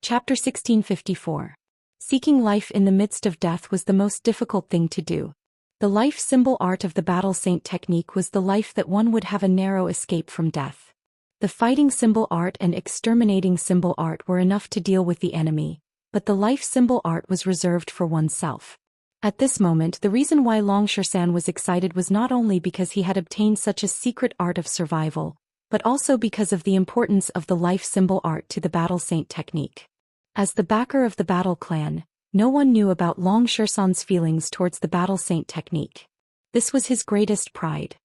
Chapter 1654. Seeking life in the midst of death was the most difficult thing to do. The life symbol art of the battle saint technique was the life that one would have a narrow escape from death. The fighting symbol art and exterminating symbol art were enough to deal with the enemy, but the life symbol art was reserved for oneself. At this moment, the reason why Zhou Xian was excited was not only because he had obtained such a secret art of survival, but also because of the importance of the life symbol art to the battle saint technique. As the backer of the battle clan, no one knew about Zhou Xian's feelings towards the battle saint technique. This was his greatest pride.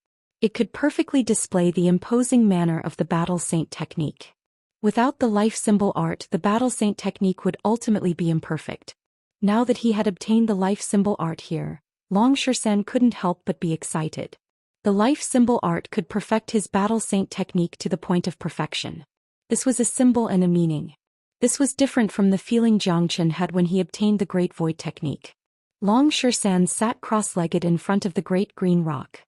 It could perfectly display the imposing manner of the battle saint technique. Without the life symbol art, the battle saint technique would ultimately be imperfect. Now that he had obtained the life symbol art here, Zhou Xian couldn't help but be excited. The life symbol art could perfect his battle saint technique to the point of perfection. This was a symbol and a meaning. This was different from the feeling Zhou Xian had when he obtained the Great Void technique. Zhou Xian sat cross-legged in front of the great green rock.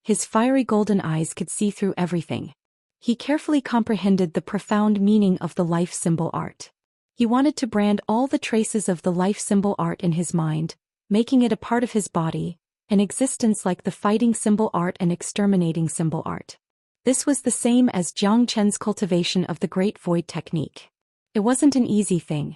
His fiery golden eyes could see through everything. He carefully comprehended the profound meaning of the life symbol art. He wanted to brand all the traces of the life symbol art in his mind, making it a part of his body, an existence like the fighting symbol art and exterminating symbol art. This was the same as Zhou Xian's cultivation of the Great Void technique. It wasn't an easy thing.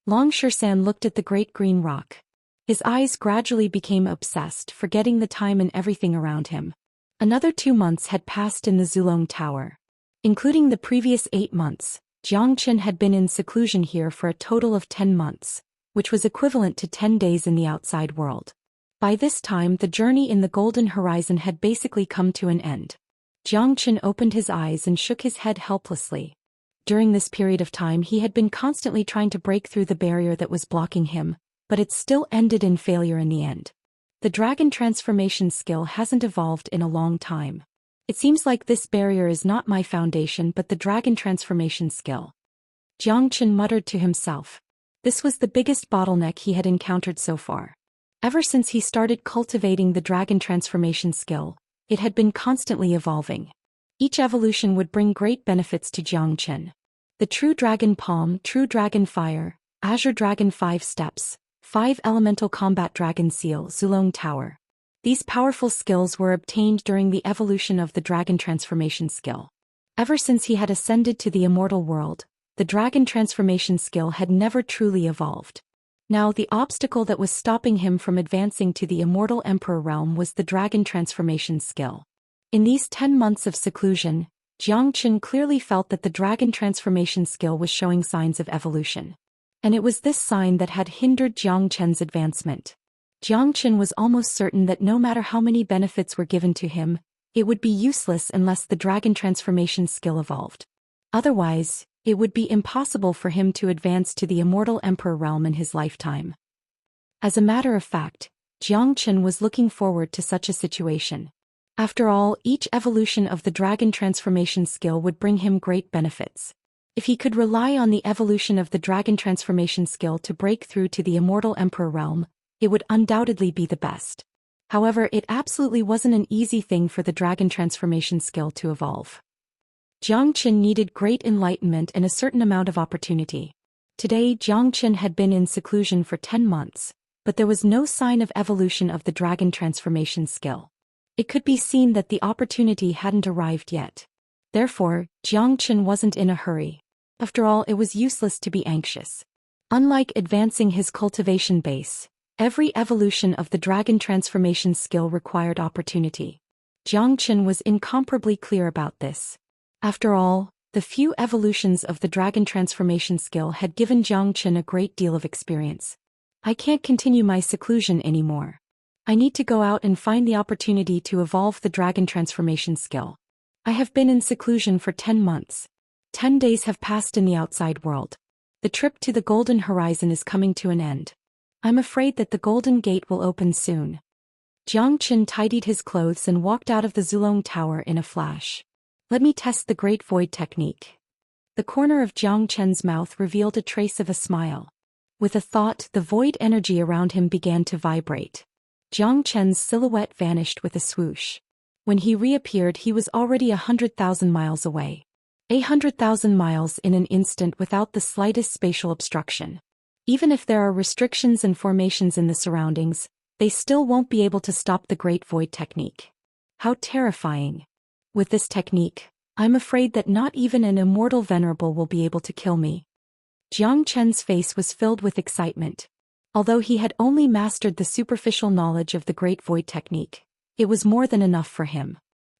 Zhou Xian looked at the great green rock. His eyes gradually became obsessed, forgetting the time and everything around him. Another 2 months had passed in the Zulong Tower. Including the previous 8 months, Zhou Xian had been in seclusion here for a total of 10 months, which was equivalent to 10 days in the outside world. By this time, the journey in the Golden Horizon had basically come to an end. Zhou Xian opened his eyes and shook his head helplessly. During this period of time, he had been constantly trying to break through the barrier that was blocking him, but it still ended in failure in the end. The dragon transformation skill hasn't evolved in a long time. It seems like this barrier is not my foundation but the dragon transformation skill. Zhou Xian muttered to himself. This was the biggest bottleneck he had encountered so far. Ever since he started cultivating the dragon transformation skill, it had been constantly evolving. Each evolution would bring great benefits to Zhou Xian. The True Dragon Palm, True Dragon Fire, Azure Dragon 5 Steps, 5 Elemental Combat Dragon Seal, Zulong Tower. These powerful skills were obtained during the evolution of the dragon transformation skill. Ever since he had ascended to the immortal world, the dragon transformation skill had never truly evolved. Now the obstacle that was stopping him from advancing to the immortal emperor realm was the dragon transformation skill. In these 10 months of seclusion, Zhou Xian clearly felt that the dragon transformation skill was showing signs of evolution. And it was this sign that had hindered Zhou Xian's advancement. Zhou Xian was almost certain that no matter how many benefits were given to him, it would be useless unless the dragon transformation skill evolved. Otherwise, it would be impossible for him to advance to the immortal emperor realm in his lifetime. As a matter of fact, Zhou Xian was looking forward to such a situation. After all, each evolution of the dragon transformation skill would bring him great benefits. If he could rely on the evolution of the dragon transformation skill to break through to the immortal emperor realm, it would undoubtedly be the best. However, it absolutely wasn't an easy thing for the dragon transformation skill to evolve. Zhou Xian needed great enlightenment and a certain amount of opportunity. Today, Zhou Xian had been in seclusion for 10 months, but there was no sign of evolution of the dragon transformation skill. It could be seen that the opportunity hadn't arrived yet. Therefore, Zhou Xian wasn't in a hurry. After all, it was useless to be anxious. Unlike advancing his cultivation base, every evolution of the dragon transformation skill required opportunity. Zhou Xian was incomparably clear about this. After all, the few evolutions of the dragon transformation skill had given Zhou Xian a great deal of experience. I can't continue my seclusion anymore. I need to go out and find the opportunity to evolve the dragon transformation skill. I have been in seclusion for 10 months. 10 days have passed in the outside world. The trip to the Golden Horizon is coming to an end. I'm afraid that the Golden Gate will open soon. Zhou Xian tidied his clothes and walked out of the Zulong Tower in a flash. Let me test the Great Void technique. The corner of Zhou Xian's mouth revealed a trace of a smile. With a thought, the void energy around him began to vibrate. Zhou Xian's silhouette vanished with a swoosh. When he reappeared, he was already 100,000 miles away. 100,000 miles in an instant without the slightest spatial obstruction. Even if there are restrictions and formations in the surroundings, they still won't be able to stop the Great Void technique. How terrifying. With this technique, I'm afraid that not even an immortal venerable will be able to kill me. Jiang Chen's face was filled with excitement. Although he had only mastered the superficial knowledge of the Great Void technique, it was more than enough for him.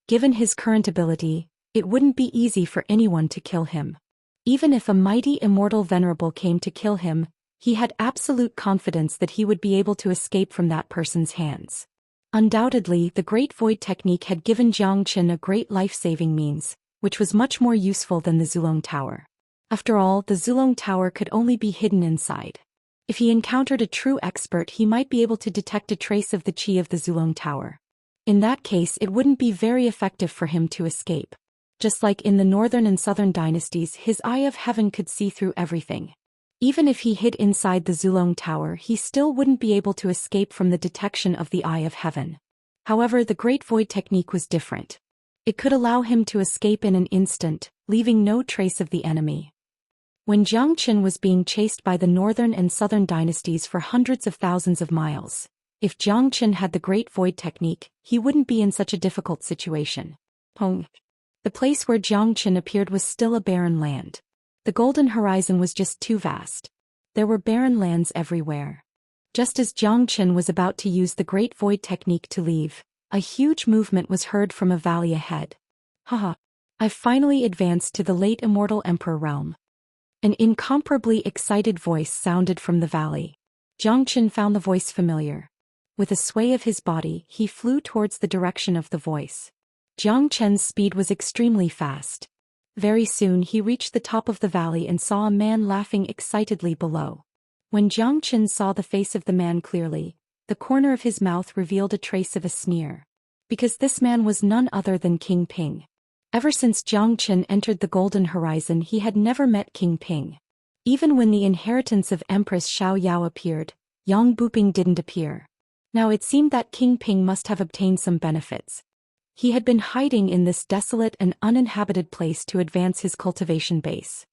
Given his current ability, it wouldn't be easy for anyone to kill him. Even if a mighty immortal venerable came to kill him, he had absolute confidence that he would be able to escape from that person's hands. Undoubtedly, the Great Void technique had given Jiang Chen a great life-saving means, which was much more useful than the Zulong Tower. After all, the Zulong Tower could only be hidden inside. If he encountered a true expert, he might be able to detect a trace of the qi of the Zulong Tower. In that case, it wouldn't be very effective for him to escape. Just like in the northern and southern dynasties, his Eye of Heaven could see through everything. Even if he hid inside the Zulong Tower, he still wouldn't be able to escape from the detection of the Eye of Heaven. However, the Great Void technique was different. It could allow him to escape in an instant, leaving no trace of the enemy. When Jiang Chen was being chased by the northern and southern dynasties for hundreds of thousands of miles, if Jiang Chen had the Great Void technique, he wouldn't be in such a difficult situation. The place where Jiang Chen appeared was still a barren land. The golden horizon was just too vast. There were barren lands everywhere. Just as Jiang Chen was about to use the Great Void technique to leave, a huge movement was heard from a valley ahead. Haha. I've finally advanced to the late immortal emperor realm. An incomparably excited voice sounded from the valley. Jiang Chen found the voice familiar. With a sway of his body, he flew towards the direction of the voice. Jiang Chen's speed was extremely fast. Very soon he reached the top of the valley and saw a man laughing excitedly below. When Jiang Chen saw the face of the man clearly, the corner of his mouth revealed a trace of a sneer. Because this man was none other than King Ping. Ever since Jiang Chen entered the Golden Horizon, he had never met King Ping. Even when the inheritance of Empress Xiao Yao appeared, Yang Buping didn't appear. Now it seemed that King Ping must have obtained some benefits. He had been hiding in this desolate and uninhabited place to advance his cultivation base.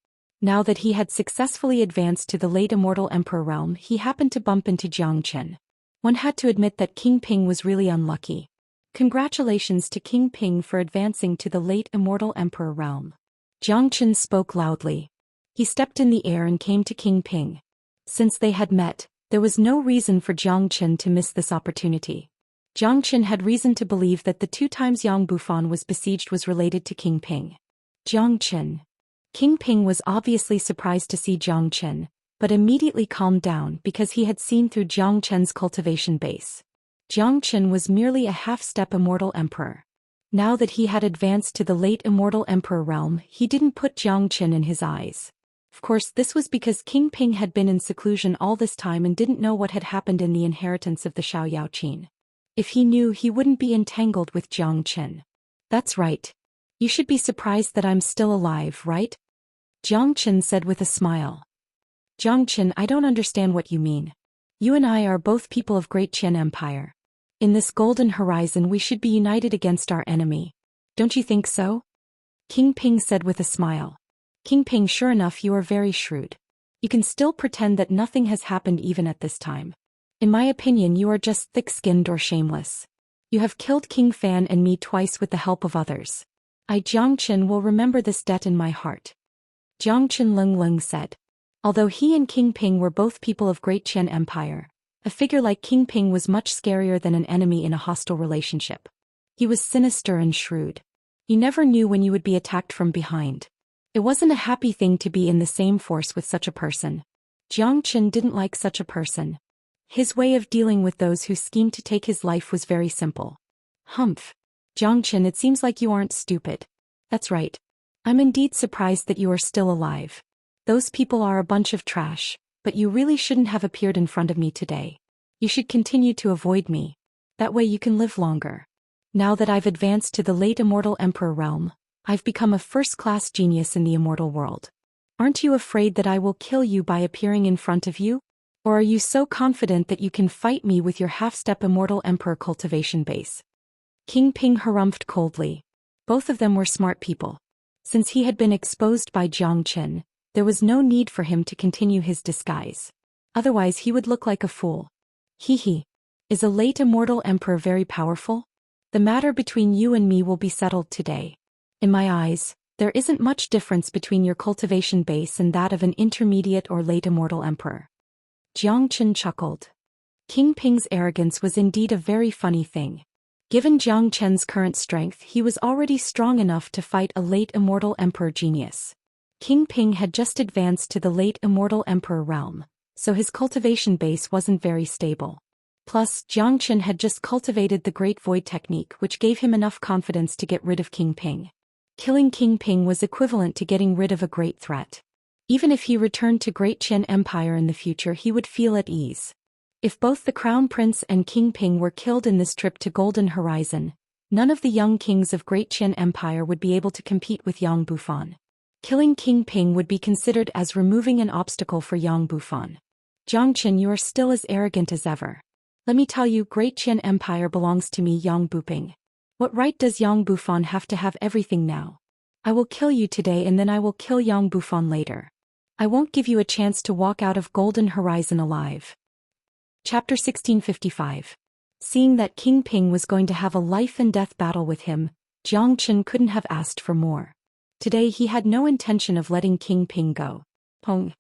Now that he had successfully advanced to the late immortal emperor realm, he happened to bump into Jiang Chen. One had to admit that King Ping was really unlucky. Congratulations to King Ping for advancing to the late immortal emperor realm. Jiang Chen spoke loudly. He stepped in the air and came to King Ping. Since they had met, there was no reason for Jiang Chen to miss this opportunity. Jiang Chen had reason to believe that the 2 times Yang Bufan was besieged was related to King Ping. Jiang Chen. King Ping was obviously surprised to see Jiang Chen, but immediately calmed down because he had seen through Jiang Chen's cultivation base. Jiang Chen was merely a half-step immortal emperor. Now that he had advanced to the late immortal emperor realm, he didn't put Jiang Chen in his eyes. Of course, this was because King Ping had been in seclusion all this time and didn't know what had happened in the inheritance of the Xiao Yao Qin. If he knew, he wouldn't be entangled with Jiang Chen. That's right. You should be surprised that I'm still alive, right? Jiang Chen said with a smile. Jiang Chen, I don't understand what you mean. You and I are both people of Great Qian Empire. In this golden horizon we should be united against our enemy. Don't you think so? King Ping said with a smile. King Ping, sure enough, you are very shrewd. You can still pretend that nothing has happened even at this time. In my opinion, you are just thick-skinned or shameless. You have killed King Fan and me twice with the help of others. I, Jiang Chen, will remember this debt in my heart. Jiang Chen Leng said. Although he and King Ping were both people of Great Qian Empire, a figure like King Ping was much scarier than an enemy in a hostile relationship. He was sinister and shrewd. You never knew when you would be attacked from behind. It wasn't a happy thing to be in the same force with such a person. Jiang Chen didn't like such a person. His way of dealing with those who schemed to take his life was very simple. Humph. Jiang Chen, it seems like you aren't stupid. That's right. I'm indeed surprised that you are still alive. Those people are a bunch of trash, but you really shouldn't have appeared in front of me today. You should continue to avoid me. That way you can live longer. Now that I've advanced to the late immortal emperor realm, I've become a first-class genius in the immortal world. Aren't you afraid that I will kill you by appearing in front of you? Or are you so confident that you can fight me with your half-step immortal emperor cultivation base? King Ping harumphed coldly. Both of them were smart people. Since he had been exposed by Zhou Xian, there was no need for him to continue his disguise. Otherwise he would look like a fool. He. Is a late immortal emperor very powerful? The matter between you and me will be settled today. In my eyes, there isn't much difference between your cultivation base and that of an intermediate or late immortal emperor. Zhou Xian chuckled. King Ping's arrogance was indeed a very funny thing. Given Zhou Qian's current strength, he was already strong enough to fight a late immortal emperor genius. King Ping had just advanced to the late immortal emperor realm, so his cultivation base wasn't very stable. Plus, Zhou Xian had just cultivated the Great Void technique, which gave him enough confidence to get rid of King Ping. Killing King Ping was equivalent to getting rid of a great threat. Even if he returned to Great Qian Empire in the future, he would feel at ease. If both the Crown Prince and King Ping were killed in this trip to Golden Horizon, none of the young kings of Great Qian Empire would be able to compete with Yang Bufan. Killing King Ping would be considered as removing an obstacle for Yang Bufan. Zhou Qian, you are still as arrogant as ever. Let me tell you, Great Qian Empire belongs to me, Yang Buping. What right does Yang Bufan have to have everything now? I will kill you today and then I will kill Yang Bufan later. I won't give you a chance to walk out of Golden Horizon alive. Chapter 1655. Seeing that King Ping was going to have a life-and-death battle with him, Zhou Qian couldn't have asked for more. Today he had no intention of letting King Ping go. Pong.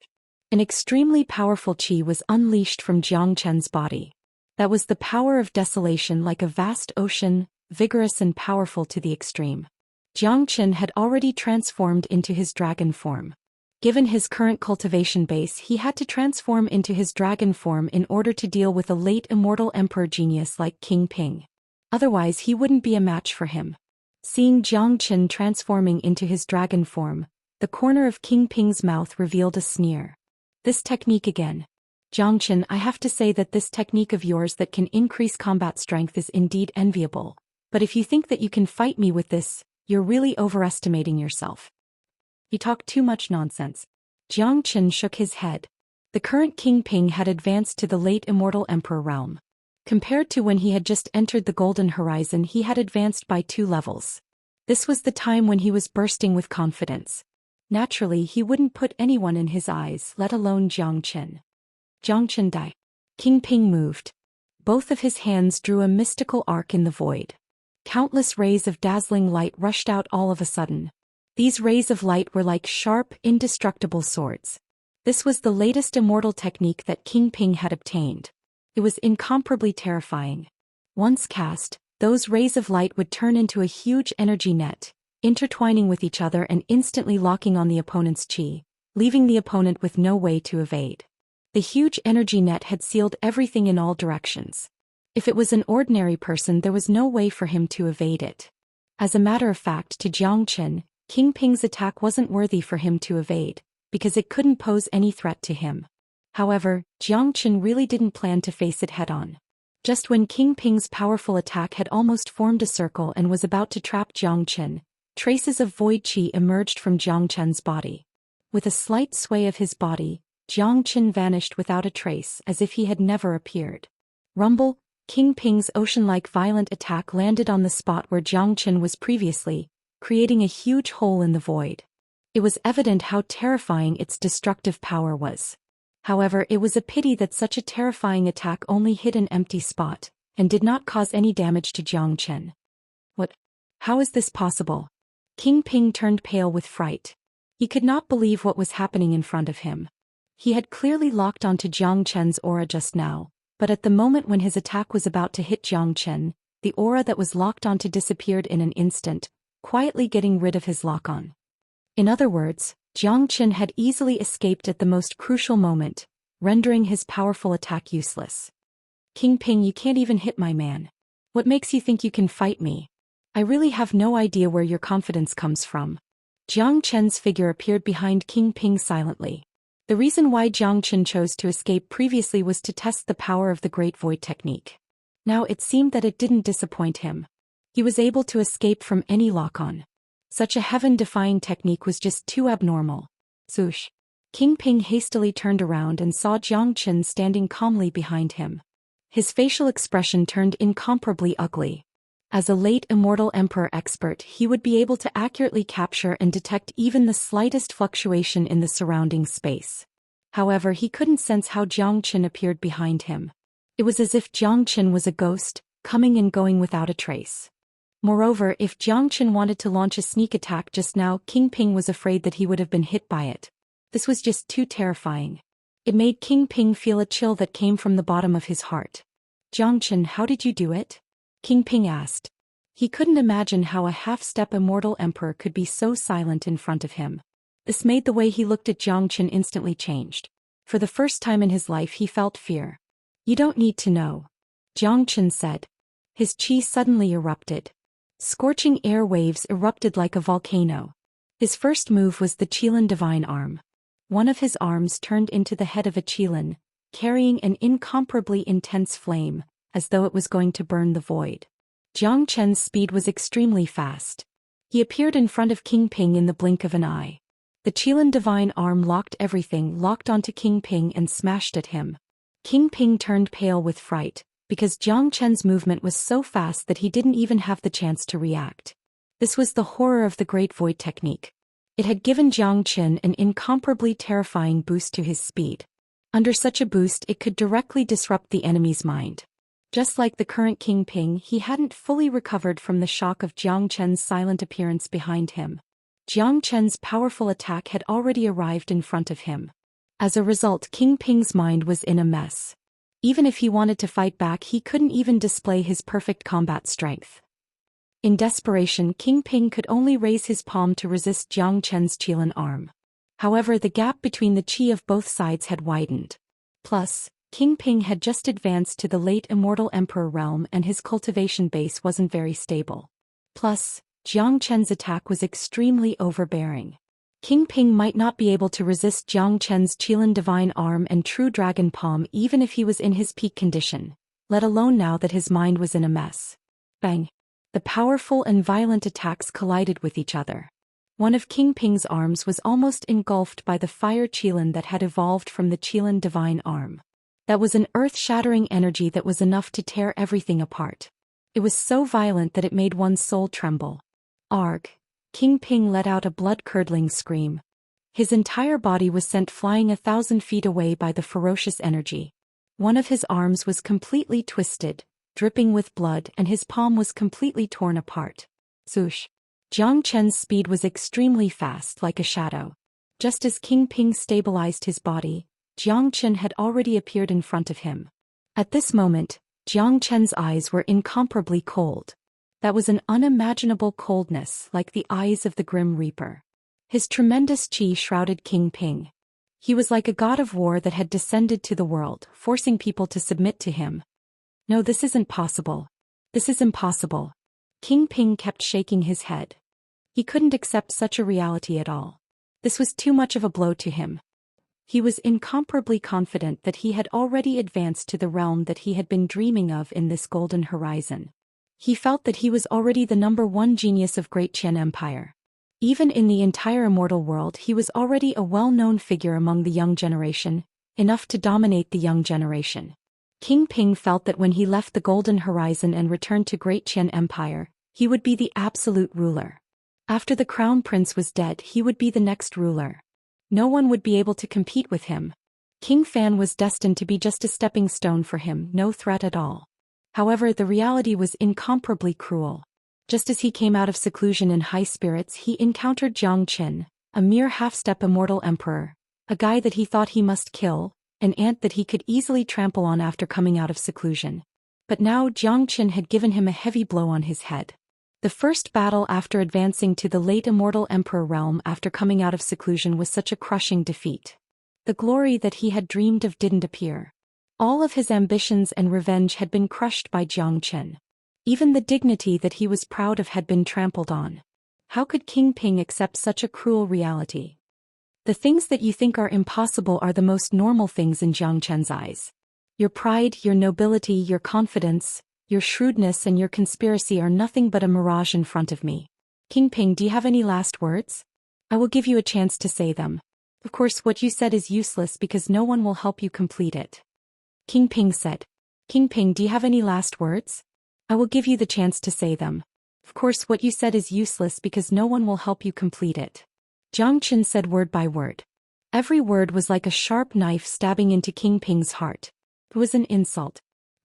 An extremely powerful qi was unleashed from Zhou Qian's body. That was the power of desolation, like a vast ocean, vigorous and powerful to the extreme. Zhou Qian had already transformed into his dragon form. Given his current cultivation base, he had to transform into his dragon form in order to deal with a late immortal emperor genius like King Ping. Otherwise he wouldn't be a match for him. Seeing Zhou Qian transforming into his dragon form, the corner of King Ping's mouth revealed a sneer. This technique again. Zhou Qian, I have to say that this technique of yours that can increase combat strength is indeed enviable, but if you think that you can fight me with this, you're really overestimating yourself. You talk too much nonsense. Zhou Qian shook his head. The current King Ping had advanced to the late immortal emperor realm. Compared to when he had just entered the Golden Horizon, he had advanced by 2 levels. This was the time when he was bursting with confidence. Naturally, he wouldn't put anyone in his eyes, let alone Zhou Qian. Zhou Qian died. King Ping moved. Both of his hands drew a mystical arc in the void. Countless rays of dazzling light rushed out all of a sudden. These rays of light were like sharp, indestructible swords. This was the latest immortal technique that King Ping had obtained. It was incomparably terrifying. Once cast, those rays of light would turn into a huge energy net, intertwining with each other and instantly locking on the opponent's qi, leaving the opponent with no way to evade. The huge energy net had sealed everything in all directions. If it was an ordinary person, there was no way for him to evade it. As a matter of fact, to Zhou Qian, King Ping's attack wasn't worthy for him to evade, because it couldn't pose any threat to him. However, Zhou Qian really didn't plan to face it head-on. Just when King Ping's powerful attack had almost formed a circle and was about to trap Zhou Qian, traces of void qi emerged from Zhou Qian's body. With a slight sway of his body, Zhou Qian vanished without a trace, as if he had never appeared. Rumble, King Ping's ocean-like violent attack landed on the spot where Zhou Qian was previously, creating a huge hole in the void. It was evident how terrifying its destructive power was. However, it was a pity that such a terrifying attack only hit an empty spot, and did not cause any damage to Zhou Qian. What? How is this possible? King Ping turned pale with fright. He could not believe what was happening in front of him. He had clearly locked onto Zhou Qian's aura just now, but at the moment when his attack was about to hit Zhou Qian, the aura that was locked onto disappeared in an instant, quietly getting rid of his lock-on. In other words, Zhou Qian had easily escaped at the most crucial moment, rendering his powerful attack useless. King Ping, you can't even hit my man. What makes you think you can fight me? I really have no idea where your confidence comes from. Zhou Qian's figure appeared behind King Ping silently. The reason why Zhou Qian chose to escape previously was to test the power of the Great Void technique. Now it seemed that it didn't disappoint him. He was able to escape from any lock-on. Such a heaven-defying technique was just too abnormal. Swoosh. King Ping hastily turned around and saw Zhou Qian standing calmly behind him. His facial expression turned incomparably ugly. As a late Immortal Emperor expert, he would be able to accurately capture and detect even the slightest fluctuation in the surrounding space. However, he couldn't sense how Zhou Xian appeared behind him. It was as if Zhou Xian was a ghost, coming and going without a trace. Moreover, if Zhou Xian wanted to launch a sneak attack just now, King Ping was afraid that he would have been hit by it. This was just too terrifying. It made King Ping feel a chill that came from the bottom of his heart. "Zhou Xian, how did you do it?" King Ping asked. He couldn't imagine how a half-step Immortal Emperor could be so silent in front of him. This made the way he looked at Zhou Xian instantly changed. For the first time in his life he felt fear. "You don't need to know," Zhou Xian said. His chi suddenly erupted. Scorching air waves erupted like a volcano. His first move was the Qilin Divine Arm. One of his arms turned into the head of a Qilin, carrying an incomparably intense flame, as though it was going to burn the void. Zhou Qian's speed was extremely fast. He appeared in front of King Ping in the blink of an eye. The Qilin Divine Arm locked onto King Ping and smashed at him. King Ping turned pale with fright, because Zhou Qian's movement was so fast that he didn't even have the chance to react. This was the horror of the Great Void technique. It had given Zhou Qian an incomparably terrifying boost to his speed. Under such a boost, it could directly disrupt the enemy's mind. Just like the current King Ping, he hadn't fully recovered from the shock of Zhou Qian's silent appearance behind him. Zhou Qian's powerful attack had already arrived in front of him. As a result, King Ping's mind was in a mess. Even if he wanted to fight back, he couldn't even display his perfect combat strength. In desperation, King Ping could only raise his palm to resist Zhou Qian's Qilin arm. However, the gap between the chi of both sides had widened. Plus, King Ping had just advanced to the late Immortal Emperor realm and his cultivation base wasn't very stable. Plus, Zhou Qian's attack was extremely overbearing. King Ping might not be able to resist Zhou Qian's Qilin Divine Arm and True Dragon Palm even if he was in his peak condition, let alone now that his mind was in a mess. Bang! The powerful and violent attacks collided with each other. One of King Ping's arms was almost engulfed by the fire Qilin that had evolved from the Qilin Divine Arm. That was an earth-shattering energy that was enough to tear everything apart. It was so violent that it made one's soul tremble. Arg! King Ping let out a blood-curdling scream. His entire body was sent flying 1,000 feet away by the ferocious energy. One of his arms was completely twisted, dripping with blood, and his palm was completely torn apart. Swoosh! Zhou Qian's speed was extremely fast, like a shadow. Just as King Ping stabilized his body, Zhou Qian had already appeared in front of him. At this moment, Zhou Qian's eyes were incomparably cold. That was an unimaginable coldness, like the eyes of the Grim Reaper. His tremendous chi shrouded King Ping. He was like a god of war that had descended to the world, forcing people to submit to him. "No, this isn't possible. This is impossible." King Ping kept shaking his head. He couldn't accept such a reality at all. This was too much of a blow to him. He was incomparably confident that he had already advanced to the realm that he had been dreaming of in this golden horizon. He felt that he was already the #1 genius of Great Qian Empire. Even in the entire immortal world, he was already a well-known figure among the young generation, enough to dominate the young generation. King Ping felt that when he left the golden horizon and returned to Great Qian Empire, he would be the absolute ruler. After the crown prince was dead, he would be the next ruler. No one would be able to compete with him. King Fan was destined to be just a stepping stone for him, no threat at all. However, the reality was incomparably cruel. Just as he came out of seclusion in high spirits, he encountered Zhou Qian, a mere half-step Immortal Emperor, a guy that he thought he must kill, an ant that he could easily trample on after coming out of seclusion. But now Zhou Qian had given him a heavy blow on his head. The first battle after advancing to the late Immortal Emperor realm after coming out of seclusion was such a crushing defeat. The glory that he had dreamed of didn't appear. All of his ambitions and revenge had been crushed by Zhou Qian. Even the dignity that he was proud of had been trampled on. How could King Ping accept such a cruel reality? The things that you think are impossible are the most normal things in Zhou Qian's eyes. Your pride, your nobility, your confidence, your shrewdness and your conspiracy are nothing but a mirage in front of me. King Ping, do you have any last words? I will give you a chance to say them. Of course, what you said is useless because no one will help you complete it. King Ping said. King Ping, do you have any last words? I will give you the chance to say them. Of course, what you said is useless because no one will help you complete it. Jiang Chen said word by word. Every word was like a sharp knife stabbing into King Ping's heart. It was an insult.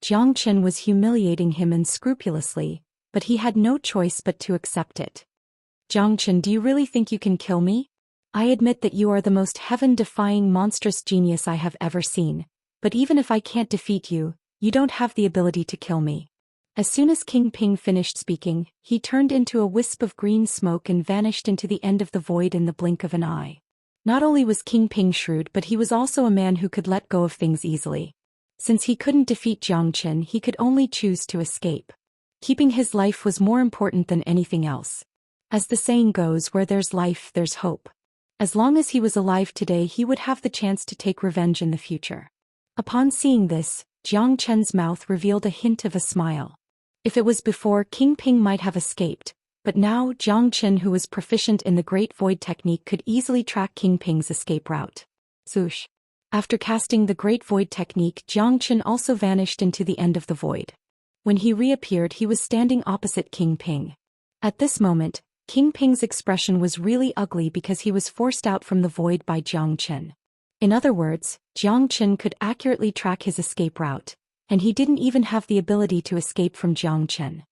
Jiang Chen was humiliating him unscrupulously, but he had no choice but to accept it. Jiang Chen, do you really think you can kill me? I admit that you are the most heaven-defying monstrous genius I have ever seen, but even if I can't defeat you, you don't have the ability to kill me. As soon as King Ping finished speaking, he turned into a wisp of green smoke and vanished into the end of the void in the blink of an eye. Not only was King Ping shrewd, but he was also a man who could let go of things easily. Since he couldn't defeat Jiang Chen, he could only choose to escape. Keeping his life was more important than anything else. As the saying goes, where there's life, there's hope. As long as he was alive today, he would have the chance to take revenge in the future. Upon seeing this, Jiang Chen's mouth revealed a hint of a smile. If it was before, King Ping might have escaped, but now Jiang Chen, who was proficient in the Great Void technique, could easily track King Ping's escape route. Swoosh. After casting the Great Void technique, Jiang Chen also vanished into the end of the void. When he reappeared, he was standing opposite King Ping. At this moment, King Ping's expression was really ugly because he was forced out from the void by Jiang Chen. In other words, Jiang Chen could accurately track his escape route, and he didn't even have the ability to escape from Jiang Chen.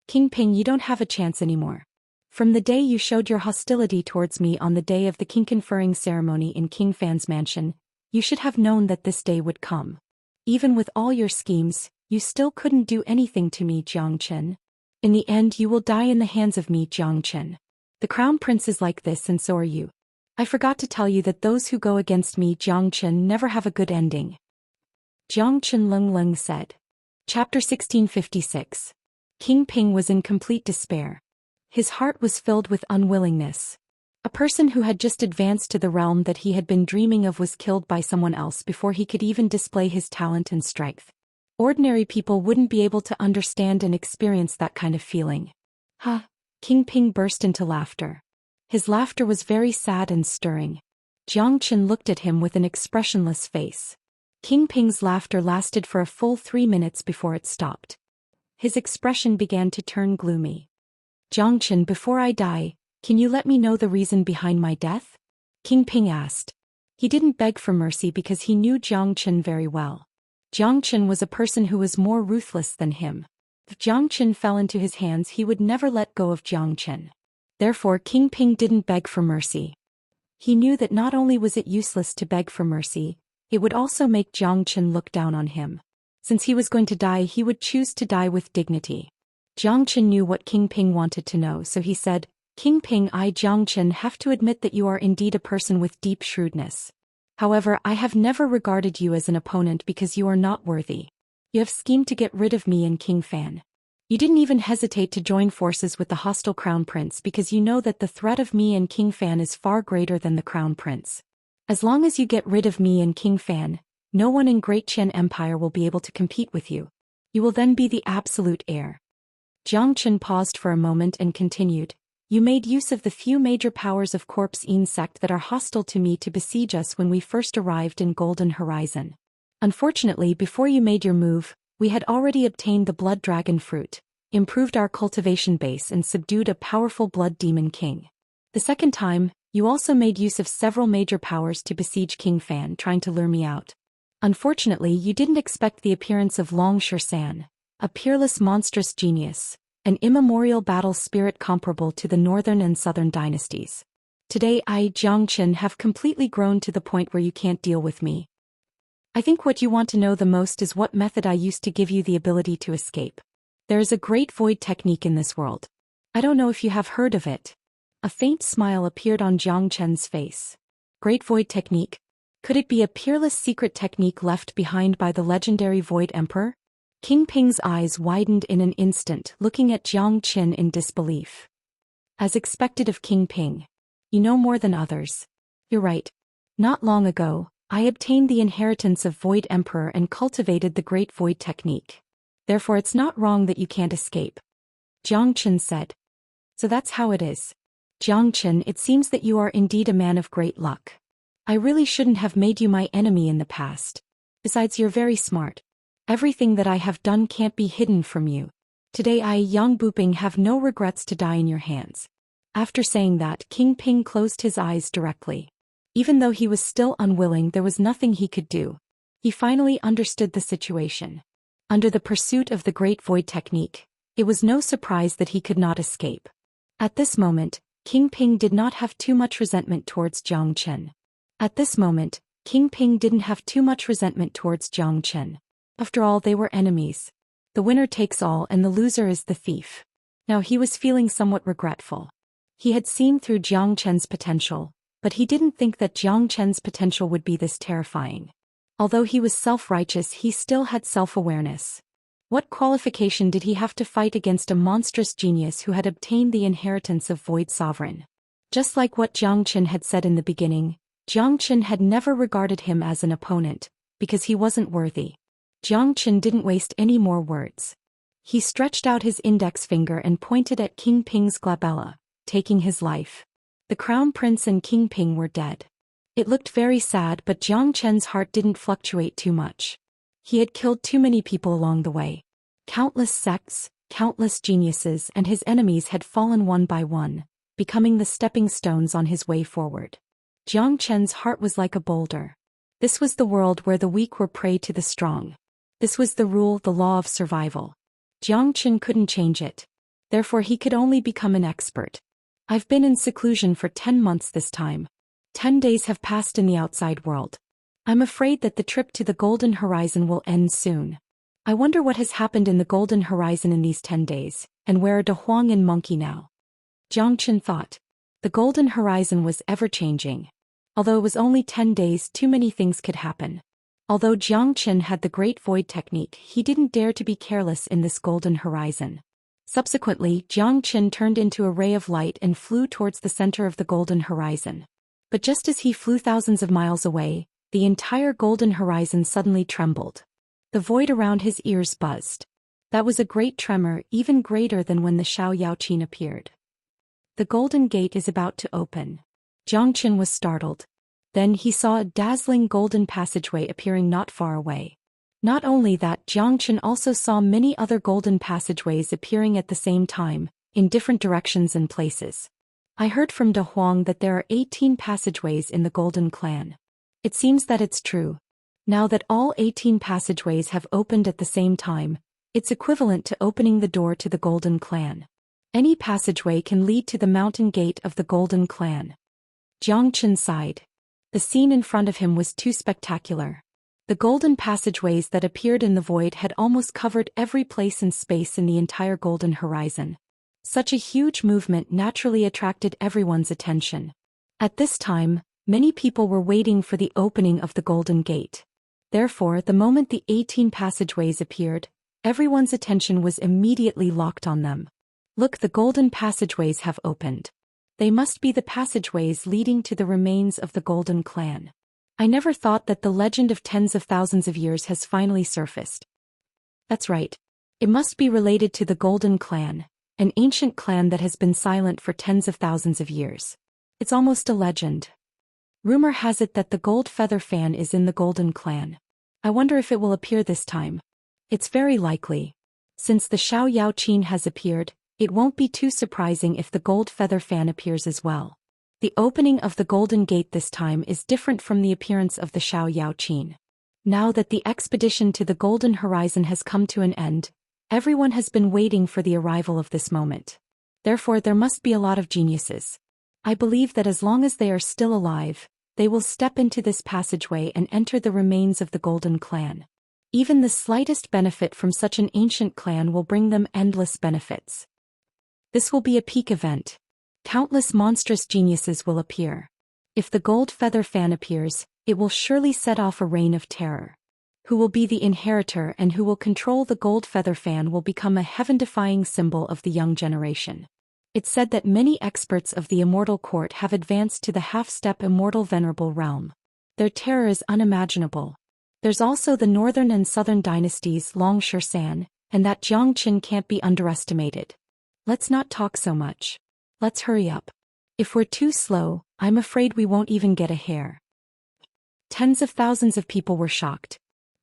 King Ping, you don't have a chance anymore. From the day you showed your hostility towards me on the day of the king conferring ceremony in King Fan's mansion, you should have known that this day would come. Even with all your schemes, you still couldn't do anything to me, Jiang Chen. In the end, you will die in the hands of me, Jiang Chen. The crown prince is like this, and so are you. I forgot to tell you that those who go against me, Jiang Chen, never have a good ending. Jiang Chen Leng said. Chapter 1656. King Ping was in complete despair. His heart was filled with unwillingness. A person who had just advanced to the realm that he had been dreaming of was killed by someone else before he could even display his talent and strength. Ordinary people wouldn't be able to understand and experience that kind of feeling. Ha! King Ping burst into laughter. His laughter was very sad and stirring. Jiang Chen looked at him with an expressionless face. King Ping's laughter lasted for a full 3 minutes before it stopped. His expression began to turn gloomy. Jiang Chen, before I die, can you let me know the reason behind my death? King Ping asked. He didn't beg for mercy because he knew Jiang Chen very well. Jiang Chen was a person who was more ruthless than him. If Jiang Chen fell into his hands, he would never let go of Jiang Chen. Therefore, King Ping didn't beg for mercy. He knew that not only was it useless to beg for mercy, it would also make Jiang Chen look down on him. Since he was going to die, he would choose to die with dignity. Jiang Chen knew what King Ping wanted to know, so he said, King Ping, I, Jiang Chen, have to admit that you are indeed a person with deep shrewdness. However, I have never regarded you as an opponent because you are not worthy. You have schemed to get rid of me and King Fan. You didn't even hesitate to join forces with the hostile Crown Prince because you know that the threat of me and King Fan is far greater than the Crown Prince. As long as you get rid of me and King Fan, no one in Great Qian Empire will be able to compete with you. You will then be the absolute heir. Jiang Chen paused for a moment and continued, You made use of the few major powers of Corpse Insect that are hostile to me to besiege us when we first arrived in Golden Horizon. Unfortunately, before you made your move, we had already obtained the Blood Dragon fruit, improved our cultivation base and subdued a powerful Blood Demon King. The second time, you also made use of several major powers to besiege King Fan, trying to lure me out. Unfortunately, you didn't expect the appearance of Long Shan, a peerless monstrous genius, an immemorial battle spirit comparable to the northern and southern dynasties. Today I, Jiang Chen, have completely grown to the point where you can't deal with me. I think what you want to know the most is what method I used to give you the ability to escape. There is a great void technique in this world. I don't know if you have heard of it. A faint smile appeared on Jiang Chen's face. Great Void Technique? Could it be a peerless secret technique left behind by the legendary Void Emperor? King Ping's eyes widened in an instant, looking at Jiang Chen in disbelief. As expected of King Ping. You know more than others. You're right. Not long ago, I obtained the inheritance of Void Emperor and cultivated the Great Void Technique. Therefore it's not wrong that you can't escape. Jiang Chen said. So that's how it is. Jiang Chen, it seems that you are indeed a man of great luck. I really shouldn't have made you my enemy in the past. Besides, you're very smart. Everything that I have done can't be hidden from you. Today I, Yang Buping, have no regrets to die in your hands. After saying that, King Ping closed his eyes directly. Even though he was still unwilling, there was nothing he could do. He finally understood the situation. Under the pursuit of the Great Void technique, it was no surprise that he could not escape. At this moment, King Ping did not have too much resentment towards Zhou Xian. After all, they were enemies. The winner takes all and the loser is the thief. Now he was feeling somewhat regretful. He had seen through Zhou Xian's potential, but he didn't think that Zhou Xian's potential would be this terrifying. Although he was self-righteous, he still had self-awareness. What qualification did he have to fight against a monstrous genius who had obtained the inheritance of Void Sovereign? Just like what Zhou Xian had said in the beginning, Zhou Xian had never regarded him as an opponent, because he wasn't worthy. Zhou Xian didn't waste any more words. He stretched out his index finger and pointed at King Ping's glabella, taking his life. The Crown Prince and King Ping were dead. It looked very sad, but Zhou Xian's heart didn't fluctuate too much. He had killed too many people along the way. Countless sects, countless geniuses, and his enemies had fallen one by one, becoming the stepping stones on his way forward. Zhou Xian's heart was like a boulder. This was the world where the weak were prey to the strong. This was the rule, the law of survival. Zhou Xian couldn't change it. Therefore he could only become an expert. I've been in seclusion for 10 months this time. 10 days have passed in the outside world. I'm afraid that the trip to the Golden Horizon will end soon. I wonder what has happened in the Golden Horizon in these 10 days, and where are De Huang and Monkey now? Zhou Xian thought. The Golden Horizon was ever-changing. Although it was only 10 days, too many things could happen. Although Zhou Xian had the Great Void technique, he didn't dare to be careless in this Golden Horizon. Subsequently, Zhou Xian turned into a ray of light and flew towards the center of the Golden Horizon. But just as he flew thousands of miles away, the entire Golden Horizon suddenly trembled. The void around his ears buzzed. That was a great tremor, even greater than when the Xiao Yaoqin appeared. The Golden Gate is about to open. Zhou Xian was startled. Then he saw a dazzling golden passageway appearing not far away. Not only that, Zhou Xian also saw many other golden passageways appearing at the same time, in different directions and places. I heard from De Huang that there are 18 passageways in the Golden Clan. It seems that it's true. Now that all 18 passageways have opened at the same time, it's equivalent to opening the door to the Golden Clan. Any passageway can lead to the mountain gate of the Golden Clan. Zhou Xian sighed. The scene in front of him was too spectacular. The golden passageways that appeared in the void had almost covered every place and space in the entire Golden Horizon. Such a huge movement naturally attracted everyone's attention. At this time, many people were waiting for the opening of the Golden Gate. Therefore, the moment the 18 passageways appeared, everyone's attention was immediately locked on them. Look, the golden passageways have opened. They must be the passageways leading to the remains of the Golden Clan. I never thought that the legend of tens of thousands of years has finally surfaced. That's right. It must be related to the Golden Clan, an ancient clan that has been silent for tens of thousands of years. It's almost a legend. Rumor has it that the gold feather fan is in the Golden Clan. I wonder if it will appear this time. It's very likely. Since the Xiao Yaoqin has appeared, it won't be too surprising if the gold feather fan appears as well. The opening of the Golden Gate this time is different from the appearance of the Xiao Yaoqin. Now that the expedition to the Golden Horizon has come to an end, everyone has been waiting for the arrival of this moment. Therefore, there must be a lot of geniuses. I believe that as long as they are still alive, they will step into this passageway and enter the remains of the Golden Clan. Even the slightest benefit from such an ancient clan will bring them endless benefits. This will be a peak event. Countless monstrous geniuses will appear. If the gold feather fan appears, it will surely set off a reign of terror. Who will be the inheritor and who will control the gold feather fan will become a heaven-defying symbol of the young generation. It's said that many experts of the Immortal Court have advanced to the half-step Immortal Venerable realm. Their terror is unimaginable. There's also the northern and southern dynasties Long Shan, and that Zhou Xian can't be underestimated. Let's not talk so much. Let's hurry up. If we're too slow, I'm afraid we won't even get a hair. Tens of thousands of people were shocked.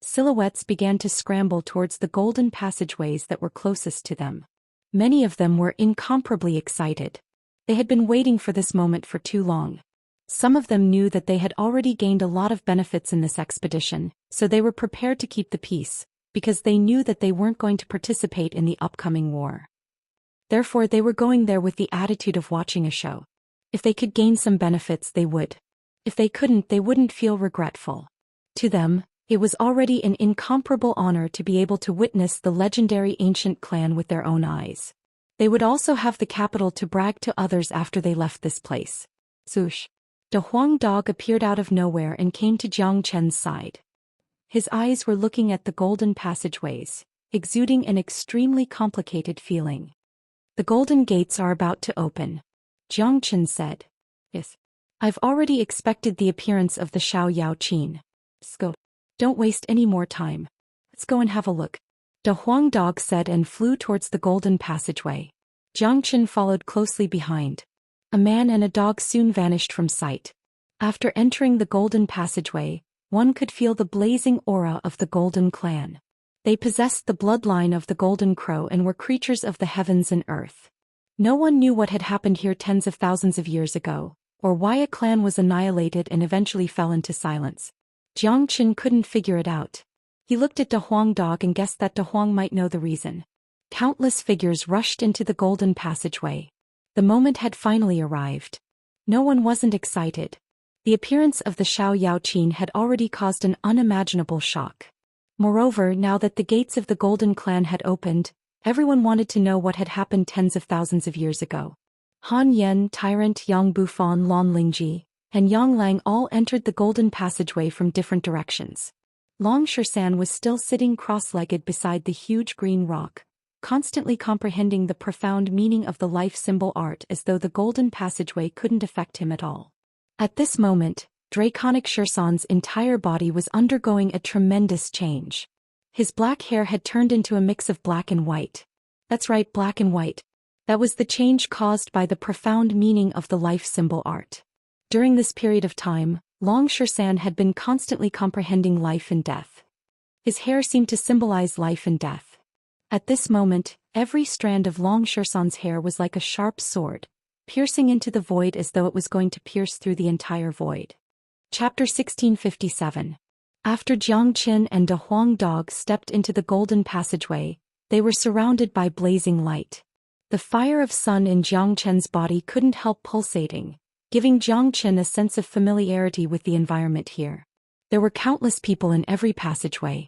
Silhouettes began to scramble towards the golden passageways that were closest to them. Many of them were incomparably excited. They had been waiting for this moment for too long. Some of them knew that they had already gained a lot of benefits in this expedition, so they were prepared to keep the peace, because they knew that they weren't going to participate in the upcoming war. Therefore, they were going there with the attitude of watching a show. If they could gain some benefits, they would. If they couldn't, they wouldn't feel regretful. To them, it was already an incomparable honor to be able to witness the legendary ancient clan with their own eyes. They would also have the capital to brag to others after they left this place. Zhou the Huang dog appeared out of nowhere and came to Jiang Chen's side. His eyes were looking at the golden passageways, exuding an extremely complicated feeling. The golden gates are about to open. Jiang Chen said. Yes. I've already expected the appearance of the Xiao Yao Qin. Let's go. Don't waste any more time. Let's go and have a look. The Huang dog said and flew towards the golden passageway. Jiang Chen followed closely behind. A man and a dog soon vanished from sight. After entering the golden passageway, one could feel the blazing aura of the golden clan. They possessed the bloodline of the golden crow and were creatures of the heavens and earth. No one knew what had happened here tens of thousands of years ago, or why a clan was annihilated and eventually fell into silence. Jiang Chen couldn't figure it out. He looked at De Huang dog and guessed that De Huang might know the reason. Countless figures rushed into the golden passageway. The moment had finally arrived. No one wasn't excited. The appearance of the Xiao Yao Qin had already caused an unimaginable shock. Moreover, now that the gates of the golden clan had opened, everyone wanted to know what had happened tens of thousands of years ago. Han Yen, Tyrant, Yang Bufan, Lan Lingji, and Yang Lang all entered the golden passageway from different directions. Long Shisan was still sitting cross-legged beside the huge green rock, constantly comprehending the profound meaning of the life symbol art as though the golden passageway couldn't affect him at all. At this moment, Draconic Shisan's entire body was undergoing a tremendous change. His black hair had turned into a mix of black and white. That's right, black and white. That was the change caused by the profound meaning of the life symbol art. During this period of time, Long Shisan had been constantly comprehending life and death. His hair seemed to symbolize life and death. At this moment, every strand of Long Shisan's hair was like a sharp sword, piercing into the void as though it was going to pierce through the entire void. Chapter 1657. After Jiang Qin and De Huang dog stepped into the golden passageway, they were surrounded by blazing light. The fire of sun in Jiang Chen's body couldn't help pulsating, giving Jiang Chen a sense of familiarity with the environment here. There were countless people in every passageway.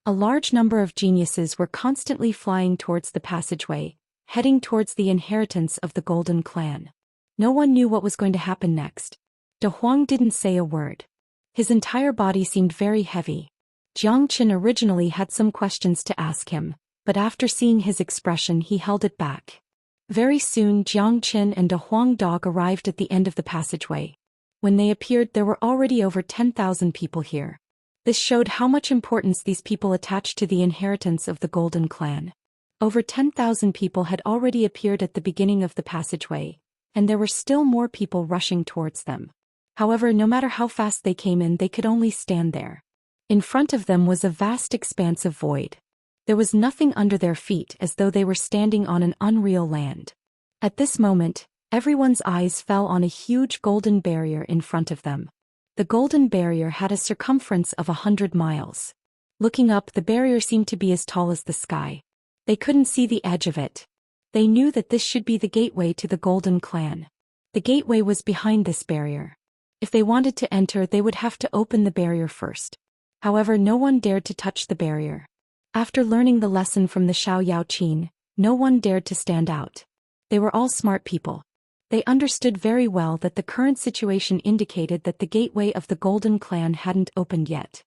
A large number of geniuses were constantly flying towards the passageway, heading towards the inheritance of the Golden Clan. No one knew what was going to happen next. De Huang didn't say a word. His entire body seemed very heavy. Jiang Chen originally had some questions to ask him, but after seeing his expression he held it back. Very soon Jiang Chen and De Huang dog arrived at the end of the passageway. When they appeared, there were already over 10,000 people here. This showed how much importance these people attached to the inheritance of the Golden Clan. Over 10,000 people had already appeared at the beginning of the passageway, and there were still more people rushing towards them. However, no matter how fast they came in, they could only stand there. In front of them was a vast expanse of void. There was nothing under their feet, as though they were standing on an unreal land. At this moment, everyone's eyes fell on a huge golden barrier in front of them. The golden barrier had a circumference of 100 miles. Looking up, the barrier seemed to be as tall as the sky. They couldn't see the edge of it. They knew that this should be the gateway to the Golden Clan. The gateway was behind this barrier. If they wanted to enter, they would have to open the barrier first. However, no one dared to touch the barrier. After learning the lesson from the Xiao Yao Qin, no one dared to stand out. They were all smart people. They understood very well that the current situation indicated that the gateway of the Golden Clan hadn't opened yet.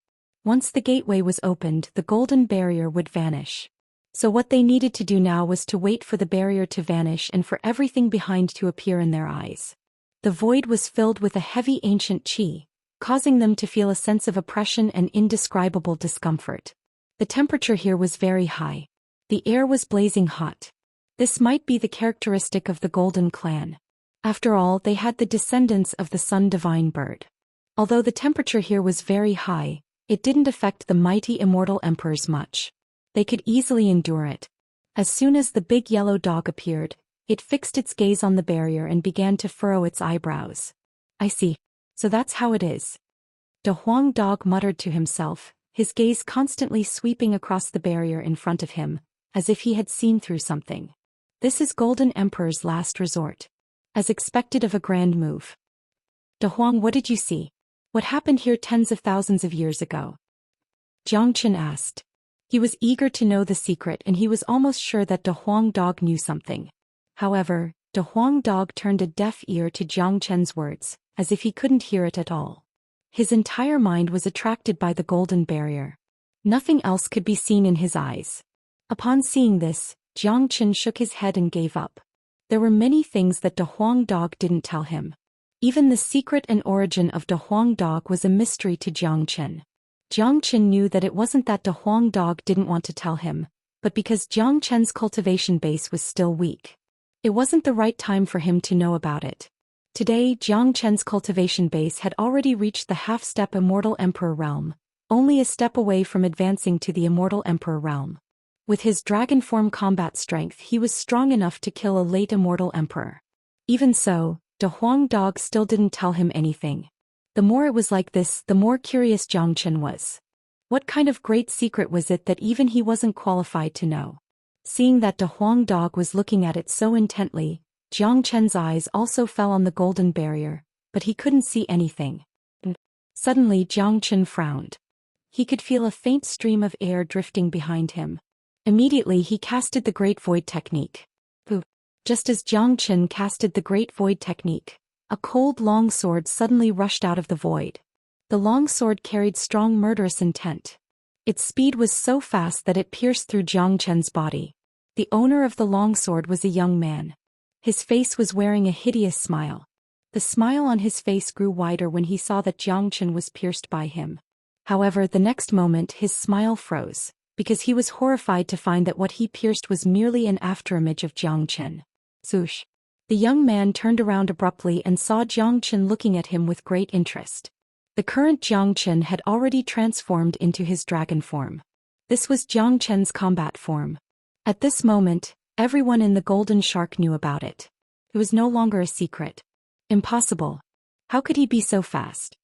Once the gateway was opened, the golden barrier would vanish. So what they needed to do now was to wait for the barrier to vanish and for everything behind to appear in their eyes. The void was filled with a heavy ancient qi, causing them to feel a sense of oppression and indescribable discomfort. The temperature here was very high. The air was blazing hot. This might be the characteristic of the Golden Clan. After all, they had the descendants of the Sun Divine Bird. Although the temperature here was very high, It didn't affect the mighty immortal emperors much. They could easily endure it. As soon as the big yellow dog appeared, it fixed its gaze on the barrier and began to furrow its eyebrows. I see. So that's how it is. The Huang dog muttered to himself, his gaze constantly sweeping across the barrier in front of him, as if he had seen through something. This is Golden Emperor's last resort. As expected of a grand move. De Huang, what did you see? What happened here tens of thousands of years ago? Jiang Chen asked. He was eager to know the secret and he was almost sure that De Huang dog knew something. However, De Huang dog turned a deaf ear to Jiang Chen's words, as if he couldn't hear it at all. His entire mind was attracted by the golden barrier. Nothing else could be seen in his eyes. Upon seeing this, Jiang Chen shook his head and gave up. There were many things that De Huang dog didn't tell him. Even the secret and origin of De Huang dog was a mystery to Jiang Chen. Jiang Chen knew that it wasn't that De Huang dog didn't want to tell him, but because Jiang Chen's cultivation base was still weak. It wasn't the right time for him to know about it. Today, Jiang Chen's cultivation base had already reached the half-step Immortal Emperor realm, only a step away from advancing to the Immortal Emperor realm. With his dragon form combat strength, he was strong enough to kill a late Immortal Emperor. Even so, De Huang dog still didn't tell him anything. The more it was like this, the more curious Jiang Chen was. What kind of great secret was it that even he wasn't qualified to know? Seeing that De Huang dog was looking at it so intently, Jiang Chen's eyes also fell on the golden barrier, but he couldn't see anything. Suddenly Jiang Chen frowned. He could feel a faint stream of air drifting behind him. Immediately he casted the Great Void technique. Just as Jiang Chen casted the Great Void technique, a cold long sword suddenly rushed out of the void. The long sword carried strong murderous intent. Its speed was so fast that it pierced through Jiang Chen's body. The owner of the long sword was a young man. His face was wearing a hideous smile. The smile on his face grew wider when he saw that Jiang Chen was pierced by him. However, the next moment his smile froze, because he was horrified to find that what he pierced was merely an afterimage of Jiang Chen. Swoosh. The young man turned around abruptly and saw Jiang Chen looking at him with great interest. The current Jiang Chen had already transformed into his dragon form. This was Jiang Chen's combat form. At this moment, everyone in the Golden Shark knew about it. It was no longer a secret. Impossible. How could he be so fast?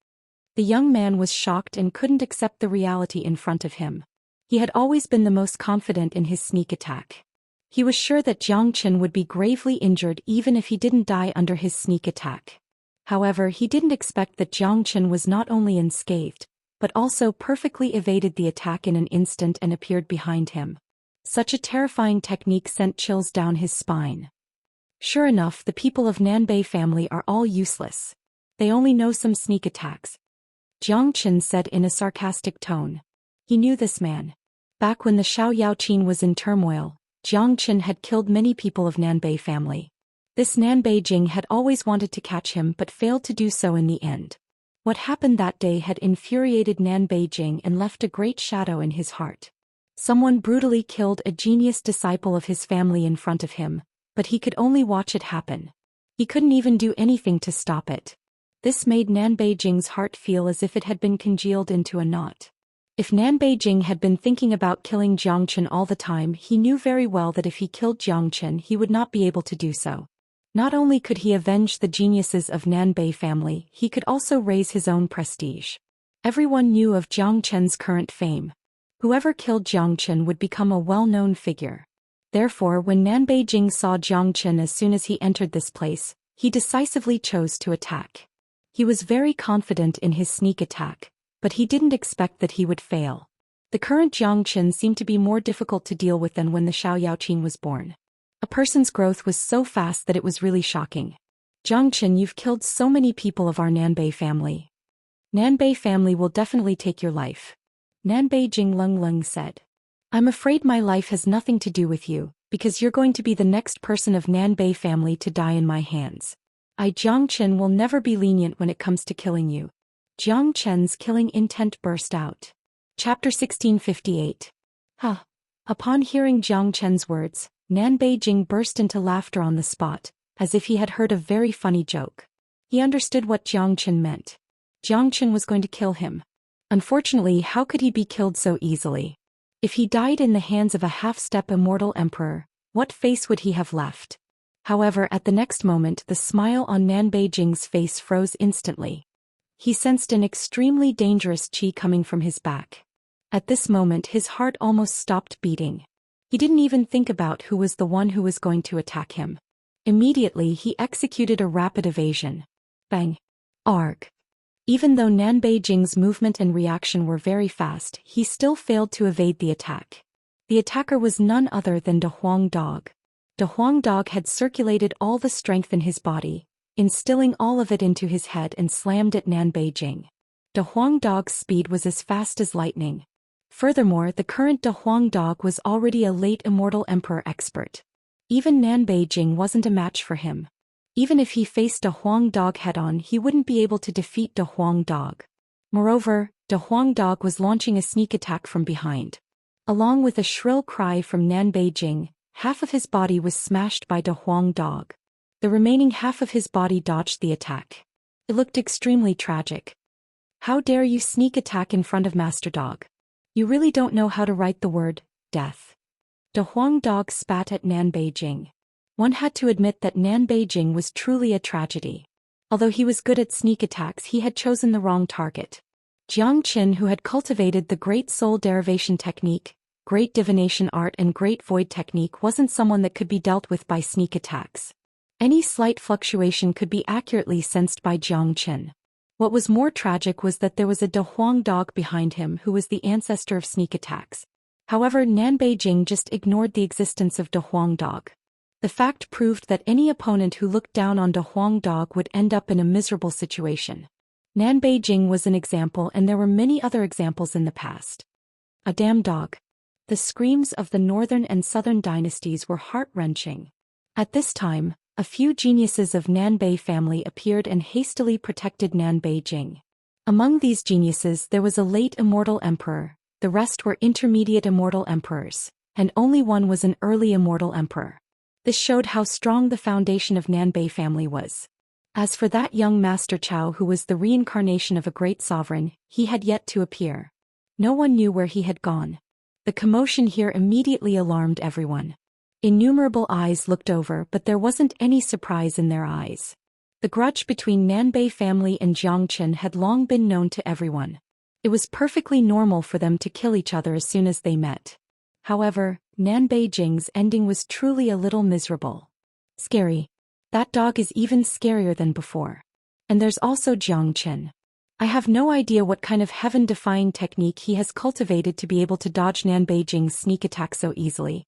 The young man was shocked and couldn't accept the reality in front of him. He had always been the most confident in his sneak attack. He was sure that Jiang Chen would be gravely injured even if he didn't die under his sneak attack. However, he didn't expect that Jiang Chen was not only unscathed, but also perfectly evaded the attack in an instant and appeared behind him. Such a terrifying technique sent chills down his spine. Sure enough, the people of Nanbei family are all useless. They only know some sneak attacks. Jiang Chen said in a sarcastic tone. He knew this man. Back when the Xiaoyaoqin was in turmoil, Jiang Chen had killed many people of Nanbei family. This Nanbei Jing had always wanted to catch him but failed to do so in the end. What happened that day had infuriated Nanbei Jing and left a great shadow in his heart. Someone brutally killed a genius disciple of his family in front of him, but he could only watch it happen. He couldn't even do anything to stop it. This made Nanbei Jing's heart feel as if it had been congealed into a knot. If Nanbei Jing had been thinking about killing Jiang Chen all the time, he knew very well that if he killed Jiang Chen he would not be able to do so. Not only could he avenge the geniuses of Nanbei family, he could also raise his own prestige. Everyone knew of Jiang Chen's current fame. Whoever killed Jiang Chen would become a well-known figure. Therefore, when Nanbei Jing saw Jiang Chen as soon as he entered this place, he decisively chose to attack. He was very confident in his sneak attack, but he didn't expect that he would fail. The current Jiang Chen seemed to be more difficult to deal with than when the Xiaoyaoqin was born. A person's growth was so fast that it was really shocking. Jiang Chen, you've killed so many people of our Nanbei family. Nanbei family will definitely take your life. Nanbei Jing Lung Lung said. I'm afraid my life has nothing to do with you, because you're going to be the next person of Nanbei family to die in my hands. Jiang Chen will never be lenient when it comes to killing you. Jiang Chen's killing intent burst out. Chapter 1658. Upon hearing Jiang Chen's words, Nanbei Jing burst into laughter on the spot, as if he had heard a very funny joke. He understood what Jiang Chen meant. Jiang Chen was going to kill him. Unfortunately, how could he be killed so easily? If he died in the hands of a half-step immortal emperor, what face would he have left? However, at the next moment the smile on Nan Beijing's face froze instantly. He sensed an extremely dangerous qi coming from his back. At this moment his heart almost stopped beating. He didn't even think about who was the one who was going to attack him. Immediately he executed a rapid evasion. Bang! Arg! Even though Nan Beijing's movement and reaction were very fast, he still failed to evade the attack. The attacker was none other than De Huang Dog. De Huang Dog had circulated all the strength in his body, instilling all of it into his head and slammed at Nan Beijing. De Huang Dog's speed was as fast as lightning. Furthermore, the current De Huang Dog was already a late Immortal Emperor expert. Even Nan Beijing wasn't a match for him. Even if he faced De Huang Dog head-on, he wouldn't be able to defeat De Huang Dog. Moreover, De Huang Dog was launching a sneak attack from behind. Along with a shrill cry from Nan Beijing, half of his body was smashed by De Huang Dog. The remaining half of his body dodged the attack. It looked extremely tragic. How dare you sneak attack in front of Master Dog? You really don't know how to write the word, death. De Huang Dog spat at Nan Beijing. One had to admit that Nan Beijing was truly a tragedy. Although he was good at sneak attacks, he had chosen the wrong target. Jiang Qin, who had cultivated the Great Soul Derivation Technique, Great Divination Art and Great Void Technique, wasn't someone that could be dealt with by sneak attacks. Any slight fluctuation could be accurately sensed by Jiang Qin. What was more tragic was that there was a De Huang Dog behind him who was the ancestor of sneak attacks. However, Nan Beijing just ignored the existence of De Huang Dog. The fact proved that any opponent who looked down on De Huang Dog would end up in a miserable situation. Nan Beijing was an example, and there were many other examples in the past. A damn dog. The screams of the northern and southern dynasties were heart-wrenching. At this time, a few geniuses of Nan Bei family appeared and hastily protected Nan Beijing. Among these geniuses there was a late immortal emperor, the rest were intermediate immortal emperors, and only one was an early immortal emperor. This showed how strong the foundation of Nan Bei family was. As for that young Master Chao, who was the reincarnation of a great sovereign, he had yet to appear. No one knew where he had gone. The commotion here immediately alarmed everyone. Innumerable eyes looked over, but there wasn't any surprise in their eyes. The grudge between Nan Bei family and Jiang Qin had long been known to everyone. It was perfectly normal for them to kill each other as soon as they met. However, Nan Beijing's ending was truly a little miserable. Scary. That dog is even scarier than before. And there's also Jiang Qin. I have no idea what kind of heaven-defying technique he has cultivated to be able to dodge Nan Beijing's sneak attack so easily.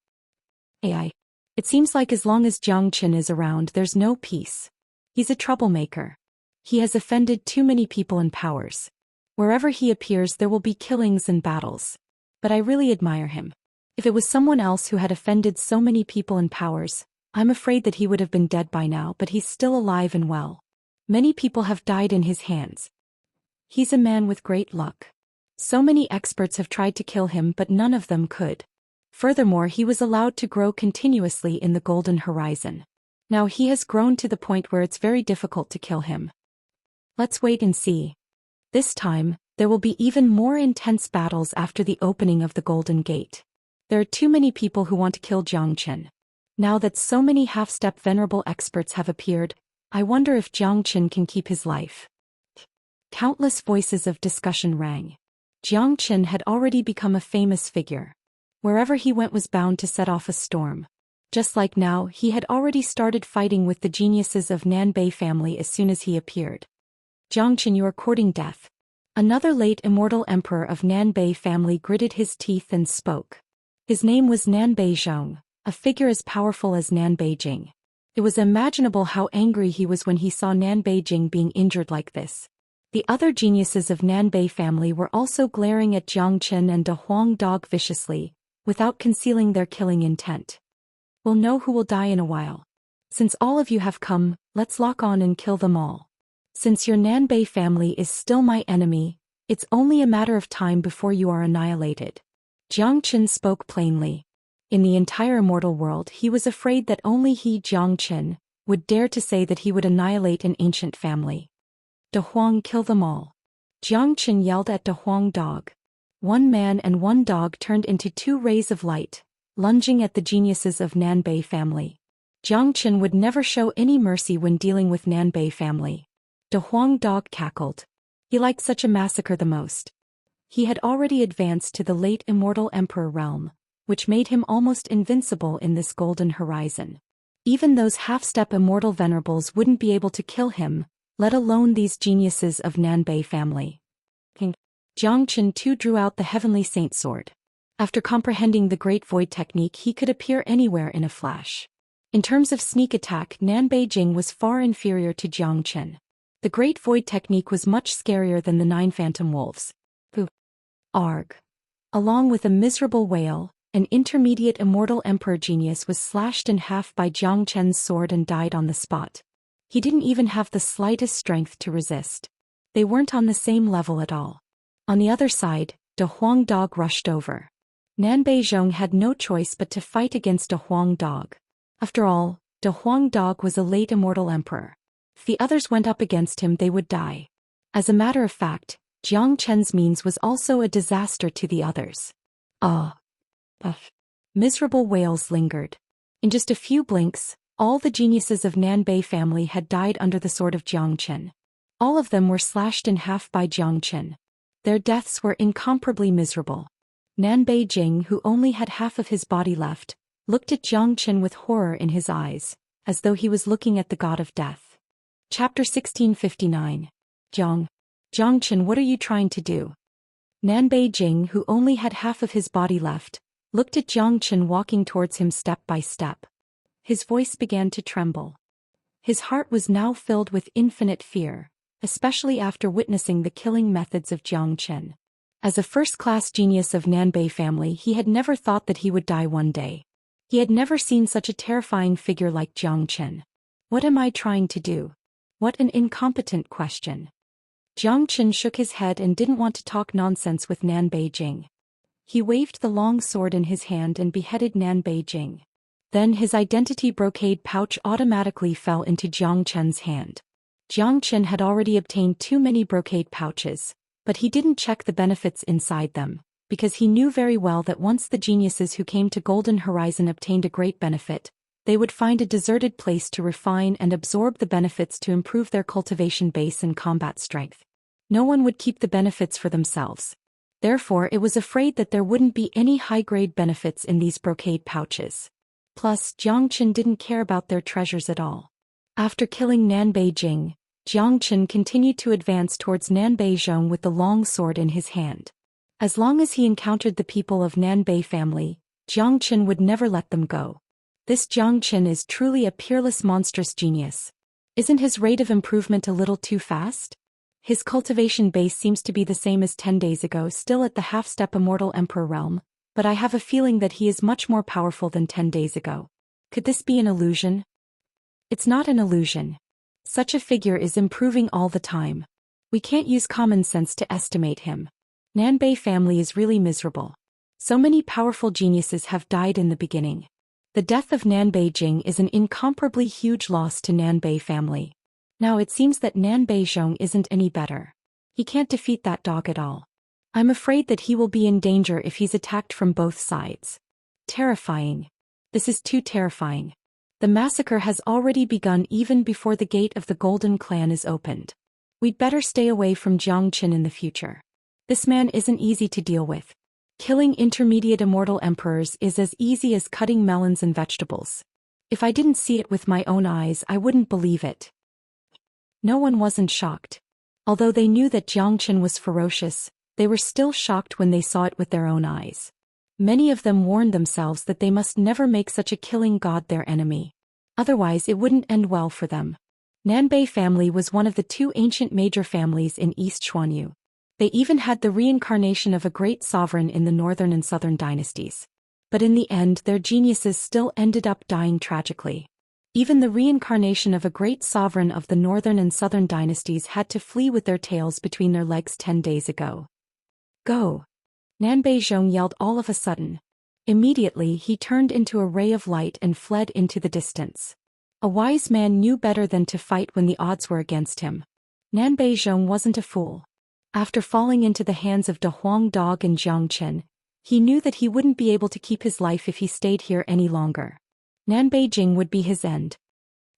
AI. It seems like as long as Jiang Qin is around, there's no peace. He's a troublemaker. He has offended too many people and powers. Wherever he appears there will be killings and battles. But I really admire him. If it was someone else who had offended so many people and powers, I'm afraid that he would have been dead by now, but he's still alive and well. Many people have died in his hands. He's a man with great luck. So many experts have tried to kill him, but none of them could. Furthermore, he was allowed to grow continuously in the Golden Horizon. Now he has grown to the point where it's very difficult to kill him. Let's wait and see. This time, there will be even more intense battles after the opening of the Golden Gate. There are too many people who want to kill Jiang Qin. Now that so many half-step venerable experts have appeared, I wonder if Jiang Qin can keep his life. Countless voices of discussion rang. Jiang Qin had already become a famous figure. Wherever he went was bound to set off a storm. Just like now, he had already started fighting with the geniuses of Nan Bei family as soon as he appeared. Jiang Qin, you are courting death. Another late immortal emperor of Nan Bei family gritted his teeth and spoke. His name was Nan Beizhong, a figure as powerful as Nan Beijing. It was imaginable how angry he was when he saw Nan Beijing being injured like this. The other geniuses of Nan Bei family were also glaring at Jiang Qin and De Huang Dog viciously, without concealing their killing intent. We'll know who will die in a while. Since all of you have come, let's lock on and kill them all. Since your Nan Bei family is still my enemy, it's only a matter of time before you are annihilated. Jiang Qin spoke plainly. In the entire immortal world, he was afraid that only he, Jiang Qin, would dare to say that he would annihilate an ancient family. De Huang, kill them all. Jiang Qin yelled at De Huang Dog. One man and one dog turned into two rays of light, lunging at the geniuses of Nanbei family. Jiang Qin would never show any mercy when dealing with Nanbei family. De Huang Dog cackled. He liked such a massacre the most. He had already advanced to the late Immortal Emperor realm, which made him almost invincible in this golden horizon. Even those half-step immortal venerables wouldn't be able to kill him, let alone these geniuses of Nanbei family. Jiang Qin too drew out the Heavenly Saint Sword. After comprehending the Great Void technique, he could appear anywhere in a flash. In terms of sneak attack, Nanbei Jing was far inferior to Jiang Qin. The Great Void technique was much scarier than the 9 Phantom Wolves. Arg. Along with a miserable wail, an intermediate immortal emperor genius was slashed in half by Jiang Qin's sword and died on the spot. He didn't even have the slightest strength to resist. They weren't on the same level at all. On the other side, De Huang Dog rushed over. Nanbei Zhong had no choice but to fight against De Huang Dog. After all, De Huang Dog was a late immortal emperor. If the others went up against him, they would die. As a matter of fact, Jiang Qin's means was also a disaster to the others. Miserable wails lingered. In just a few blinks, all the geniuses of Nanbei family had died under the sword of Jiang Qin. All of them were slashed in half by Jiang Qin. Their deaths were incomparably miserable. Nanbei Jing, who only had half of his body left, looked at Jiang Qin with horror in his eyes, as though he was looking at the god of death. Chapter 1659. Jiang Qin, what are you trying to do? Nanbei Jing, who only had half of his body left, looked at Jiang Qin walking towards him step by step. His voice began to tremble. His heart was now filled with infinite fear, especially after witnessing the killing methods of Jiang Qin. As a first-class genius of Nanbei family, he had never thought that he would die one day. He had never seen such a terrifying figure like Jiang Qin. What am I trying to do? What an incompetent question. Jiang Qin shook his head and didn't want to talk nonsense with Nanbei Jing. He waved the long sword in his hand and beheaded Nanbei Jing. Then his identity brocade pouch automatically fell into Jiang Qin's hand. Jiang Qin had already obtained too many brocade pouches, but he didn't check the benefits inside them, because he knew very well that once the geniuses who came to Golden Horizon obtained a great benefit, they would find a deserted place to refine and absorb the benefits to improve their cultivation base and combat strength. No one would keep the benefits for themselves. Therefore, it was afraid that there wouldn't be any high-grade benefits in these brocade pouches. Plus, Jiang Qin didn't care about their treasures at all. After killing Nanbei Jing, Jiang Qin continued to advance towards Nanbei Zhong with the long sword in his hand. As long as he encountered the people of Nanbei family, Jiang Qin would never let them go. This Jiang Qin is truly a peerless monstrous genius. Isn't his rate of improvement a little too fast? His cultivation base seems to be the same as 10 days ago, still at the half-step Immortal Emperor realm, but I have a feeling that he is much more powerful than 10 days ago. Could this be an illusion? It's not an illusion. Such a figure is improving all the time. We can't use common sense to estimate him. Nanbei family is really miserable. So many powerful geniuses have died in the beginning. The death of Nanbei Jing is an incomparably huge loss to Nanbei family. Now it seems that Nanbei Zhong isn't any better. He can't defeat that dog at all. I'm afraid that he will be in danger if he's attacked from both sides. Terrifying. This is too terrifying. The massacre has already begun even before the gate of the Golden Clan is opened. We'd better stay away from Jiang Qin in the future. This man isn't easy to deal with. Killing intermediate immortal emperors is as easy as cutting melons and vegetables. If I didn't see it with my own eyes, I wouldn't believe it. No one wasn't shocked. Although they knew that Jiang Qin was ferocious, they were still shocked when they saw it with their own eyes. Many of them warned themselves that they must never make such a killing god their enemy. Otherwise it wouldn't end well for them. Nanbei family was one of the 2 ancient major families in East Xuanyu. They even had the reincarnation of a great sovereign in the northern and southern dynasties. But in the end their geniuses still ended up dying tragically. Even the reincarnation of a great sovereign of the northern and southern dynasties had to flee with their tails between their legs 10 days ago. Go! Nanbei Zhong yelled all of a sudden. Immediately he turned into a ray of light and fled into the distance. A wise man knew better than to fight when the odds were against him. Nanbei Zhong wasn't a fool. After falling into the hands of De Huang Dog and Jiang Chen, he knew that he wouldn't be able to keep his life if he stayed here any longer. Nanbeijing would be his end.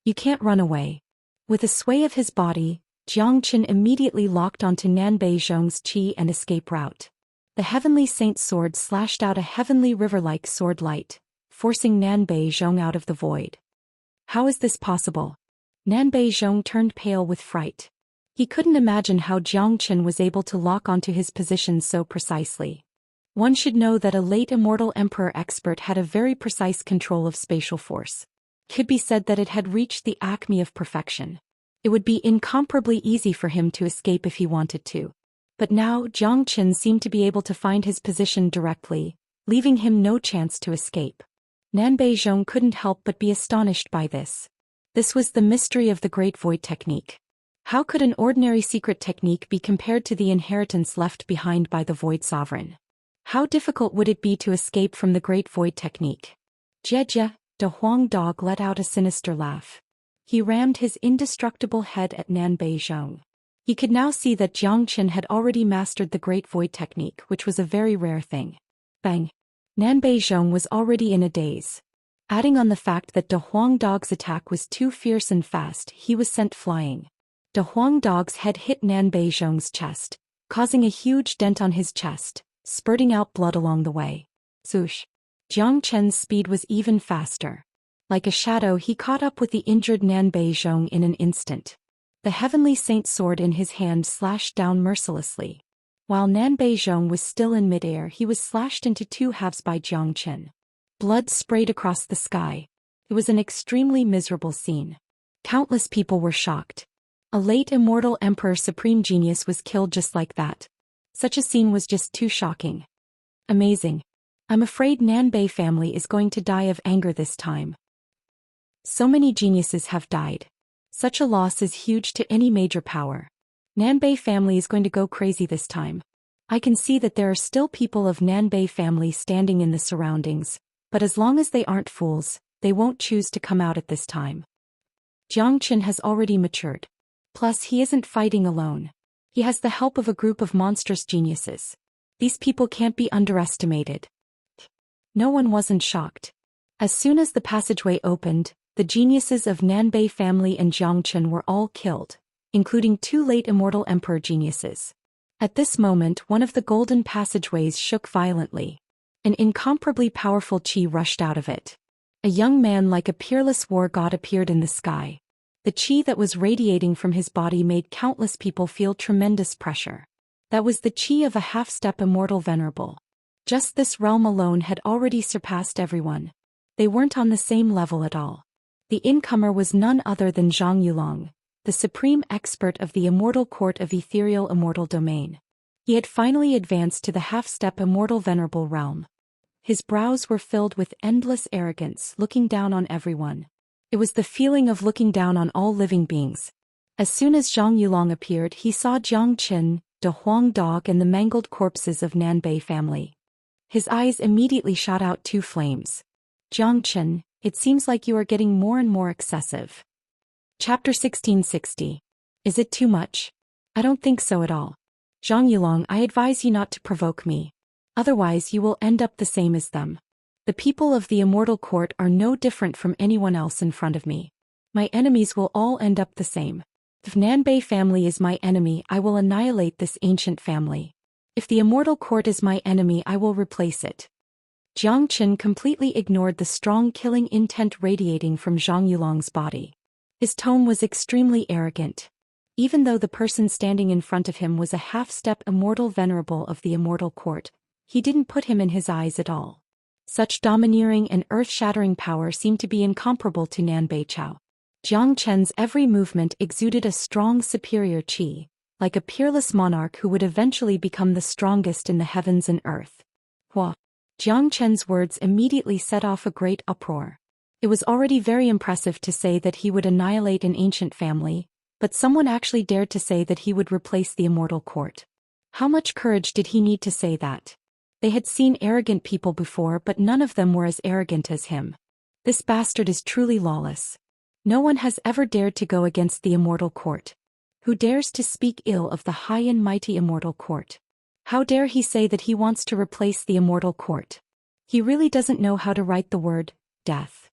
You can't run away. With a sway of his body, Jiang Chen immediately locked onto Nanbeizhong's qi and escape route. The Heavenly Saint's sword slashed out a heavenly river-like sword light, forcing Nanbeizhong out of the void. How is this possible? Nanbeizhong turned pale with fright. He couldn't imagine how Jiang Chen was able to lock onto his position so precisely. One should know that a late immortal emperor expert had a very precise control of spatial force. Could be said that it had reached the acme of perfection. It would be incomparably easy for him to escape if he wanted to. But now Jiang Chen seemed to be able to find his position directly, leaving him no chance to escape. Nanbeizhong couldn't help but be astonished by this. This was the mystery of the Great Void Technique. How could an ordinary secret technique be compared to the inheritance left behind by the Void Sovereign? How difficult would it be to escape from the Great Void Technique? Jie, De Huang Dog let out a sinister laugh. He rammed his indestructible head at Nanbeizhong. He could now see that Jiang Chen had already mastered the Great Void Technique, which was a very rare thing. Bang! Nanbeizhong was already in a daze. Adding on the fact that De Huang Dog's attack was too fierce and fast, he was sent flying. De Huang Dog's head hit Nanbeizhong's chest, causing a huge dent on his chest, spurting out blood along the way. Swoosh! Jiang Chen's speed was even faster. Like a shadow, he caught up with the injured Nanbeizhong in an instant. The Heavenly Saint's sword in his hand slashed down mercilessly. While Nanbeizhong was still in midair, he was slashed into two halves by Jiang Chen. Blood sprayed across the sky. It was an extremely miserable scene. Countless people were shocked. A late immortal emperor supreme genius was killed just like that. Such a scene was just too shocking. Amazing. I'm afraid Nanbei family is going to die of anger this time. So many geniuses have died. Such a loss is huge to any major power. Nanbei family is going to go crazy this time. I can see that there are still people of Nanbei family standing in the surroundings, but as long as they aren't fools, they won't choose to come out at this time. Jiang Chen has already matured. Plus, he isn't fighting alone. He has the help of a group of monstrous geniuses. These people can't be underestimated. No one wasn't shocked. As soon as the passageway opened, the geniuses of Nanbei family and Jiang Chen were all killed, including two late immortal emperor geniuses. At this moment, one of the golden passageways shook violently. An incomparably powerful qi rushed out of it. A young man like a peerless war god appeared in the sky. The qi that was radiating from his body made countless people feel tremendous pressure. That was the qi of a half-step immortal venerable. Just this realm alone had already surpassed everyone. They weren't on the same level at all. The incomer was none other than Zhang Yulong, the supreme expert of the immortal court of ethereal immortal domain. He had finally advanced to the half-step immortal venerable realm. His brows were filled with endless arrogance, looking down on everyone. It was the feeling of looking down on all living beings. As soon as Zhang Yulong appeared, he saw Jiang Chen, De Huang Dog and the mangled corpses of Nanbei family. His eyes immediately shot out two flames. Jiang Chen, it seems like you are getting more and more excessive. Chapter 1660. Is it too much? I don't think so at all. Zhang Yulong, I advise you not to provoke me. Otherwise you will end up the same as them. The people of the immortal court are no different from anyone else in front of me. My enemies will all end up the same. If Nanbei family is my enemy, I will annihilate this ancient family. If the immortal court is my enemy, I will replace it. Jiang Chen completely ignored the strong killing intent radiating from Zhang Yulong's body. His tone was extremely arrogant. Even though the person standing in front of him was a half-step immortal venerable of the immortal court, he didn't put him in his eyes at all. Such domineering and earth-shattering power seemed to be incomparable to Nanbei Chao. Jiang Chen's every movement exuded a strong superior qi, like a peerless monarch who would eventually become the strongest in the heavens and earth. Hua! Jiang Chen's words immediately set off a great uproar. It was already very impressive to say that he would annihilate an ancient family, but someone actually dared to say that he would replace the immortal court. How much courage did he need to say that? They had seen arrogant people before, but none of them were as arrogant as him. This bastard is truly lawless. No one has ever dared to go against the immortal court. Who dares to speak ill of the high and mighty Immortal Court? How dare he say that he wants to replace the Immortal Court? He really doesn't know how to write the word, death.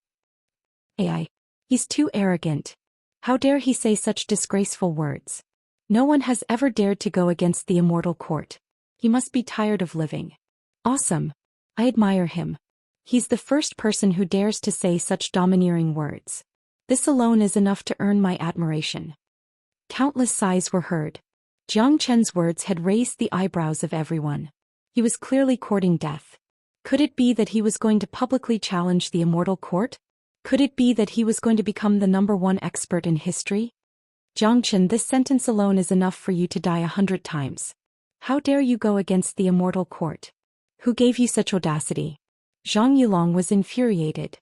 AI. He's too arrogant. How dare he say such disgraceful words? No one has ever dared to go against the Immortal Court. He must be tired of living. Awesome. I admire him. He's the first person who dares to say such domineering words. This alone is enough to earn my admiration. Countless sighs were heard. Jiang Chen's words had raised the eyebrows of everyone. He was clearly courting death. Could it be that he was going to publicly challenge the Immortal Court? Could it be that he was going to become the #1 expert in history? Jiang Chen, this sentence alone is enough for you to die 100 times. How dare you go against the Immortal Court? Who gave you such audacity? Zhang Yulong was infuriated.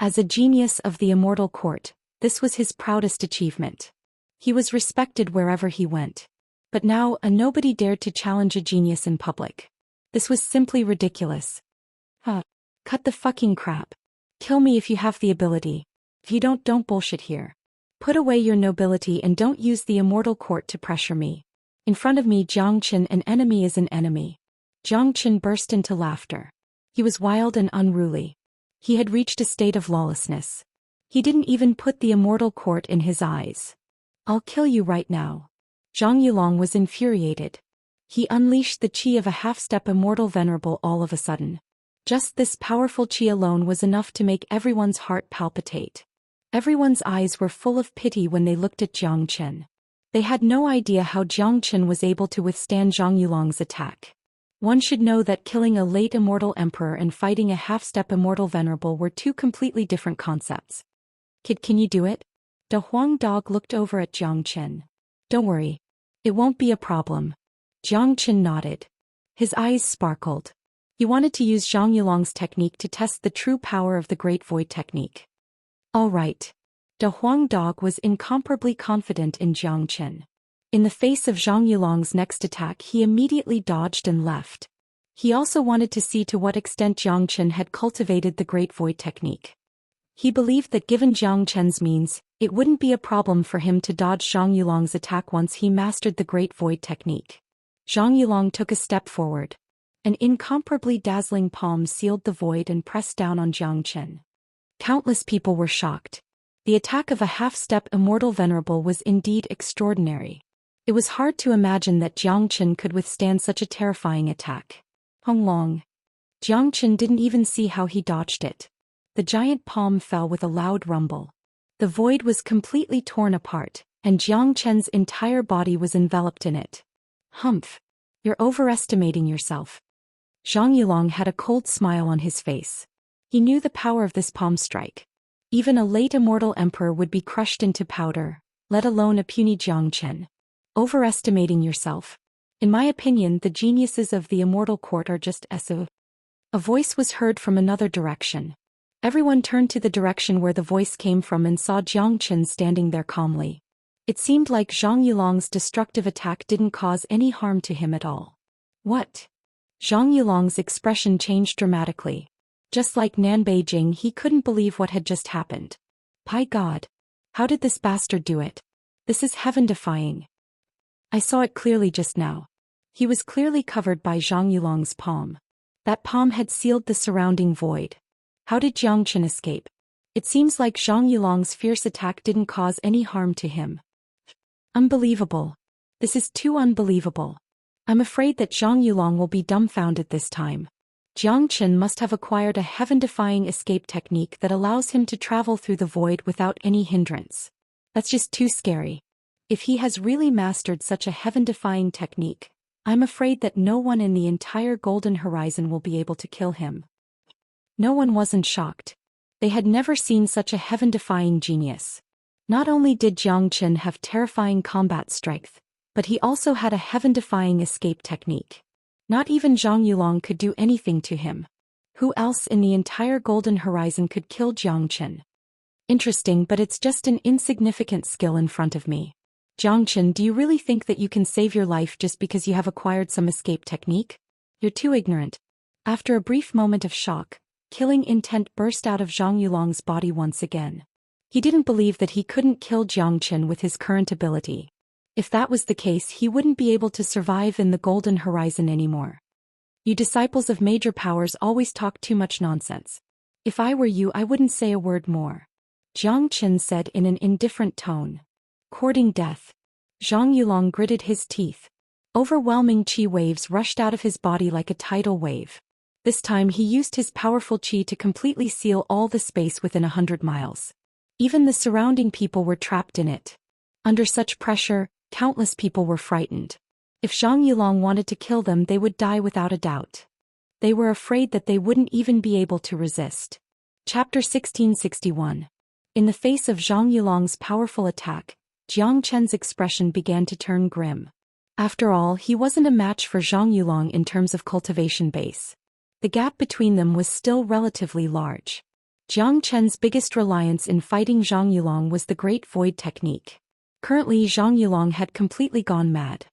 As a genius of the Immortal Court, this was his proudest achievement. He was respected wherever he went. But now, a nobody dared to challenge a genius in public. This was simply ridiculous. Cut the fucking crap. Kill me if you have the ability. If you don't bullshit here. Put away your nobility and don't use the Immortal Court to pressure me. In front of me, Jiang Chen, an enemy is an enemy. Jiang Chen burst into laughter. He was wild and unruly. He had reached a state of lawlessness. He didn't even put the Immortal Court in his eyes. I'll kill you right now. Zhang Yulong was infuriated. He unleashed the chi of a half-step Immortal Venerable all of a sudden. Just this powerful chi alone was enough to make everyone's heart palpitate. Everyone's eyes were full of pity when they looked at Jiang Chen. They had no idea how Jiang Chen was able to withstand Zhang Yulong's attack. One should know that killing a late Immortal Emperor and fighting a half-step Immortal Venerable were two completely different concepts. Kid, can you do it? Da Huang Dog looked over at Jiang Chen. Don't worry. It won't be a problem. Jiang Chen nodded. His eyes sparkled. He wanted to use Zhang Yulong's technique to test the true power of the Great Void technique. All right. Da Huang Dog was incomparably confident in Jiang Chen. In the face of Zhang Yulong's next attack, he immediately dodged and left. He also wanted to see to what extent Jiang Chen had cultivated the Great Void technique. He believed that given Jiang Chen's means, it wouldn't be a problem for him to dodge Zhang Yulong's attack once he mastered the Great Void technique. Zhang Yulong took a step forward. An incomparably dazzling palm sealed the void and pressed down on Jiang Chen. Countless people were shocked. The attack of a half-step Immortal Venerable was indeed extraordinary. It was hard to imagine that Jiang Chen could withstand such a terrifying attack. Hong Long. Jiang Chen didn't even see how he dodged it. The giant palm fell with a loud rumble. The void was completely torn apart, and Jiang Chen's entire body was enveloped in it. Humph. You're overestimating yourself. Zhang Yulong had a cold smile on his face. He knew the power of this palm strike. Even a late Immortal Emperor would be crushed into powder, let alone a puny Jiang Chen. Overestimating yourself. In my opinion, the geniuses of the Immortal Court are just SO. A voice was heard from another direction. Everyone turned to the direction where the voice came from and saw Jiang Chen standing there calmly. It seemed like Zhang Yulong's destructive attack didn't cause any harm to him at all. What? Zhang Yulong's expression changed dramatically. Just like Nan Beijing, he couldn't believe what had just happened. By God! How did this bastard do it? This is heaven-defying. I saw it clearly just now. He was clearly covered by Zhang Yulong's palm. That palm had sealed the surrounding void. How did Jiang Chen escape? It seems like Zhang Yulong's fierce attack didn't cause any harm to him. Unbelievable. This is too unbelievable. I'm afraid that Zhang Yulong will be dumbfounded this time. Jiang Chen must have acquired a heaven-defying escape technique that allows him to travel through the void without any hindrance. That's just too scary. If he has really mastered such a heaven-defying technique, I'm afraid that no one in the entire Golden Horizon will be able to kill him. No one wasn't shocked. They had never seen such a heaven-defying genius. Not only did Jiang Chen have terrifying combat strength, but he also had a heaven-defying escape technique. Not even Zhang Yulong could do anything to him. Who else in the entire Golden Horizon could kill Jiang Chen? Interesting, but it's just an insignificant skill in front of me. Jiang Chen, do you really think that you can save your life just because you have acquired some escape technique? You're too ignorant. After a brief moment of shock, killing intent burst out of Zhang Yulong's body once again. He didn't believe that he couldn't kill Jiang Chen with his current ability. If that was the case, he wouldn't be able to survive in the Golden Horizon anymore. You disciples of major powers always talk too much nonsense. If I were you, I wouldn't say a word more. Jiang Chen said in an indifferent tone. Courting death. Zhang Yulong gritted his teeth. Overwhelming qi waves rushed out of his body like a tidal wave. This time he used his powerful qi to completely seal all the space within 100 miles. Even the surrounding people were trapped in it. Under such pressure, countless people were frightened. If Zhang Yulong wanted to kill them, they would die without a doubt. They were afraid that they wouldn't even be able to resist. Chapter 1661. In the face of Zhang Yulong's powerful attack, Jiang Chen's expression began to turn grim. After all, he wasn't a match for Zhang Yulong in terms of cultivation base. The gap between them was still relatively large. Jiang Chen's biggest reliance in fighting Zhang Yulong was the Great Void technique. Currently, Zhang Yulong had completely gone mad.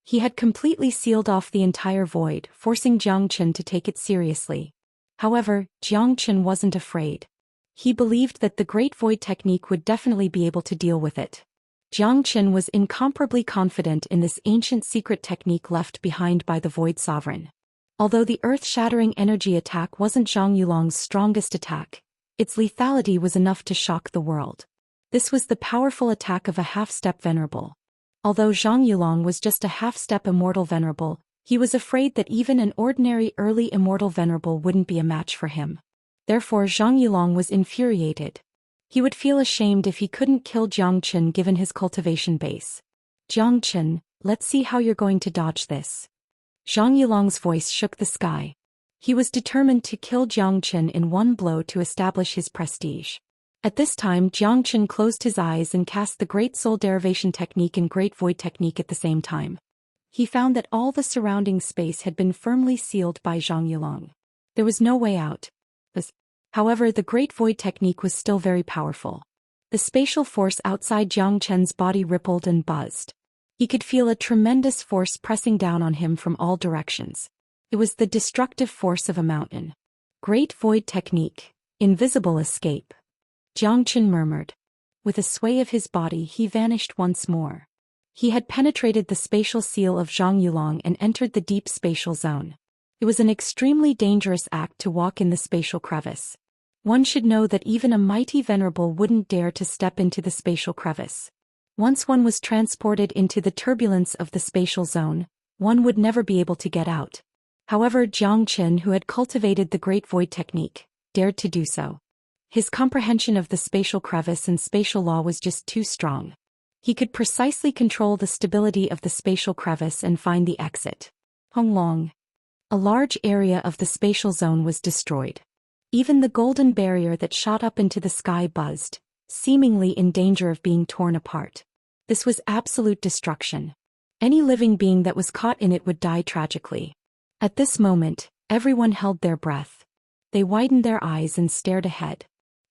He had completely sealed off the entire void, forcing Jiang Chen to take it seriously. However, Jiang Chen wasn't afraid. He believed that the Great Void technique would definitely be able to deal with it. Jiang Chen was incomparably confident in this ancient secret technique left behind by the Void Sovereign. Although the earth-shattering energy attack wasn't Zhang Yulong's strongest attack, its lethality was enough to shock the world. This was the powerful attack of a half-step venerable. Although Zhang Yulong was just a half-step immortal venerable, he was afraid that even an ordinary early immortal venerable wouldn't be a match for him. Therefore Zhang Yulong was infuriated. He would feel ashamed if he couldn't kill Jiang Chen given his cultivation base. Jiang Chen, let's see how you're going to dodge this. Zhang Yulong's voice shook the sky. He was determined to kill Jiang Chen in one blow to establish his prestige. At this time, Jiang Chen closed his eyes and cast the Great Soul Derivation technique and Great Void technique at the same time. He found that all the surrounding space had been firmly sealed by Zhang Yulong. There was no way out. However, the Great Void technique was still very powerful. The spatial force outside Jiang Chen's body rippled and buzzed. He could feel a tremendous force pressing down on him from all directions. It was the destructive force of a mountain. Great Void technique. Invisible escape. Jiang Chen murmured. With a sway of his body, he vanished once more. He had penetrated the spatial seal of Zhang Yulong and entered the deep spatial zone. It was an extremely dangerous act to walk in the spatial crevice. One should know that even a mighty venerable wouldn't dare to step into the spatial crevice. Once one was transported into the turbulence of the spatial zone, one would never be able to get out. However, Jiang Chen, who had cultivated the Great Void technique, dared to do so. His comprehension of the spatial crevice and spatial law was just too strong. He could precisely control the stability of the spatial crevice and find the exit. Honglong. A large area of the spatial zone was destroyed. Even the golden barrier that shot up into the sky buzzed, seemingly in danger of being torn apart. This was absolute destruction. Any living being that was caught in it would die tragically. At this moment, everyone held their breath. They widened their eyes and stared ahead.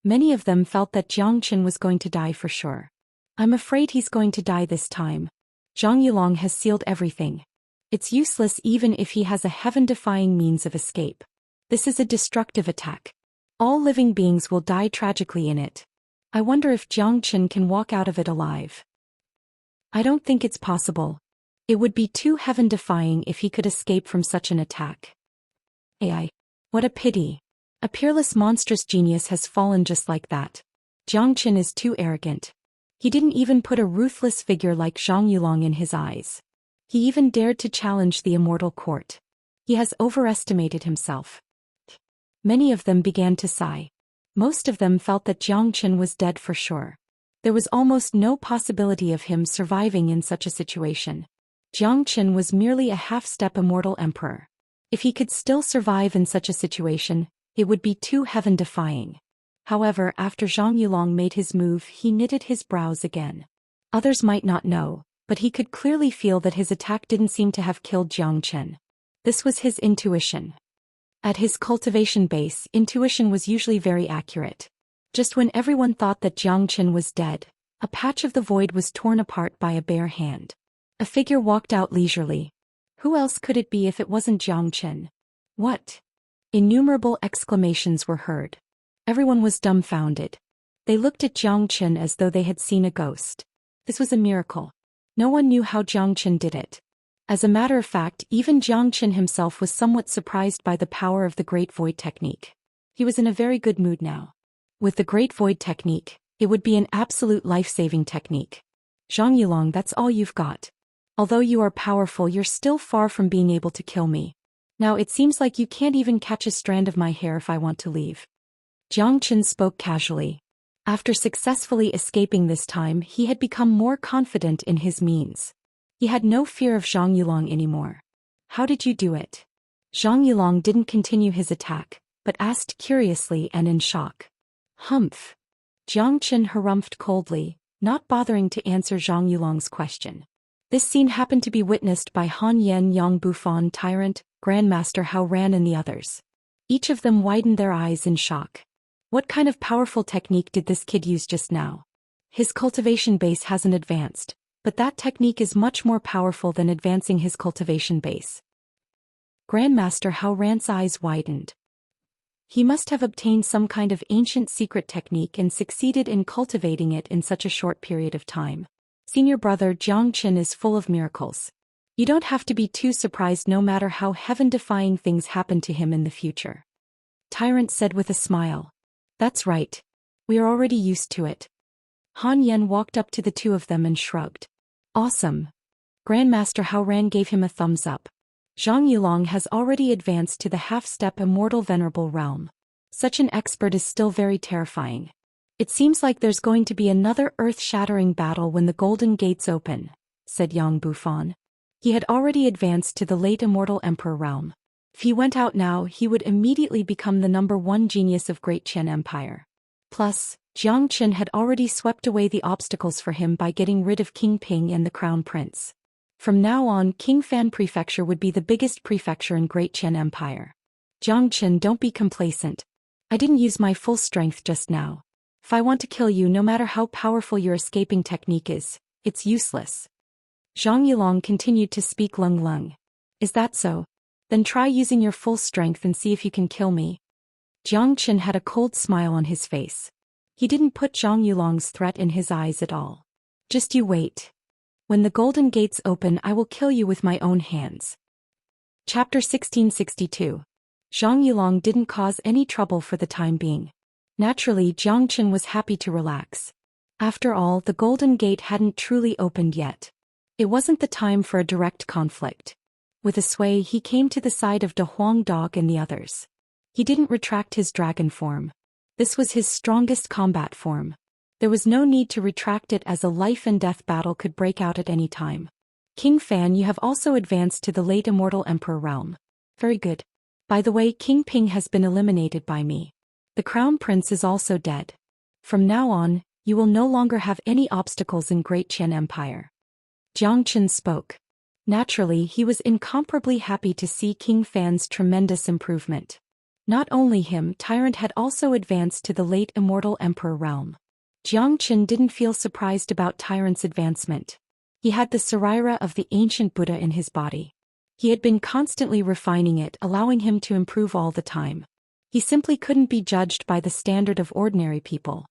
Many of them felt that Jiang Chen was going to die for sure. I'm afraid he's going to die this time. Zhang Yulong has sealed everything. It's useless even if he has a heaven-defying means of escape. This is a destructive attack. All living beings will die tragically in it. I wonder if Jiang Chen can walk out of it alive. I don't think it's possible. It would be too heaven-defying if he could escape from such an attack. AI. What a pity. A peerless monstrous genius has fallen just like that. Jiang Chen is too arrogant. He didn't even put a ruthless figure like Zhang Yulong in his eyes. He even dared to challenge the immortal court. He has overestimated himself. Many of them began to sigh. Most of them felt that Jiang Chen was dead for sure. There was almost no possibility of him surviving in such a situation. Jiang Chen was merely a half-step immortal emperor. If he could still survive in such a situation, it would be too heaven-defying. However, after Zhang Yulong made his move, he knitted his brows again. Others might not know, but he could clearly feel that his attack didn't seem to have killed Jiang Chen. This was his intuition. At his cultivation base, intuition was usually very accurate. Just when everyone thought that Jiang Chen was dead, a patch of the void was torn apart by a bare hand. A figure walked out leisurely. Who else could it be if it wasn't Jiang Chen? What? Innumerable exclamations were heard. Everyone was dumbfounded. They looked at Jiang Chen as though they had seen a ghost. This was a miracle. No one knew how Zhou Xian did it. As a matter of fact, even Zhou Xian himself was somewhat surprised by the power of the Great Void technique. He was in a very good mood now. With the Great Void technique, it would be an absolute life-saving technique. Zhang Yulong, that's all you've got. Although you are powerful, you're still far from being able to kill me. Now it seems like you can't even catch a strand of my hair if I want to leave. Zhang Qian spoke casually. After successfully escaping this time, he had become more confident in his means. He had no fear of Zhang Yulong anymore. How did you do it? Zhang Yulong didn't continue his attack, but asked curiously and in shock. Humph. Zhang Qian harumphed coldly, not bothering to answer Zhang Yulong's question. This scene happened to be witnessed by Han Yan, Yang Bufan, Tyrant, Grandmaster Hao Ran and the others. Each of them widened their eyes in shock. What kind of powerful technique did this kid use just now? His cultivation base hasn't advanced, but that technique is much more powerful than advancing his cultivation base. Grandmaster Hao Ran's eyes widened. He must have obtained some kind of ancient secret technique and succeeded in cultivating it in such a short period of time. Senior brother Zhang Qian is full of miracles. You don't have to be too surprised no matter how heaven-defying things happen to him in the future. Tyrant said with a smile. That's right. We are already used to it. Han Yan walked up to the two of them and shrugged. Awesome. Grandmaster Hao Ran gave him a thumbs up. Zhang Yulong has already advanced to the half-step Immortal Venerable realm. Such an expert is still very terrifying. It seems like there's going to be another earth-shattering battle when the Golden Gates open, said Yang Bufan. He had already advanced to the late Immortal Emperor realm. If he went out now, he would immediately become the #1 genius of Great Qian Empire. Plus, Zhang Qian had already swept away the obstacles for him by getting rid of King Ping and the Crown Prince. From now on, King Fan Prefecture would be the biggest prefecture in Great Qian Empire. Zhang Qian, don't be complacent. I didn't use my full strength just now. If I want to kill you, no matter how powerful your escaping technique is, it's useless. Zhang Yulong continued to speak lung. Is that so? Then try using your full strength and see if you can kill me. Zhang Qian had a cold smile on his face. He didn't put Zhang Yulong's threat in his eyes at all. Just you wait. When the Golden Gates open, I will kill you with my own hands. Chapter 1662. Zhang Yulong didn't cause any trouble for the time being. Naturally, Zhang Qian was happy to relax. After all, the Golden Gate hadn't truly opened yet. It wasn't the time for a direct conflict. With a sway, he came to the side of De Huang Dog and the others. He didn't retract his dragon form. This was his strongest combat form. There was no need to retract it as a life-and-death battle could break out at any time. King Fan, you have also advanced to the late Immortal Emperor realm. Very good. By the way, King Ping has been eliminated by me. The Crown Prince is also dead. From now on, you will no longer have any obstacles in Great Qian Empire. Zhang Qian spoke. Naturally, he was incomparably happy to see King Fan's tremendous improvement. Not only him, Tyrant had also advanced to the late Immortal Emperor realm. Zhang Qian didn't feel surprised about Tyrant's advancement. He had the Sarira of the ancient Buddha in his body. He had been constantly refining it, allowing him to improve all the time. He simply couldn't be judged by the standard of ordinary people.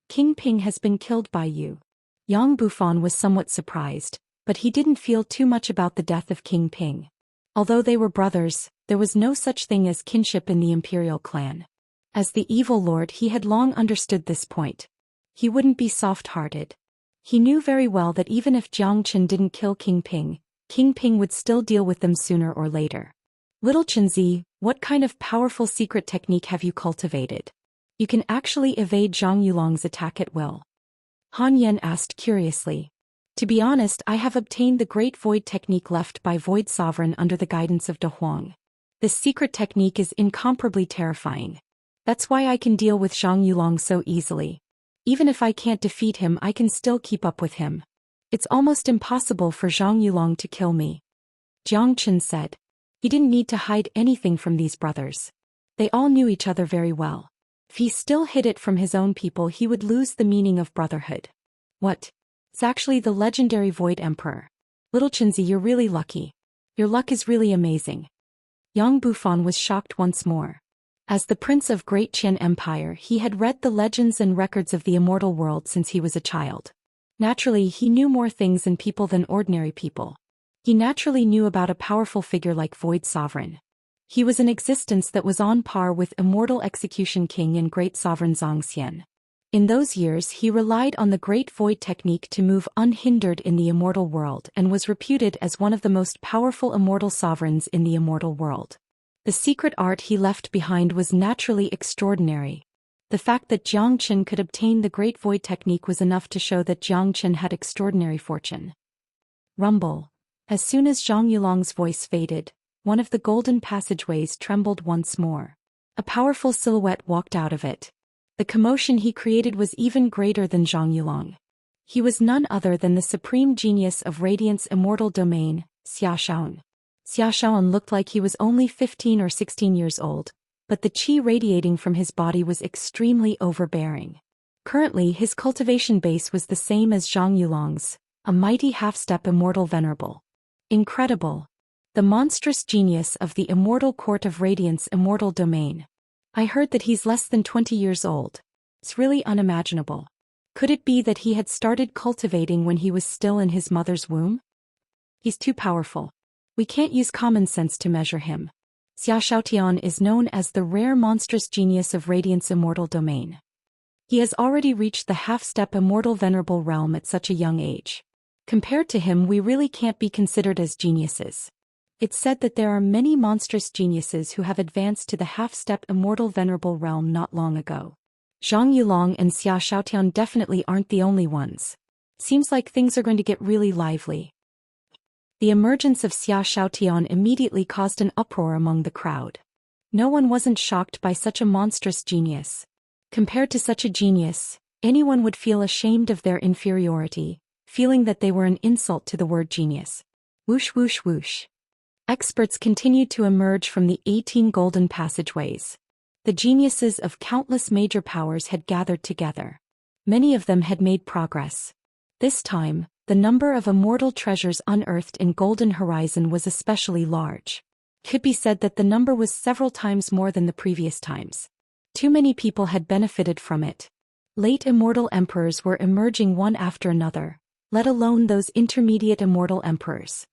King Ping has been killed by you. Yang Bufan was somewhat surprised, but he didn't feel too much about the death of King Ping. Although they were brothers, there was no such thing as kinship in the imperial clan. As the evil lord, he had long understood this point. He wouldn't be soft-hearted. He knew very well that even if Zhang Qian didn't kill King Ping would still deal with them sooner or later. Little Qinzi, what kind of powerful secret technique have you cultivated? You can actually evade Zhang Yulong's attack at will. Han Yan asked curiously. To be honest, I have obtained the Great Void technique left by Void Sovereign under the guidance of De Huang. This secret technique is incomparably terrifying. That's why I can deal with Zhang Yulong so easily. Even if I can't defeat him, I can still keep up with him. It's almost impossible for Zhang Yulong to kill me. Zhang Qian said. He didn't need to hide anything from these brothers. They all knew each other very well. If he still hid it from his own people, he would lose the meaning of brotherhood. What? It's actually the legendary Void Emperor. Little Qinzi, you're really lucky. Your luck is really amazing. Yang Bufan was shocked once more. As the Prince of Great Qian Empire, he had read the legends and records of the immortal world since he was a child. Naturally, he knew more things and people than ordinary people. He naturally knew about a powerful figure like Void Sovereign. He was an existence that was on par with Immortal Execution King and Great Sovereign Zhou Xian. In those years, he relied on the Great Void technique to move unhindered in the immortal world and was reputed as one of the most powerful immortal sovereigns in the immortal world. The secret art he left behind was naturally extraordinary. The fact that Jiang Qin could obtain the Great Void technique was enough to show that Jiang Qin had extraordinary fortune. Rumble. As soon as Zhang Yulong's voice faded, one of the golden passageways trembled once more. A powerful silhouette walked out of it. The commotion he created was even greater than Zhang Yulong. He was none other than the supreme genius of Radiant's immortal domain, Xiaxian. Xiaxian looked like he was only 15 or 16 years old, but the qi radiating from his body was extremely overbearing. Currently, his cultivation base was the same as Zhang Yulong's, a mighty half-step immortal venerable. Incredible. The monstrous genius of the immortal court of Radiant's immortal domain. I heard that he's less than 20 years old. It's really unimaginable. Could it be that he had started cultivating when he was still in his mother's womb? He's too powerful. We can't use common sense to measure him. Xiaotian is known as the rare monstrous genius of Radiant's immortal domain. He has already reached the half-step immortal venerable realm at such a young age. Compared to him, we really can't be considered as geniuses. It's said that there are many monstrous geniuses who have advanced to the half-step immortal venerable realm not long ago. Zhang Yulong and Xia Shaotian definitely aren't the only ones. Seems like things are going to get really lively. The emergence of Xia Shaotian immediately caused an uproar among the crowd. No one wasn't shocked by such a monstrous genius. Compared to such a genius, anyone would feel ashamed of their inferiority, feeling that they were an insult to the word genius. Whoosh whoosh whoosh. Experts continued to emerge from the 18 golden passageways. The geniuses of countless major powers had gathered together. Many of them had made progress. This time, the number of immortal treasures unearthed in Golden Horizon was especially large. Could be said that the number was several times more than the previous times. Too many people had benefited from it. Late immortal emperors were emerging one after another, let alone those intermediate immortal emperors.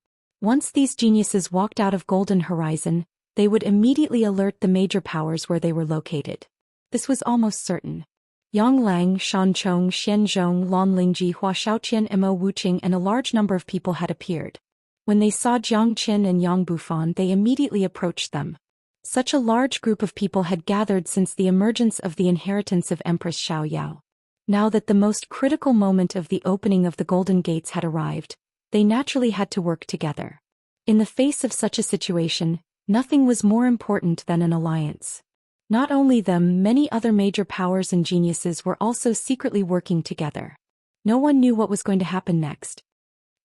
Once these geniuses walked out of Golden Horizon, they would immediately alert the major powers where they were located. This was almost certain. Yang Lang, Shan Chong, Xian Zhong, Lan Lingji, Hua Shaoqian, Mo Wuqing, and a large number of people had appeared. When they saw Jiang Qin and Yang Bufan, they immediately approached them. Such a large group of people had gathered since the emergence of the inheritance of Empress Xiaoyao. Now that the most critical moment of the opening of the Golden Gates had arrived, they naturally had to work together. In the face of such a situation, nothing was more important than an alliance. Not only them, many other major powers and geniuses were also secretly working together. No one knew what was going to happen next.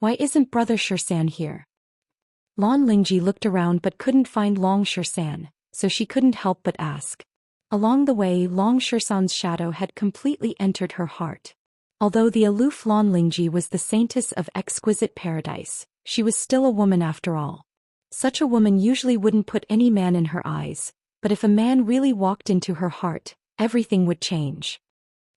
Why isn't Brother Shursan here? Lan Lingji looked around but couldn't find Long Shursan, so she couldn't help but ask. Along the way, Long Shursan's shadow had completely entered her heart. Although the aloof Lan Lingji was the saintess of exquisite paradise, she was still a woman after all. Such a woman usually wouldn't put any man in her eyes, but if a man really walked into her heart, everything would change.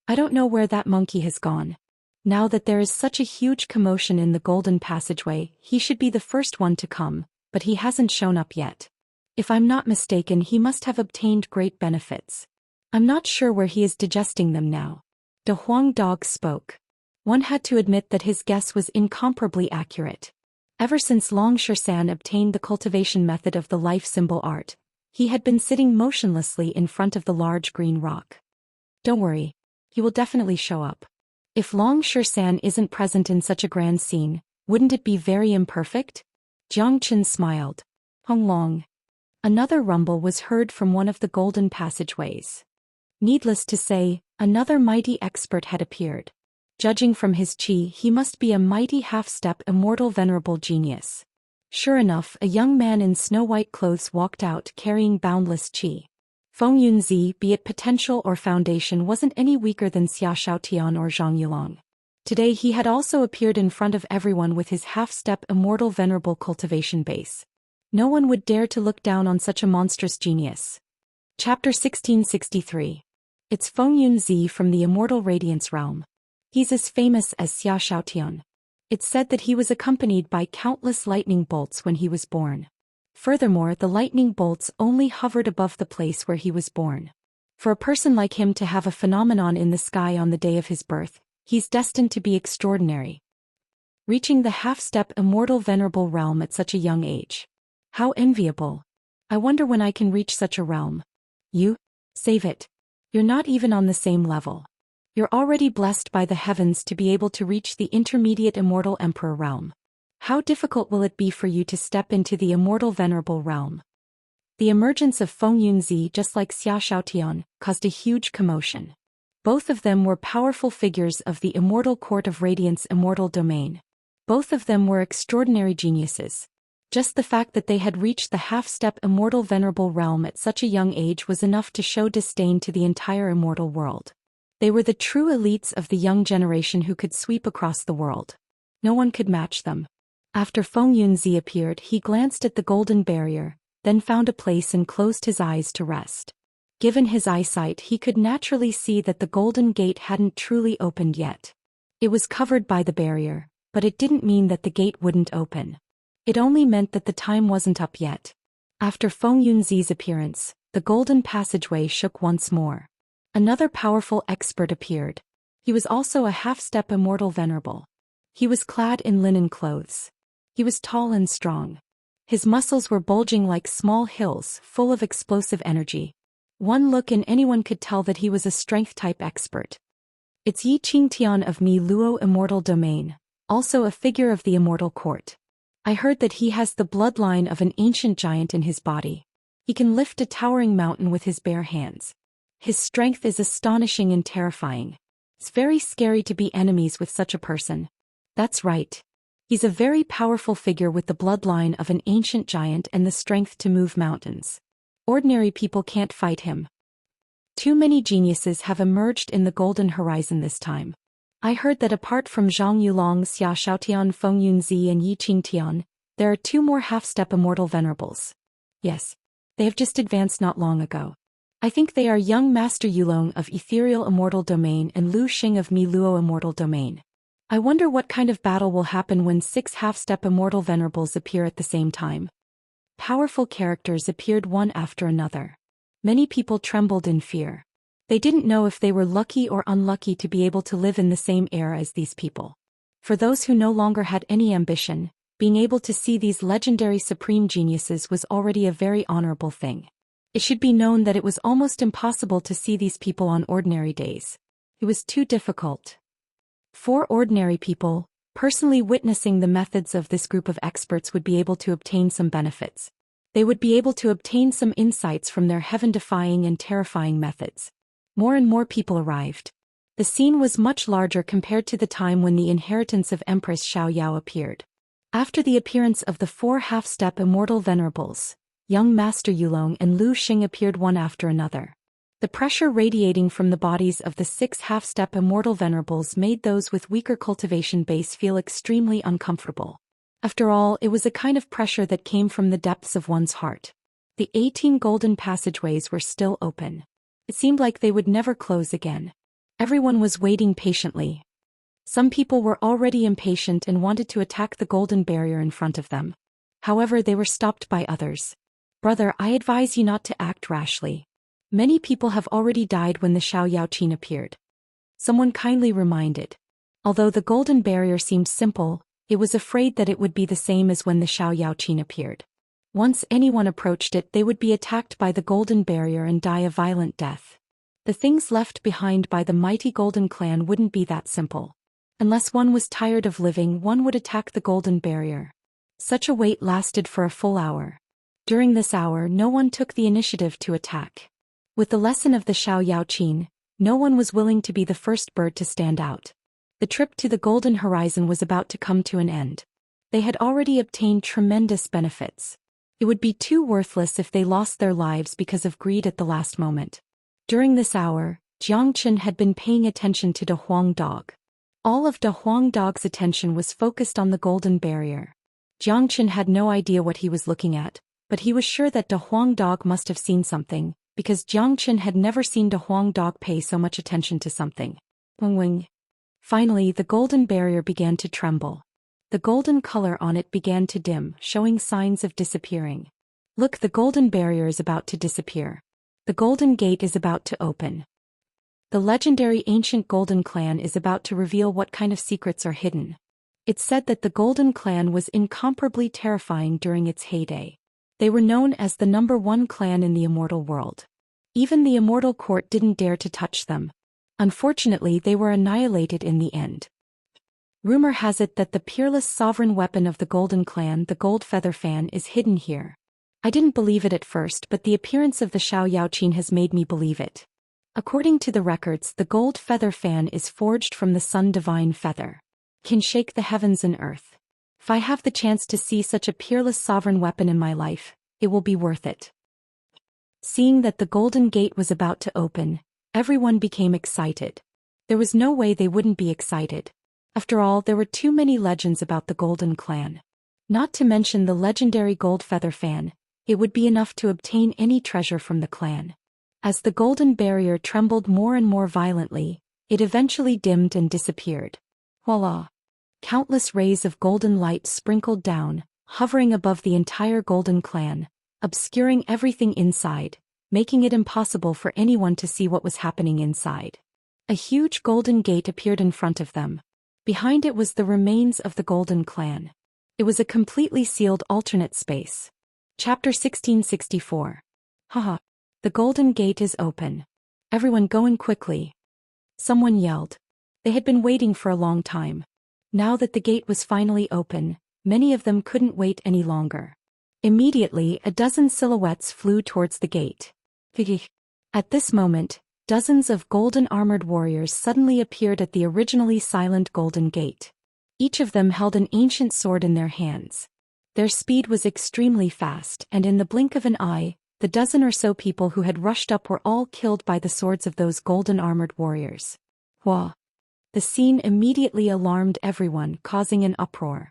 I don't know where that monkey has gone. Now that there is such a huge commotion in the Golden Passageway, he should be the first one to come, but he hasn't shown up yet. If I'm not mistaken, he must have obtained great benefits. I'm not sure where he is digesting them now. De Huang Dog spoke. One had to admit that his guess was incomparably accurate. Ever since Long Shursan obtained the cultivation method of the life symbol art, he had been sitting motionlessly in front of the large green rock. Don't worry. He will definitely show up. If Long Shursan isn't present in such a grand scene, wouldn't it be very imperfect? Jiang Qin smiled. Hong Long. Another rumble was heard from one of the golden passageways. Needless to say, another mighty expert had appeared. Judging from his qi, he must be a mighty half-step immortal venerable genius. Sure enough, a young man in snow-white clothes walked out carrying boundless qi. Feng Yunzi, be it potential or foundation, wasn't any weaker than Xia Shaotian or Zhang Yulong. Today he had also appeared in front of everyone with his half-step immortal venerable cultivation base. No one would dare to look down on such a monstrous genius. Chapter 1663. It's Feng Yunzi from the Immortal Radiance Realm. He's as famous as Xiaotian. It's said that he was accompanied by countless lightning bolts when he was born. Furthermore, the lightning bolts only hovered above the place where he was born. For a person like him to have a phenomenon in the sky on the day of his birth, he's destined to be extraordinary. Reaching the half-step immortal venerable realm at such a young age. How enviable. I wonder when I can reach such a realm. You? Save it. You're not even on the same level. You're already blessed by the heavens to be able to reach the intermediate immortal emperor realm. How difficult will it be for you to step into the immortal venerable realm? The emergence of Feng Yunzi, just like Xiaotian, caused a huge commotion. Both of them were powerful figures of the immortal court of radiance immortal domain. Both of them were extraordinary geniuses. Just the fact that they had reached the half-step immortal venerable realm at such a young age was enough to show disdain to the entire immortal world. They were the true elites of the young generation who could sweep across the world. No one could match them. After Feng Yunzi appeared, he glanced at the golden barrier, then found a place and closed his eyes to rest. Given his eyesight, he could naturally see that the golden gate hadn't truly opened yet. It was covered by the barrier, but it didn't mean that the gate wouldn't open. It only meant that the time wasn't up yet. After Feng Yunzi's appearance, the golden passageway shook once more. Another powerful expert appeared. He was also a half-step immortal venerable. He was clad in linen clothes. He was tall and strong. His muscles were bulging like small hills, full of explosive energy. One look and anyone could tell that he was a strength-type expert. It's Yi Qingtian of Mi Luo Immortal Domain, also a figure of the immortal court. I heard that he has the bloodline of an ancient giant in his body. He can lift a towering mountain with his bare hands. His strength is astonishing and terrifying. It's very scary to be enemies with such a person. That's right. He's a very powerful figure with the bloodline of an ancient giant and the strength to move mountains. Ordinary people can't fight him. Too many geniuses have emerged in the golden horizon this time. I heard that apart from Zhang Yulong, Xiaotian, Feng Yunzi and Yi Qingtian, there are 2 more half-step immortal venerables. Yes. They have just advanced not long ago. I think they are young Master Yulong of Ethereal Immortal Domain and Lu Xing of Mi Luo Immortal Domain. I wonder what kind of battle will happen when 6 half-step immortal venerables appear at the same time. Powerful characters appeared one after another. Many people trembled in fear. They didn't know if they were lucky or unlucky to be able to live in the same era as these people. For those who no longer had any ambition, being able to see these legendary supreme geniuses was already a very honorable thing. It should be known that it was almost impossible to see these people on ordinary days. It was too difficult. For ordinary people, personally witnessing the methods of this group of experts would be able to obtain some benefits. They would be able to obtain some insights from their heaven-defying and terrifying methods. More and more people arrived. The scene was much larger compared to the time when the inheritance of Empress Xiaoyao appeared. After the appearance of the 4 half-step immortal venerables, young Master Yulong and Lu Xing appeared one after another. The pressure radiating from the bodies of the 6 half-step immortal venerables made those with weaker cultivation base feel extremely uncomfortable. After all, it was a kind of pressure that came from the depths of one's heart. The 18 golden passageways were still open. It seemed like they would never close again. Everyone was waiting patiently. Some people were already impatient and wanted to attack the golden barrier in front of them. However, they were stopped by others. Brother, I advise you not to act rashly. Many people have already died when the Xiaoqin appeared. Someone kindly reminded. Although the golden barrier seemed simple, it was afraid that it would be the same as when the Xiaoqin appeared. Once anyone approached it, they would be attacked by the golden barrier and die a violent death. The things left behind by the mighty golden clan wouldn't be that simple. Unless one was tired of living, one would attack the golden barrier. Such a wait lasted for a full hour. During this hour, no one took the initiative to attack. With the lesson of the Xiaoqin, no one was willing to be the first bird to stand out. The trip to the golden horizon was about to come to an end. They had already obtained tremendous benefits. It would be too worthless if they lost their lives because of greed at the last moment. During this hour, Jiangchen had been paying attention to De Huang Dog. All of De Huang Dog's attention was focused on the golden barrier. Jiangchen had no idea what he was looking at, but he was sure that De Huang Dog must have seen something, because Jiangchen had never seen De Huang Dog pay so much attention to something. Wing. Finally, the golden barrier began to tremble. The golden color on it began to dim, showing signs of disappearing. Look, the golden barrier is about to disappear. The golden gate is about to open. The legendary ancient Golden Clan is about to reveal what kind of secrets are hidden. It's said that the Golden Clan was incomparably terrifying during its heyday. They were known as the #1 clan in the immortal world. Even the immortal court didn't dare to touch them. Unfortunately, they were annihilated in the end. Rumor has it that the peerless sovereign weapon of the Golden Clan, the gold feather fan, is hidden here. I didn't believe it at first, but the appearance of the Xiao Yaoqin has made me believe it. According to the records, the gold feather fan is forged from the sun divine feather. Can shake the heavens and earth. If I have the chance to see such a peerless sovereign weapon in my life, it will be worth it. Seeing that the golden gate was about to open, everyone became excited. There was no way they wouldn't be excited. After all, there were too many legends about the Golden Clan. Not to mention the legendary gold feather fan, it would be enough to obtain any treasure from the clan. As the golden barrier trembled more and more violently, it eventually dimmed and disappeared. Voila! Countless rays of golden light sprinkled down, hovering above the entire Golden Clan, obscuring everything inside, making it impossible for anyone to see what was happening inside. A huge golden gate appeared in front of them. Behind it was the remains of the Golden Clan. It was a completely sealed alternate space. Chapter 1664. Haha. The golden gate is open. Everyone go in quickly. Someone yelled. They had been waiting for a long time. Now that the gate was finally open, many of them couldn't wait any longer. Immediately, a dozen silhouettes flew towards the gate. At this moment, dozens of golden-armored warriors suddenly appeared at the originally silent golden gate. Each of them held an ancient sword in their hands. Their speed was extremely fast, and in the blink of an eye, the dozen or so people who had rushed up were all killed by the swords of those golden-armored warriors. Wah! The scene immediately alarmed everyone, causing an uproar.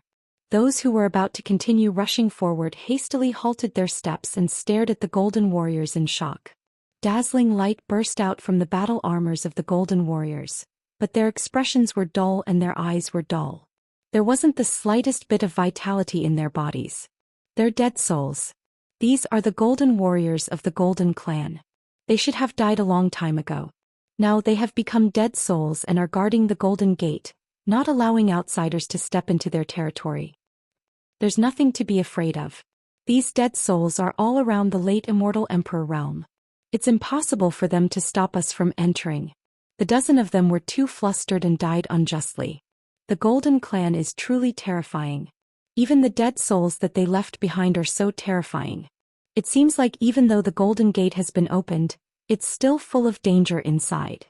Those who were about to continue rushing forward hastily halted their steps and stared at the golden warriors in shock. Dazzling light burst out from the battle armors of the golden warriors, but their expressions were dull and their eyes were dull. There wasn't the slightest bit of vitality in their bodies. They're dead souls. These are the golden warriors of the Golden Clan. They should have died a long time ago. Now they have become dead souls and are guarding the Golden Gate, not allowing outsiders to step into their territory. There's nothing to be afraid of. These dead souls are all around the late immortal Emperor realm. It's impossible for them to stop us from entering. The dozen of them were too flustered and died unjustly. The Golden Clan is truly terrifying. Even the dead souls that they left behind are so terrifying. It seems like even though the Golden Gate has been opened, it's still full of danger inside.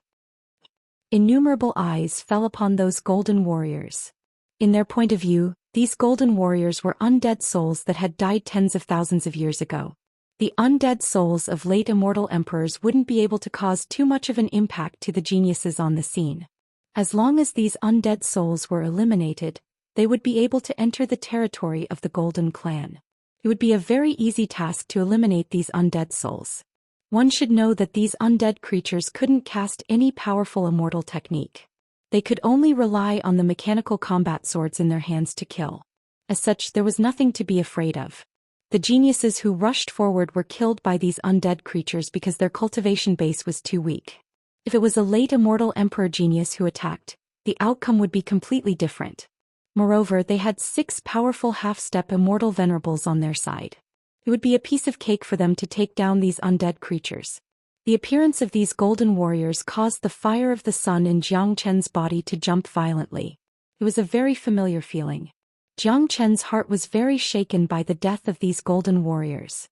Innumerable eyes fell upon those golden warriors. In their point of view, these golden warriors were undead souls that had died tens of thousands of years ago. The undead souls of late immortal emperors wouldn't be able to cause too much of an impact to the geniuses on the scene. As long as these undead souls were eliminated, they would be able to enter the territory of the Golden Clan. It would be a very easy task to eliminate these undead souls. One should know that these undead creatures couldn't cast any powerful immortal technique. They could only rely on the mechanical combat swords in their hands to kill. As such, there was nothing to be afraid of. The geniuses who rushed forward were killed by these undead creatures because their cultivation base was too weak. If it was a late immortal emperor genius who attacked, the outcome would be completely different. Moreover, they had 6 powerful half-step immortal venerables on their side. It would be a piece of cake for them to take down these undead creatures. The appearance of these golden warriors caused the fire of the sun in Jiang Chen's body to jump violently. It was a very familiar feeling. Jiang Chen's heart was very shaken by the death of these golden warriors.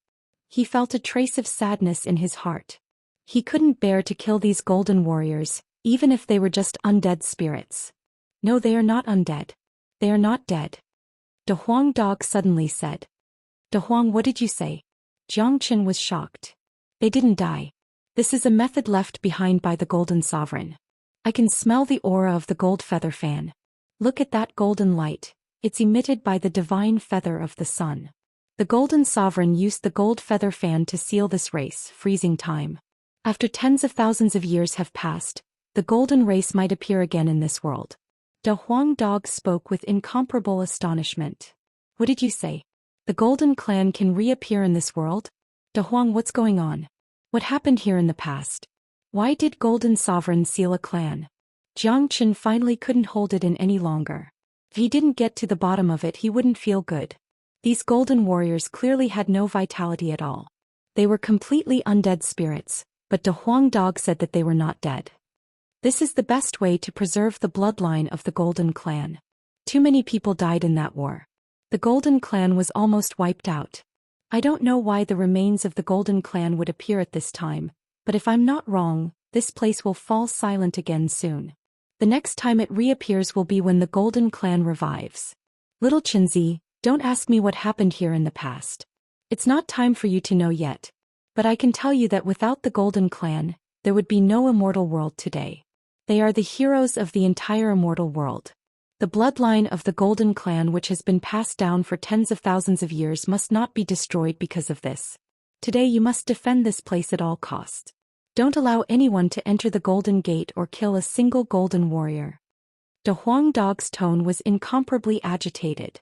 He felt a trace of sadness in his heart. He couldn't bear to kill these golden warriors, even if they were just undead spirits. No, they are not undead. They are not dead. De Huang Dog suddenly said. De Huang, what did you say? Jiang Chen was shocked. They didn't die. This is a method left behind by the Golden Sovereign. I can smell the aura of the gold feather fan. Look at that golden light. It's emitted by the divine feather of the sun. The Golden Sovereign used the gold feather fan to seal this race, freezing time. After tens of thousands of years have passed, the golden race might appear again in this world. De Huang Dog spoke with incomparable astonishment. What did you say? The golden clan can reappear in this world? De Huang, what's going on? What happened here in the past? Why did Golden Sovereign seal a clan? Jiang Chen finally couldn't hold it in any longer. If he didn't get to the bottom of it, he wouldn't feel good. These golden warriors clearly had no vitality at all. They were completely undead spirits, but De Huang Dog said that they were not dead. This is the best way to preserve the bloodline of the Golden Clan. Too many people died in that war. The Golden Clan was almost wiped out. I don't know why the remains of the Golden Clan would appear at this time, but if I'm not wrong, this place will fall silent again soon. The next time it reappears will be when the Golden Clan revives. Little Chinzi, don't ask me what happened here in the past. It's not time for you to know yet. But I can tell you that without the Golden Clan, there would be no immortal world today. They are the heroes of the entire immortal world. The bloodline of the Golden Clan, which has been passed down for tens of thousands of years, must not be destroyed because of this. Today you must defend this place at all costs. Don't allow anyone to enter the Golden Gate or kill a single golden warrior. De Huang Dog's tone was incomparably agitated.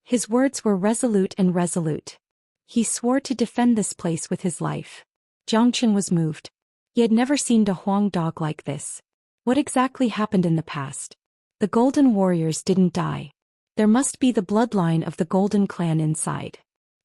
His words were resolute and resolute. He swore to defend this place with his life. Jiang Chen was moved. He had never seen De Huang Dog like this. What exactly happened in the past? The Golden Warriors didn't die. There must be the bloodline of the Golden Clan inside.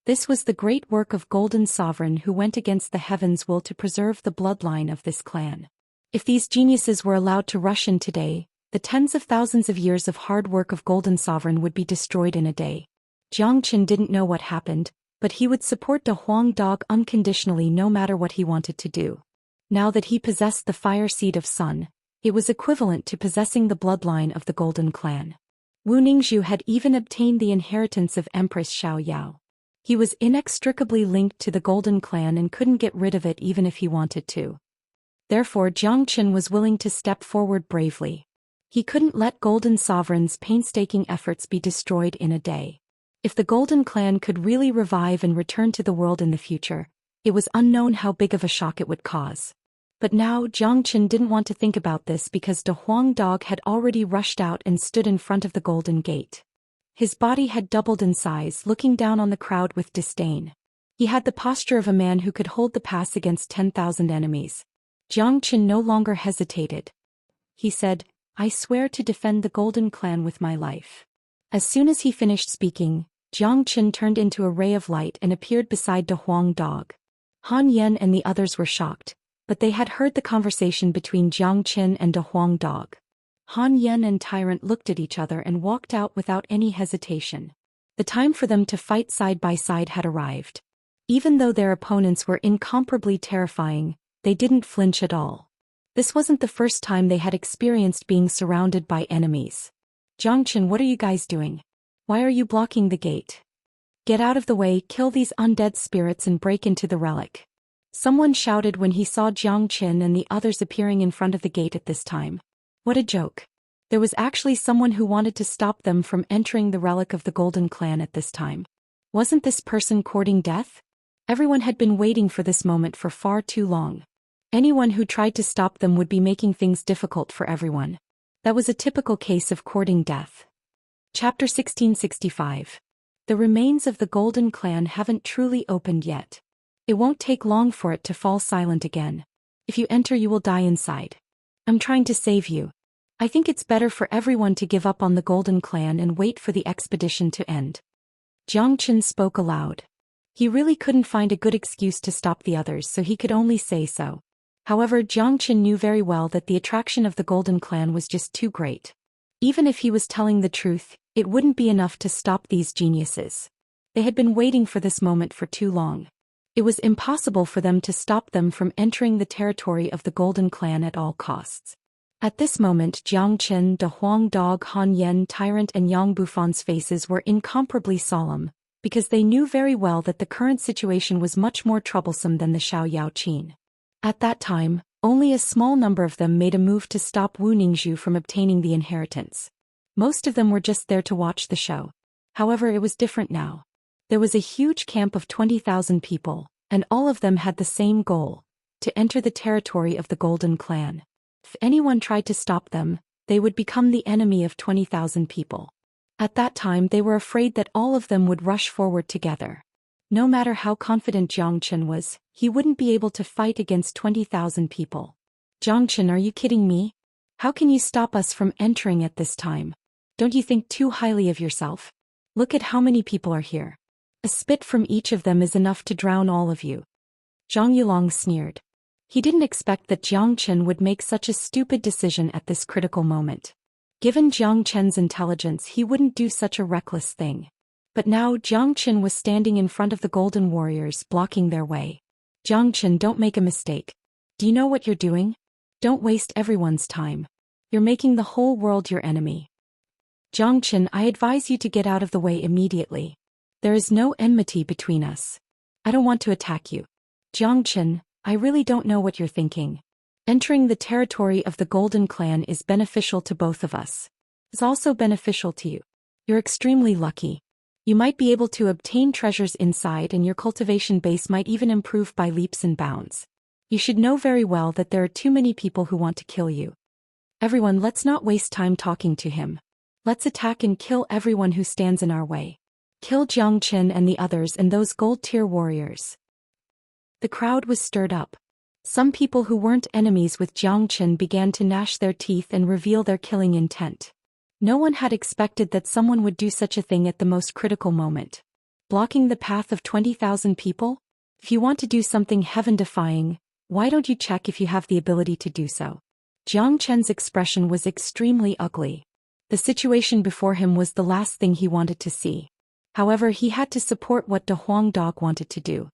This was the great work of Golden Sovereign who went against the heaven's will to preserve the bloodline of this clan. If these geniuses were allowed to rush in today, the tens of thousands of years of hard work of Golden Sovereign would be destroyed in a day. Jiang Chen didn't know what happened, but he would support De Huang Dog unconditionally no matter what he wanted to do. Now that he possessed the fire seed of Sun, it was equivalent to possessing the bloodline of the Golden Clan. Wu Ningzhu had even obtained the inheritance of Empress Xiao Yao. He was inextricably linked to the Golden Clan and couldn't get rid of it even if he wanted to. Therefore Jiang Chen was willing to step forward bravely. He couldn't let Golden Sovereign's painstaking efforts be destroyed in a day. If the Golden Clan could really revive and return to the world in the future, it was unknown how big of a shock it would cause. But now Jiang Chen didn't want to think about this because De Huang Dog had already rushed out and stood in front of the Golden Gate. His body had doubled in size, looking down on the crowd with disdain. He had the posture of a man who could hold the pass against 10,000 enemies. Jiang Chen no longer hesitated. He said, "I swear to defend the Golden Clan with my life." As soon as he finished speaking, Jiang Chen turned into a ray of light and appeared beside De Huang Dog. Han Yan and the others were shocked, but they had heard the conversation between Jiang Chen and De Huang Dog. Han Yan and Tyrant looked at each other and walked out without any hesitation. The time for them to fight side by side had arrived. Even though their opponents were incomparably terrifying, they didn't flinch at all. This wasn't the first time they had experienced being surrounded by enemies. Jiang Chen, what are you guys doing? Why are you blocking the gate? Get out of the way, kill these undead spirits and break into the relic. Someone shouted when he saw Jiang Chen and the others appearing in front of the gate at this time. What a joke. There was actually someone who wanted to stop them from entering the relic of the Golden Clan at this time. Wasn't this person courting death? Everyone had been waiting for this moment for far too long. Anyone who tried to stop them would be making things difficult for everyone. That was a typical case of courting death. Chapter 1665. The remains of the Golden Clan haven't truly opened yet. It won't take long for it to fall silent again. If you enter, you will die inside. I'm trying to save you. I think it's better for everyone to give up on the Golden Clan and wait for the expedition to end. Jiang Chen spoke aloud. He really couldn't find a good excuse to stop the others, so he could only say so. However, Jiang Chen knew very well that the attraction of the Golden Clan was just too great. Even if he was telling the truth, it wouldn't be enough to stop these geniuses. They had been waiting for this moment for too long. It was impossible for them to stop them from entering the territory of the Golden Clan at all costs. At this moment, Jiang Chen, De Huang Dog, Han Yan, Tyrant and Yang Bufan's faces were incomparably solemn, because they knew very well that the current situation was much more troublesome than the Xiao Yao Qin. At that time, only a small number of them made a move to stop Wu Ningzhu from obtaining the inheritance. Most of them were just there to watch the show. However, it was different now. There was a huge camp of 20,000 people, and all of them had the same goal: to enter the territory of the Golden Clan. If anyone tried to stop them, they would become the enemy of 20,000 people. At that time they were afraid that all of them would rush forward together. No matter how confident Zhou Xian was, he wouldn't be able to fight against 20,000 people. Zhou Xian, are you kidding me? How can you stop us from entering at this time? Don't you think too highly of yourself? Look at how many people are here. A spit from each of them is enough to drown all of you. Zhang Yulong sneered. He didn't expect that Zhang Chen would make such a stupid decision at this critical moment. Given Zhang Chen's intelligence, he wouldn't do such a reckless thing. But now Zhang Chen was standing in front of the Golden Warriors, blocking their way. Zhang Chen, don't make a mistake. Do you know what you're doing? Don't waste everyone's time. You're making the whole world your enemy. Zhang Chen, I advise you to get out of the way immediately. There is no enmity between us. I don't want to attack you. Zhang Chen, I really don't know what you're thinking. Entering the territory of the Golden Clan is beneficial to both of us. It's also beneficial to you. You're extremely lucky. You might be able to obtain treasures inside, and your cultivation base might even improve by leaps and bounds. You should know very well that there are too many people who want to kill you. Everyone, let's not waste time talking to him. Let's attack and kill everyone who stands in our way. Kill Zhang Chen and the others and those gold-tier warriors. The crowd was stirred up. Some people who weren't enemies with Zhang Chen began to gnash their teeth and reveal their killing intent. No one had expected that someone would do such a thing at the most critical moment. Blocking the path of 20,000 people? If you want to do something heaven-defying, why don't you check if you have the ability to do so? Zhang Chen's expression was extremely ugly. The situation before him was the last thing he wanted to see. However, he had to support what De Huang Dog wanted to do.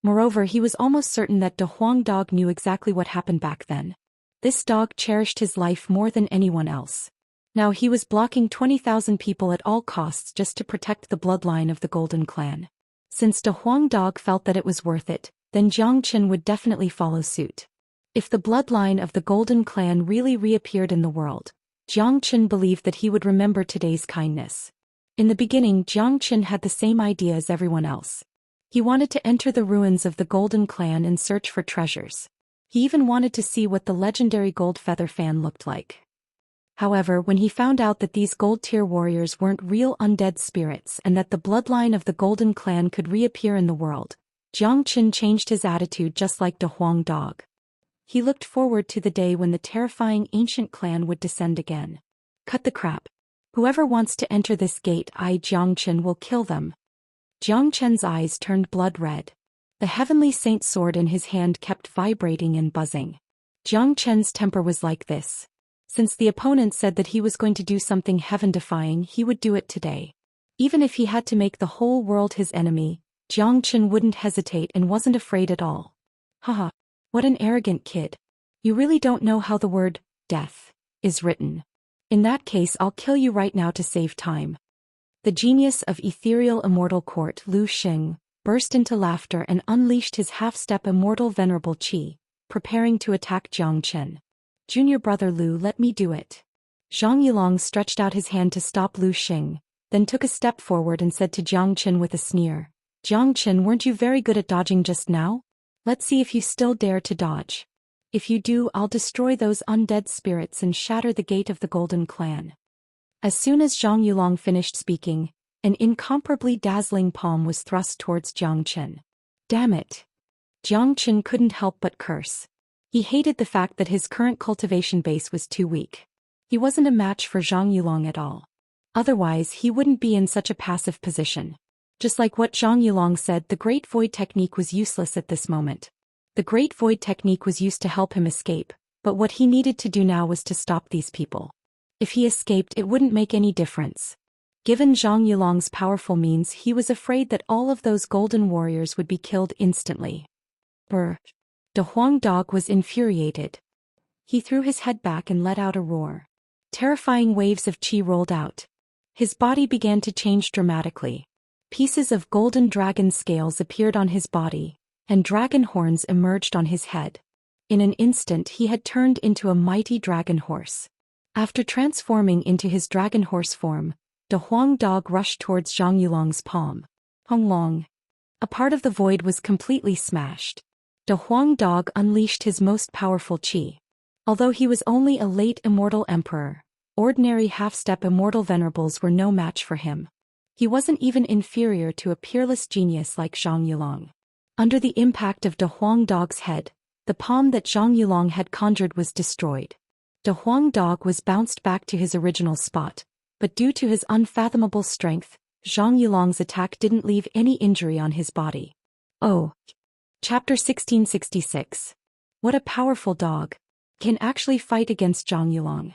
Moreover, he was almost certain that De Huang Dog knew exactly what happened back then. This dog cherished his life more than anyone else. Now he was blocking 20,000 people at all costs just to protect the bloodline of the Golden Clan. Since De Huang Dog felt that it was worth it, then Zhang Chen would definitely follow suit. If the bloodline of the Golden Clan really reappeared in the world, Zhang Chen believed that he would remember today's kindness. In the beginning, Zhang Chen had the same idea as everyone else. He wanted to enter the ruins of the Golden Clan and search for treasures. He even wanted to see what the legendary gold feather fan looked like. However, when he found out that these gold-tier warriors weren't real undead spirits and that the bloodline of the Golden Clan could reappear in the world, Zhang Chen changed his attitude just like De Huang Dog. He looked forward to the day when the terrifying ancient clan would descend again. Cut the crap. Whoever wants to enter this gate, Zhang Chen will kill them. Zhang Chen's eyes turned blood red. The heavenly saint sword in his hand kept vibrating and buzzing. Zhang Chen's temper was like this. Since the opponent said that he was going to do something heaven-defying, he would do it today. Even if he had to make the whole world his enemy, Zhang Chen wouldn't hesitate and wasn't afraid at all. Haha, what an arrogant kid. You really don't know how the word, death, is written. In that case, I'll kill you right now to save time. The genius of ethereal immortal court, Lu Xing, burst into laughter and unleashed his half-step immortal venerable qi, preparing to attack Zhang Chen. Junior brother Lu, let me do it. Zhang Yulong stretched out his hand to stop Lu Xing, then took a step forward and said to Zhang Chen with a sneer, Zhang Chen, weren't you very good at dodging just now? Let's see if you still dare to dodge. If you do, I'll destroy those undead spirits and shatter the gate of the Golden Clan. As soon as Zhang Yulong finished speaking, an incomparably dazzling palm was thrust towards Zhang Chen. Damn it! Zhang Chen couldn't help but curse. He hated the fact that his current cultivation base was too weak. He wasn't a match for Zhang Yulong at all. Otherwise, he wouldn't be in such a passive position. Just like what Zhang Yulong said, the Great Void technique was useless at this moment. The Great Void technique was used to help him escape, but what he needed to do now was to stop these people. If he escaped, it wouldn't make any difference. Given Zhang Yulong's powerful means, he was afraid that all of those golden warriors would be killed instantly. Brr. De Huang Dog was infuriated. He threw his head back and let out a roar. Terrifying waves of qi rolled out. His body began to change dramatically. Pieces of golden dragon scales appeared on his body, and dragon horns emerged on his head. In an instant he had turned into a mighty dragon horse. After transforming into his dragon horse form, De Huang Dog rushed towards Zhang Yulong's palm. Hong Long. A part of the void was completely smashed. De Huang Dog unleashed his most powerful qi. Although he was only a late immortal emperor, ordinary half-step immortal venerables were no match for him. He wasn't even inferior to a peerless genius like Zhang Yulong. Under the impact of De Huang Dog's head, the palm that Zhang Yulong had conjured was destroyed. De Huang Dog was bounced back to his original spot, but due to his unfathomable strength, Zhang Yulong's attack didn't leave any injury on his body. Oh. Chapter 1666. What a powerful dog. Can actually fight against Zhang Yulong.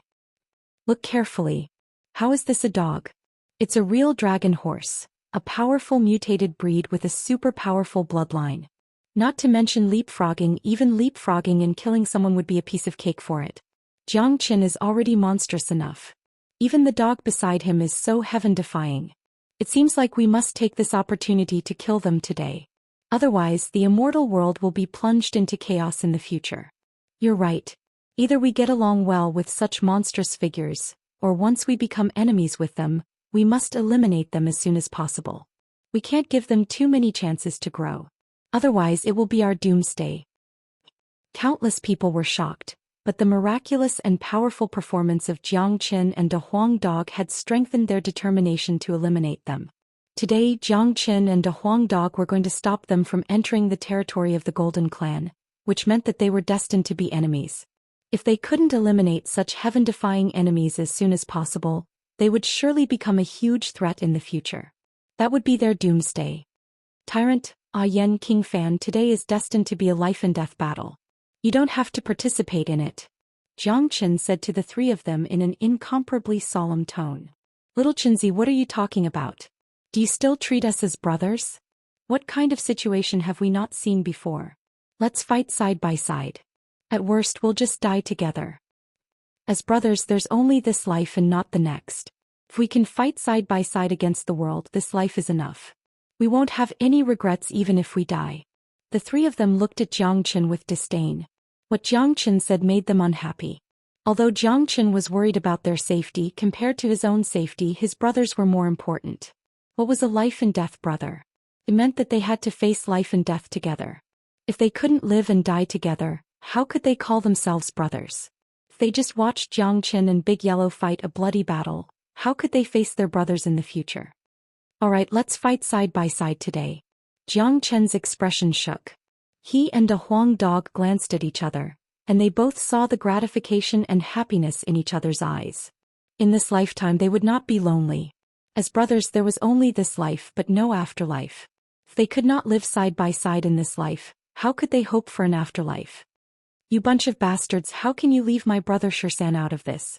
Look carefully. How is this a dog? It's a real dragon horse, a powerful mutated breed with a super powerful bloodline. Not to mention leapfrogging, even leapfrogging and killing someone would be a piece of cake for it. Jiang Qin is already monstrous enough. Even the dog beside him is so heaven-defying. It seems like we must take this opportunity to kill them today. Otherwise, the immortal world will be plunged into chaos in the future. You're right. Either we get along well with such monstrous figures, or once we become enemies with them, we must eliminate them as soon as possible. We can't give them too many chances to grow. Otherwise it will be our doomsday. Countless people were shocked, but the miraculous and powerful performance of Jiang Qin and De Huang Dog had strengthened their determination to eliminate them. Today Jiang Qin and De Huang Dog were going to stop them from entering the territory of the Golden Clan, which meant that they were destined to be enemies. If they couldn't eliminate such heaven-defying enemies as soon as possible, they would surely become a huge threat in the future. That would be their doomsday. Tyrant, Yan King Fan, today is destined to be a life-and-death battle. You don't have to participate in it, Jiang Qin said to the three of them in an incomparably solemn tone. Little Qinzi, what are you talking about? Do you still treat us as brothers? What kind of situation have we not seen before? Let's fight side by side. At worst we'll just die together. As brothers there's only this life and not the next. If we can fight side by side against the world, this life is enough. We won't have any regrets even if we die. The three of them looked at Jiang Qin with disdain. What Jiang Qin said made them unhappy. Although Jiang Qin was worried about their safety compared to his own safety, his brothers were more important. What was a life and death brother? It meant that they had to face life and death together. If they couldn't live and die together, how could they call themselves brothers? If they just watched Jiang Qin and Big Yellow fight a bloody battle, how could they face their brothers in the future? Alright, let's fight side by side today. Jiang Qin's expression shook. He and De Huang Dog glanced at each other, and they both saw the gratification and happiness in each other's eyes. In this lifetime they would not be lonely. As brothers there was only this life but no afterlife. If they could not live side by side in this life, how could they hope for an afterlife? You bunch of bastards, how can you leave my brother Xian out of this?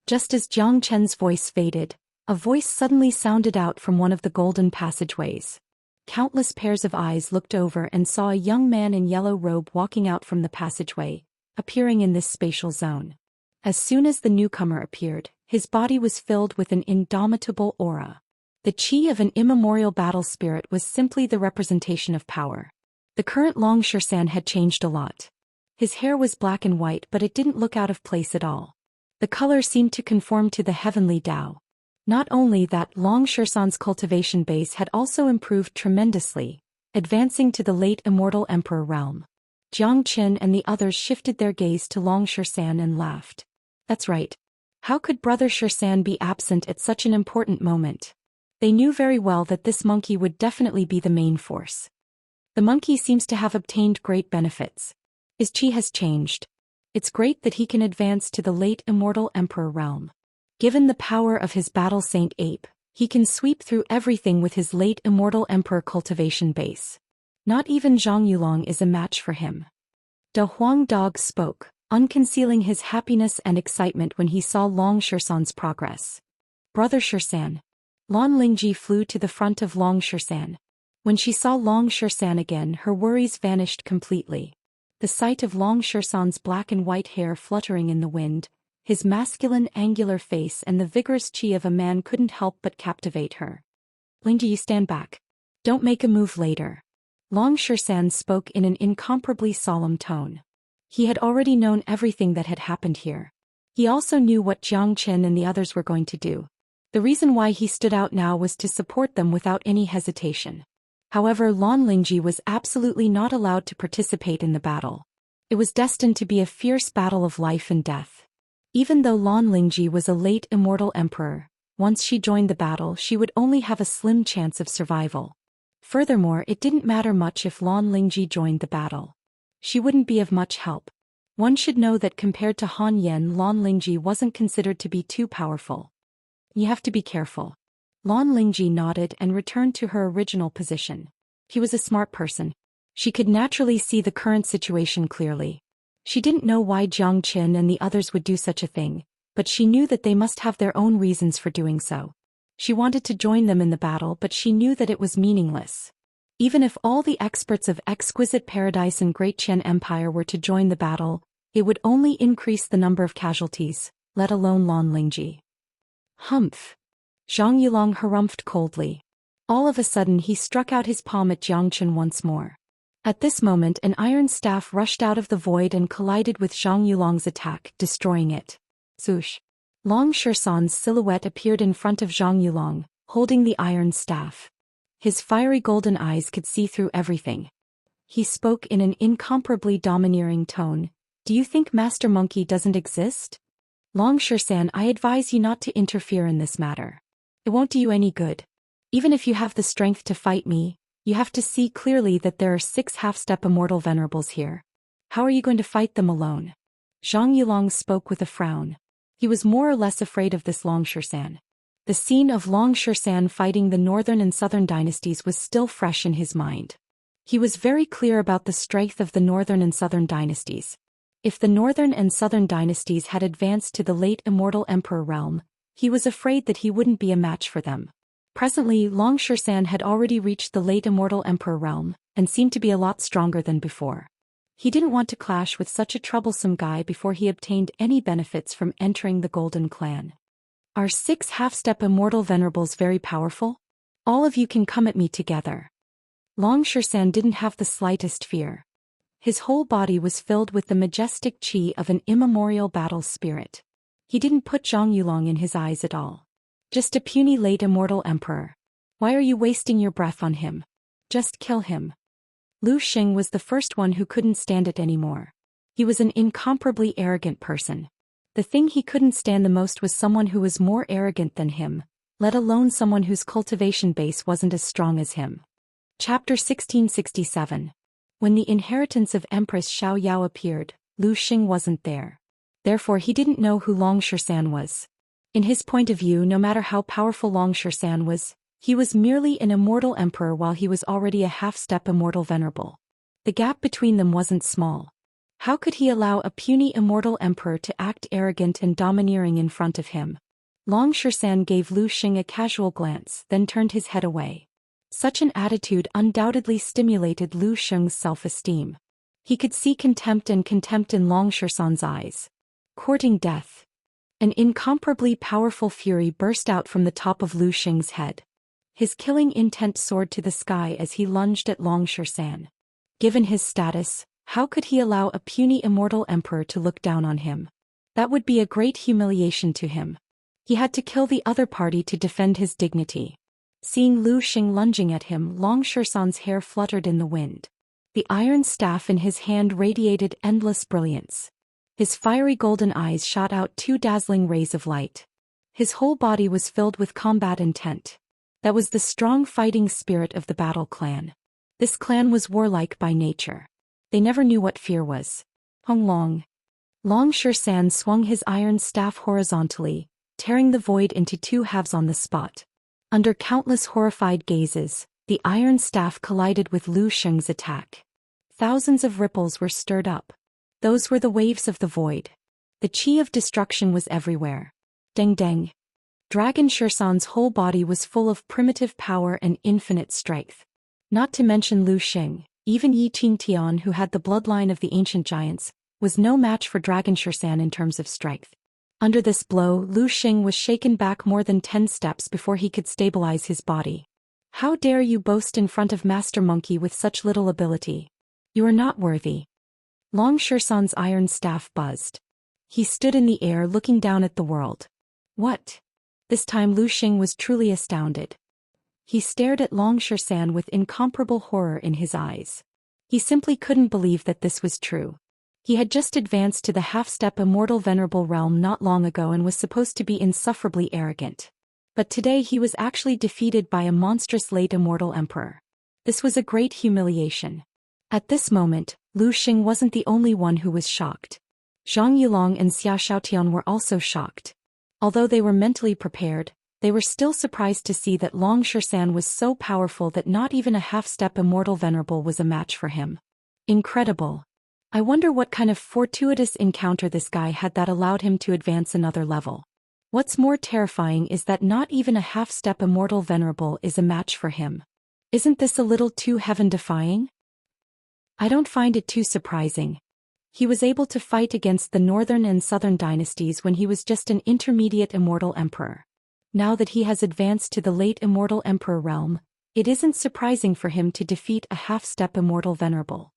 Just as Jiang Qin's voice faded, a voice suddenly sounded out from one of the golden passageways. Countless pairs of eyes looked over and saw a young man in yellow robe walking out from the passageway, appearing in this spatial zone. As soon as the newcomer appeared, his body was filled with an indomitable aura. The chi of an immemorial battle spirit was simply the representation of power. The current Long Xian had changed a lot. His hair was black and white, but it didn't look out of place at all. The color seemed to conform to the heavenly Tao. Not only that, Long Xian's cultivation base had also improved tremendously, advancing to the late immortal emperor realm. Jiang Qin and the others shifted their gaze to Long Xian and laughed. That's right. How could Brother Xian be absent at such an important moment? They knew very well that this monkey would definitely be the main force. The monkey seems to have obtained great benefits. His chi has changed. It's great that he can advance to the late immortal emperor realm. Given the power of his battle saint ape, he can sweep through everything with his late immortal emperor cultivation base. Not even Zhang Yulong is a match for him. De Huang Dog spoke, unconcealing his happiness and excitement when he saw Long Xian's progress. Brother Xian. Lan Lingji flew to the front of Long Xian. When she saw Long Xian again, her worries vanished completely. The sight of Long Xian's black and white hair fluttering in the wind, his masculine angular face and the vigorous chi of a man couldn't help but captivate her. Lingji, you stand back. Don't make a move later. Long Xian spoke in an incomparably solemn tone. He had already known everything that had happened here. He also knew what Jiang Qin and the others were going to do. The reason why he stood out now was to support them without any hesitation. However, Lan Lingji was absolutely not allowed to participate in the battle. It was destined to be a fierce battle of life and death. Even though Lan Lingji was a late immortal emperor, once she joined the battle she would only have a slim chance of survival. Furthermore, it didn't matter much if Lan Lingji joined the battle. She wouldn't be of much help. One should know that compared to Han Yen, Lan Lingji wasn't considered to be too powerful. You have to be careful. Lan Lingji nodded and returned to her original position. He was a smart person. She could naturally see the current situation clearly. She didn't know why Jiang Qin and the others would do such a thing, but she knew that they must have their own reasons for doing so. She wanted to join them in the battle, but she knew that it was meaningless. Even if all the experts of Exquisite Paradise and Great Qian Empire were to join the battle, it would only increase the number of casualties, let alone Lan Lingji. Humph. Zhang Yulong harumphed coldly. All of a sudden he struck out his palm at Jiang Qin once more. At this moment an iron staff rushed out of the void and collided with Zhang Yulong's attack, destroying it. Zoosh. Long Shisan's silhouette appeared in front of Zhang Yulong, holding the iron staff. His fiery golden eyes could see through everything. He spoke in an incomparably domineering tone. Do you think Master Monkey doesn't exist? Long Shisan, I advise you not to interfere in this matter. It won't do you any good. Even if you have the strength to fight me, you have to see clearly that there are 6 half-step immortal venerables here. How are you going to fight them alone? Zhang Yulong spoke with a frown. He was more or less afraid of this Long Shisan. The scene of Long Shisan fighting the northern and southern dynasties was still fresh in his mind. He was very clear about the strength of the northern and southern dynasties. If the northern and southern dynasties had advanced to the late immortal emperor realm, he was afraid that he wouldn't be a match for them. Presently, Long Shisan had already reached the late immortal emperor realm, and seemed to be a lot stronger than before. He didn't want to clash with such a troublesome guy before he obtained any benefits from entering the Golden Clan. Are 6 half-step immortal venerables very powerful? All of you can come at me together. Long Shisan didn't have the slightest fear. His whole body was filled with the majestic qi of an immemorial battle spirit. He didn't put Zhang Yulong in his eyes at all. Just a puny late immortal emperor. Why are you wasting your breath on him? Just kill him. Lu Xing was the first one who couldn't stand it anymore. He was an incomparably arrogant person. The thing he couldn't stand the most was someone who was more arrogant than him, let alone someone whose cultivation base wasn't as strong as him. Chapter 1667. When the inheritance of Empress Xiao Yao appeared, Lu Xing wasn't there. Therefore he didn't know who Long Shisan was. In his point of view, no matter how powerful Long Shisan was, he was merely an immortal emperor while he was already a half-step immortal venerable. The gap between them wasn't small. How could he allow a puny immortal emperor to act arrogant and domineering in front of him? Long Shisan gave Lu Xing a casual glance, then turned his head away. Such an attitude undoubtedly stimulated Lu Xing's self-esteem. He could see contempt and contempt in Long Shisan's eyes. Courting death. An incomparably powerful fury burst out from the top of Lu Xing's head. His killing intent soared to the sky as he lunged at Long Shisan. Given his status, how could he allow a puny immortal emperor to look down on him? That would be a great humiliation to him. He had to kill the other party to defend his dignity. Seeing Lu Xing lunging at him, Long Shisan's hair fluttered in the wind. The iron staff in his hand radiated endless brilliance. His fiery golden eyes shot out 2 dazzling rays of light. His whole body was filled with combat intent. That was the strong fighting spirit of the battle clan. This clan was warlike by nature. They never knew what fear was. Hung Long. Long Shisan swung his iron staff horizontally, tearing the void into 2 halves on the spot. Under countless horrified gazes, the iron staff collided with Lu Xing's attack. Thousands of ripples were stirred up. Those were the waves of the void. The qi of destruction was everywhere. Deng deng. Dragon Shisan's whole body was full of primitive power and infinite strength. Not to mention Lu Xing, even Yi Qingtian, who had the bloodline of the ancient giants, was no match for Dragon Shisan in terms of strength. Under this blow, Lu Xing was shaken back more than 10 steps before he could stabilize his body. How dare you boast in front of Master Monkey with such little ability? You are not worthy. Long Shisan's iron staff buzzed. He stood in the air looking down at the world. What? This time Lu Xing was truly astounded. He stared at Long Shisan with incomparable horror in his eyes. He simply couldn't believe that this was true. He had just advanced to the half-step immortal venerable realm not long ago and was supposed to be insufferably arrogant. But today he was actually defeated by a monstrous late immortal emperor. This was a great humiliation. At this moment, Lu Xing wasn't the only one who was shocked. Zhang Yulong and Xia Xiaotian were also shocked. Although they were mentally prepared, they were still surprised to see that Long Shan was so powerful that not even a half-step immortal venerable was a match for him. Incredible. I wonder what kind of fortuitous encounter this guy had that allowed him to advance another level. What's more terrifying is that not even a half-step immortal venerable is a match for him. Isn't this a little too heaven-defying? I don't find it too surprising. He was able to fight against the northern and southern dynasties when he was just an intermediate immortal emperor. Now that he has advanced to the late immortal emperor realm, it isn't surprising for him to defeat a half-step immortal venerable.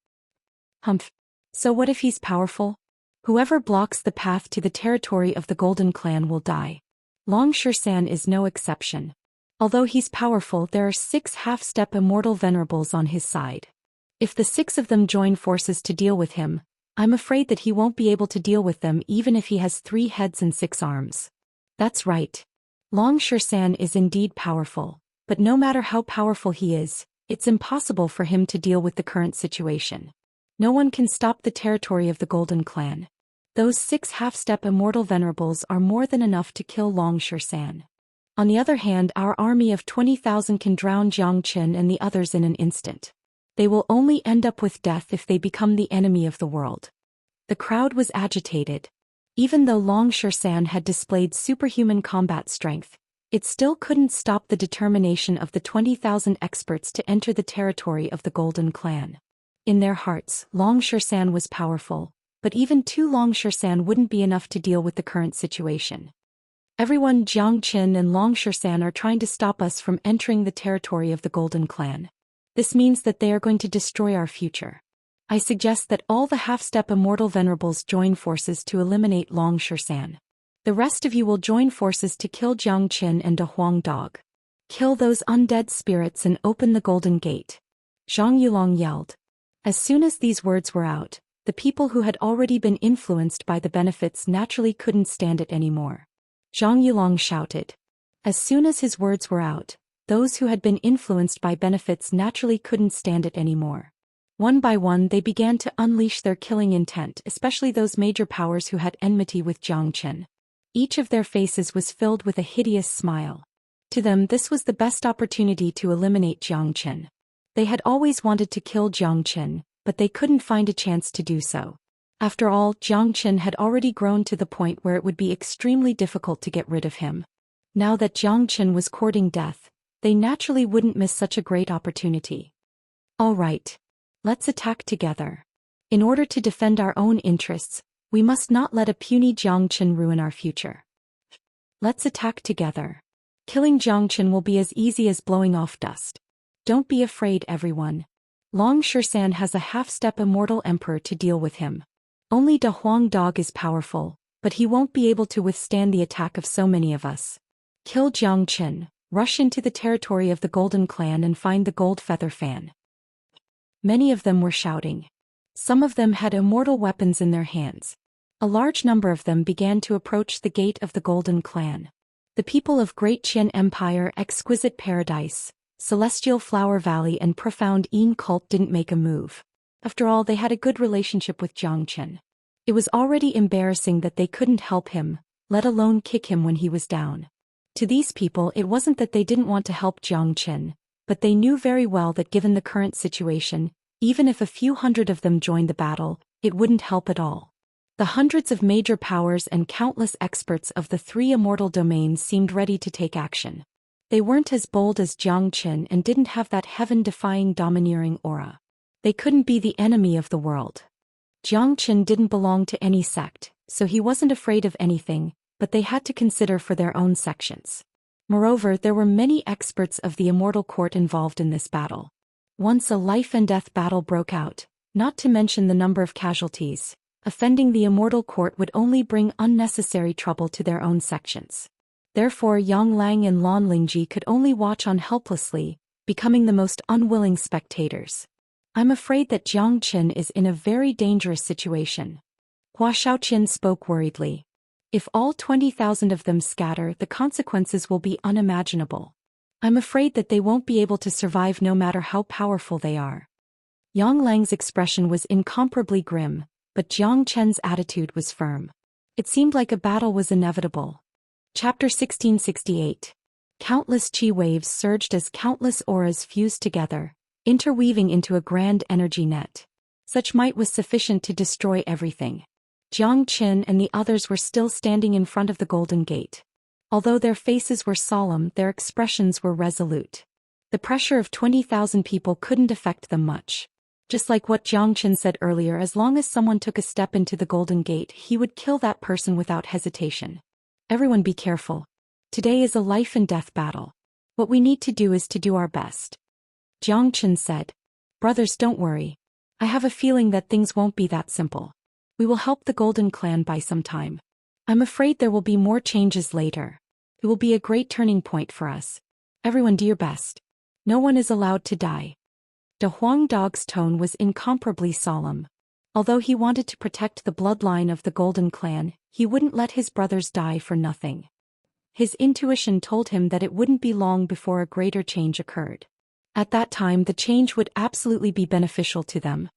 Humph. So what if he's powerful? Whoever blocks the path to the territory of the Golden Clan will die. Long Shan is no exception. Although he's powerful, there are 6 half-step immortal venerables on his side. If the 6 of them join forces to deal with him, I'm afraid that he won't be able to deal with them even if he has 3 heads and 6 arms. That's right. Long Shan is indeed powerful, but no matter how powerful he is, it's impossible for him to deal with the current situation. No one can stop the territory of the Golden Clan. Those 6 half-step immortal venerables are more than enough to kill Long Shan. On the other hand, our army of 20,000 can drown Jiang Qin and the others in an instant. They will only end up with death if they become the enemy of the world. The crowd was agitated. Even though Long Shan had displayed superhuman combat strength, it still couldn't stop the determination of the 20,000 experts to enter the territory of the Golden Clan. In their hearts, Long Shan was powerful, but even 2 Long Shan wouldn't be enough to deal with the current situation. Everyone, Jiang Qin and Long Shan, are trying to stop us from entering the territory of the Golden Clan. This means that they are going to destroy our future. I suggest that all the half-step immortal venerables join forces to eliminate Long Shan. The rest of you will join forces to kill Jiang Qin and De Huang Dog. Kill those undead spirits and open the Golden Gate. Zhang Yulong yelled. As soon as these words were out, the people who had already been influenced by the benefits naturally couldn't stand it anymore. Zhang Yulong shouted. As soon as his words were out, those who had been influenced by benefits naturally couldn't stand it anymore. One by one they began to unleash their killing intent, especially those major powers who had enmity with Jiang Qin. Each of their faces was filled with a hideous smile. To them this was the best opportunity to eliminate Jiang Qin. They had always wanted to kill Jiang Qin, but they couldn't find a chance to do so. After all, Jiang Qin had already grown to the point where it would be extremely difficult to get rid of him. Now that Jiang Qin was courting death, they naturally wouldn't miss such a great opportunity. All right. Let's attack together. In order to defend our own interests, we must not let a puny Jiang Qin ruin our future. Let's attack together. Killing Jiang Qin will be as easy as blowing off dust. Don't be afraid, everyone. Long Shan has a half-step immortal emperor to deal with him. Only De Huang Dog is powerful, but he won't be able to withstand the attack of so many of us. Kill Jiang Qin, rush into the territory of the Golden Clan and find the gold feather fan. Many of them were shouting. Some of them had immortal weapons in their hands. A large number of them began to approach the gate of the Golden Clan. The people of Great Qian Empire, Exquisite Paradise, Celestial Flower Valley and Profound Yin Cult didn't make a move. After all, they had a good relationship with Jiang Qin. It was already embarrassing that they couldn't help him, let alone kick him when he was down. To these people, it wasn't that they didn't want to help Jiang Qin, but they knew very well that given the current situation, even if a few hundred of them joined the battle, it wouldn't help at all. The hundreds of major powers and countless experts of the 3 immortal domains seemed ready to take action. They weren't as bold as Jiang Qin and didn't have that heaven-defying domineering aura. They couldn't be the enemy of the world. Jiang Qin didn't belong to any sect, so he wasn't afraid of anything, but they had to consider for their own sections. Moreover, there were many experts of the Immortal Court involved in this battle. Once a life-and-death battle broke out, not to mention the number of casualties, offending the Immortal Court would only bring unnecessary trouble to their own sections. Therefore Yang Lang and Lan Lingji could only watch on helplessly, becoming the most unwilling spectators. I'm afraid that Jiang Qin is in a very dangerous situation. Hua Shaoqian spoke worriedly. If all 20,000 of them scatter, the consequences will be unimaginable. I'm afraid that they won't be able to survive no matter how powerful they are. Yang Lang's expression was incomparably grim, but Jiang Chen's attitude was firm. It seemed like a battle was inevitable. Chapter 1668. Countless chi waves surged as countless auras fused together, interweaving into a grand energy net. Such might was sufficient to destroy everything. Jiang Qin and the others were still standing in front of the Golden Gate. Although their faces were solemn, their expressions were resolute. The pressure of 20,000 people couldn't affect them much. Just like what Jiang Qin said earlier, as long as someone took a step into the Golden Gate, he would kill that person without hesitation. Everyone be careful. Today is a life and death battle. What we need to do is to do our best. Jiang Qin said. Brothers, don't worry. I have a feeling that things won't be that simple. We will help the Golden Clan by some time. I'm afraid there will be more changes later. It will be a great turning point for us. Everyone do your best. No one is allowed to die. De Huang Dog's tone was incomparably solemn. Although he wanted to protect the bloodline of the Golden Clan, he wouldn't let his brothers die for nothing. His intuition told him that it wouldn't be long before a greater change occurred. At that time, the change would absolutely be beneficial to them.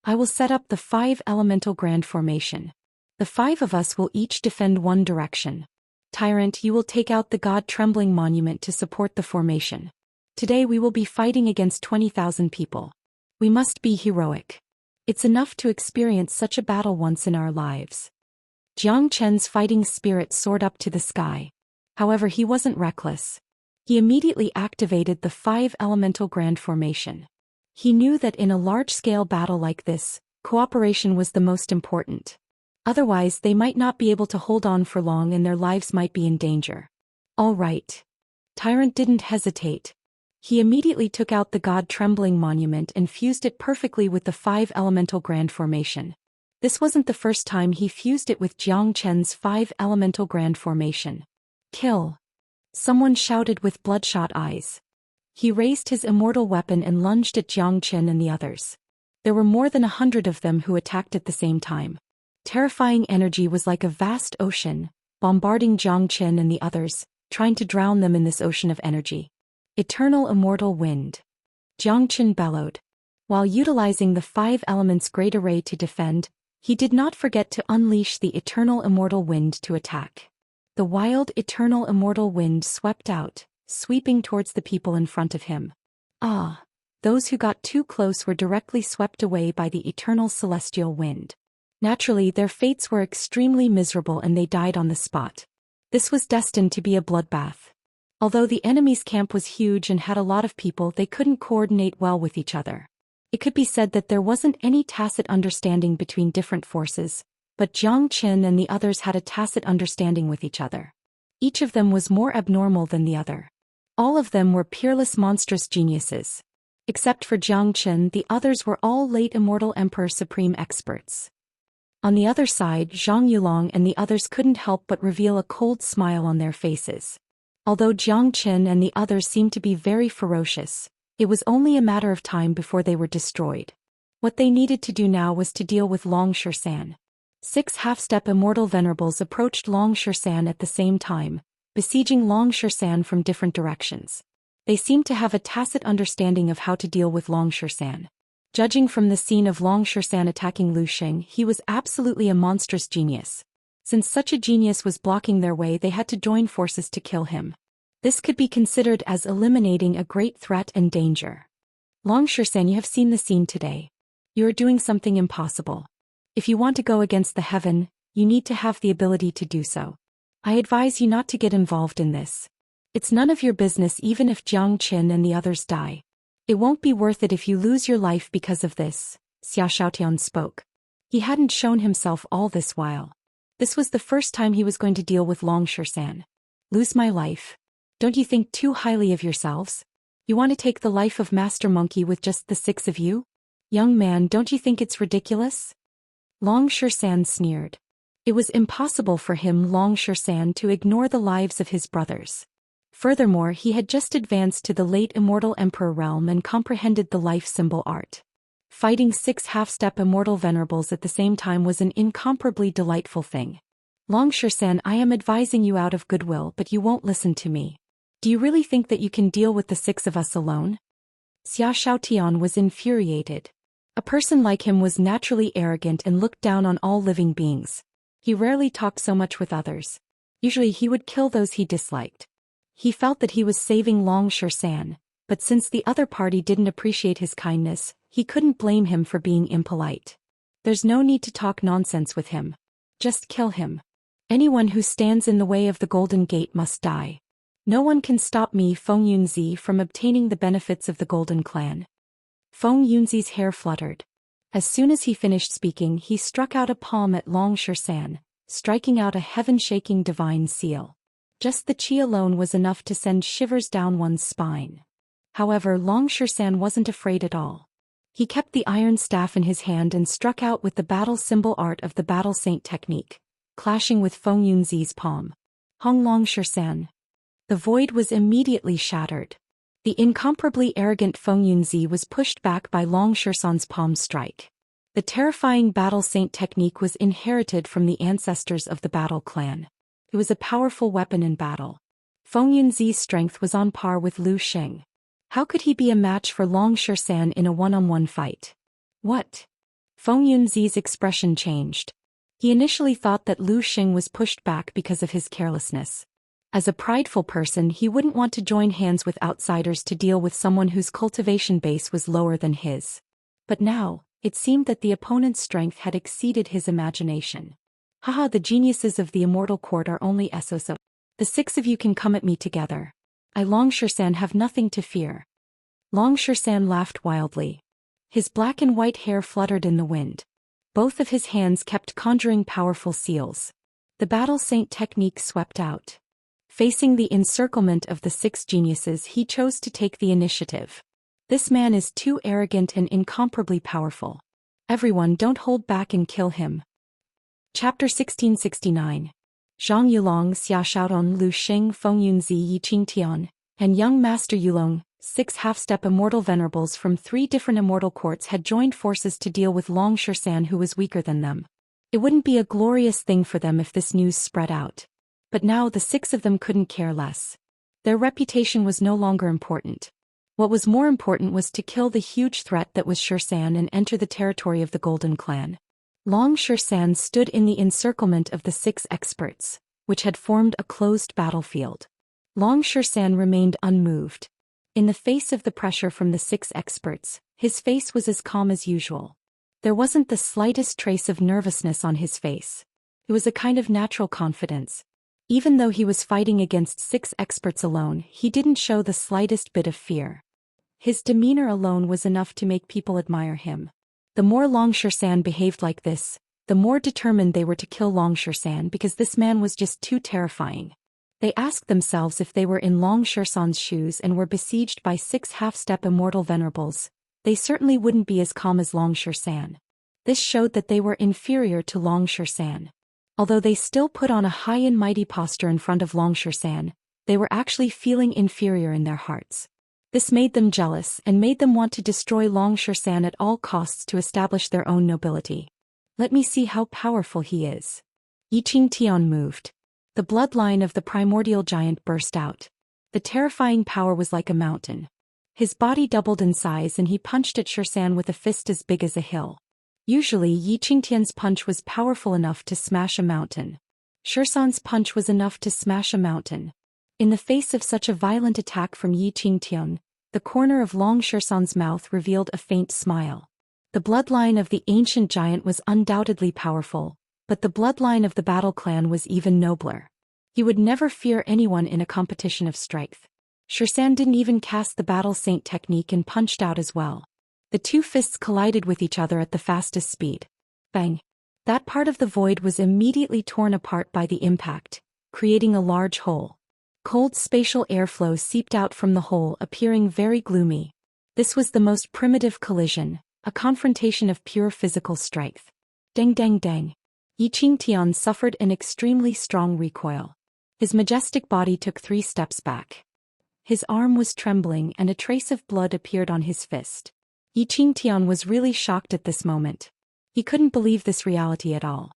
I will set up the 5 elemental grand formation. The 5 of us will each defend one direction. Tyrant, you will take out the God Trembling Monument to support the formation. Today we will be fighting against 20,000 people. We must be heroic. It's enough to experience such a battle once in our lives. Jiang Chen's fighting spirit soared up to the sky. However, he wasn't reckless. He immediately activated the 5 elemental grand formation. He knew that in a large-scale battle like this, cooperation was the most important. Otherwise, they might not be able to hold on for long and their lives might be in danger. All right. Tyrant didn't hesitate. He immediately took out the God Trembling Monument and fused it perfectly with the 5 elemental grand formation. This wasn't the first time he fused it with Jiang Chen's 5 elemental grand formation. Kill! Someone shouted with bloodshot eyes. He raised his immortal weapon and lunged at Jiang Chen and the others. There were more than 100 of them who attacked at the same time. Terrifying energy was like a vast ocean, bombarding Jiang Chen and the others, trying to drown them in this ocean of energy. Eternal Immortal Wind. Jiang Chen bellowed. While utilizing the 5 elements' great array to defend, he did not forget to unleash the Eternal Immortal Wind to attack. The wild Eternal Immortal Wind swept out, sweeping towards the people in front of him. Ah! Those who got too close were directly swept away by the Eternal Celestial Wind. Naturally, their fates were extremely miserable and they died on the spot. This was destined to be a bloodbath. Although the enemy's camp was huge and had a lot of people, they couldn't coordinate well with each other. It could be said that there wasn't any tacit understanding between different forces, but Jiang Qin and the others had a tacit understanding with each other. Each of them was more abnormal than the other. All of them were peerless monstrous geniuses. Except for Jiang Qin, the others were all late Immortal Emperor Supreme experts. On the other side, Zhang Yulong and the others couldn't help but reveal a cold smile on their faces. Although Jiang Qin and the others seemed to be very ferocious, it was only a matter of time before they were destroyed. What they needed to do now was to deal with Long Shan. 6 half-step immortal venerables approached Long Shan at the same time, besieging Long Shan from different directions. They seemed to have a tacit understanding of how to deal with Long Shan. Judging from the scene of Long Shan attacking Lu Sheng, he was absolutely a monstrous genius. Since such a genius was blocking their way, they had to join forces to kill him. This could be considered as eliminating a great threat and danger. Long Shan, you have seen the scene today. You are doing something impossible. If you want to go against the heaven, you need to have the ability to do so. I advise you not to get involved in this. It's none of your business even if Jiang Qin and the others die. It won't be worth it if you lose your life because of this, Xia Xiaotian spoke. He hadn't shown himself all this while. This was the first time he was going to deal with Long Shan. Lose my life? Don't you think too highly of yourselves? You want to take the life of Master Monkey with just the 6 of you? Young man, don't you think it's ridiculous? Long Shan sneered. It was impossible for him, Long Shan, to ignore the lives of his brothers. Furthermore, he had just advanced to the late Immortal Emperor realm and comprehended the life symbol art. Fighting 6 half-step immortal venerables at the same time was an incomparably delightful thing. Long Xian, I am advising you out of goodwill, but you won't listen to me. Do you really think that you can deal with the 6 of us alone? Xia Xiaotian was infuriated. A person like him was naturally arrogant and looked down on all living beings. He rarely talked so much with others. Usually he would kill those he disliked. He felt that he was saving Long Xian, but since the other party didn't appreciate his kindness, he couldn't blame him for being impolite. There's no need to talk nonsense with him. Just kill him. Anyone who stands in the way of the Golden Gate must die. No one can stop me, Feng Yunzi, from obtaining the benefits of the Golden Clan. Feng Yunzi's hair fluttered. As soon as he finished speaking, he struck out a palm at Long Xian, striking out a heaven-shaking divine seal. Just the chi alone was enough to send shivers down one's spine. However, Long Xian wasn't afraid at all. He kept the iron staff in his hand and struck out with the battle symbol art of the battle saint technique, clashing with Feng Yunzi's palm. Hong Long Xian. The void was immediately shattered. The incomparably arrogant Feng Yunzi was pushed back by Long Xian's palm strike. The terrifying battle saint technique was inherited from the ancestors of the battle clan. It was a powerful weapon in battle. Feng Yunzi's strength was on par with Lu Xing. How could he be a match for Long Xian in a one-on-one fight? What? Feng Yunzi's expression changed. He initially thought that Lu Xing was pushed back because of his carelessness. As a prideful person, he wouldn't want to join hands with outsiders to deal with someone whose cultivation base was lower than his. But now, it seemed that the opponent's strength had exceeded his imagination. Haha, the geniuses of the Immortal Court are only SOS. The 6 of you can come at me together. I, Long Xian, have nothing to fear. Long Xian laughed wildly. His black and white hair fluttered in the wind. Both of his hands kept conjuring powerful seals. The battle saint technique swept out. Facing the encirclement of the 6 geniuses, he chose to take the initiative. This man is too arrogant and incomparably powerful. Everyone, don't hold back and kill him. Chapter 1669. Zhang Yulong, Xia Xiaodong, Lu Xing, Feng Yunzi, Yi Qingtian, and young Master Yulong, 6 half-step immortal venerables from 3 different immortal courts had joined forces to deal with Long Xian, who was weaker than them. It wouldn't be a glorious thing for them if this news spread out. But now the 6 of them couldn't care less. Their reputation was no longer important. What was more important was to kill the huge threat that was Xian and enter the territory of the Golden Clan. Long Xian stood in the encirclement of the 6 experts, which had formed a closed battlefield. Long Xian remained unmoved. In the face of the pressure from the 6 experts, his face was as calm as usual. There wasn't the slightest trace of nervousness on his face. It was a kind of natural confidence. Even though he was fighting against 6 experts alone, he didn't show the slightest bit of fear. His demeanor alone was enough to make people admire him. The more Long Xian behaved like this, the more determined they were to kill Long Xian, because this man was just too terrifying. They asked themselves, if they were in Long Xian's shoes and were besieged by 6 half-step immortal venerables, they certainly wouldn't be as calm as Long Xian. This showed that they were inferior to Long Xian. Although they still put on a high and mighty posture in front of Long Xian, they were actually feeling inferior in their hearts. This made them jealous and made them want to destroy Long Xian at all costs to establish their own nobility. Let me see how powerful he is. Yi Qingtian moved. The bloodline of the primordial giant burst out. The terrifying power was like a mountain. His body doubled in size and he punched at Xian with a fist as big as a hill. Usually Yi Qingtian's punch was powerful enough to smash a mountain. Xian's punch was enough to smash a mountain. In the face of such a violent attack from Yi Qingtian, the corner of Long Xian's mouth revealed a faint smile. The bloodline of the ancient giant was undoubtedly powerful, but the bloodline of the battle clan was even nobler. He would never fear anyone in a competition of strength. Xian didn't even cast the battle saint technique and punched out as well. The 2 fists collided with each other at the fastest speed. Bang! That part of the void was immediately torn apart by the impact, creating a large hole. Cold spatial airflow seeped out from the hole, appearing very gloomy. This was the most primitive collision, a confrontation of pure physical strength. Dang dang dang. Yi Qingtian suffered an extremely strong recoil. His majestic body took 3 steps back. His arm was trembling and a trace of blood appeared on his fist. Xianxia was really shocked at this moment. He couldn't believe this reality at all.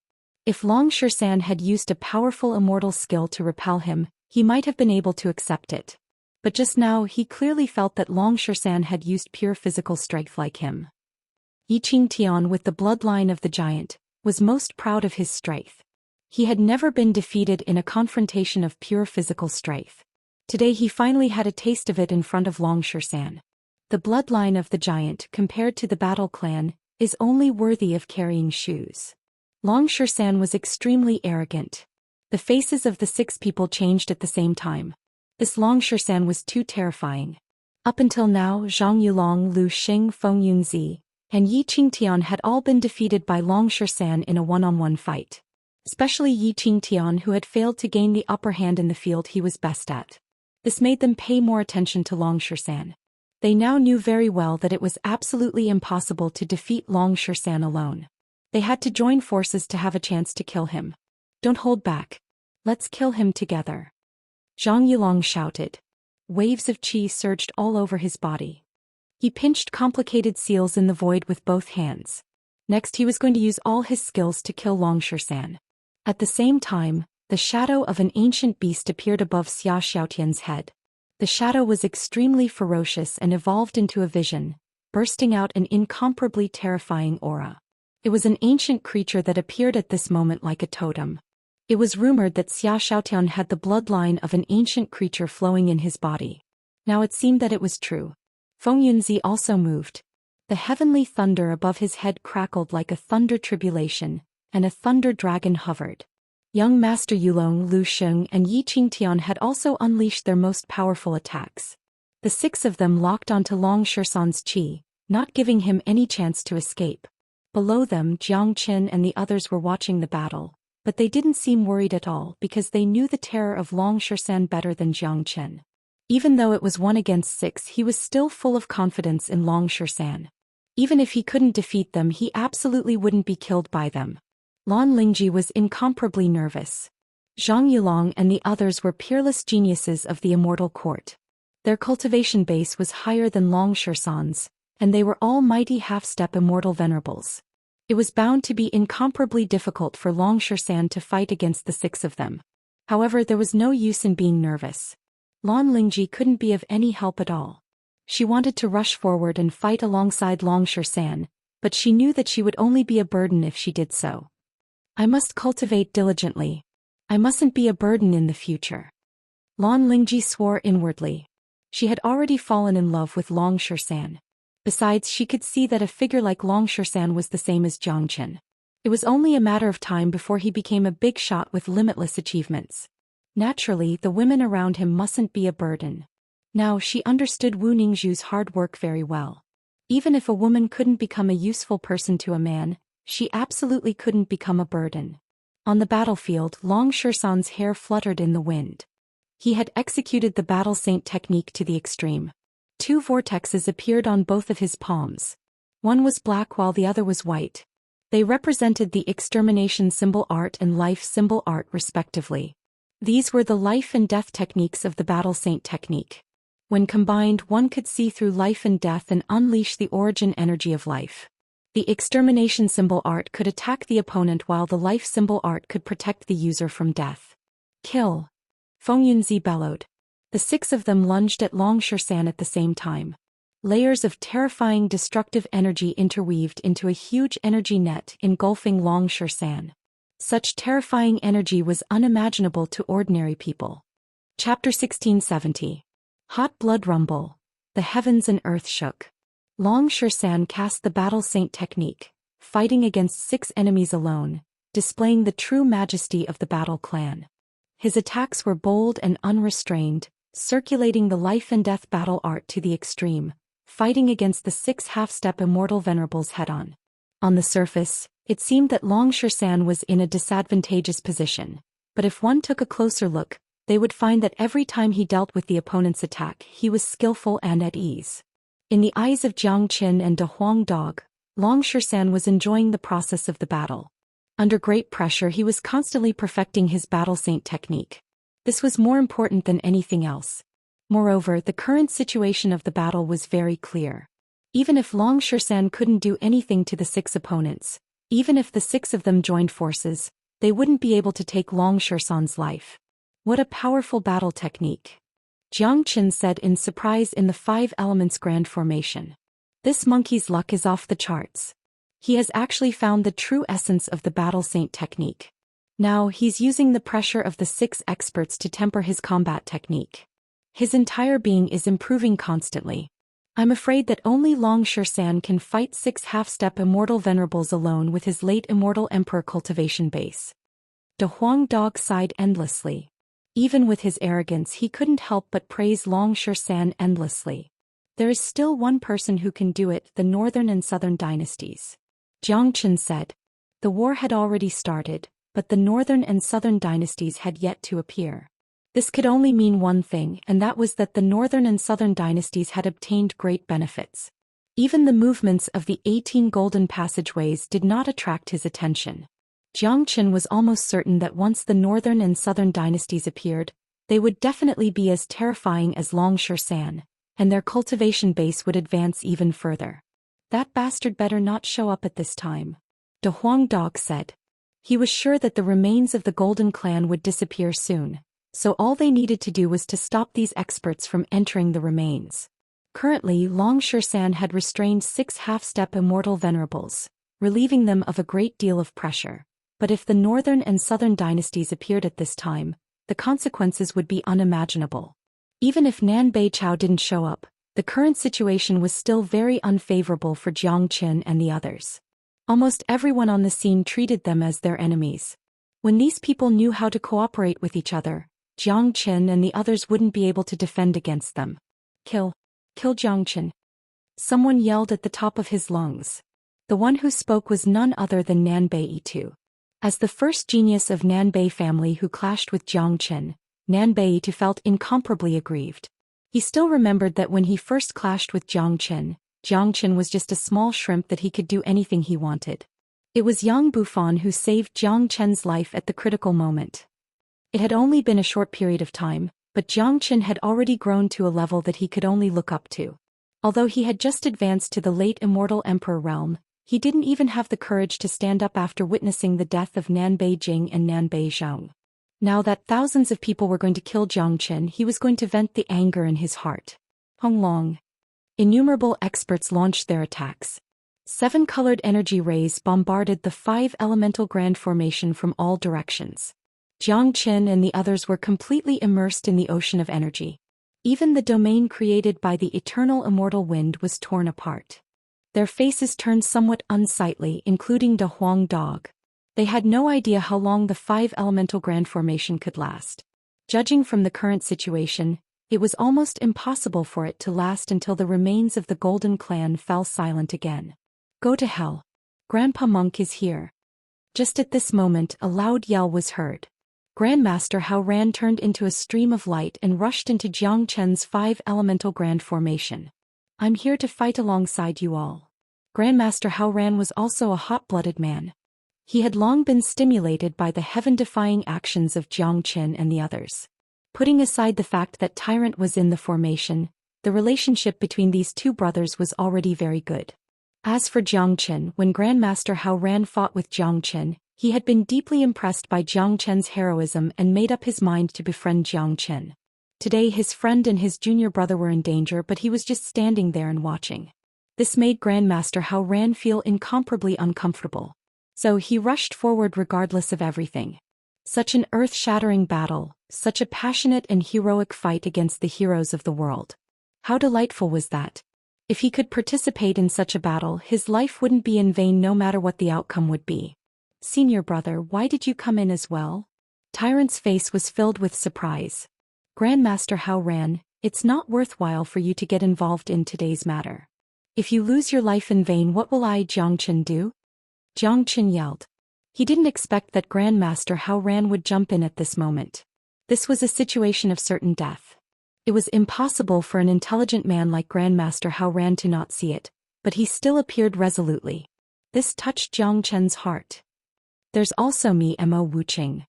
If Xian had used a powerful immortal skill to repel him, he might have been able to accept it. But just now he clearly felt that Xian had used pure physical strength like him. Xianxia, with the bloodline of the giant, was most proud of his strength. He had never been defeated in a confrontation of pure physical strength. Today he finally had a taste of it in front of Xian. The bloodline of the giant, compared to the battle clan, is only worthy of carrying shoes. Xian was extremely arrogant. The faces of the 6 people changed at the same time. This Xian was too terrifying. Up until now, Zhang Yulong, Lu Xing, Feng Yunzi, and Xianxia had all been defeated by Xian in a one-on-one fight. Especially Xianxia, who had failed to gain the upper hand in the field he was best at. This made them pay more attention to Xian. They now knew very well that it was absolutely impossible to defeat Xian alone. They had to join forces to have a chance to kill him. Don't hold back. Let's kill him together. Zhang Yulong shouted. Waves of qi surged all over his body. He pinched complicated seals in the void with both hands. Next he was going to use all his skills to kill Xian. At the same time, the shadow of an ancient beast appeared above Xia Xiaotian's head. The shadow was extremely ferocious and evolved into a vision, bursting out an incomparably terrifying aura. It was an ancient creature that appeared at this moment like a totem. It was rumored that Xia Xiaotian had the bloodline of an ancient creature flowing in his body. Now it seemed that it was true. Feng Yunzi also moved. The heavenly thunder above his head crackled like a thunder tribulation, and a thunder dragon hovered. Young Master Yulong, Lu Xing, and Xianxia had also unleashed their most powerful attacks. The 6 of them locked onto Xian's qi, not giving him any chance to escape. Below them, Jiang Qin and the others were watching the battle, but they didn't seem worried at all because they knew the terror of Xian better than Jiang Qin. Even though it was 1 against 6, he was still full of confidence in Xian. Even if he couldn't defeat them, he absolutely wouldn't be killed by them. Lan Lingji was incomparably nervous. Zhang Yulong and the others were peerless geniuses of the Immortal Court. Their cultivation base was higher than Xian's, and they were all mighty half-step immortal venerables. It was bound to be incomparably difficult for Xian to fight against the 6 of them. However, there was no use in being nervous. Lan Lingji couldn't be of any help at all. She wanted to rush forward and fight alongside Xian, but she knew that she would only be a burden if she did so. I must cultivate diligently. I mustn't be a burden in the future. Lan Lingji swore inwardly. She had already fallen in love with Xian. Besides, she could see that a figure like Xian was the same as Jiang Qin. It was only a matter of time before he became a big shot with limitless achievements. Naturally, the women around him mustn't be a burden. Now she understood Wu Ningzhu's hard work very well. Even if a woman couldn't become a useful person to a man, she absolutely couldn't become a burden. On the battlefield, Xian's hair fluttered in the wind. He had executed the battle saint technique to the extreme. 2 vortexes appeared on both of his palms. One was black while the other was white. They represented the extermination symbol art and life symbol art respectively. These were the life and death techniques of the battle saint technique. When combined, one could see through life and death and unleash the origin energy of life. The extermination symbol art could attack the opponent while the life symbol art could protect the user from death. Kill! Feng Yunzi bellowed. The 6 of them lunged at Xian at the same time. Layers of terrifying destructive energy interweaved into a huge energy net engulfing Xian. Such terrifying energy was unimaginable to ordinary people. Chapter 1670. Hot Blood Rumble. The heavens and earth shook. Xian cast the battle saint technique, fighting against 6 enemies alone, displaying the true majesty of the battle clan. His attacks were bold and unrestrained, circulating the life and death battle art to the extreme, fighting against the 6 half-step immortal venerables head-on. On the surface, it seemed that Xian was in a disadvantageous position, but if one took a closer look, they would find that every time he dealt with the opponent's attack, he was skillful and at ease. In the eyes of Jiang Qin and De Huang Dog, Xian was enjoying the process of the battle. Under great pressure, he was constantly perfecting his battle saint technique. This was more important than anything else. Moreover, the current situation of the battle was very clear. Even if Xian couldn't do anything to the 6 opponents, even if the 6 of them joined forces, they wouldn't be able to take Xian's life. What a powerful battle technique. Jiang Qin said in surprise in the 5 Elements Grand Formation. This monkey's luck is off the charts. He has actually found the true essence of the Battle Saint technique. Now he's using the pressure of the 6 experts to temper his combat technique. His entire being is improving constantly. I'm afraid that only Xian can fight 6 half-step immortal venerables alone with his late immortal emperor cultivation base. De Huang Dog sighed endlessly. Even with his arrogance he couldn't help but praise Xian endlessly. There is still one person who can do it, the northern and southern dynasties. Jiang Qin said. The war had already started, but the northern and southern dynasties had yet to appear. This could only mean one thing, and that was that the northern and southern dynasties had obtained great benefits. Even the movements of the 18 golden passageways did not attract his attention. Jiang Qin was almost certain that once the northern and southern dynasties appeared, they would definitely be as terrifying as Xian, and their cultivation base would advance even further. That bastard better not show up at this time. De Huang Dog said. He was sure that the remains of the Golden Clan would disappear soon, so all they needed to do was to stop these experts from entering the remains. Currently Xian had restrained 6 half-step immortal venerables, relieving them of a great deal of pressure. But if the northern and southern dynasties appeared at this time, the consequences would be unimaginable. Even if Nan Beichao didn't show up, the current situation was still very unfavorable for Jiang Qin and the others. Almost everyone on the scene treated them as their enemies. When these people knew how to cooperate with each other, Jiang Qin and the others wouldn't be able to defend against them. Kill Jiang Qin. Someone yelled at the top of his lungs. The one who spoke was none other than Nan Beitu. As the first genius of Nan Bei family who clashed with Jiang Qin, Nan Beitu felt incomparably aggrieved. He still remembered that when he first clashed with Jiang Qin was just a small shrimp that he could do anything he wanted. It was Yang Bufan who saved Jiang Qin's life at the critical moment. It had only been a short period of time, but Jiang Qin had already grown to a level that he could only look up to. Although he had just advanced to the late immortal emperor realm, he didn't even have the courage to stand up after witnessing the death of Nan Beijing and Nan Beizhang. Now that thousands of people were going to kill Jiang Qin, he was going to vent the anger in his heart. Honglong. Innumerable experts launched their attacks. 7 colored energy rays bombarded the 5 elemental grand formation from all directions. Jiang Qin and the others were completely immersed in the ocean of energy. Even the domain created by the eternal immortal wind was torn apart. Their faces turned somewhat unsightly, including De Huang Dog. They had no idea how long the 5 elemental grand formation could last. Judging from the current situation, it was almost impossible for it to last until the remains of the Golden Clan fell silent again. Go to hell. Grandpa Monk is here. Just at this moment a loud yell was heard. Grandmaster Hao Ran turned into a stream of light and rushed into Jiang Qin's 5 elemental grand formation. I'm here to fight alongside you all. Grandmaster Hao Ran was also a hot-blooded man. He had long been stimulated by the heaven-defying actions of Jiang Qin and the others. Putting aside the fact that Tyrant was in the formation, the relationship between these two brothers was already very good. As for Jiang Qin, when Grandmaster Hao Ran fought with Jiang Qin, he had been deeply impressed by Jiang Qin's heroism and made up his mind to befriend Jiang Qin. Today his friend and his junior brother were in danger, but he was just standing there and watching. This made Grandmaster Hao Ran feel incomparably uncomfortable. So he rushed forward regardless of everything. Such an earth-shattering battle, such a passionate and heroic fight against the heroes of the world. How delightful was that? If he could participate in such a battle, his life wouldn't be in vain no matter what the outcome would be. Senior brother, why did you come in as well? Tyrant's face was filled with surprise. Grandmaster Hao Ran, it's not worthwhile for you to get involved in today's matter. If you lose your life in vain, what will I, Jiang Qin, do? Jiang Qin yelled. He didn't expect that Grandmaster Hao Ran would jump in at this moment. This was a situation of certain death. It was impossible for an intelligent man like Grandmaster Hao Ran to not see it, but he still appeared resolutely. This touched Jiang Qin's heart. There's also me, Mo Wuqing.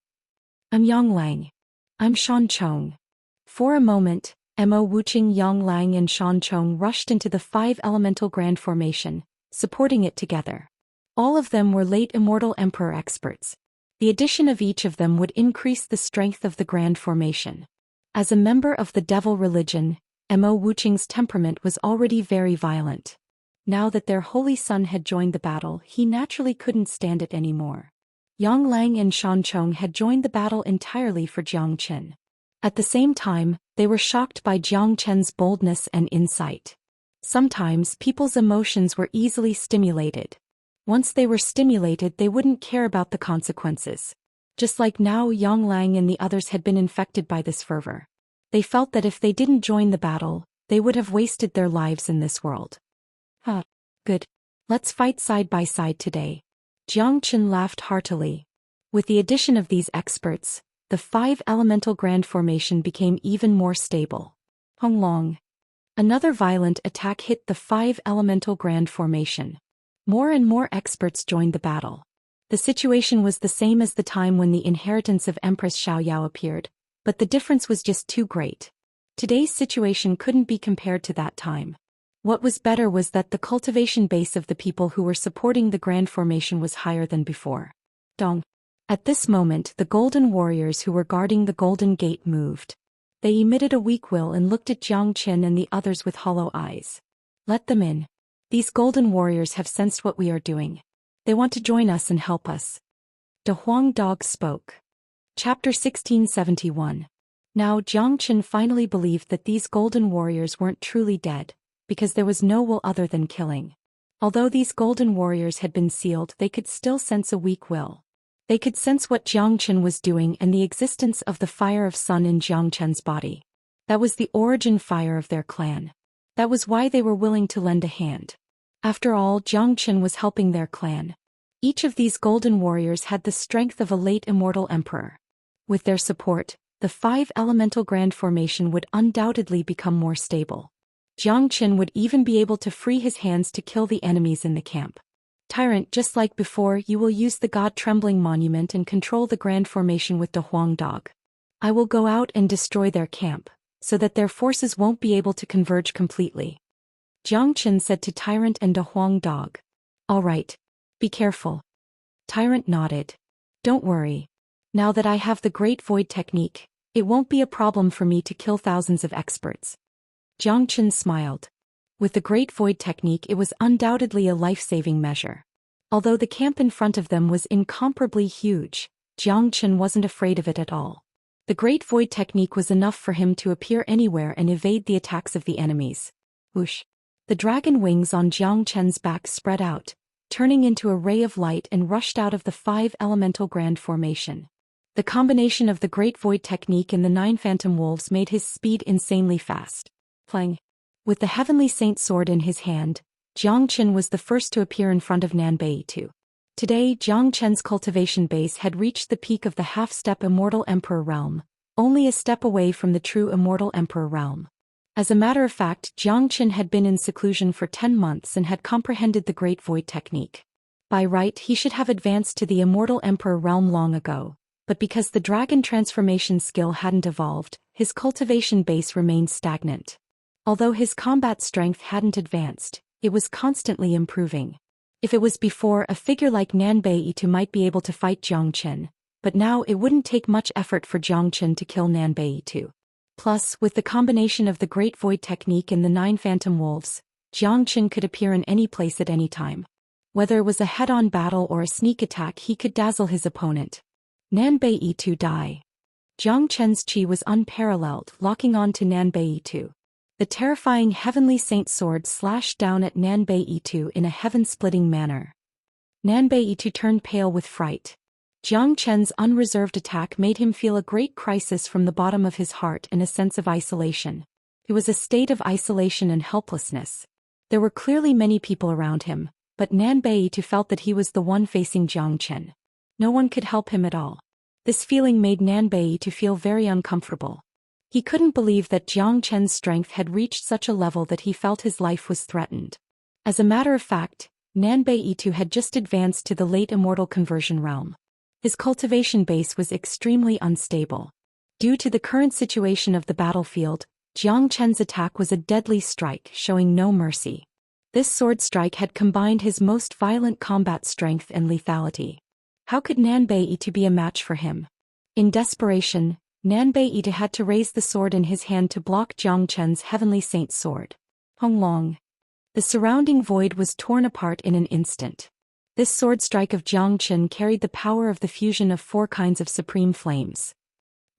I'm Yang Lang. I'm Shan Chong. For a moment, Mo Wuqing, Yang Lang and Shan Chong rushed into the 5-elemental grand formation, supporting it together. All of them were late Immortal Emperor experts. The addition of each of them would increase the strength of the grand formation. As a member of the devil religion, Mo Wuqing's temperament was already very violent. Now that their holy son had joined the battle, he naturally couldn't stand it anymore. Yang Lang and Shan Chong had joined the battle entirely for Jiang Chen. At the same time, they were shocked by Jiang Chen's boldness and insight. Sometimes people's emotions were easily stimulated. Once they were stimulated, they wouldn't care about the consequences. Just like now, Yang Lang and the others had been infected by this fervor. They felt that if they didn't join the battle, they would have wasted their lives in this world. Good. Let's fight side by side today. Jiang Chen laughed heartily. With the addition of these experts, the 5-elemental grand formation became even more stable. Hong Long. Another violent attack hit the 5-elemental grand formation. More and more experts joined the battle. The situation was the same as the time when the inheritance of Empress Xiaoyao appeared, but the difference was just too great. Today's situation couldn't be compared to that time. What was better was that the cultivation base of the people who were supporting the grand formation was higher than before. Dong. At this moment, the golden warriors who were guarding the golden gate moved. They emitted a weak will and looked at Jiang Chen and the others with hollow eyes. Let them in. These golden warriors have sensed what we are doing. They want to join us and help us. De Huang Dog spoke. Chapter 1671. Now Jiang Chen finally believed that these golden warriors weren't truly dead, because there was no will other than killing. Although these golden warriors had been sealed, they could still sense a weak will. They could sense what Jiang Chen was doing and the existence of the fire of sun in Jiang Chen's body. That was the origin fire of their clan. That was why they were willing to lend a hand. After all, Jiang Chen was helping their clan. Each of these golden warriors had the strength of a late immortal emperor. With their support, the 5-elemental grand formation would undoubtedly become more stable. Jiang Chen would even be able to free his hands to kill the enemies in the camp. Tyrant, just like before, you will use the God-trembling monument and control the grand formation with the Huang Dog. I will go out and destroy their camp, so that their forces won't be able to converge completely. Jiang Chen said to Tyrant and De Huang Dog. All right. Be careful. Tyrant nodded. Don't worry. Now that I have the Great Void technique, it won't be a problem for me to kill thousands of experts. Jiang Chen smiled. With the Great Void technique, it was undoubtedly a life-saving measure. Although the camp in front of them was incomparably huge, Jiang Chen wasn't afraid of it at all. The Great Void technique was enough for him to appear anywhere and evade the attacks of the enemies. Whoosh! The dragon wings on Jiang Chen's back spread out, turning into a ray of light and rushed out of the 5-elemental grand formation. The combination of the Great Void technique and the 9 phantom wolves made his speed insanely fast. Plang. With the Heavenly Saint sword in his hand, Jiang Chen was the first to appear in front of Nanbei II. Today, Jiang Chen's cultivation base had reached the peak of the half-step Immortal Emperor realm, only a step away from the true Immortal Emperor realm. As a matter of fact, Jiang Chen had been in seclusion for 10 months and had comprehended the Great Void technique. By right, he should have advanced to the Immortal Emperor realm long ago, but because the dragon transformation skill hadn't evolved, his cultivation base remained stagnant. Although his combat strength hadn't advanced, it was constantly improving. If it was before, a figure like Nanbei II might be able to fight Jiang Chen, but now it wouldn't take much effort for Jiang Chen to kill Nanbei II. Plus, with the combination of the Great Void technique and the 9 phantom wolves, Jiang Chen could appear in any place at any time. Whether it was a head-on battle or a sneak attack, he could dazzle his opponent. Nanbei II die. Jiang Chen's chi was unparalleled, locking on to Nanbei II. The terrifying Heavenly Saint sword slashed down at Nanbei II in a heaven-splitting manner. Nanbei II turned pale with fright. Jiang Chen's unreserved attack made him feel a great crisis from the bottom of his heart and a sense of isolation. It was a state of isolation and helplessness. There were clearly many people around him, but Nanbei II felt that he was the one facing Jiang Chen. No one could help him at all. This feeling made Nanbei II feel very uncomfortable. He couldn't believe that Jiang Chen's strength had reached such a level that he felt his life was threatened. As a matter of fact, Nanbei II had just advanced to the late immortal conversion realm. His cultivation base was extremely unstable. Due to the current situation of the battlefield, Jiang Chen's attack was a deadly strike, showing no mercy. This sword strike had combined his most violent combat strength and lethality. How could Nanbei Yitu be a match for him? In desperation, Nanbei Yitu had to raise the sword in his hand to block Jiang Chen's heavenly saint's sword. Honglong. The surrounding void was torn apart in an instant. This sword strike of Jiang Chen carried the power of the fusion of 4 kinds of supreme flames.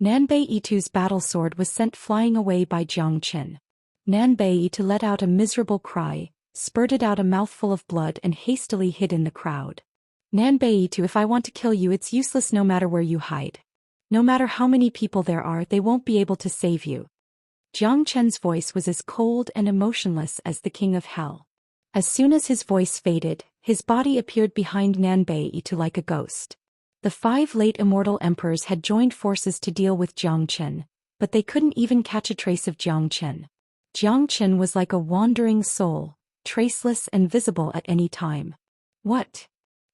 Nanbei Yitu's battle sword was sent flying away by Jiang Chen. Nanbei Yitu let out a miserable cry, spurted out a mouthful of blood and hastily hid in the crowd. Nanbei Yitu, if I want to kill you, it's useless no matter where you hide. No matter how many people there are, they won't be able to save you. Jiang Chen's voice was as cold and emotionless as the king of hell. As soon as his voice faded, his body appeared behind Nanbei Yitu like a ghost. The 5 late immortal emperors had joined forces to deal with Jiang Chen, but they couldn't even catch a trace of Jiang Chen. Jiang Chen was like a wandering soul, traceless and visible at any time. What?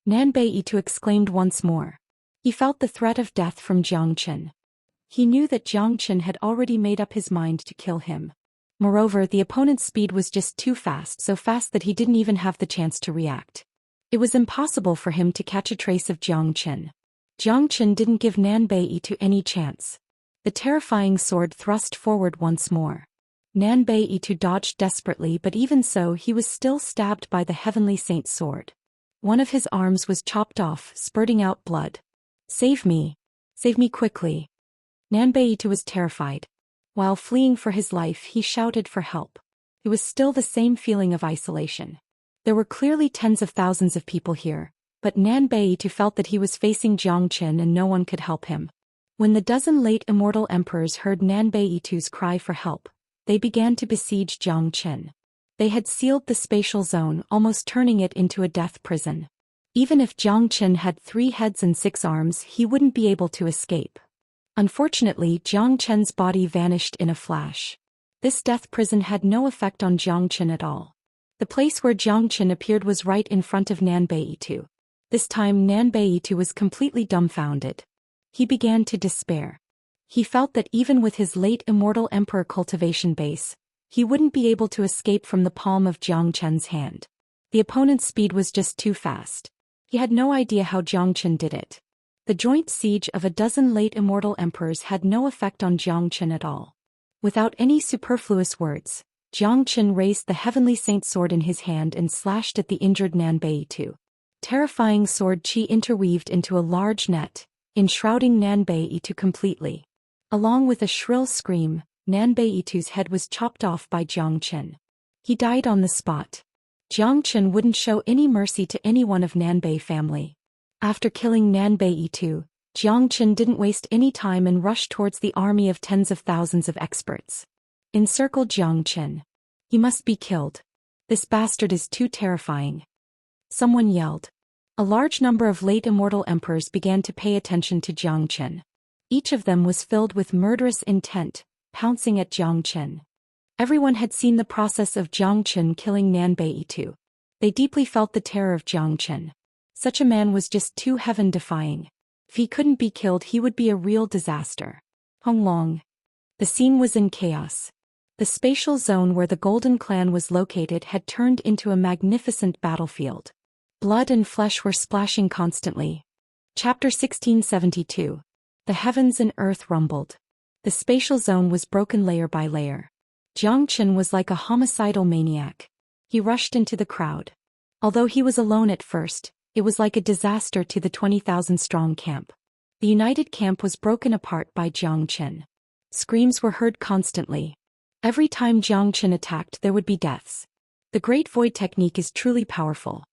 Nanbei Yitu exclaimed once more. He felt the threat of death from Jiang Chen. He knew that Jiang Chen had already made up his mind to kill him. Moreover, the opponent's speed was just too fast, so fast that he didn't even have the chance to react. It was impossible for him to catch a trace of Jiang Chen. Jiang Chen didn't give Nanbei Yitu any chance. The terrifying sword thrust forward once more. Nanbei Yitu dodged desperately, but even so he was still stabbed by the heavenly saint's sword. One of his arms was chopped off, spurting out blood. Save me! Save me quickly! Nanbei Yitu was terrified. While fleeing for his life, he shouted for help. It was still the same feeling of isolation. There were clearly tens of thousands of people here, but Nanbei Yitu felt that he was facing Jiang Chen and no one could help him. When the dozen late immortal emperors heard Nanbei Yitu's cry for help, they began to besiege Jiang Chen. They had sealed the spatial zone, almost turning it into a death prison. Even if Jiang Chen had 3 heads and 6 arms, he wouldn't be able to escape. Unfortunately, Jiang Chen's body vanished in a flash. This death prison had no effect on Jiang Chen at all. The place where Jiang Chen appeared was right in front of Nanbei Yitu. This time Nanbei Yitu was completely dumbfounded. He began to despair. He felt that even with his late immortal emperor cultivation base, he wouldn't be able to escape from the palm of Jiang Chen's hand. The opponent's speed was just too fast. He had no idea how Jiang Chen did it. The joint siege of a dozen late immortal emperors had no effect on Jiang Chen at all. Without any superfluous words, Jiang Chen raised the heavenly saint sword in his hand and slashed at the injured Nanbei Yitu. Terrifying sword chi interweaved into a large net, enshrouding Nanbei Yitu completely. Along with a shrill scream, Nanbei Yitu's head was chopped off by Jiang Chen. He died on the spot. Jiang Chen wouldn't show any mercy to anyone of Nanbei family. After killing Nanbei Yitu, Jiang Chen didn't waste any time and rushed towards the army of tens of thousands of experts. Encircle Jiang Chen. He must be killed. This bastard is too terrifying. Someone yelled. A large number of late immortal emperors began to pay attention to Jiang Chen. Each of them was filled with murderous intent, pouncing at Jiang Chen. Everyone had seen the process of Jiang Chen killing Nanbei Yitu. They deeply felt the terror of Jiang Chen. Such a man was just too heaven-defying. If he couldn't be killed, he would be a real disaster. Honglong. The scene was in chaos. The spatial zone where the Golden Clan was located had turned into a magnificent battlefield. Blood and flesh were splashing constantly. Chapter 1672. The heavens and earth rumbled. The spatial zone was broken layer by layer. Jiang Chen was like a homicidal maniac. He rushed into the crowd. Although he was alone at first, it was like a disaster to the 20,000-strong camp. The united camp was broken apart by Jiang Chen. Screams were heard constantly. Every time Jiang Chen attacked, there would be deaths. The Great Void technique is truly powerful.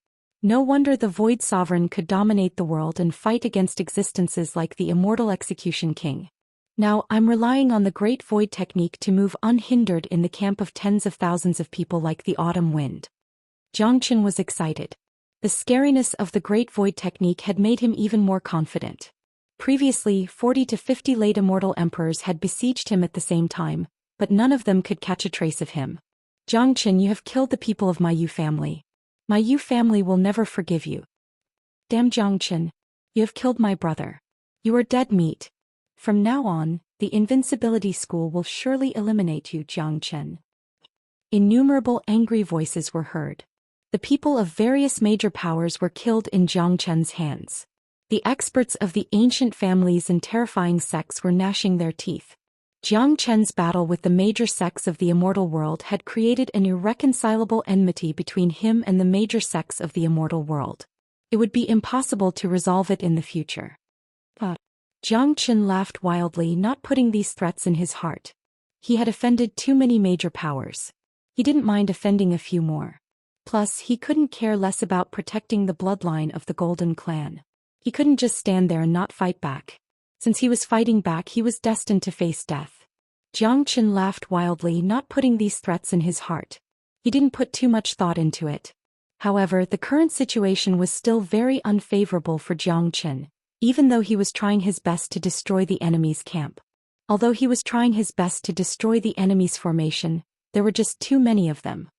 No wonder the Void Sovereign could dominate the world and fight against existences like the Immortal Execution King. Now I'm relying on the Great Void technique to move unhindered in the camp of tens of thousands of people like the autumn wind. Jiang Chen was excited. The scariness of the Great Void technique had made him even more confident. Previously, 40 to 50 late immortal emperors had besieged him at the same time, but none of them could catch a trace of him. Jiang Chen, you have killed the people of my Yu family. My Yu family will never forgive you. Damn Jiang Chen, you have killed my brother. You are dead meat. From now on, The invincibility school will surely eliminate you, Xianxia. Innumerable angry voices were heard. The people of various major powers were killed in Xianxia's hands. The experts of the ancient families and terrifying sects were gnashing their teeth. Xianxia's battle with the major sects of the immortal world had created an irreconcilable enmity between him and the major sects of the immortal world. It would be impossible to resolve it in the future. Xianxia laughed wildly, not putting these threats in his heart. He had offended too many major powers. He didn't mind offending a few more. Plus, he couldn't care less about protecting the bloodline of the Golden Clan. He couldn't just stand there and not fight back. Since he was fighting back, he was destined to face death. Xianxia laughed wildly, not putting these threats in his heart. He didn't put too much thought into it. However, the current situation was still very unfavorable for Xianxia, even though he was trying his best to destroy the enemy's camp. Although he was trying his best to destroy the enemy's formation, there were just too many of them.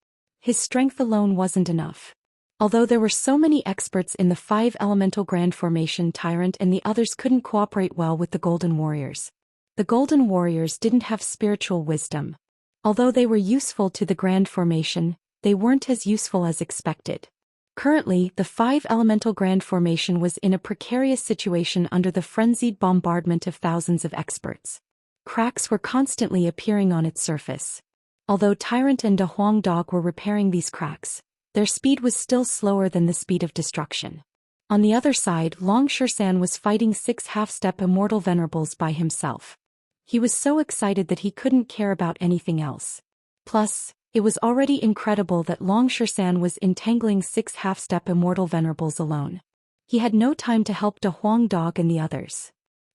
His strength alone wasn't enough. Although there were so many experts in the 5 elemental grand formation, Tyrant and the others couldn't cooperate well with the Golden Warriors. The Golden Warriors didn't have spiritual wisdom. Although they were useful to the grand formation, they weren't as useful as expected. Currently, the 5 elemental grand formation was in a precarious situation under the frenzied bombardment of thousands of experts. Cracks were constantly appearing on its surface. Although Tyrant and De Huang Dog were repairing these cracks, their speed was still slower than the speed of destruction. On the other side, Xian was fighting 6 half-step immortal venerables by himself. He was so excited that he couldn't care about anything else. Plus, it was already incredible that Xian was entangling 6 half-step immortal venerables alone. He had no time to help De Huang Dog and the others.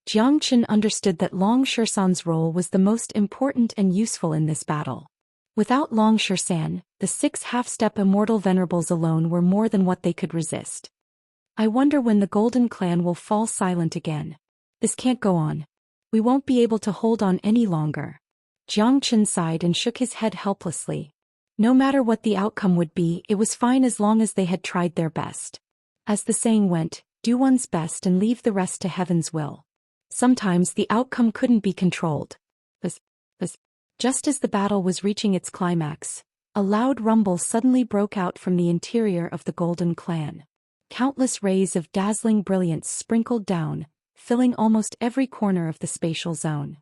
Xianxia understood that Xian's role was the most important and useful in this battle. Without Xian, the 6 half-step immortal venerables alone were more than what they could resist. I wonder when the Golden Clan will fall silent again. This can't go on. We won't be able to hold on any longer. Xianxia sighed and shook his head helplessly. No matter what the outcome would be, it was fine as long as they had tried their best. As the saying went, do one's best and leave the rest to heaven's will. Sometimes the outcome couldn't be controlled. Just as the battle was reaching its climax, a loud rumble suddenly broke out from the interior of the Golden Clan. Countless rays of dazzling brilliance sprinkled down, filling almost every corner of the spatial zone.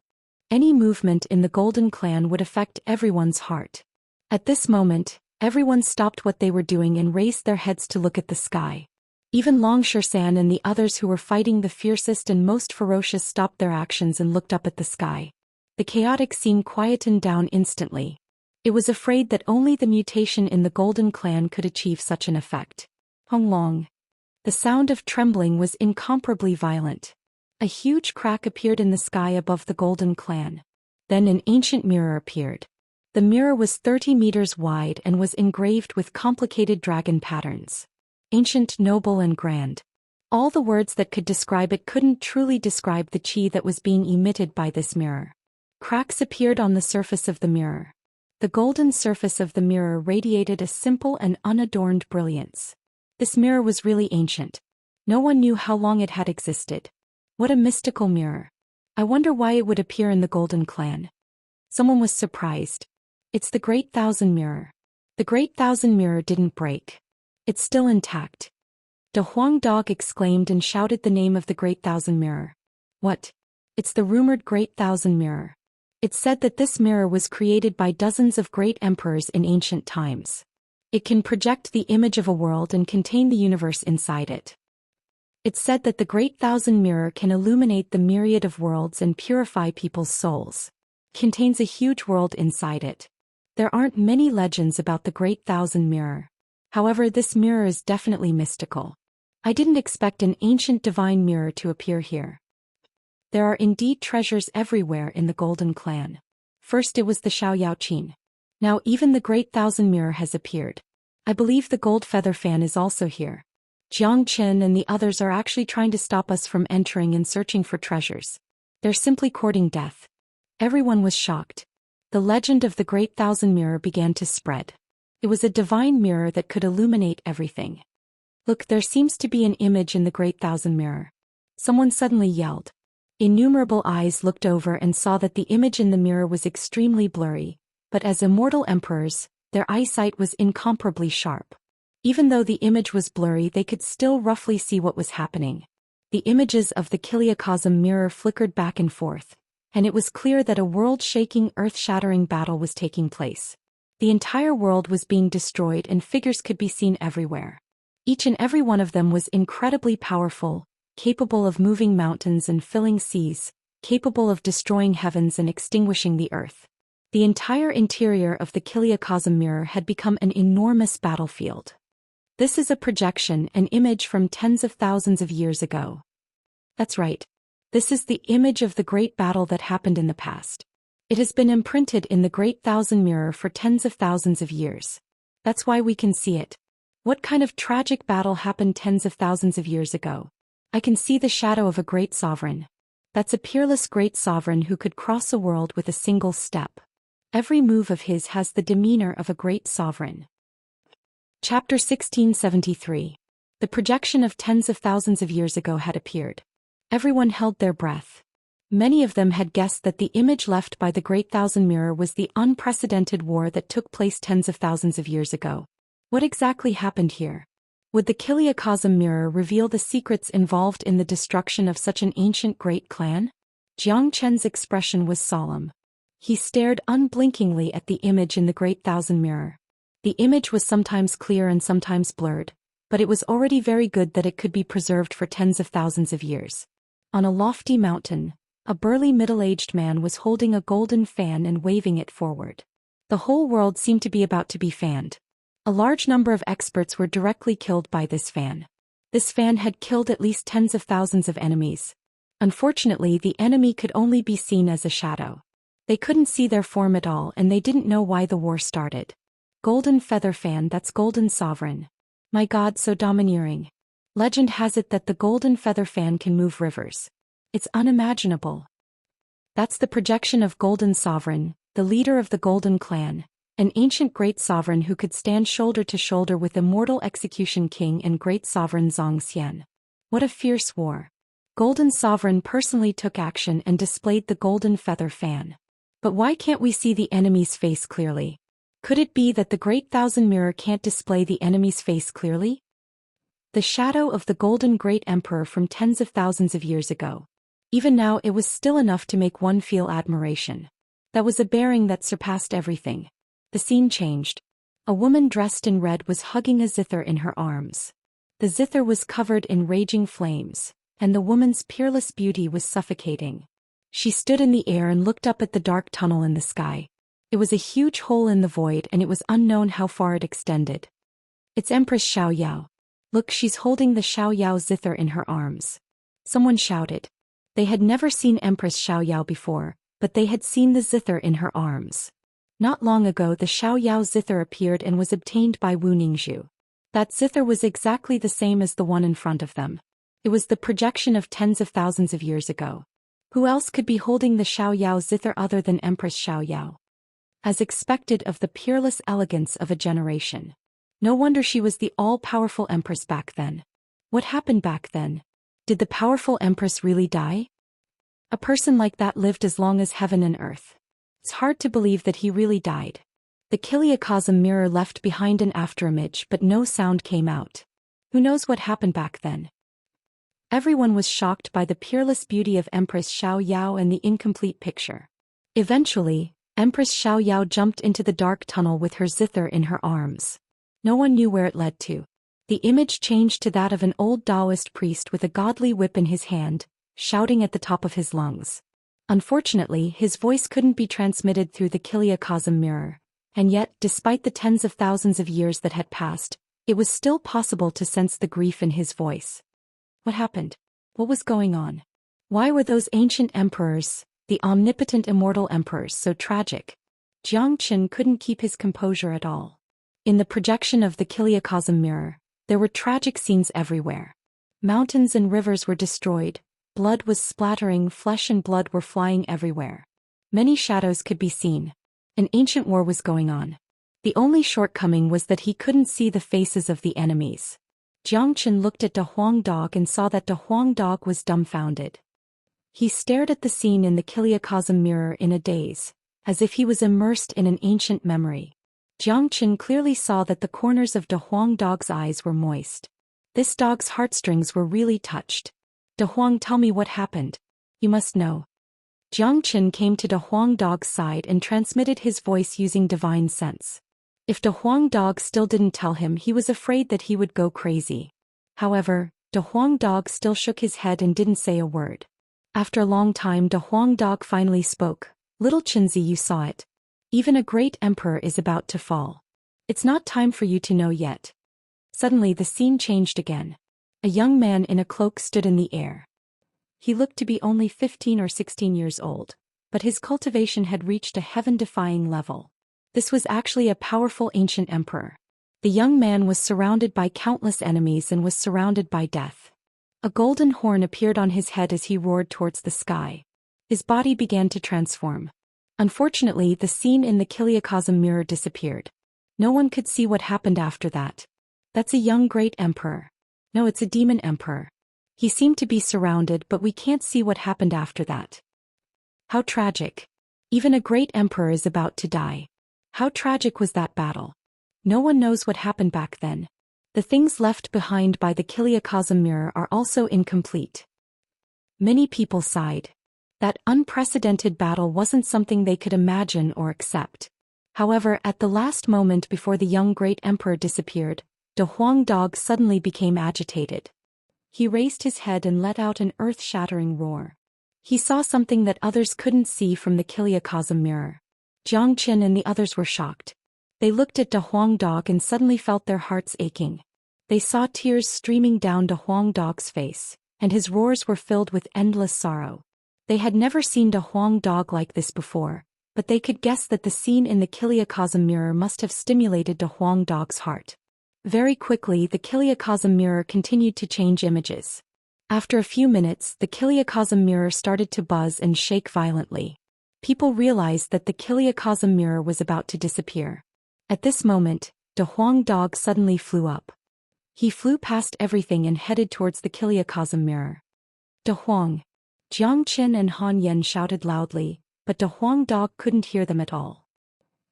Any movement in the Golden Clan would affect everyone's heart. At this moment, everyone stopped what they were doing and raised their heads to look at the sky. Even Xian and the others who were fighting the fiercest and most ferocious stopped their actions and looked up at the sky. The chaotic scene quietened down instantly. It was afraid that only the mutation in the Golden Clan could achieve such an effect. Long. The sound of trembling was incomparably violent. A huge crack appeared in the sky above the Golden Clan. Then an ancient mirror appeared. The mirror was 30 meters wide and was engraved with complicated dragon patterns. Ancient, noble and grand. All the words that could describe it couldn't truly describe the chi that was being emitted by this mirror. Cracks appeared on the surface of the mirror. The golden surface of the mirror radiated a simple and unadorned brilliance. This mirror was really ancient. No one knew how long it had existed. What a mystical mirror. I wonder why it would appear in the Golden Clan. Someone was surprised. It's the Great Thousand Mirror. The Great Thousand Mirror didn't break. It's still intact. De Huang Dog exclaimed and shouted the name of the Great Thousand Mirror. What? It's the rumored Great Thousand Mirror. It's said that this mirror was created by dozens of great emperors in ancient times. It can project the image of a world and contain the universe inside it. It's said that the Great Thousand Mirror can illuminate the myriad of worlds and purify people's souls. Contains a huge world inside it. There aren't many legends about the Great Thousand Mirror. However, this mirror is definitely mystical. I didn't expect an ancient divine mirror to appear here. There are indeed treasures everywhere in the Golden Clan. First it was the Xiaoyaoqin. Now even the Great Thousand Mirror has appeared. I believe the gold feather fan is also here. Xianxia and the others are actually trying to stop us from entering and searching for treasures. They're simply courting death. Everyone was shocked. The legend of the Great Thousand Mirror began to spread. It was a divine mirror that could illuminate everything. Look, there seems to be an image in the Great Thousand Mirror. Someone suddenly yelled. Innumerable eyes looked over and saw that the image in the mirror was extremely blurry, but as immortal emperors, their eyesight was incomparably sharp. Even though the image was blurry, they could still roughly see what was happening. The images of the Kiliakosm mirror flickered back and forth, and it was clear that a world-shaking, earth-shattering battle was taking place. The entire world was being destroyed and figures could be seen everywhere. Each and every one of them was incredibly powerful, capable of moving mountains and filling seas, capable of destroying heavens and extinguishing the earth. The entire interior of the Kiliakosm mirror had become an enormous battlefield. This is a projection, an image from tens of thousands of years ago. That's right. This is the image of the great battle that happened in the past. It has been imprinted in the Great Thousand Mirror for tens of thousands of years. That's why we can see it. What kind of tragic battle happened tens of thousands of years ago? I can see the shadow of a great sovereign. That's a peerless great sovereign who could cross a world with a single step. Every move of his has the demeanor of a great sovereign. Chapter 1673. The projection of tens of thousands of years ago had appeared. Everyone held their breath. Many of them had guessed that the image left by the Great Thousand Mirror was the unprecedented war that took place tens of thousands of years ago. What exactly happened here? Would the Kiliakosm mirror reveal the secrets involved in the destruction of such an ancient great clan? Jiang Chen's expression was solemn. He stared unblinkingly at the image in the Great Thousand Mirror. The image was sometimes clear and sometimes blurred, but it was already very good that it could be preserved for tens of thousands of years. On a lofty mountain, a burly middle-aged man was holding a golden fan and waving it forward. The whole world seemed to be about to be fanned. A large number of experts were directly killed by this fan. This fan had killed at least tens of thousands of enemies. Unfortunately, the enemy could only be seen as a shadow. They couldn't see their form at all, and they didn't know why the war started. Golden feather fan, that's golden sovereign. My God, so domineering. Legend has it that the golden feather fan can move rivers. It's unimaginable. That's the projection of golden sovereign, the leader of the golden clan, an ancient great sovereign who could stand shoulder to shoulder with immortal execution king and great sovereign Zhou Xian. What a fierce war. Golden sovereign personally took action and displayed the golden feather fan. But why can't we see the enemy's face clearly? Could it be that the Great Thousand Mirror can't display the enemy's face clearly? The shadow of the golden great emperor from tens of thousands of years ago. Even now it was still enough to make one feel admiration. That was a bearing that surpassed everything. The scene changed. A woman dressed in red was hugging a zither in her arms. The zither was covered in raging flames, and the woman's peerless beauty was suffocating. She stood in the air and looked up at the dark tunnel in the sky. It was a huge hole in the void, and it was unknown how far it extended. It's Empress Xiaoyao. Look, she's holding the Xiaoyao zither in her arms. Someone shouted. They had never seen Empress Xiaoyao before, but they had seen the zither in her arms. Not long ago the Xiaoyao zither appeared and was obtained by Wu Ningzhu. That zither was exactly the same as the one in front of them. It was the projection of tens of thousands of years ago. Who else could be holding the Xiaoyao zither other than Empress Xiaoyao? As expected of the peerless elegance of a generation. No wonder she was the all-powerful empress back then. What happened back then? Did the powerful empress really die? A person like that lived as long as heaven and earth. It's hard to believe that he really died. The Kiliakosm mirror left behind an afterimage, but no sound came out. Who knows what happened back then? Everyone was shocked by the peerless beauty of Empress Xiaoyao and the incomplete picture. Eventually, Empress Xiaoyao jumped into the dark tunnel with her zither in her arms. No one knew where it led to. The image changed to that of an old Daoist priest with a godly whip in his hand, shouting at the top of his lungs. Unfortunately, his voice couldn't be transmitted through the Kiliakosm mirror, and yet, despite the tens of thousands of years that had passed, it was still possible to sense the grief in his voice. What happened? What was going on? Why were those ancient emperors, the omnipotent immortal emperors, so tragic? Jiang Chen couldn't keep his composure at all. In the projection of the Kiliakosm mirror, there were tragic scenes everywhere. Mountains and rivers were destroyed, blood was splattering, flesh and blood were flying everywhere. Many shadows could be seen. An ancient war was going on. The only shortcoming was that he couldn't see the faces of the enemies. Jiang Chen looked at De Huang Dog and saw that De Huang Dog was dumbfounded. He stared at the scene in the kiliocosm mirror in a daze, as if he was immersed in an ancient memory. Jiang Qin clearly saw that the corners of De Huang Dog's eyes were moist. This dog's heartstrings were really touched. De Huang, tell me what happened. You must know. Jiang Qin came to De Huang Dog's side and transmitted his voice using divine sense. If De Huang Dog still didn't tell him, he was afraid that he would go crazy. However, De Huang Dog still shook his head and didn't say a word. After a long time, De Huang Dog finally spoke. Little Qinzi, you saw it. Even a great emperor is about to fall. It's not time for you to know yet. Suddenly the scene changed again. A young man in a cloak stood in the air. He looked to be only 15 or 16 years old, but his cultivation had reached a heaven-defying level. This was actually a powerful ancient emperor. The young man was surrounded by countless enemies and was surrounded by death. A golden horn appeared on his head as he roared towards the sky. His body began to transform. Unfortunately, the scene in the kiliocosm mirror disappeared. No one could see what happened after that. That's a young great emperor. No, it's a demon emperor. He seemed to be surrounded, but we can't see what happened after that. How tragic. Even a great emperor is about to die. How tragic was that battle? No one knows what happened back then. The things left behind by the kiliocosm mirror are also incomplete. Many people sighed. That unprecedented battle wasn't something they could imagine or accept. However, at the last moment before the young great emperor disappeared, De Huang Dog suddenly became agitated. He raised his head and let out an earth-shattering roar. He saw something that others couldn't see from the kiliocosm mirror. Jiang Qin and the others were shocked. They looked at De Huang Dog and suddenly felt their hearts aching. They saw tears streaming down De Huang Dog's face, and his roars were filled with endless sorrow. They had never seen De Huang Dog like this before, but they could guess that the scene in the kiliocosm mirror must have stimulated De Huang Dog's heart. Very quickly, the kiliocosm mirror continued to change images. After a few minutes, the kiliocosm mirror started to buzz and shake violently. People realized that the kiliocosm mirror was about to disappear. At this moment, De Huang Dog suddenly flew up. He flew past everything and headed towards the kiliocosm mirror. De Huang. Jiang Qin and Han Yan shouted loudly, but De Huang Dog couldn't hear them at all.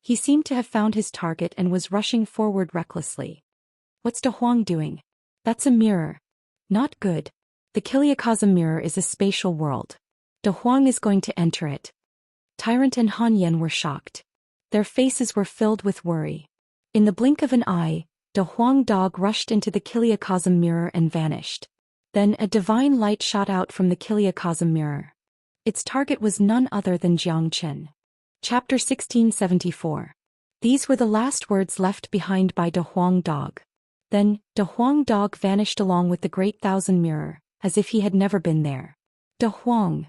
He seemed to have found his target and was rushing forward recklessly. What's De Huang doing? That's a mirror. Not good. The kiliocosm mirror is a spatial world. De Huang is going to enter it. Tyrant and Han Yan were shocked. Their faces were filled with worry. In the blink of an eye, De Huang Dog rushed into the kiliocosm mirror and vanished. Then a divine light shot out from the kiliocosm mirror. Its target was none other than Jiang Qin. Chapter 1674. These were the last words left behind by De Huang Dog. Then, De Huang Dog vanished along with the Great Thousand Mirror, as if he had never been there. De Huang.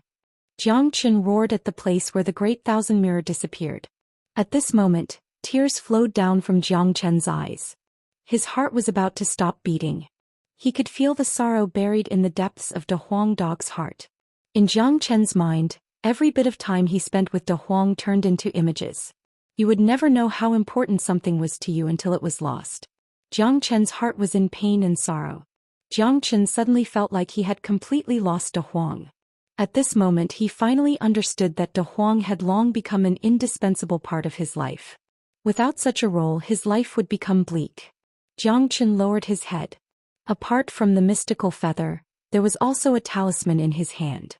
Jiang Qin roared at the place where the Great Thousand Mirror disappeared. At this moment, tears flowed down from Jiang Qin's eyes. His heart was about to stop beating. He could feel the sorrow buried in the depths of De Huang Dog's heart. In Jiang Qin's mind, every bit of time he spent with De Huang turned into images. You would never know how important something was to you until it was lost. Jiang Qin's heart was in pain and sorrow. Jiang Qin suddenly felt like he had completely lost De Huang. At this moment he finally understood that De Huang had long become an indispensable part of his life. Without such a role, his life would become bleak. Jiang Qin lowered his head. Apart from the mystical feather, there was also a talisman in his hand.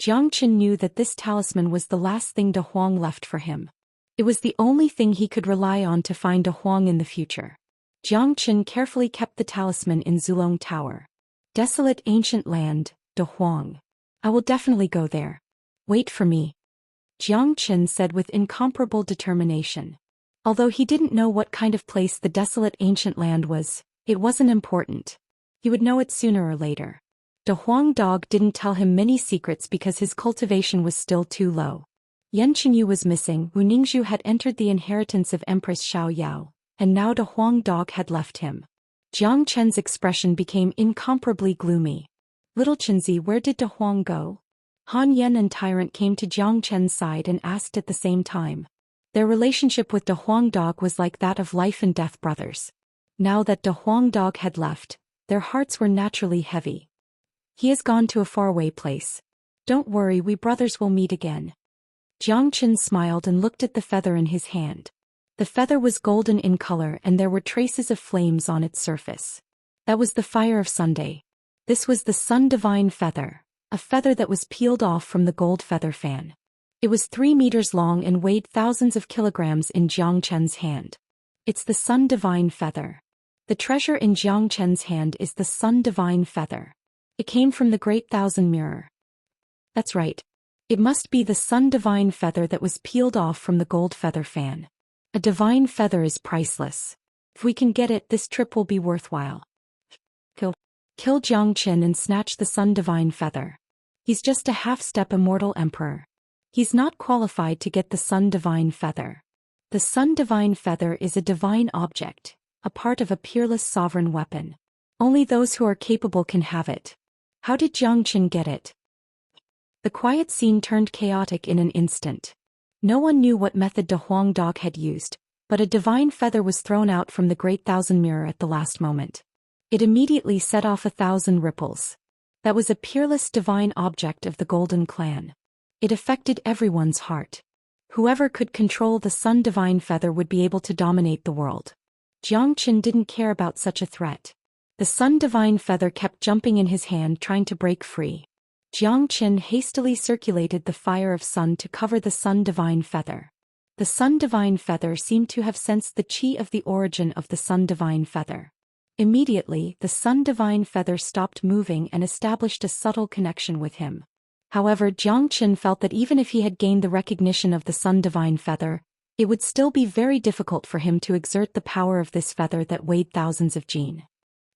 Jiang Qin knew that this talisman was the last thing De Huang left for him. It was the only thing he could rely on to find De Huang in the future. Jiang Qin carefully kept the talisman in Zulong Tower. Desolate ancient land, De Huang. I will definitely go there. Wait for me. Jiang Qin said with incomparable determination. Although he didn't know what kind of place the desolate ancient land was, it wasn't important. He would know it sooner or later. De Huang Dog didn't tell him many secrets because his cultivation was still too low. Yan Qingyu was missing, Wu Ningzhu had entered the inheritance of Empress Xiao Yao, and now De Huang Dog had left him. Jiang Qin's expression became incomparably gloomy. Little Qinzi, where did De Huang go? Han Yan and Tyrant came to Jiang Qin's side and asked at the same time. Their relationship with De Huang Dog was like that of life and death brothers. Now that De Huang Dog had left, their hearts were naturally heavy. He has gone to a faraway place. Don't worry, we brothers will meet again. Jiang Chen smiled and looked at the feather in his hand. The feather was golden in color and there were traces of flames on its surface. That was the fire of Sunday. This was the Sun Divine Feather, a feather that was peeled off from the gold feather fan. It was 3 meters long and weighed thousands of kilograms in Jiang Chen's hand. It's the Sun Divine Feather. The treasure in Jiang Chen's hand is the Sun Divine Feather. It came from the Great Thousand Mirror. That's right. It must be the Sun Divine Feather that was peeled off from the gold feather fan. A divine feather is priceless. If we can get it, this trip will be worthwhile. Kill Jiang Chen and snatch the Sun Divine Feather. He's just a half-step immortal emperor. He's not qualified to get the Sun Divine Feather. The Sun Divine Feather is a divine object, a part of a peerless sovereign weapon. Only those who are capable can have it. How did Jiang Chen get it? The quiet scene turned chaotic in an instant. No one knew what method De Huang Dog had used, but a divine feather was thrown out from the Great Thousand Mirror at the last moment. It immediately set off 1,000 ripples. That was a peerless divine object of the Golden Clan. It affected everyone's heart. Whoever could control the Sun Divine Feather would be able to dominate the world. Jiang Chen didn't care about such a threat. The Sun Divine Feather kept jumping in his hand, trying to break free. Jiang Chen hastily circulated the fire of sun to cover the Sun Divine Feather. The Sun Divine Feather seemed to have sensed the chi of the origin of the Sun Divine Feather. Immediately, the Sun Divine Feather stopped moving and established a subtle connection with him. However, Jiang Chen felt that even if he had gained the recognition of the Sun Divine Feather, it would still be very difficult for him to exert the power of this feather that weighed thousands of jin.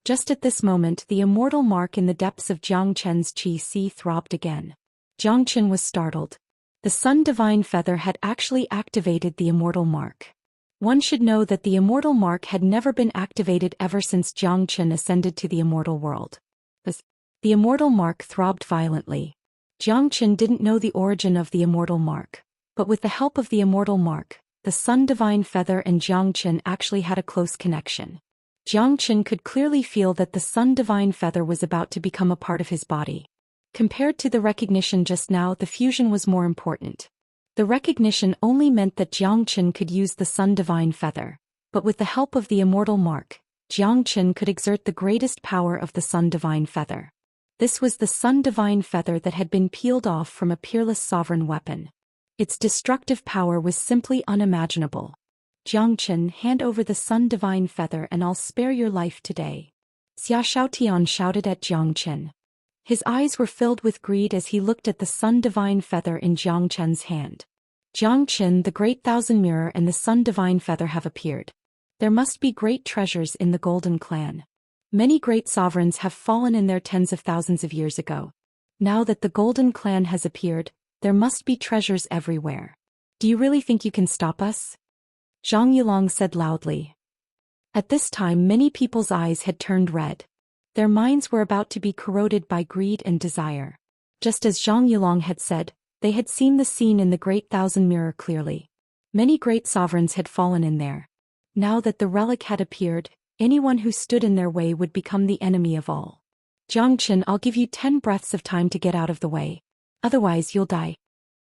Just at this moment, the immortal mark in the depths of Jiang Chen's chi throbbed again. Jiang Chen was startled. The Sun Divine Feather had actually activated the immortal mark. One should know that the immortal mark had never been activated ever since Jiang Chen ascended to the immortal world. The immortal mark throbbed violently. Jiang Chen didn't know the origin of the immortal mark, but with the help of the immortal mark, the Sun Divine Feather and Jiang Chen actually had a close connection. Jiang Chen could clearly feel that the Sun Divine Feather was about to become a part of his body. Compared to the recognition just now, the fusion was more important. The recognition only meant that Jiang Chen could use the Sun Divine Feather, but with the help of the immortal mark, Jiang Chen could exert the greatest power of the Sun Divine Feather. This was the Sun Divine Feather that had been peeled off from a peerless sovereign weapon. Its destructive power was simply unimaginable. Jiang Chen, hand over the Sun Divine Feather and I'll spare your life today. Xia Shaotian shouted at Jiang Chen. His eyes were filled with greed as he looked at the Sun Divine Feather in Jiang Chen's hand. Jiang Chen, the Great Thousand Mirror and the Sun Divine Feather have appeared. There must be great treasures in the Golden Clan. Many great sovereigns have fallen in there tens of thousands of years ago. Now that the Golden Clan has appeared, there must be treasures everywhere. Do you really think you can stop us? Zhang Yilong said loudly. At this time, many people's eyes had turned red. Their minds were about to be corroded by greed and desire. Just as Zhang Yilong had said, they had seen the scene in the Great Thousand Mirror clearly. Many great sovereigns had fallen in there. Now that the relic had appeared, anyone who stood in their way would become the enemy of all. Jiang Chen, I'll give you 10 breaths of time to get out of the way. Otherwise you'll die.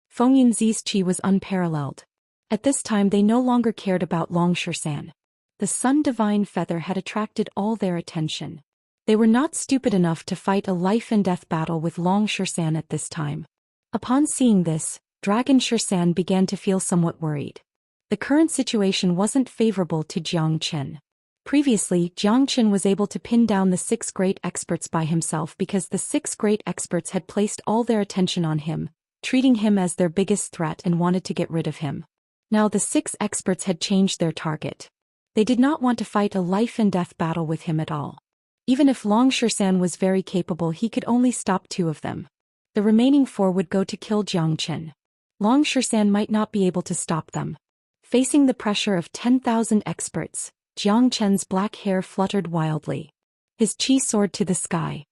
Feng Yunzi's chi was unparalleled. At this time they no longer cared about Long Shisan. The Sun Divine Feather had attracted all their attention. They were not stupid enough to fight a life-and-death battle with Long Shisan at this time. Upon seeing this, Dragon Shisan began to feel somewhat worried. The current situation wasn't favorable to Jiang Chen. Previously, Jiang Chen was able to pin down the 6 great experts by himself because the 6 great experts had placed all their attention on him, treating him as their biggest threat and wanted to get rid of him. Now the 6 experts had changed their target. They did not want to fight a life-and-death battle with him at all. Even if Long Shisan was very capable, he could only stop 2 of them. The remaining 4 would go to kill Jiang Chen. Long Shisan might not be able to stop them. Facing the pressure of 10,000 experts, Jiang Chen's black hair fluttered wildly. His chi soared to the sky.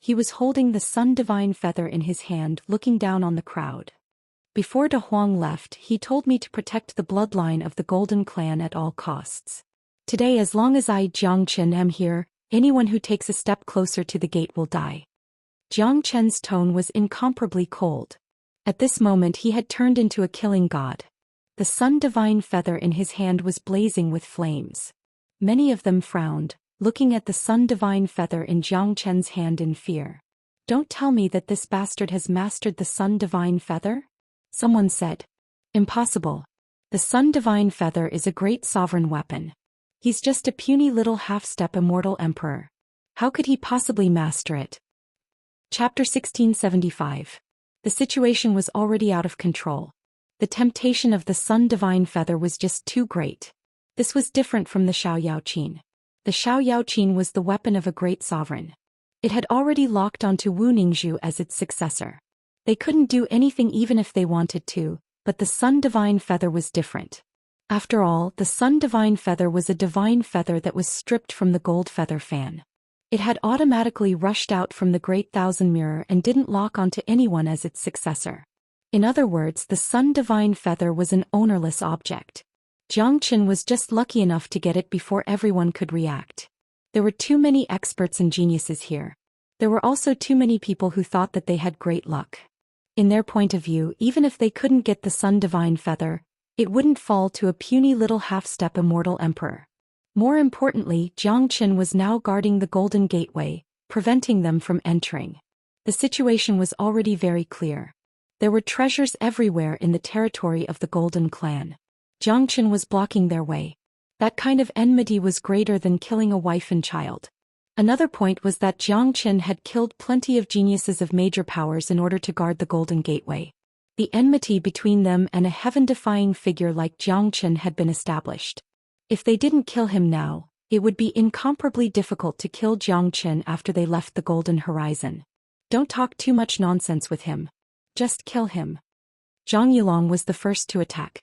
He was holding the Sun Divine Feather in his hand, looking down on the crowd. Before De Huang left, he told me to protect the bloodline of the Golden Clan at all costs. Today, as long as I, Jiang Chen, am here, anyone who takes a step closer to the gate will die. Jiang Chen's tone was incomparably cold. At this moment he had turned into a killing god. The sun divine feather in his hand was blazing with flames. Many of them frowned, looking at the sun divine feather in Jiang Chen's hand in fear. Don't tell me that this bastard has mastered the sun divine feather? Someone said. Impossible. The sun divine feather is a great sovereign weapon. He's just a puny little half-step immortal emperor. How could he possibly master it? Chapter 1675. The situation was already out of control. The temptation of the sun divine feather was just too great. This was different from the Xiaoyaoqin. The Xiaoyaoqin was the weapon of a great sovereign. It had already locked onto Wu Ningzhu as its successor. They couldn't do anything even if they wanted to, but the sun divine feather was different. After all, the sun divine feather was a divine feather that was stripped from the gold feather fan. It had automatically rushed out from the Great Thousand Mirror and didn't lock onto anyone as its successor. In other words, the sun divine feather was an ownerless object. Jiang Chen was just lucky enough to get it before everyone could react. There were too many experts and geniuses here. There were also too many people who thought that they had great luck. In their point of view, even if they couldn't get the sun divine feather, it wouldn't fall to a puny little half-step immortal emperor. More importantly, Jiang Chen was now guarding the Golden Gateway, preventing them from entering. The situation was already very clear. There were treasures everywhere in the territory of the Golden Clan. Jiang Chen was blocking their way. That kind of enmity was greater than killing a wife and child. Another point was that Jiang Chen had killed plenty of geniuses of major powers in order to guard the Golden Gateway. The enmity between them and a heaven-defying figure like Jiang Chen had been established. If they didn't kill him now, it would be incomparably difficult to kill Jiang Chen after they left the Golden Horizon. Don't talk too much nonsense with him. Just kill him. Zhang Yulong was the first to attack.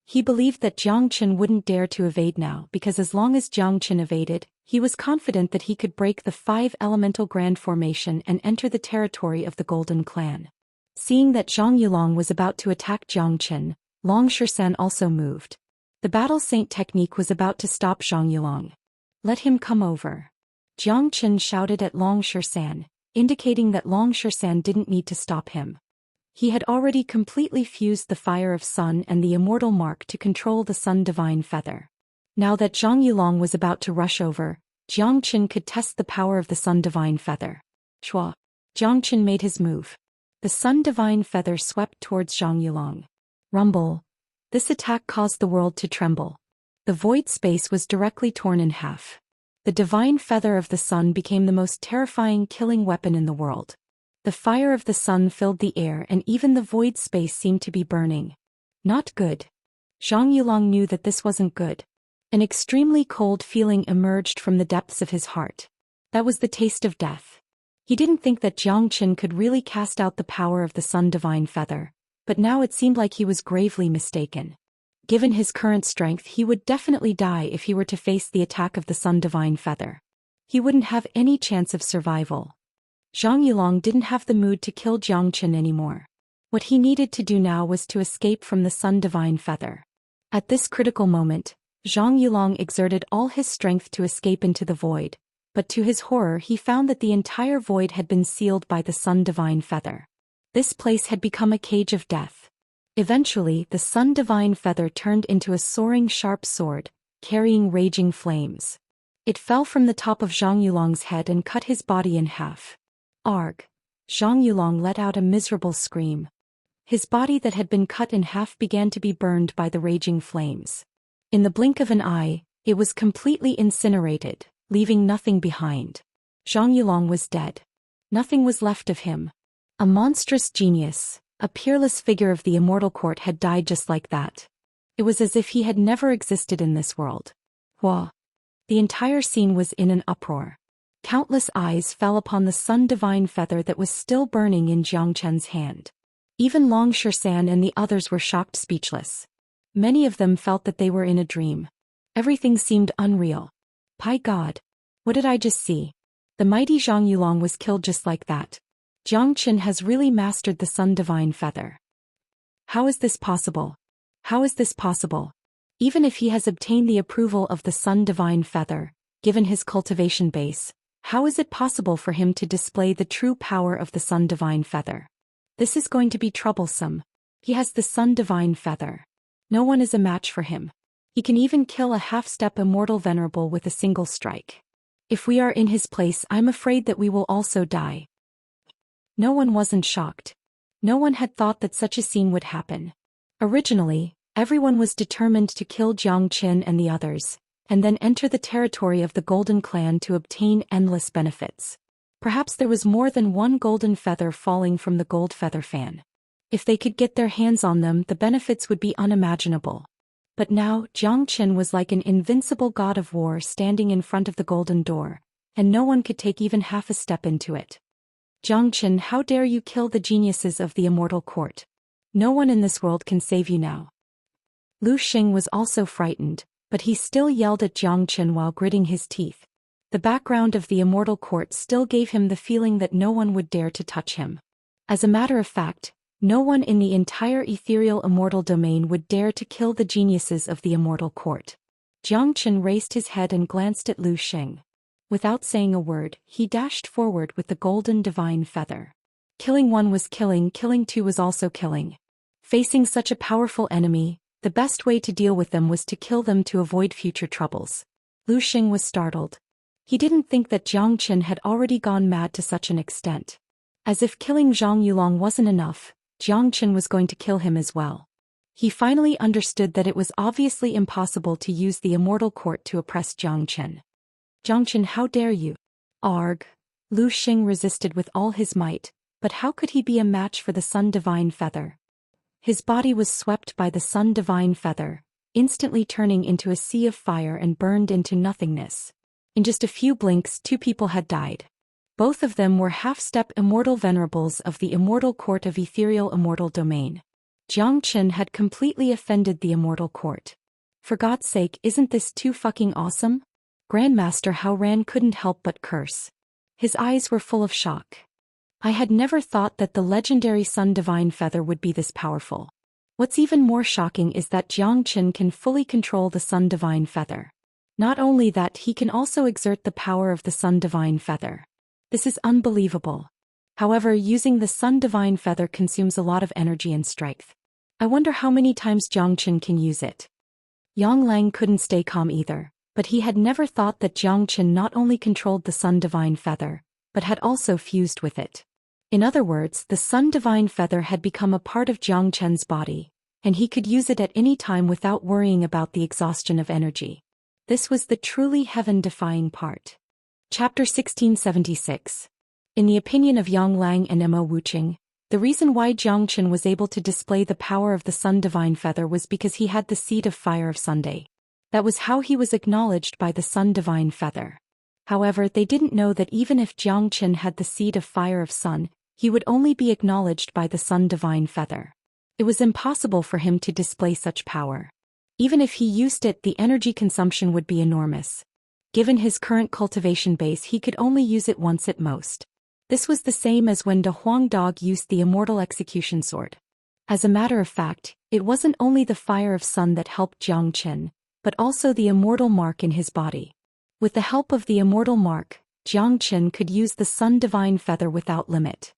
He believed that Jiang Chen wouldn't dare to evade now because as long as Jiang Chen evaded, he was confident that he could break the 5 elemental grand formation and enter the territory of the Golden Clan. Seeing that Zhang Yulong was about to attack Jiang Chen, Long Shan also moved. The battle saint technique was about to stop Zhang Yulong. Let him come over. Jiang Chen shouted at Long Shan, indicating that Long Shan didn't need to stop him. He had already completely fused the fire of sun and the immortal mark to control the sun divine feather. Now that Zhang Yulong was about to rush over, Jiang Chen could test the power of the sun divine feather. Shua. Jiang Chen made his move. The sun divine feather swept towards Zhang Yulong. Rumble. This attack caused the world to tremble. The void space was directly torn in half. The divine feather of the sun became the most terrifying killing weapon in the world. The fire of the sun filled the air and even the void space seemed to be burning. Not good. Zhang Yulong knew that this wasn't good. An extremely cold feeling emerged from the depths of his heart. That was the taste of death. He didn't think that Jiang Chen could really cast out the power of the sun divine feather, but now it seemed like he was gravely mistaken. Given his current strength, he would definitely die if he were to face the attack of the sun divine feather. He wouldn't have any chance of survival. Zhang Yulong didn't have the mood to kill Jiang Chen anymore. What he needed to do now was to escape from the sun divine feather. At this critical moment, Zhang Yulong exerted all his strength to escape into the void, but to his horror he found that the entire void had been sealed by the sun divine feather. This place had become a cage of death. Eventually, the sun divine feather turned into a soaring sharp sword, carrying raging flames. It fell from the top of Zhang Yulong's head and cut his body in half. Arg! Zhang Yulong let out a miserable scream. His body that had been cut in half began to be burned by the raging flames. In the blink of an eye, it was completely incinerated, leaving nothing behind. Zhang Yulong was dead. Nothing was left of him. A monstrous genius, a peerless figure of the immortal court had died just like that. It was as if he had never existed in this world. Wah! The entire scene was in an uproar. Countless eyes fell upon the sun divine feather that was still burning in Jiang Chen's hand. Even Long Shan and the others were shocked speechless. Many of them felt that they were in a dream. Everything seemed unreal. By God! What did I just see? The mighty Zhang Yulong was killed just like that. Jiang Chen has really mastered the sun divine feather. How is this possible? How is this possible? Even if he has obtained the approval of the sun divine feather, given his cultivation base, How is it possible for him to display the true power of the Sun Divine Feather? This is going to be troublesome. He has the Sun Divine Feather. No one is a match for him. He can even kill a half-step Immortal Venerable with a single strike. If we are in his place, I'm afraid that we will also die. No one wasn't shocked. No one had thought that such a scene would happen. Originally, everyone was determined to kill Zhou Xian and the others, and then enter the territory of the Golden Clan to obtain endless benefits. Perhaps there was more than one golden feather falling from the gold feather fan. If they could get their hands on them, the benefits would be unimaginable. But now, Zhou Xian was like an invincible god of war standing in front of the golden door, and no one could take even half a step into it. Zhou Xian, how dare you kill the geniuses of the Immortal Court? No one in this world can save you now. Lu Xing was also frightened, but he still yelled at Zhou Xian while gritting his teeth. The background of the Immortal Court still gave him the feeling that no one would dare to touch him. As a matter of fact, no one in the entire ethereal immortal domain would dare to kill the geniuses of the Immortal Court. Zhou Xian raised his head and glanced at Lu Xing. Without saying a word, he dashed forward with the golden divine feather. Killing one was killing two was also killing. Facing such a powerful enemy, the best way to deal with them was to kill them to avoid future troubles. Lu Xing was startled. He didn't think that Zhou Xian had already gone mad to such an extent. As if killing Zhang Yulong wasn't enough, Zhou Xian was going to kill him as well. He finally understood that it was obviously impossible to use the Immortal Court to oppress Zhou Xian. Zhou Xian, how dare you? Arg! Lu Xing resisted with all his might, but how could he be a match for the Sun Divine Feather? His body was swept by the Sun Divine Feather, instantly turning into a sea of fire and burned into nothingness. In just a few blinks, two people had died. Both of them were half-step Immortal Venerables of the Immortal Court of Ethereal Immortal Domain. Zhou Xian had completely offended the Immortal Court. For God's sake, isn't this too fucking awesome? Grandmaster Hao Ran couldn't help but curse. His eyes were full of shock. I had never thought that the legendary Sun Divine Feather would be this powerful. What's even more shocking is that Zhou Xian can fully control the Sun Divine Feather. Not only that, he can also exert the power of the Sun Divine Feather. This is unbelievable. However, using the Sun Divine Feather consumes a lot of energy and strength. I wonder how many times Zhou Xian can use it. Yang Lang couldn't stay calm either, but he had never thought that Zhou Xian not only controlled the Sun Divine Feather, but had also fused with it. In other words, the Sun Divine Feather had become a part of Zhou Qian's body, and he could use it at any time without worrying about the exhaustion of energy. This was the truly heaven-defying part. Chapter 1676. In the opinion of Yang Lang and Mo Wuqing, the reason why Zhou Xian was able to display the power of the Sun Divine Feather was because he had the seed of fire of Sunday. That was how he was acknowledged by the Sun Divine Feather. However, they didn't know that even if Zhou Xian had the seed of fire of sun, he would only be acknowledged by the Sun Divine Feather. It was impossible for him to display such power. Even if he used it, the energy consumption would be enormous. Given his current cultivation base, he could only use it once at most. This was the same as when De Huang Dog used the Immortal Execution Sword. As a matter of fact, it wasn't only the fire of sun that helped Zhou Xian, but also the immortal mark in his body. With the help of the immortal mark, Zhou Xian could use the Sun Divine Feather without limit.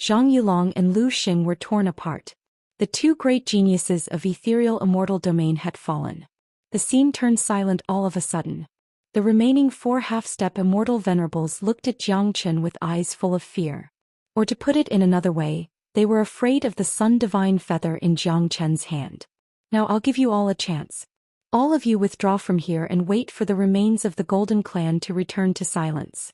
Zhang Yulong and Lu Xing were torn apart. The two great geniuses of ethereal immortal domain had fallen. The scene turned silent all of a sudden. The remaining four half-step Immortal Venerables looked at Zhou Xian with eyes full of fear. Or to put it in another way, they were afraid of the Sun Divine Feather in Zhou Qian's hand. Now I'll give you all a chance. All of you withdraw from here and wait for the remains of the Golden Clan to return to silence.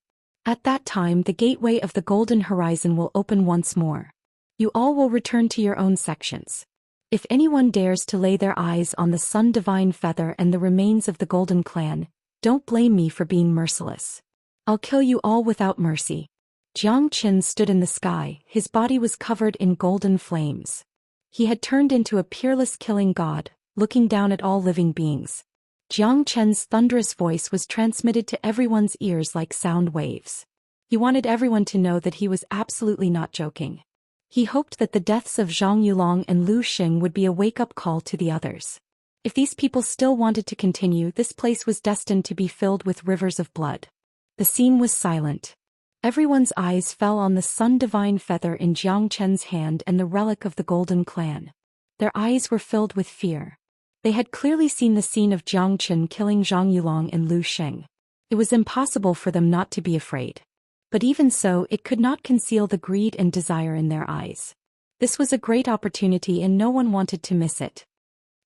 At that time, the gateway of the Golden Horizon will open once more. You all will return to your own sections. If anyone dares to lay their eyes on the Sun Divine Feather and the remains of the Golden Clan, don't blame me for being merciless. I'll kill you all without mercy. Zhou Xian stood in the sky, his body was covered in golden flames. He had turned into a peerless killing god, looking down at all living beings. Zhou Qian's thunderous voice was transmitted to everyone's ears like sound waves. He wanted everyone to know that he was absolutely not joking. He hoped that the deaths of Zhang Yulong and Lu Xing would be a wake-up call to the others. If these people still wanted to continue, this place was destined to be filled with rivers of blood. The scene was silent. Everyone's eyes fell on the Sun Divine Feather in Jiang Chen's hand and the relic of the Golden Clan. Their eyes were filled with fear. They had clearly seen the scene of Jiang Chen killing Zhang Yulong and Lu Sheng. It was impossible for them not to be afraid. But even so, it could not conceal the greed and desire in their eyes. This was a great opportunity and no one wanted to miss it.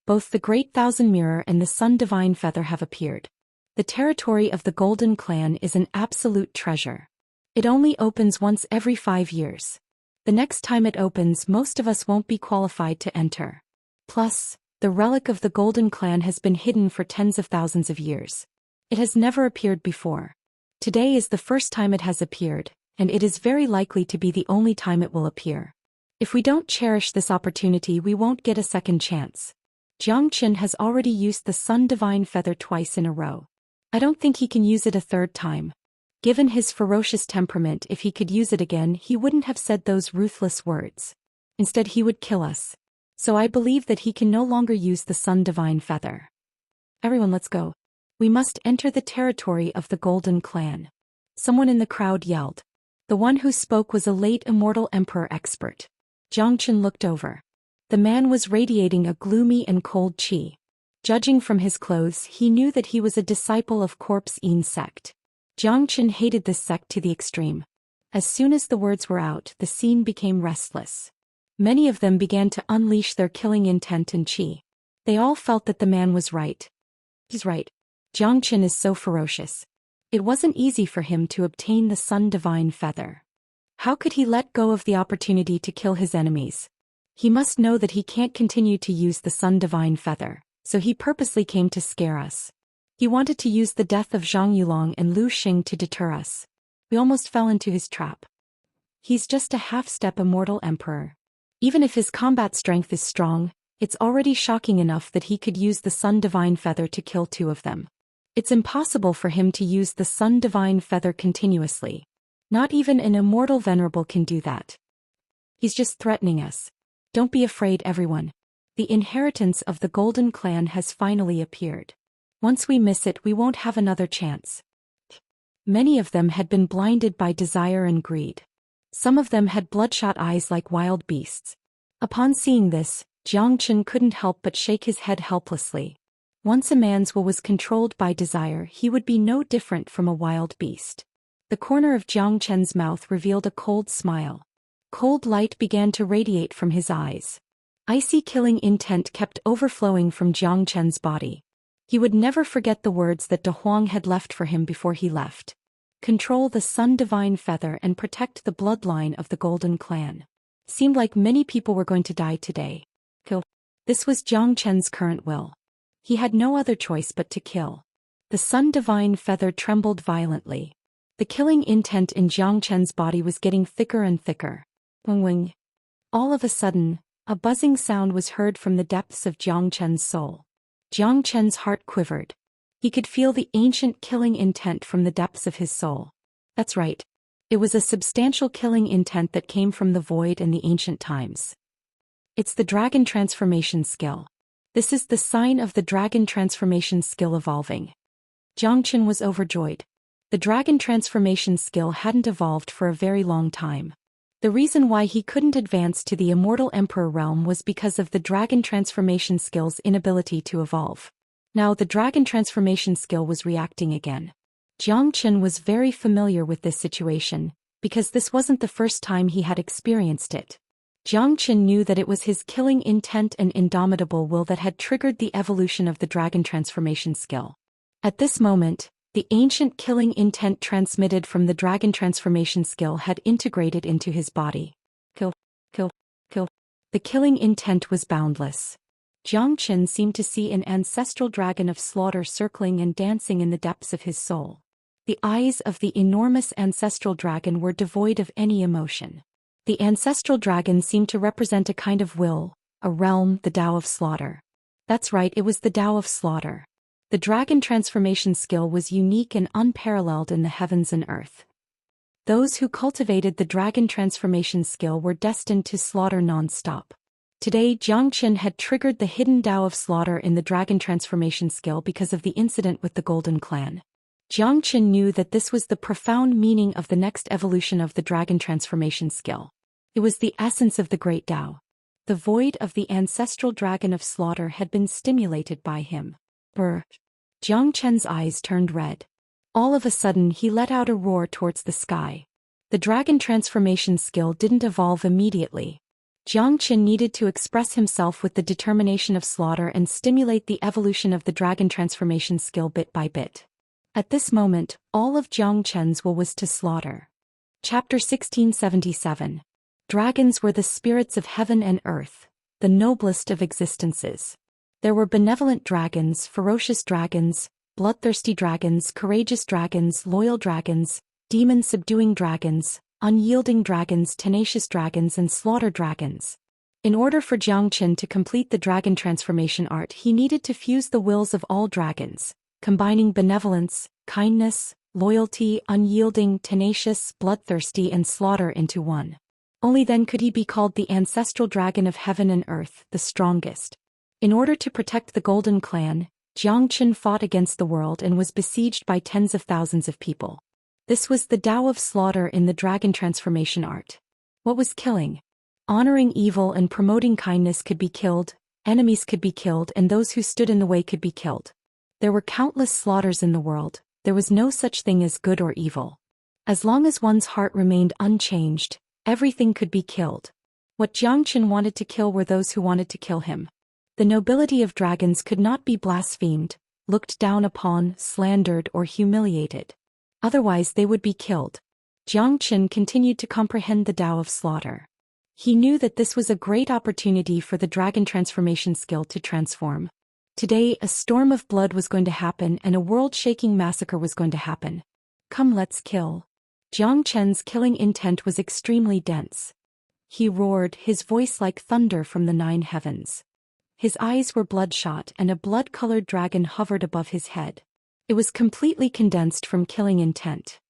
Both the Great Thousand Mirror and the Sun Divine Feather have appeared. The territory of the Golden Clan is an absolute treasure. It only opens once every 5 years. The next time it opens, most of us won't be qualified to enter. Plus, the relic of the Golden Clan has been hidden for tens of thousands of years. It has never appeared before. Today is the first time it has appeared, and it is very likely to be the only time it will appear. If we don't cherish this opportunity, we won't get a second chance. Jiang Chen has already used the Sun Divine Feather twice in a row. I don't think he can use it a third time. Given his ferocious temperament, if he could use it again, he wouldn't have said those ruthless words. Instead, he would kill us. So I believe that he can no longer use the Sun Divine Feather. Everyone, let's go. We must enter the territory of the Golden Clan. Someone in the crowd yelled. The one who spoke was a late Immortal Emperor expert. Jiang Chen looked over. The man was radiating a gloomy and cold qi. Judging from his clothes, he knew that he was a disciple of Corpse Yin sect. Jiang Chen hated this sect to the extreme. As soon as the words were out, the scene became restless. Many of them began to unleash their killing intent and qi. They all felt that the man was right. He's right. Jiang Chen is so ferocious. It wasn't easy for him to obtain the Sun Divine Feather. How could he let go of the opportunity to kill his enemies? He must know that he can't continue to use the Sun Divine Feather, so he purposely came to scare us. He wanted to use the death of Zhang Yulong and Lu Sheng to deter us. We almost fell into his trap. He's just a half-step Immortal Emperor. Even if his combat strength is strong, it's already shocking enough that he could use the Sun Divine Feather to kill 2 of them. It's impossible for him to use the Sun Divine Feather continuously. Not even an Immortal Venerable can do that. He's just threatening us. Don't be afraid, everyone. The inheritance of the Golden Clan has finally appeared. Once we miss it, we won't have another chance. Many of them had been blinded by desire and greed. Some of them had bloodshot eyes like wild beasts. Upon seeing this, Jiang Chen couldn't help but shake his head helplessly. Once a man's will was controlled by desire, he would be no different from a wild beast. The corner of Jiang Chen's mouth revealed a cold smile. Cold light began to radiate from his eyes. Icy killing intent kept overflowing from Jiang Chen's body. He would never forget the words that De Huang had left for him before he left. Control the Sun Divine Feather and protect the bloodline of the Golden Clan. Seemed like many people were going to die today. Kill. This was Jiang Chen's current will. He had no other choice but to kill. The Sun Divine Feather trembled violently. The killing intent in Jiang Chen's body was getting thicker and thicker. Wing wing. All of a sudden, a buzzing sound was heard from the depths of Jiang Chen's soul. Jiang Chen's heart quivered. He could feel the ancient killing intent from the depths of his soul. That's right. It was a substantial killing intent that came from the void and the ancient times. It's the dragon transformation skill. This is the sign of the dragon transformation skill evolving. Jiang Chen was overjoyed. The dragon transformation skill hadn't evolved for a very long time. The reason why he couldn't advance to the Immortal Emperor realm was because of the dragon transformation skill's inability to evolve. Now the dragon transformation skill was reacting again. Jiang Chen was very familiar with this situation, because this wasn't the first time he had experienced it. Jiang Chen knew that it was his killing intent and indomitable will that had triggered the evolution of the dragon transformation skill. At this moment, the ancient killing intent transmitted from the dragon transformation skill had integrated into his body. Kill, kill, kill. The killing intent was boundless. Jiang Chen seemed to see an ancestral dragon of slaughter circling and dancing in the depths of his soul. The eyes of the enormous ancestral dragon were devoid of any emotion. The ancestral dragon seemed to represent a kind of will, a realm, the Tao of slaughter. That's right, it was the Tao of slaughter. The dragon transformation skill was unique and unparalleled in the heavens and earth. Those who cultivated the dragon transformation skill were destined to slaughter non-stop. Today, Jiang Chen had triggered the hidden Tao of slaughter in the dragon transformation skill because of the incident with the Golden Clan. Jiang Chen knew that this was the profound meaning of the next evolution of the dragon transformation skill. It was the essence of the great Tao. The void of the ancestral dragon of slaughter had been stimulated by him. Brr! Jiang Chen's eyes turned red. All of a sudden he let out a roar towards the sky. The dragon transformation skill didn't evolve immediately. Jiang Chen needed to express himself with the determination of slaughter and stimulate the evolution of the dragon transformation skill bit by bit. At this moment, all of Jiang Chen's will was to slaughter. Chapter 1677. Dragons were the spirits of heaven and earth, the noblest of existences. There were benevolent dragons, ferocious dragons, bloodthirsty dragons, courageous dragons, loyal dragons, demon-subduing dragons, unyielding dragons, tenacious dragons, and slaughter dragons. In order for Jiang Chen to complete the dragon transformation art, he needed to fuse the wills of all dragons, combining benevolence, kindness, loyalty, unyielding, tenacious, bloodthirsty, and slaughter into one. Only then could he be called the ancestral dragon of heaven and earth, the strongest. In order to protect the Golden Clan, Jiang Chen fought against the world and was besieged by tens of thousands of people. This was the Tao of slaughter in the dragon transformation art. What was killing? Honoring evil and promoting kindness could be killed, enemies could be killed, and those who stood in the way could be killed. There were countless slaughters in the world. There was no such thing as good or evil. As long as one's heart remained unchanged, everything could be killed. What Jiang Chen wanted to kill were those who wanted to kill him. The nobility of dragons could not be blasphemed, looked down upon, slandered, or humiliated. Otherwise they would be killed. Jiang Chen continued to comprehend the Tao of slaughter. He knew that this was a great opportunity for the dragon transformation skill to transform. Today a storm of blood was going to happen and a world-shaking massacre was going to happen. Come, let's kill. Jiang Chen's killing intent was extremely dense. He roared, his voice like thunder from the 9 heavens. His eyes were bloodshot and a blood-colored dragon hovered above his head. It was completely condensed from killing intent.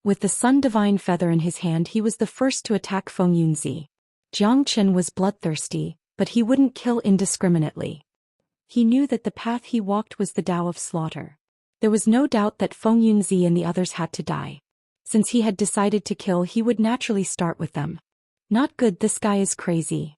With the Sun Divine Feather in his hand, he was the first to attack Feng Yunzi. Jiang Chen was bloodthirsty, but he wouldn't kill indiscriminately. He knew that the path he walked was the Tao of slaughter. There was no doubt that Feng Yunzi and the others had to die. Since he had decided to kill, he would naturally start with them. Not good, this guy is crazy.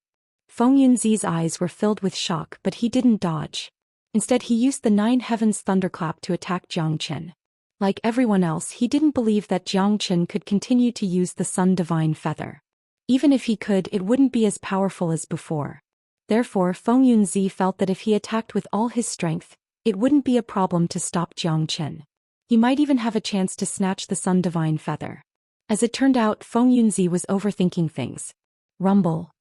Feng Yunzi's eyes were filled with shock, but he didn't dodge. Instead he used the 9 heavens thunderclap to attack Jiang Chen. Like everyone else, he didn't believe that Jiang Chen could continue to use the Sun Divine Feather. Even if he could, it wouldn't be as powerful as before. Therefore Feng Yunzi felt that if he attacked with all his strength, it wouldn't be a problem to stop Jiang Chen. He might even have a chance to snatch the Sun Divine Feather. As it turned out, Feng Yunzi was overthinking things. Rumble.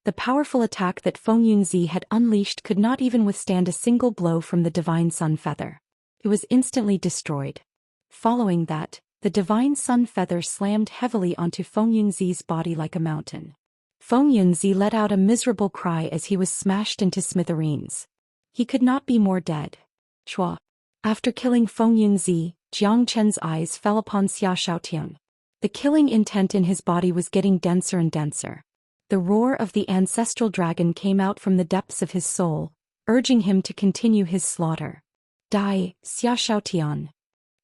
The powerful attack that Feng Yunzi had unleashed could not even withstand a single blow from the Divine Sun Feather. It was instantly destroyed. Following that, the Divine Sun Feather slammed heavily onto Feng Yunzi's body like a mountain. Feng Yunzi let out a miserable cry as he was smashed into smithereens. He could not be more dead. Chua. After killing Feng Yunzi, Jiang Chen's eyes fell upon Xiaotian. The killing intent in his body was getting denser and denser. The roar of the ancestral dragon came out from the depths of his soul, urging him to continue his slaughter. Die, Xiaotian.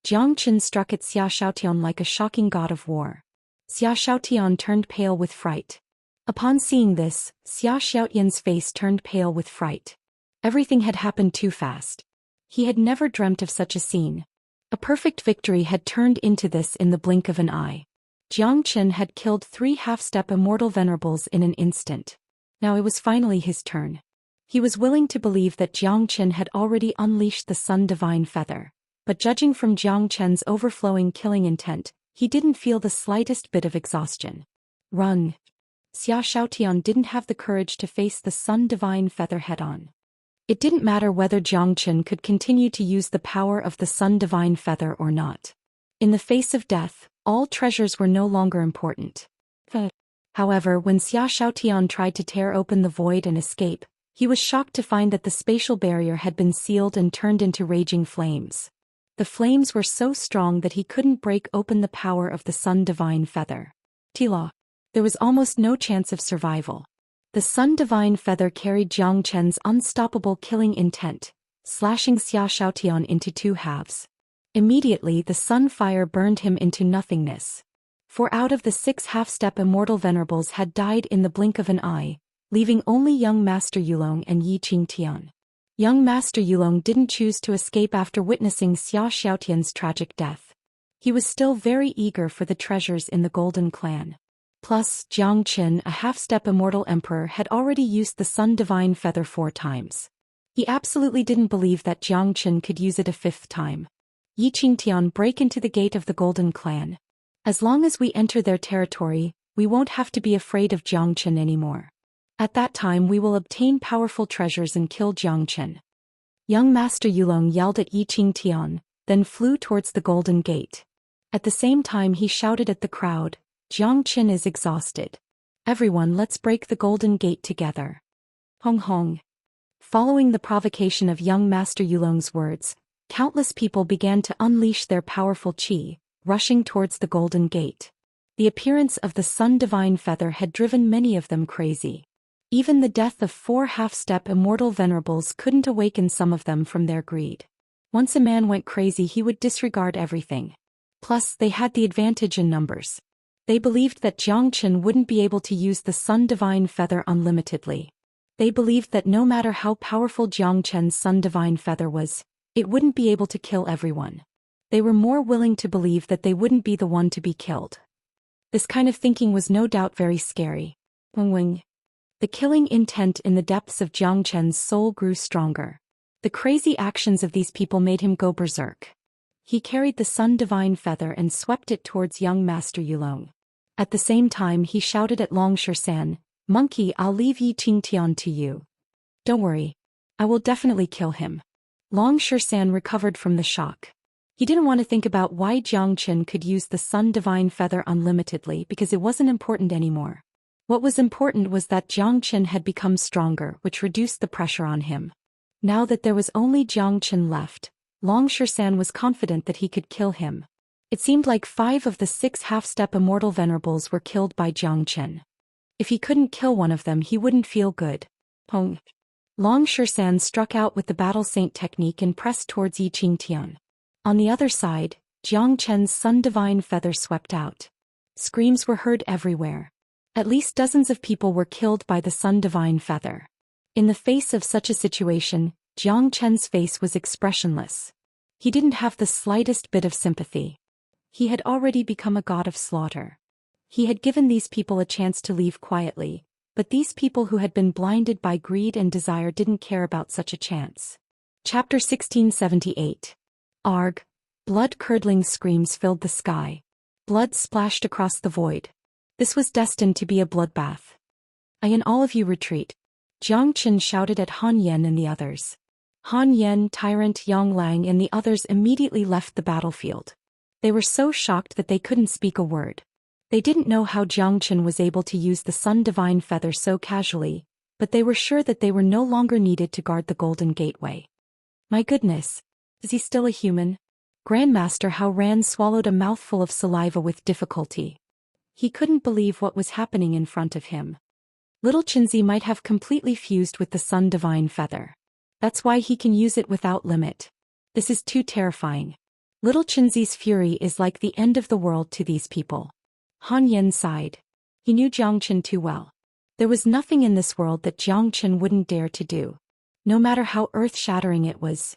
Jiang Chen struck at Xiaotian like a shocking god of war. Xiaotian turned pale with fright. Upon seeing this, Xiaotian's face turned pale with fright. Everything had happened too fast. He had never dreamt of such a scene. A perfect victory had turned into this in the blink of an eye. Jiang Chen had killed 3 half-step immortal venerables in an instant. Now it was finally his turn. He was willing to believe that Jiang Chen had already unleashed the Sun Divine Feather, but judging from Jiang Chen's overflowing killing intent, he didn't feel the slightest bit of exhaustion. Run. Xiaotian didn't have the courage to face the Sun Divine Feather head-on. It didn't matter whether Jiang Chen could continue to use the power of the Sun Divine Feather or not. In the face of death, all treasures were no longer important. However, when Xiaotian tried to tear open the void and escape, he was shocked to find that the spatial barrier had been sealed and turned into raging flames. The flames were so strong that he couldn't break open the power of the Sun Divine Feather. Tila. There was almost no chance of survival. The Sun Divine Feather carried Jiang Chen's unstoppable killing intent, slashing Xiaotian into 2 halves. Immediately the sun fire burned him into nothingness. 4 out of the 6 half-step immortal venerables had died in the blink of an eye, leaving only young Master Yulong and Yi Qingtian. Young Master Yulong didn't choose to escape after witnessing Xia Xiaotian's tragic death. He was still very eager for the treasures in the Golden Clan. Plus, Jiang Qin, a half-step immortal emperor, had already used the Sun Divine Feather 4 times. He absolutely didn't believe that Jiang Qin could use it a 5th time. Yi Qingtian, break into the gate of the Golden Clan. As long as we enter their territory, we won't have to be afraid of Jiang Qin anymore. At that time we will obtain powerful treasures and kill Jiang Qin. Young Master Yulong yelled at Yi Qingtian, then flew towards the Golden Gate. At the same time he shouted at the crowd, Jiang Qin is exhausted. Everyone, let's break the Golden Gate together. Hong hong. Following the provocation of young Master Yulong's words, countless people began to unleash their powerful qi, rushing towards the Golden Gate. The appearance of the Sun Divine Feather had driven many of them crazy. Even the death of 4 half-step immortal venerables couldn't awaken some of them from their greed. Once a man went crazy, he would disregard everything. Plus, they had the advantage in numbers. They believed that Jiang Qin wouldn't be able to use the Sun Divine Feather unlimitedly. They believed that no matter how powerful Jiang Qin's Sun Divine Feather was, it wouldn't be able to kill everyone. They were more willing to believe that they wouldn't be the one to be killed. This kind of thinking was no doubt very scary. Wing. The killing intent in the depths of Jiang Qin's soul grew stronger. The crazy actions of these people made him go berserk. He carried the Sun Divine Feather and swept it towards young Master Yulong. At the same time he shouted at Long Shisan, Monkey, I'll leave Yi Qingtian to you. Don't worry. I will definitely kill him. Long Shisan recovered from the shock. He didn't want to think about why Jiang Qin could use the Sun Divine Feather unlimitedly because it wasn't important anymore. What was important was that Jiang Qin had become stronger, which reduced the pressure on him. Now that there was only Jiang Qin left, Long Shisan was confident that he could kill him. It seemed like 5 of the 6 half-step immortal venerables were killed by Jiang Qin. If he couldn't kill one of them, he wouldn't feel good. Pong. Long Shisan struck out with the Battle Saint technique and pressed towards Yi Qingtian. On the other side, Jiang Qin's Sun Divine Feather swept out. Screams were heard everywhere. At least dozens of people were killed by the Sun Divine Feather. In the face of such a situation, Jiang Qin's face was expressionless. He didn't have the slightest bit of sympathy. He had already become a god of slaughter. He had given these people a chance to leave quietly, but these people who had been blinded by greed and desire didn't care about such a chance. Chapter 1678. Arg! Blood-curdling screams filled the sky. Blood splashed across the void. This was destined to be a bloodbath. I and all of you retreat. Jiang Qin shouted at Han Yan and the others. Han Yan, Tyrant, Yang Lang and the others immediately left the battlefield. They were so shocked that they couldn't speak a word. They didn't know how Jiang Qin was able to use the Sun Divine Feather so casually, but they were sure that they were no longer needed to guard the Golden Gateway. My goodness! Is he still a human? Grandmaster Hao Ran swallowed a mouthful of saliva with difficulty. He couldn't believe what was happening in front of him. Little Qinzi might have completely fused with the Sun Divine Feather. That's why he can use it without limit. This is too terrifying. Little Qinzi's fury is like the end of the world to these people. Han Yan sighed. He knew Jiang Qin too well. There was nothing in this world that Jiang Qin wouldn't dare to do. No matter how earth-shattering it was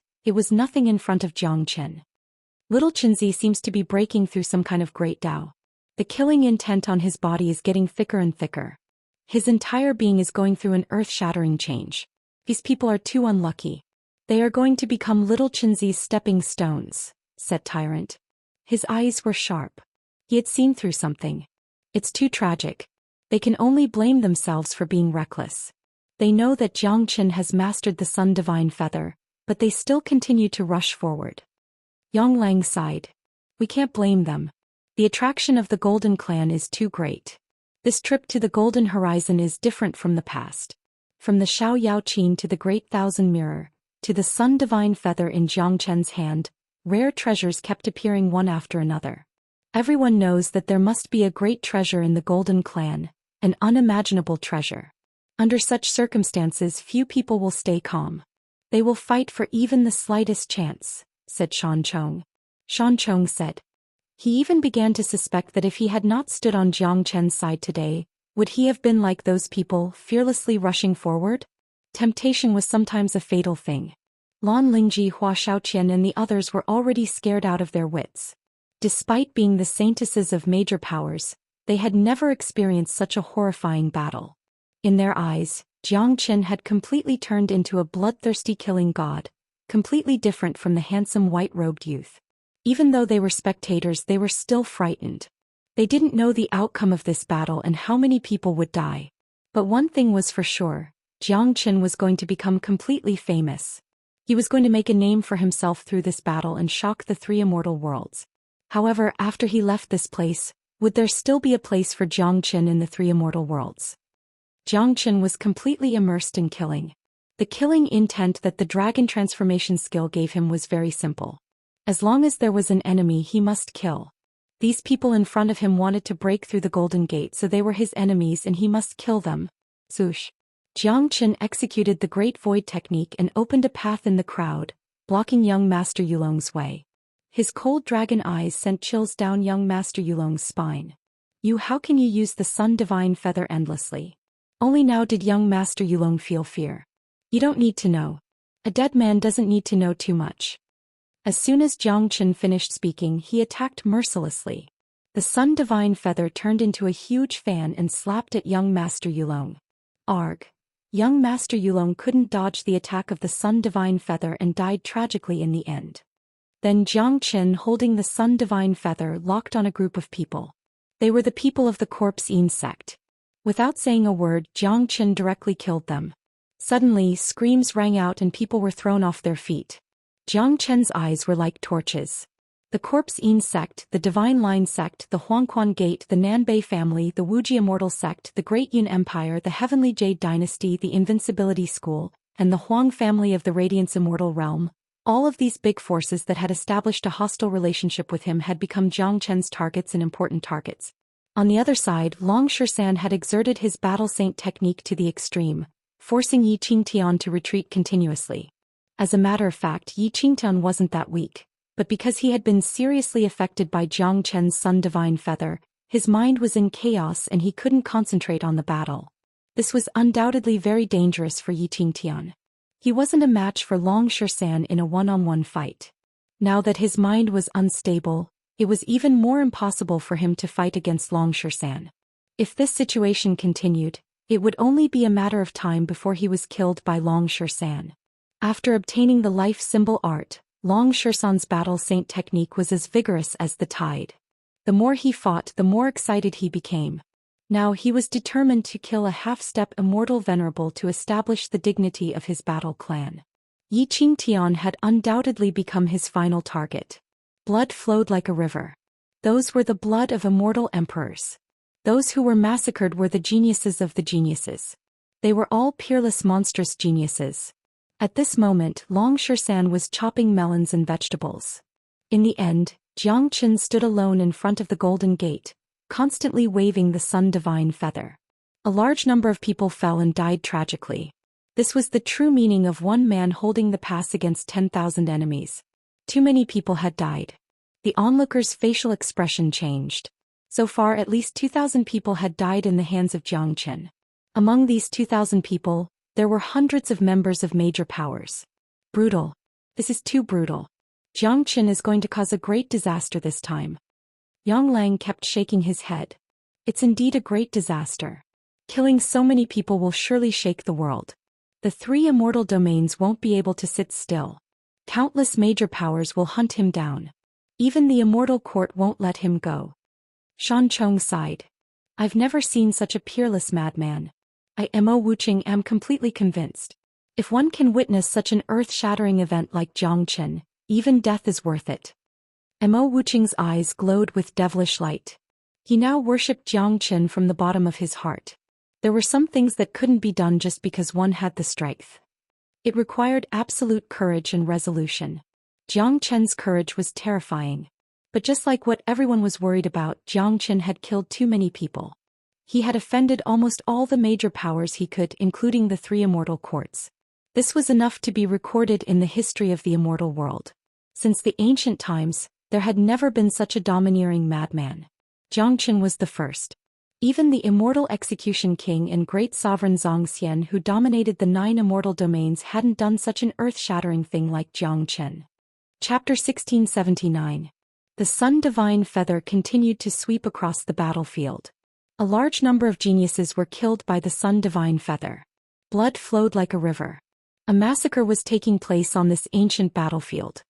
nothing in front of Jiang Qin. Little Qinzi seems to be breaking through some kind of great Tao. The killing intent on his body is getting thicker and thicker. His entire being is going through an earth-shattering change. These people are too unlucky. They are going to become Little Qinzi's stepping stones, said Tyrant. His eyes were sharp. He had seen through something. It's too tragic. They can only blame themselves for being reckless. They know that Jiang Qin has mastered the Sun Divine Feather, but they still continue to rush forward. Yang Lang sighed. We can't blame them. The attraction of the Golden Clan is too great. This trip to the Golden Horizon is different from the past. From the Shao Yao Qin to the Great Thousand Mirror, to the Sun Divine Feather in Jiang Qin's hand, rare treasures kept appearing one after another. Everyone knows that there must be a great treasure in the Golden Clan, an unimaginable treasure. Under such circumstances few people will stay calm. They will fight for even the slightest chance, said Shan Chong. Xianxia said. He even began to suspect that if he had not stood on Jiang Chen's side today, would he have been like those people, fearlessly rushing forward? Temptation was sometimes a fatal thing. Lan Lingji, Hua Shaoqian and the others were already scared out of their wits. Despite being the saintesses of major powers, they had never experienced such a horrifying battle. In their eyes, Jiang Chen had completely turned into a bloodthirsty killing god, completely different from the handsome white-robed youth. Even though they were spectators, they were still frightened. They didn't know the outcome of this battle and how many people would die. But one thing was for sure, Jiang Chen was going to become completely famous. He was going to make a name for himself through this battle and shock the three immortal worlds. However, after he left this place, would there still be a place for Jiang Chen in the three immortal worlds? Jiang Chen was completely immersed in killing. The killing intent that the dragon transformation skill gave him was very simple. As long as there was an enemy, he must kill. These people in front of him wanted to break through the Golden Gate, so they were his enemies and he must kill them. Zhoosh. Jiang Chen executed the Great Void technique and opened a path in the crowd, blocking young Master Yulong's way. His cold dragon eyes sent chills down young Master Yulong's spine. How can you use the Sun Divine Feather endlessly? Only now did young Master Yulong feel fear. You don't need to know. A dead man doesn't need to know too much. As soon as Jiang Chen finished speaking, he attacked mercilessly. The Sun Divine Feather turned into a huge fan and slapped at young Master Yulong. Arg! Young Master Yulong couldn't dodge the attack of the Sun Divine Feather and died tragically in the end. Then Jiang Chen, holding the Sun Divine Feather, locked on a group of people. They were the people of the Cultivation sect. Without saying a word, Jiang Chen directly killed them. Suddenly, screams rang out and people were thrown off their feet. Jiang Chen's eyes were like torches. The Cultivation sect, the Divine Line sect, the Huangquan Gate, the Nanbei family, the Wuxia Immortal sect, the Great Yun Empire, the Heavenly Jade Dynasty, the Invincibility School, and the Huang family of the Radiance Immortal Realm, all of these big forces that had established a hostile relationship with him had become Jiang Chen's targets and important targets. On the other side, Long Shisan had exerted his Battle Saint technique to the extreme, forcing Yi Qingtian to retreat continuously. As a matter of fact, Yi Qingtian wasn't that weak. But because he had been seriously affected by Jiang Chen's Sun Divine Feather, his mind was in chaos and he couldn't concentrate on the battle. This was undoubtedly very dangerous for Yi Qingtian. He wasn't a match for Long Shisan in a one-on-one fight. Now that his mind was unstable, it was even more impossible for him to fight against Long Shisan. If this situation continued, it would only be a matter of time before he was killed by Long Shisan. After obtaining the life symbol art, Long Shisan's Battle Saint technique was as vigorous as the tide. The more he fought, the more excited he became. Now he was determined to kill a half-step immortal venerable to establish the dignity of his battle clan. Yi Qingtian had undoubtedly become his final target. Blood flowed like a river. Those were the blood of immortal emperors. Those who were massacred were the geniuses of the geniuses. They were all peerless, monstrous geniuses. At this moment, Long Shisan was chopping melons and vegetables. In the end, Jiang Chen stood alone in front of the Golden Gate, constantly waving the Sun Divine Feather. A large number of people fell and died tragically. This was the true meaning of one man holding the pass against 10,000 enemies. Too many people had died. The onlookers' facial expression changed. So far, at least 2,000 people had died in the hands of Jiang Chen. Among these 2,000 people, there were hundreds of members of major powers. Brutal. This is too brutal. Jiang Chen is going to cause a great disaster this time. Yang Lang kept shaking his head. It's indeed a great disaster. Killing so many people will surely shake the world. The three immortal domains won't be able to sit still. Countless major powers will hunt him down. Even the immortal court won't let him go. Shan Chong sighed. I've never seen such a peerless madman. I am completely convinced. If one can witness such an earth-shattering event like Jiang Chen, even death is worth it. Mo Wuqing's eyes glowed with devilish light. He now worshipped Jiang Chen from the bottom of his heart. There were some things that couldn't be done just because one had the strength. It required absolute courage and resolution. Jiang Chen's courage was terrifying. But just like what everyone was worried about, Jiang Chen had killed too many people. He had offended almost all the major powers he could, including the three immortal courts. This was enough to be recorded in the history of the immortal world. Since the ancient times, There had never been such a domineering madman. Zhou Xian was the first. Even the immortal execution king and great sovereign Zhou Xian who dominated the 9 immortal domains hadn't done such an earth-shattering thing like Zhou Xian. Chapter 1679. The Sun Divine Feather continued to sweep across the battlefield. A large number of geniuses were killed by the Sun Divine Feather. Blood flowed like a river. A massacre was taking place on this ancient battlefield.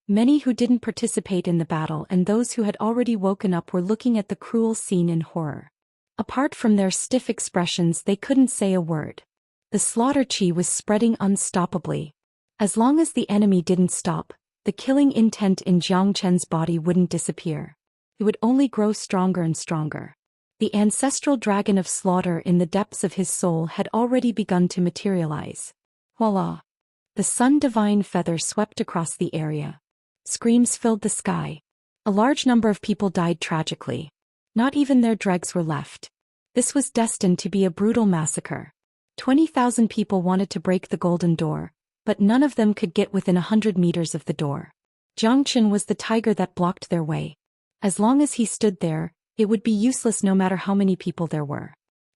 Many who didn't participate in the battle and those who had already woken up were looking at the cruel scene in horror. Apart from their stiff expressions, they couldn't say a word. The slaughter chi was spreading unstoppably. As long as the enemy didn't stop, the killing intent in Zhou Xian's body wouldn't disappear. It would only grow stronger and stronger. The ancestral dragon of slaughter in the depths of his soul had already begun to materialize. Voila! The Sun Divine Feather swept across the area. Screams filled the sky. A large number of people died tragically. Not even their dregs were left. This was destined to be a brutal massacre. 20,000 people wanted to break the golden door, but none of them could get within 100 meters of the door. Zhou Xian was the tiger that blocked their way. As long as he stood there, it would be useless no matter how many people there were.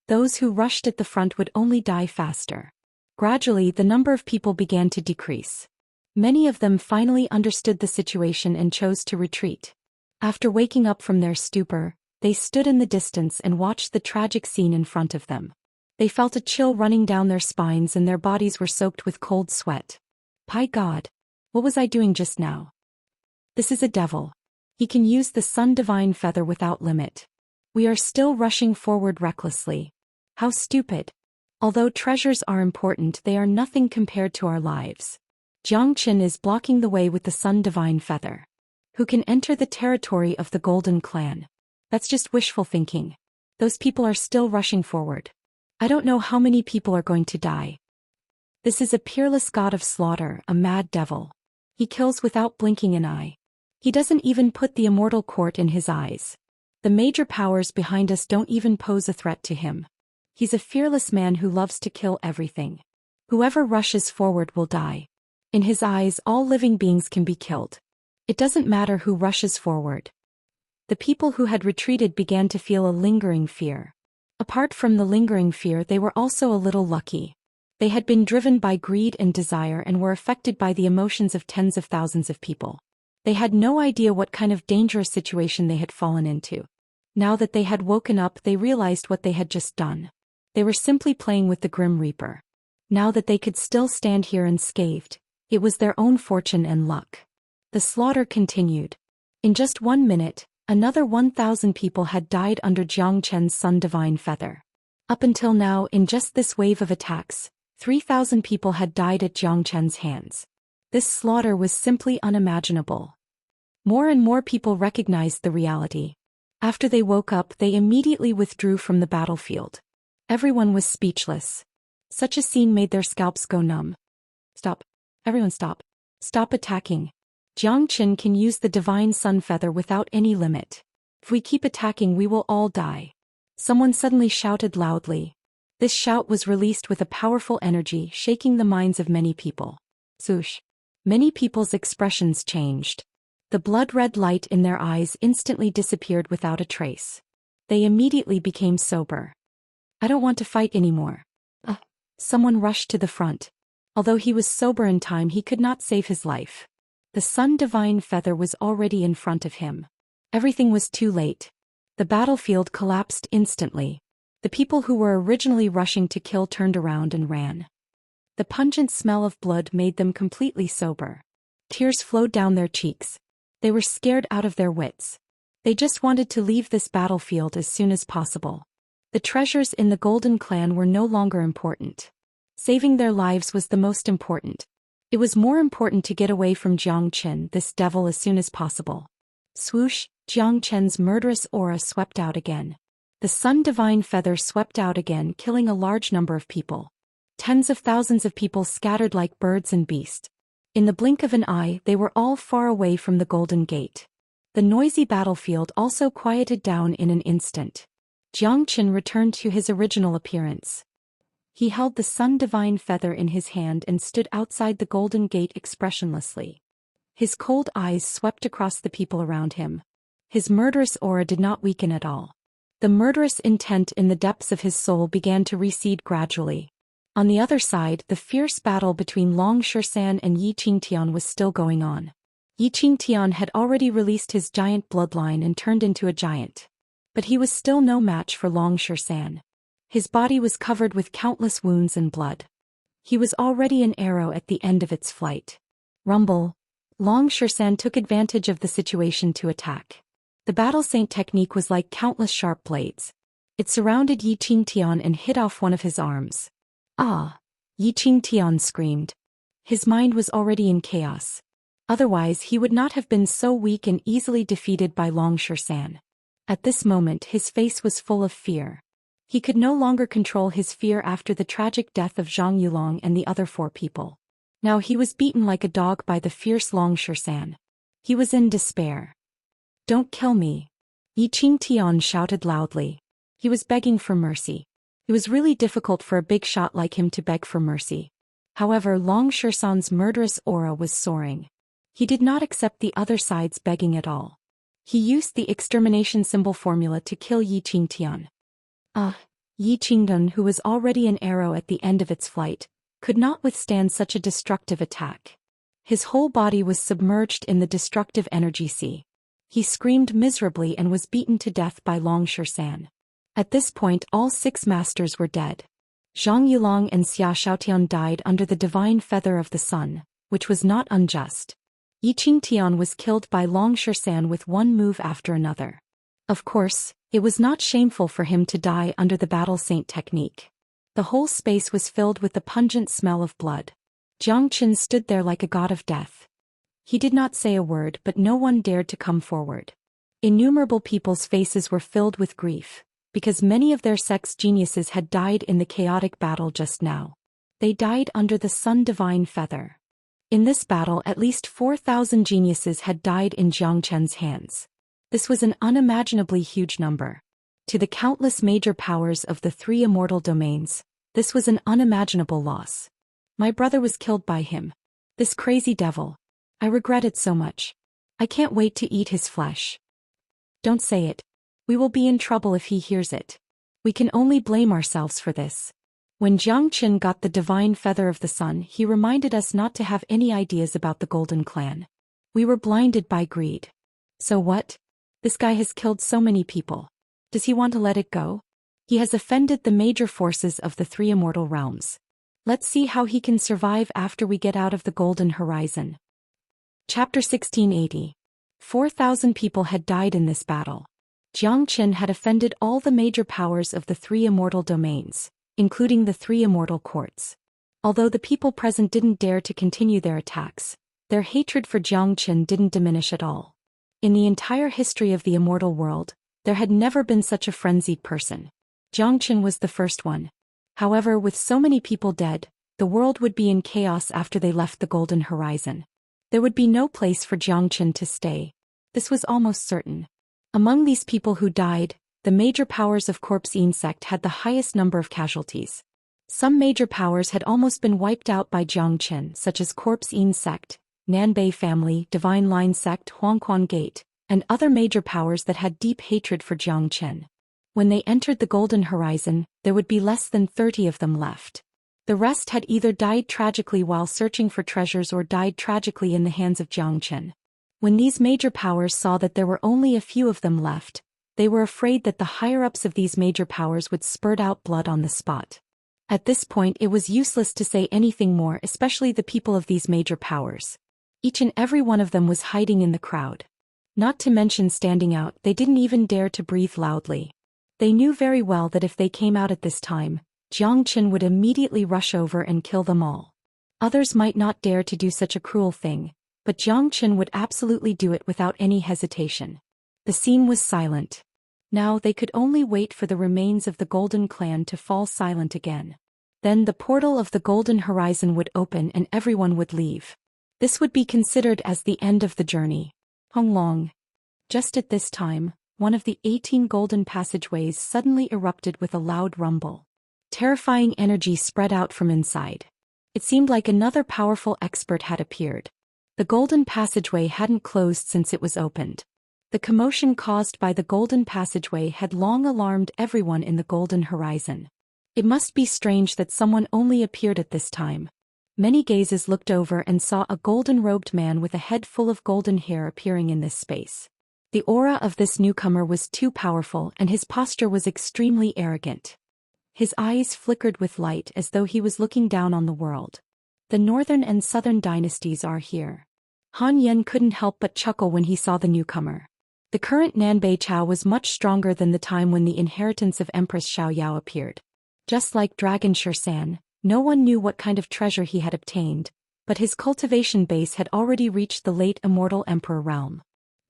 Those who rushed at the front would only die faster. Gradually, the number of people began to decrease. Many of them finally understood the situation and chose to retreat. After waking up from their stupor, they stood in the distance and watched the tragic scene in front of them. They felt a chill running down their spines and their bodies were soaked with cold sweat. By God! What was I doing just now? This is a devil. He can use the Sun Divine Feather without limit. We are still rushing forward recklessly. How stupid! Although treasures are important, they are nothing compared to our lives. Zhou Xian is blocking the way with the Sun Divine Feather. Who can enter the territory of the Golden Clan? That's just wishful thinking. Those people are still rushing forward. I don't know how many people are going to die. This is a peerless god of slaughter, a mad devil. He kills without blinking an eye. He doesn't even put the immortal court in his eyes. The major powers behind us don't even pose a threat to him. He's a fearless man who loves to kill everything. Whoever rushes forward will die. In his eyes, all living beings can be killed. It doesn't matter who rushes forward. The people who had retreated began to feel a lingering fear. Apart from the lingering fear, they were also a little lucky. They had been driven by greed and desire and were affected by the emotions of tens of thousands of people. They had no idea what kind of dangerous situation they had fallen into. Now that they had woken up, they realized what they had just done. They were simply playing with the Grim Reaper. Now that they could still stand here unscathed, it was their own fortune and luck. The slaughter continued. In just 1 minute, another 1,000 people had died under Zhou Xian's Sun Divine Feather. Up until now, in just this wave of attacks, 3,000 people had died at Zhou Xian's hands. This slaughter was simply unimaginable. More and more people recognized the reality. After they woke up, they immediately withdrew from the battlefield. Everyone was speechless. Such a scene made their scalps go numb. Stop. Everyone stop. Stop attacking. Zhou Xian can use the Divine Sun Feather without any limit. If we keep attacking, we will all die. Someone suddenly shouted loudly. This shout was released with a powerful energy, shaking the minds of many people. Swoosh. Many people's expressions changed. The blood-red light in their eyes instantly disappeared without a trace. They immediately became sober. I don't want to fight anymore. Someone rushed to the front. Although he was sober in time, he could not save his life. The Sun Divine Feather was already in front of him. Everything was too late. The battlefield collapsed instantly. The people who were originally rushing to kill turned around and ran. The pungent smell of blood made them completely sober. Tears flowed down their cheeks. They were scared out of their wits. They just wanted to leave this battlefield as soon as possible. The treasures in the Golden Clan were no longer important. Saving their lives was the most important. It was more important to get away from Zhou Xian, this devil, as soon as possible. Swoosh, Zhou Xian's murderous aura swept out again. The Sun Divine Feather swept out again, killing a large number of people. Tens of thousands of people scattered like birds and beasts. In the blink of an eye, they were all far away from the Golden Gate. The noisy battlefield also quieted down in an instant. Zhou Xian returned to his original appearance. He held the Sun Divine Feather in his hand and stood outside the Golden Gate expressionlessly. His cold eyes swept across the people around him. His murderous aura did not weaken at all. The murderous intent in the depths of his soul began to recede gradually. On the other side, the fierce battle between Zhou Xian and Xianxia was still going on. Xianxia had already released his giant bloodline and turned into a giant. But he was still no match for Zhou Xian. His body was covered with countless wounds and blood. He was already an arrow at the end of its flight. Rumble. Zhou Xian took advantage of the situation to attack. The battle saint technique was like countless sharp blades. It surrounded Xianxia and hit off one of his arms. Ah! Xianxia screamed. His mind was already in chaos. Otherwise he would not have been so weak and easily defeated by Zhou Xian. At this moment his face was full of fear. He could no longer control his fear after the tragic death of Zhang Yulong and the other 4 people. Now he was beaten like a dog by the fierce Zhou Xian. He was in despair. "Don't kill me!" Xianxia shouted loudly. He was begging for mercy. It was really difficult for a big shot like him to beg for mercy. However, Zhou Xian's murderous aura was soaring. He did not accept the other side's begging at all. He used the extermination symbol formula to kill Xianxia. Xianxia, who was already an arrow at the end of its flight, could not withstand such a destructive attack. His whole body was submerged in the destructive energy sea. He screamed miserably and was beaten to death by Zhou Xian. At this point all 6 masters were dead. Zhang Yulong and Xia Xiaotian died under the divine feather of the sun, which was not unjust. Xianxia was killed by Zhou Xian with one move after another. Of course, it was not shameful for him to die under the battle saint technique. The whole space was filled with the pungent smell of blood. Jiang Qin stood there like a god of death. He did not say a word, but no one dared to come forward. Innumerable people's faces were filled with grief, because many of their sect's geniuses had died in the chaotic battle just now. They died under the sun divine feather. In this battle at least 4,000 geniuses had died in Jiang Qin's hands. This was an unimaginably huge number. To the countless major powers of the 3 immortal domains, this was an unimaginable loss. My brother was killed by him. This crazy devil. I regret it so much. I can't wait to eat his flesh. Don't say it. We will be in trouble if he hears it. We can only blame ourselves for this. When Jiang Qin got the divine feather of the sun, he reminded us not to have any ideas about the Golden Clan. We were blinded by greed. So what? This guy has killed so many people. Does he want to let it go? He has offended the major forces of the 3 immortal realms. Let's see how he can survive after we get out of the Golden Horizon. Chapter 1680. 4,000 people had died in this battle. Jiang Qin had offended all the major powers of the 3 immortal domains, including the 3 immortal courts. Although the people present didn't dare to continue their attacks, their hatred for Jiang Qin didn't diminish at all. In the entire history of the immortal world, there had never been such a frenzied person. Jiang Qin was the first one. However, with so many people dead, the world would be in chaos after they left the Golden Horizon. There would be no place for Jiang Qin to stay. This was almost certain. Among these people who died, the major powers of Corpse Insect had the highest number of casualties. Some major powers had almost been wiped out by Jiang Qin, such as Corpse Insect, Nanbei family, Divine Line sect, Huangquan Gate, and other major powers that had deep hatred for Jiang Qin. When they entered the Golden Horizon, there would be less than 30 of them left. The rest had either died tragically while searching for treasures or died tragically in the hands of Jiang Qin. When these major powers saw that there were only a few of them left, they were afraid that the higher-ups of these major powers would spurt out blood on the spot. At this point it was useless to say anything more, especially the people of these major powers. Each and every one of them was hiding in the crowd. Not to mention standing out, they didn't even dare to breathe loudly. They knew very well that if they came out at this time, Jiang Qin would immediately rush over and kill them all. Others might not dare to do such a cruel thing, but Jiang Qin would absolutely do it without any hesitation. The scene was silent. Now they could only wait for the remains of the Golden Clan to fall silent again. Then the portal of the Golden Horizon would open and everyone would leave. This would be considered as the end of the journey. Honglong. Just at this time, one of the 18 golden passageways suddenly erupted with a loud rumble. Terrifying energy spread out from inside. It seemed like another powerful expert had appeared. The golden passageway hadn't closed since it was opened. The commotion caused by the golden passageway had long alarmed everyone in the golden horizon. It must be strange that someone only appeared at this time. Many gazes looked over and saw a golden-robed man with a head full of golden hair appearing in this space. The aura of this newcomer was too powerful and his posture was extremely arrogant. His eyes flickered with light as though he was looking down on the world. The northern and southern dynasties are here. Han Yen couldn't help but chuckle when he saw the newcomer. The current Nanbei Chao was much stronger than the time when the inheritance of Empress Xiaoyao appeared. Just like Dragon Zhou Xian, no one knew what kind of treasure he had obtained, but his cultivation base had already reached the late Immortal Emperor realm.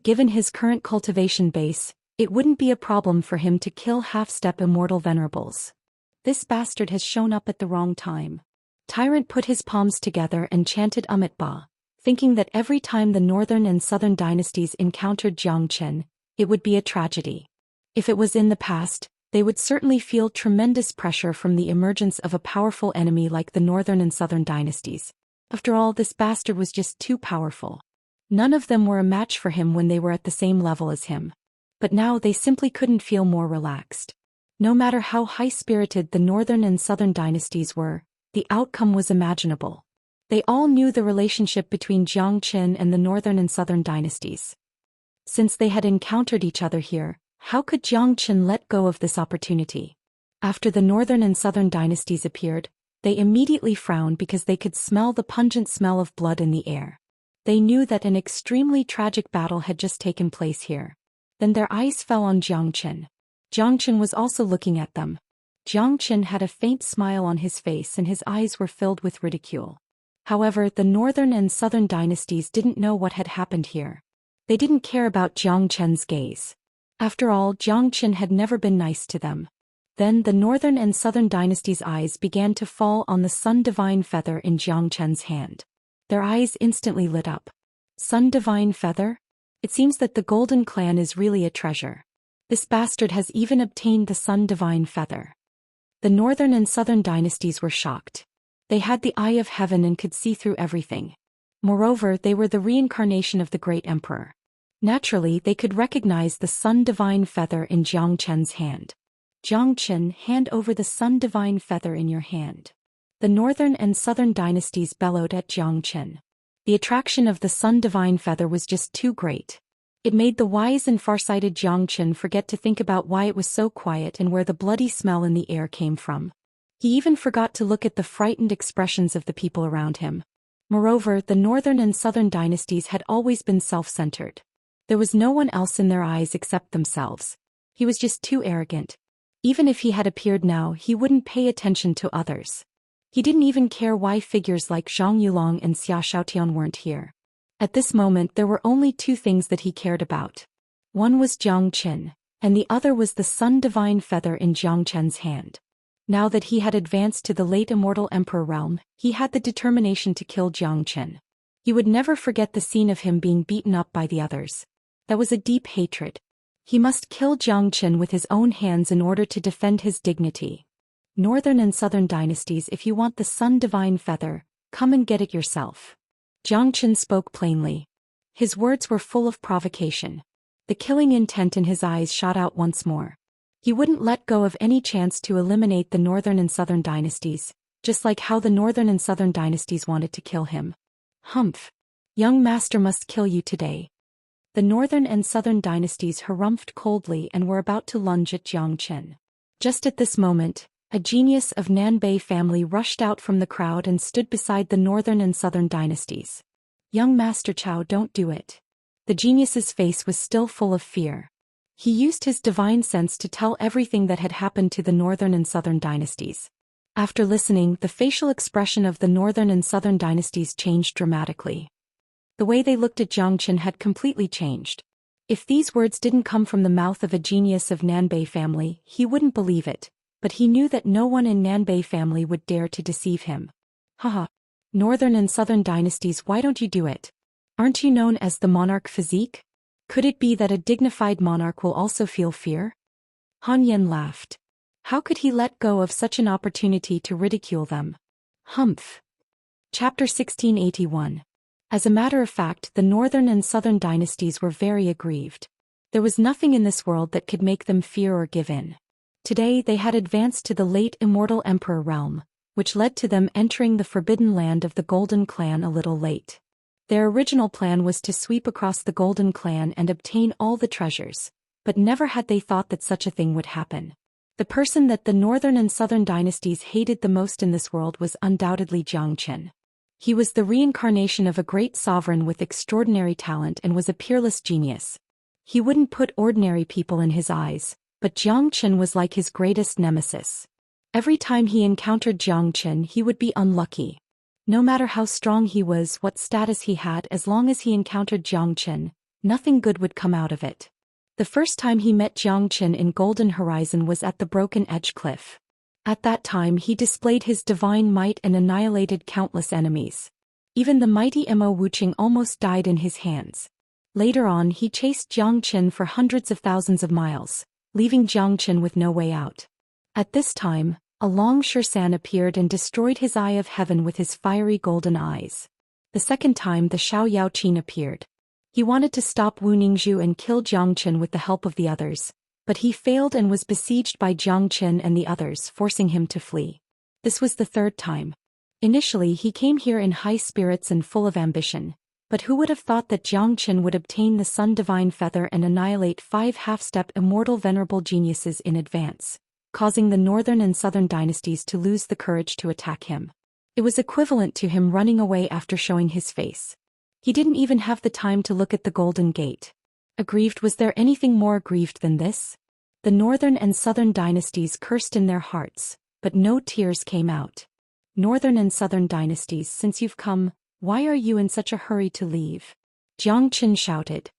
Given his current cultivation base, it wouldn't be a problem for him to kill half-step immortal venerables. This bastard has shown up at the wrong time. Tyrant put his palms together and chanted Ba, thinking that every time the northern and southern dynasties encountered Xianxia, it would be a tragedy. If it was in the past, they would certainly feel tremendous pressure from the emergence of a powerful enemy like the northern and southern dynasties. After all, this bastard was just too powerful. None of them were a match for him when they were at the same level as him. But now they simply couldn't feel more relaxed. No matter how high-spirited the northern and southern dynasties were, the outcome was imaginable. They all knew the relationship between Xianxia and the northern and southern dynasties. Since they had encountered each other here, how could Xianxia let go of this opportunity? After the northern and southern dynasties appeared, they immediately frowned because they could smell the pungent smell of blood in the air. They knew that an extremely tragic battle had just taken place here. Then their eyes fell on Xianxia. Xianxia was also looking at them. Xianxia had a faint smile on his face and his eyes were filled with ridicule. However, the northern and southern dynasties didn't know what had happened here. They didn't care about Xianxia's gaze. After all, Xianxia had never been nice to them. Then the northern and southern dynasties' eyes began to fall on the Sun Divine Feather in Xianxia's hand. Their eyes instantly lit up. Sun Divine Feather? It seems that the Golden Clan is really a treasure. This bastard has even obtained the Sun Divine Feather. The northern and southern dynasties were shocked. They had the eye of heaven and could see through everything. Moreover, they were the reincarnation of the great emperor. Naturally, they could recognize the Sun Divine Feather in Xianxia's hand. Xianxia, hand over the Sun Divine Feather in your hand. The northern and southern dynasties bellowed at Xianxia. The attraction of the Sun Divine Feather was just too great. It made the wise and farsighted Xianxia forget to think about why it was so quiet and where the bloody smell in the air came from. He even forgot to look at the frightened expressions of the people around him. Moreover, the northern and southern dynasties had always been self-centered. There was no one else in their eyes except themselves. He was just too arrogant. Even if he had appeared now, he wouldn't pay attention to others. He didn't even care why figures like Zhang Yulong and Xia Xiaotian weren't here. At this moment there were only two things that he cared about. One was Xianxia, and the other was the Sun Divine Feather in Xianxia's hand. Now that he had advanced to the late Immortal Emperor realm, he had the determination to kill Xianxia. He would never forget the scene of him being beaten up by the others. That was a deep hatred. He must kill Xianxia with his own hands in order to defend his dignity. Northern and southern dynasties, if you want the Sun Divine Feather, come and get it yourself. Xianxia spoke plainly. His words were full of provocation. The killing intent in his eyes shot out once more. He wouldn't let go of any chance to eliminate the northern and southern dynasties, just like how the northern and southern dynasties wanted to kill him. Humph! Young master must kill you today. The northern and southern dynasties harumphed coldly and were about to lunge at Xianxia. Just at this moment, a genius of Nanbei family rushed out from the crowd and stood beside the northern and southern dynasties. Young Master Chao, don't do it. The genius's face was still full of fear. He used his divine sense to tell everything that had happened to the northern and southern dynasties. After listening, the facial expression of the northern and southern dynasties changed dramatically. The way they looked at Xianxia had completely changed. If these words didn't come from the mouth of a genius of Nanbei family, he wouldn't believe it, but he knew that no one in Nanbei family would dare to deceive him. Haha. Northern and southern dynasties, why don't you do it? Aren't you known as the monarch physique? Could it be that a dignified monarch will also feel fear? Han Yen laughed. How could he let go of such an opportunity to ridicule them? Humph. Chapter 1681. As a matter of fact, the northern and southern dynasties were very aggrieved. There was nothing in this world that could make them fear or give in. Today they had advanced to the late Immortal Emperor realm, which led to them entering the forbidden land of the Golden Clan a little late. Their original plan was to sweep across the Golden Clan and obtain all the treasures, but never had they thought that such a thing would happen. The person that the northern and southern dynasties hated the most in this world was undoubtedly Zhou Xian. He was the reincarnation of a great sovereign with extraordinary talent and was a peerless genius. He wouldn't put ordinary people in his eyes, but Zhou Xian was like his greatest nemesis. Every time he encountered Zhou Xian, he would be unlucky. No matter how strong he was, what status he had, as long as he encountered Zhou Xian, nothing good would come out of it. The first time he met Zhou Xian in Golden Horizon was at the Broken Edge Cliff. At that time he displayed his divine might and annihilated countless enemies. Even the mighty Mo Wuqing almost died in his hands. Later on he chased Zhou Xian for hundreds of thousands of miles, leaving Zhou Xian with no way out. At this time, a long Shursan appeared and destroyed his Eye of Heaven with his fiery golden eyes. The second time the Xiao Yaoqin appeared. He wanted to stop Wu Ningzhu and kill Zhou Xian with the help of the others, but he failed and was besieged by Zhou Xian and the others, forcing him to flee. This was the third time. Initially he came here in high spirits and full of ambition, but who would have thought that Zhou Xian would obtain the Sun Divine Feather and annihilate 5 half-step immortal venerable geniuses in advance, causing the northern and southern dynasties to lose the courage to attack him. It was equivalent to him running away after showing his face. He didn't even have the time to look at the Golden Gate. Aggrieved, was there anything more aggrieved than this? The northern and southern dynasties cursed in their hearts, but no tears came out. Northern and southern dynasties, since you've come, why are you in such a hurry to leave? Zhou Xian shouted.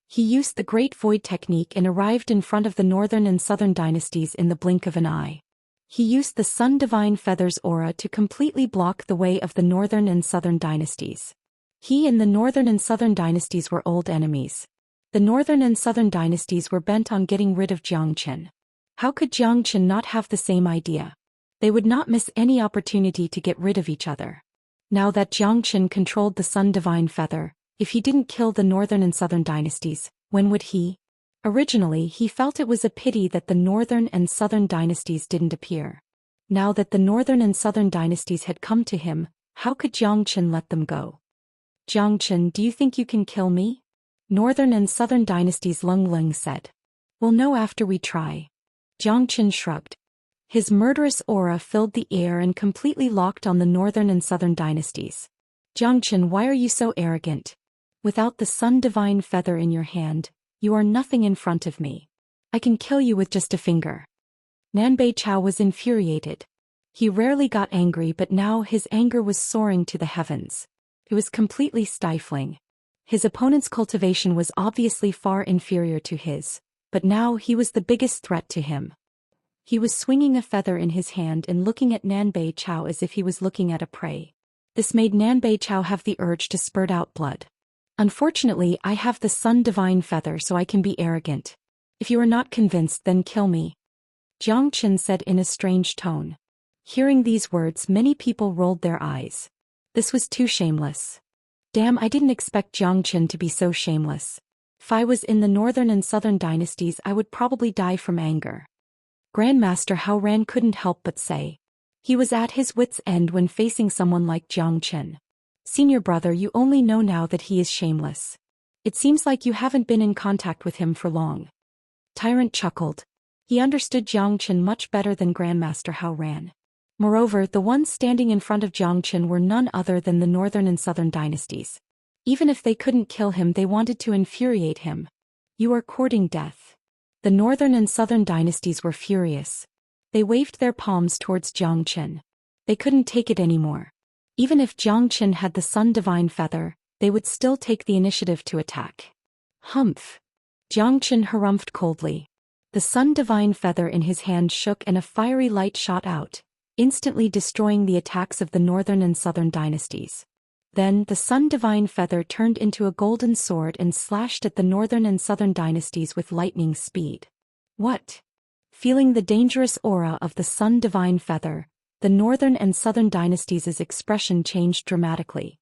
He used the Great Void technique and arrived in front of the northern and southern dynasties in the blink of an eye. He used the Sun Divine Feather's aura to completely block the way of the northern and southern dynasties. He and the northern and southern dynasties were old enemies. The northern and southern dynasties were bent on getting rid of Zhou Xian. How could Zhou Xian not have the same idea? They would not miss any opportunity to get rid of each other. Now that Zhou Xian controlled the Sun Divine Feather, if he didn't kill the northern and southern dynasties, when would he? Originally he felt it was a pity that the northern and southern dynasties didn't appear. Now that the northern and southern dynasties had come to him, how could Zhou Xian let them go? Zhou Xian, do you think you can kill me? Northern and southern dynasties Lung Lung said. We'll know after we try. Zhou Xian shrugged. His murderous aura filled the air and completely locked on the northern and southern dynasties. Zhou Xian, why are you so arrogant? Without the Sun Divine Feather in your hand, you are nothing in front of me. I can kill you with just a finger. Nanbei Chao was infuriated. He rarely got angry, but now his anger was soaring to the heavens. It was completely stifling. His opponent's cultivation was obviously far inferior to his, but now he was the biggest threat to him. He was swinging a feather in his hand and looking at Nanbei Chao as if he was looking at a prey. This made Nanbei Chao have the urge to spurt out blood. Unfortunately, I have the Sun Divine Feather, so I can be arrogant. If you are not convinced, then kill me. Zhou Xian said in a strange tone. Hearing these words, many people rolled their eyes. This was too shameless. Damn, I didn't expect Zhou Xian to be so shameless. If I was in the northern and southern dynasties, I would probably die from anger. Grandmaster Hao Ran couldn't help but say. He was at his wit's end when facing someone like Zhou Xian. Senior brother, you only know now that he is shameless. It seems like you haven't been in contact with him for long. Tyrant chuckled. He understood Zhou Xian much better than Grandmaster Hao Ran. Moreover, the ones standing in front of Zhou Xian were none other than the northern and southern dynasties. Even if they couldn't kill him, they wanted to infuriate him. You are courting death. The northern and southern dynasties were furious. They waved their palms towards Zhou Xian. They couldn't take it anymore. Even if Zhou Xian had the Sun Divine Feather, they would still take the initiative to attack. Humph! Zhou Xian harumphed coldly. The Sun Divine Feather in his hand shook and a fiery light shot out, instantly destroying the attacks of the northern and southern dynasties. Then the Sun Divine Feather turned into a golden sword and slashed at the northern and southern dynasties with lightning speed. What? Feeling the dangerous aura of the Sun Divine Feather, the northern and southern dynasties' expression changed dramatically.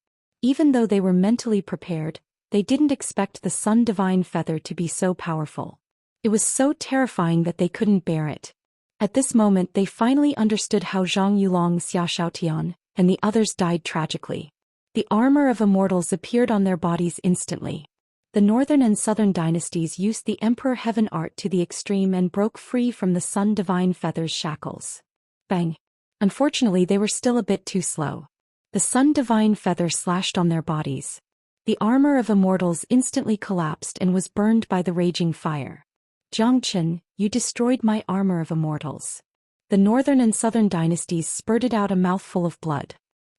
Even though they were mentally prepared, they didn't expect the Sun Divine Feather to be so powerful. It was so terrifying that they couldn't bear it. At this moment they finally understood how Zhang Yulong, Xia Xiaotian, and the others died tragically. The armor of immortals appeared on their bodies instantly. The northern and southern dynasties used the Emperor Heaven art to the extreme and broke free from the Sun Divine Feather's shackles. Bang! Unfortunately they were still a bit too slow. The Sun Divine Feather slashed on their bodies. The armor of immortals instantly collapsed and was burned by the raging fire. Jiangchen, you destroyed my armor of immortals. The northern and southern dynasties spurted out a mouthful of blood.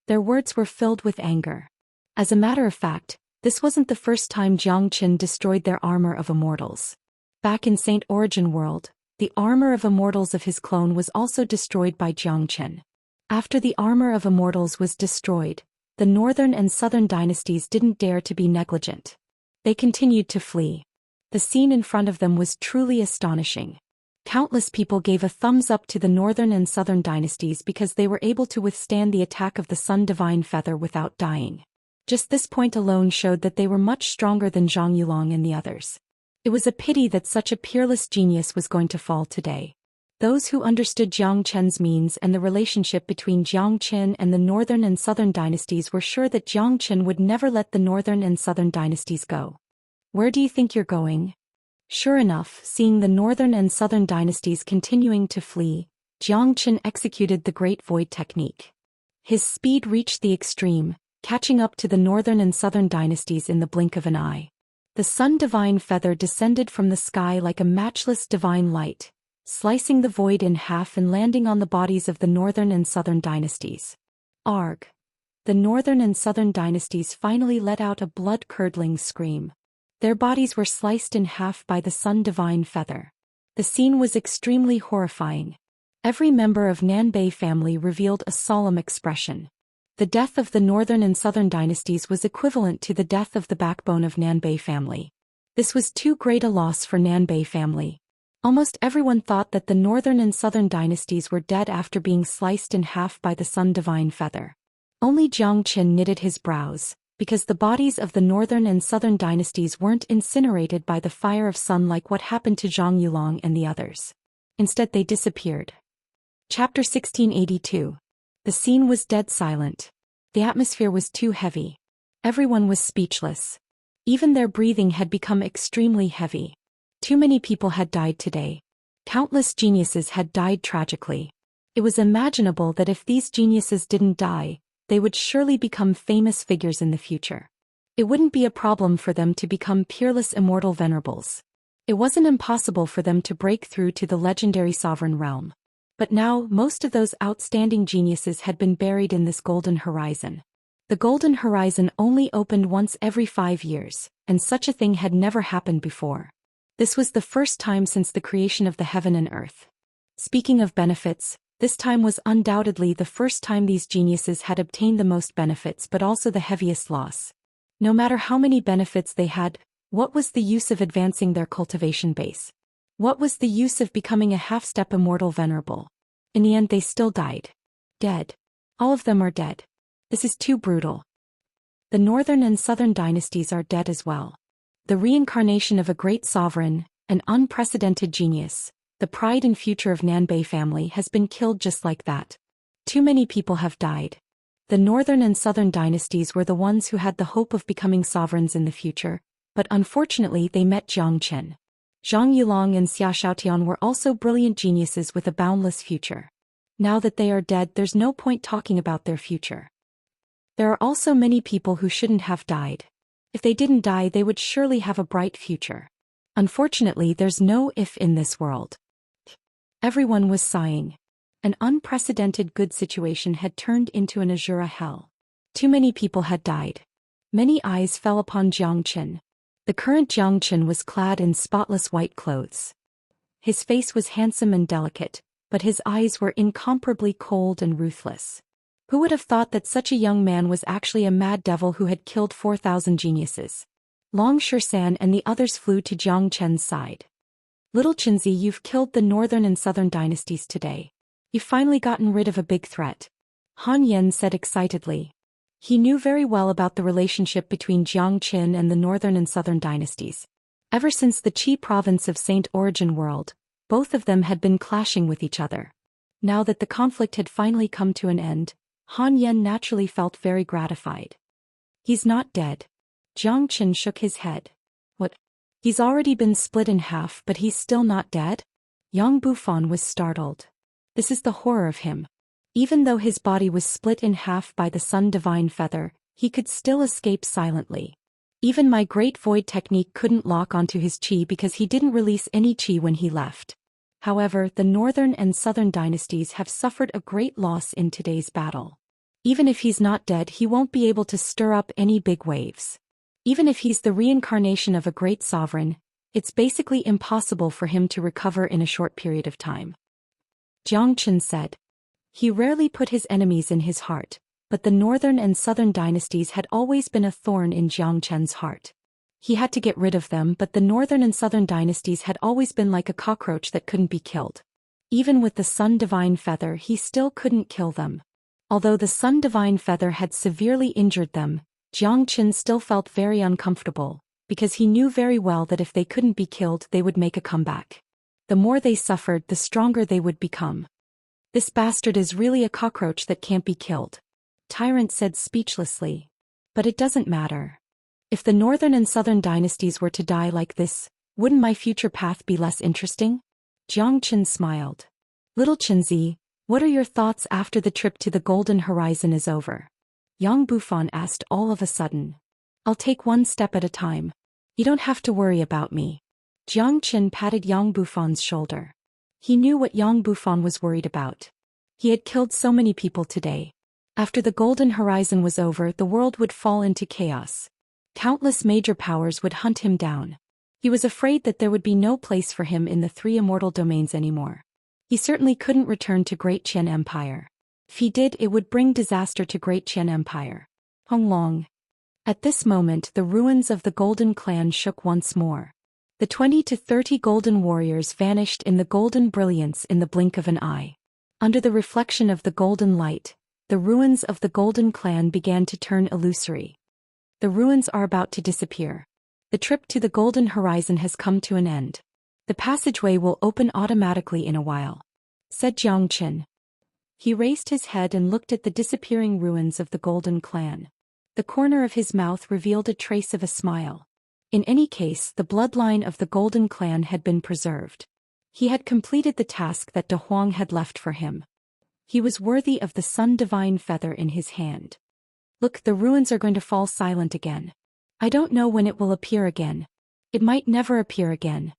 Their words were filled with anger. As a matter of fact, this wasn't the first time Jiangchen destroyed their armor of immortals. Back in Saint Origin World, the armor of immortals of his clone was also destroyed by Jiangchen. After the armor of immortals was destroyed, the northern and southern dynasties didn't dare to be negligent. They continued to flee. The scene in front of them was truly astonishing. Countless people gave a thumbs up to the northern and southern dynasties because they were able to withstand the attack of the Sun Divine Feather without dying. Just this point alone showed that they were much stronger than Zhang Yulong and the others. It was a pity that such a peerless genius was going to fall today. Those who understood Jiang Chen's means and the relationship between Jiang Chen and the northern and southern dynasties were sure that Jiang Chen would never let the northern and southern dynasties go. Where do you think you're going? Sure enough, seeing the northern and southern dynasties continuing to flee, Jiang Chen executed the Great Void technique. His speed reached the extreme, catching up to the northern and southern dynasties in the blink of an eye. The Sun Divine Feather descended from the sky like a matchless divine light, slicing the void in half and landing on the bodies of the northern and southern dynasties. Arg! The northern and southern dynasties finally let out a blood-curdling scream. Their bodies were sliced in half by the Sun Divine Feather. The scene was extremely horrifying. Every member of Nanbei family revealed a solemn expression. The death of the northern and southern dynasties was equivalent to the death of the backbone of Nanbei family. This was too great a loss for Nanbei family. Almost everyone thought that the northern and southern dynasties were dead after being sliced in half by the Sun Divine Feather. Only Jiang Chen knitted his brows, because the bodies of the northern and southern dynasties weren't incinerated by the fire of sun like what happened to Zhang Yulong and the others. Instead they disappeared. Chapter 1682. The scene was dead silent. The atmosphere was too heavy. Everyone was speechless. Even their breathing had become extremely heavy. Too many people had died today. Countless geniuses had died tragically. It was imaginable that if these geniuses didn't die, they would surely become famous figures in the future. It wouldn't be a problem for them to become peerless immortal venerables. It wasn't impossible for them to break through to the legendary sovereign realm. But now, most of those outstanding geniuses had been buried in this golden horizon. The golden horizon only opened once every 5 years, and such a thing had never happened before. This was the first time since the creation of the heaven and earth. Speaking of benefits, this time was undoubtedly the first time these geniuses had obtained the most benefits but also the heaviest loss. No matter how many benefits they had, what was the use of advancing their cultivation base? What was the use of becoming a half-step immortal venerable? In the end they still died. Dead. All of them are dead. This is too brutal. The northern and southern dynasties are dead as well. The reincarnation of a great sovereign, an unprecedented genius, the pride and future of Nanbei family has been killed just like that. Too many people have died. The northern and southern dynasties were the ones who had the hope of becoming sovereigns in the future, but unfortunately they met Jiang Chen. Zhang Yulong and Xia Xiaotian were also brilliant geniuses with a boundless future. Now that they are dead, there's no point talking about their future. There are also many people who shouldn't have died. If they didn't die, they would surely have a bright future. Unfortunately, there's no if in this world. Everyone was sighing. An unprecedented good situation had turned into an Azura hell. Too many people had died. Many eyes fell upon Jiang Chen. The current Jiang Chen was clad in spotless white clothes. His face was handsome and delicate, but his eyes were incomparably cold and ruthless. Who would have thought that such a young man was actually a mad devil who had killed 4,000 geniuses? Long Shisan and the others flew to Jiang Chen's side. Little Chenzi, you've killed the northern and southern dynasties today. You've finally gotten rid of a big threat. Han Yen said excitedly. He knew very well about the relationship between Jiang Qin and the northern and southern dynasties. Ever since the Qi province of Saint Origin World, both of them had been clashing with each other. Now that the conflict had finally come to an end, Han Yen naturally felt very gratified. He's not dead. Jiang Qin shook his head. What? He's already been split in half, but he's still not dead? Yang Bufan was startled. This is the horror of him. Even though his body was split in half by the Sun Divine Feather, he could still escape silently. Even my Great Void technique couldn't lock onto his qi because he didn't release any qi when he left. However, the northern and southern dynasties have suffered a great loss in today's battle. Even if he's not dead, he won't be able to stir up any big waves. Even if he's the reincarnation of a great sovereign, it's basically impossible for him to recover in a short period of time. Jiang Qin said. He rarely put his enemies in his heart, but the northern and southern dynasties had always been a thorn in Jiang Qin's heart. He had to get rid of them, but the northern and southern dynasties had always been like a cockroach that couldn't be killed. Even with the Sun Divine Feather, he still couldn't kill them. Although the Sun Divine Feather had severely injured them, Jiang Qin still felt very uncomfortable, because he knew very well that if they couldn't be killed, they would make a comeback. The more they suffered, the stronger they would become. This bastard is really a cockroach that can't be killed, Tyrant said speechlessly. But it doesn't matter. If the northern and southern dynasties were to die like this, wouldn't my future path be less interesting? Jiang Qin smiled. Little Qinzi, what are your thoughts after the trip to the Golden Horizon is over? Yang Bufan asked all of a sudden. I'll take one step at a time. You don't have to worry about me. Jiang Qin patted Yang Bufan's shoulder. He knew what Yang Bufan was worried about. He had killed so many people today. After the Golden Horizon was over, the world would fall into chaos. Countless major powers would hunt him down. He was afraid that there would be no place for him in the three immortal domains anymore. He certainly couldn't return to Great Qian Empire. If he did, it would bring disaster to Great Qian Empire. Honglong. At this moment, the ruins of the Golden Clan shook once more. The 20 to 30 golden warriors vanished in the golden brilliance in the blink of an eye. Under the reflection of the golden light, the ruins of the Golden Clan began to turn illusory. The ruins are about to disappear. The trip to the Golden Horizon has come to an end. The passageway will open automatically in a while, said Jiang Qin. He raised his head and looked at the disappearing ruins of the Golden Clan. The corner of his mouth revealed a trace of a smile. In any case, the bloodline of the Golden Clan had been preserved. He had completed the task that De Huang had left for him. He was worthy of the Sun Divine Feather in his hand. Look, the ruins are going to fall silent again. I don't know when it will appear again. It might never appear again.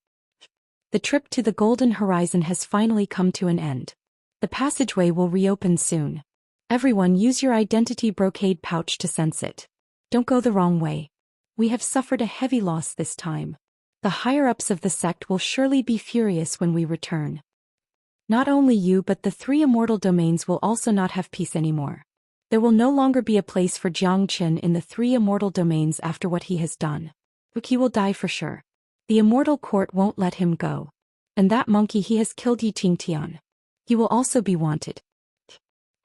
The trip to the Golden Horizon has finally come to an end. The passageway will reopen soon. Everyone, use your identity brocade pouch to sense it. Don't go the wrong way. We have suffered a heavy loss this time. The higher-ups of the sect will surely be furious when we return. Not only you, but the three immortal domains will also not have peace anymore. There will no longer be a place for Jiang Qin in the three immortal domains after what he has done. He will die for sure. The immortal court won't let him go. And that monkey he has killed, Yi Tingtian. He will also be wanted.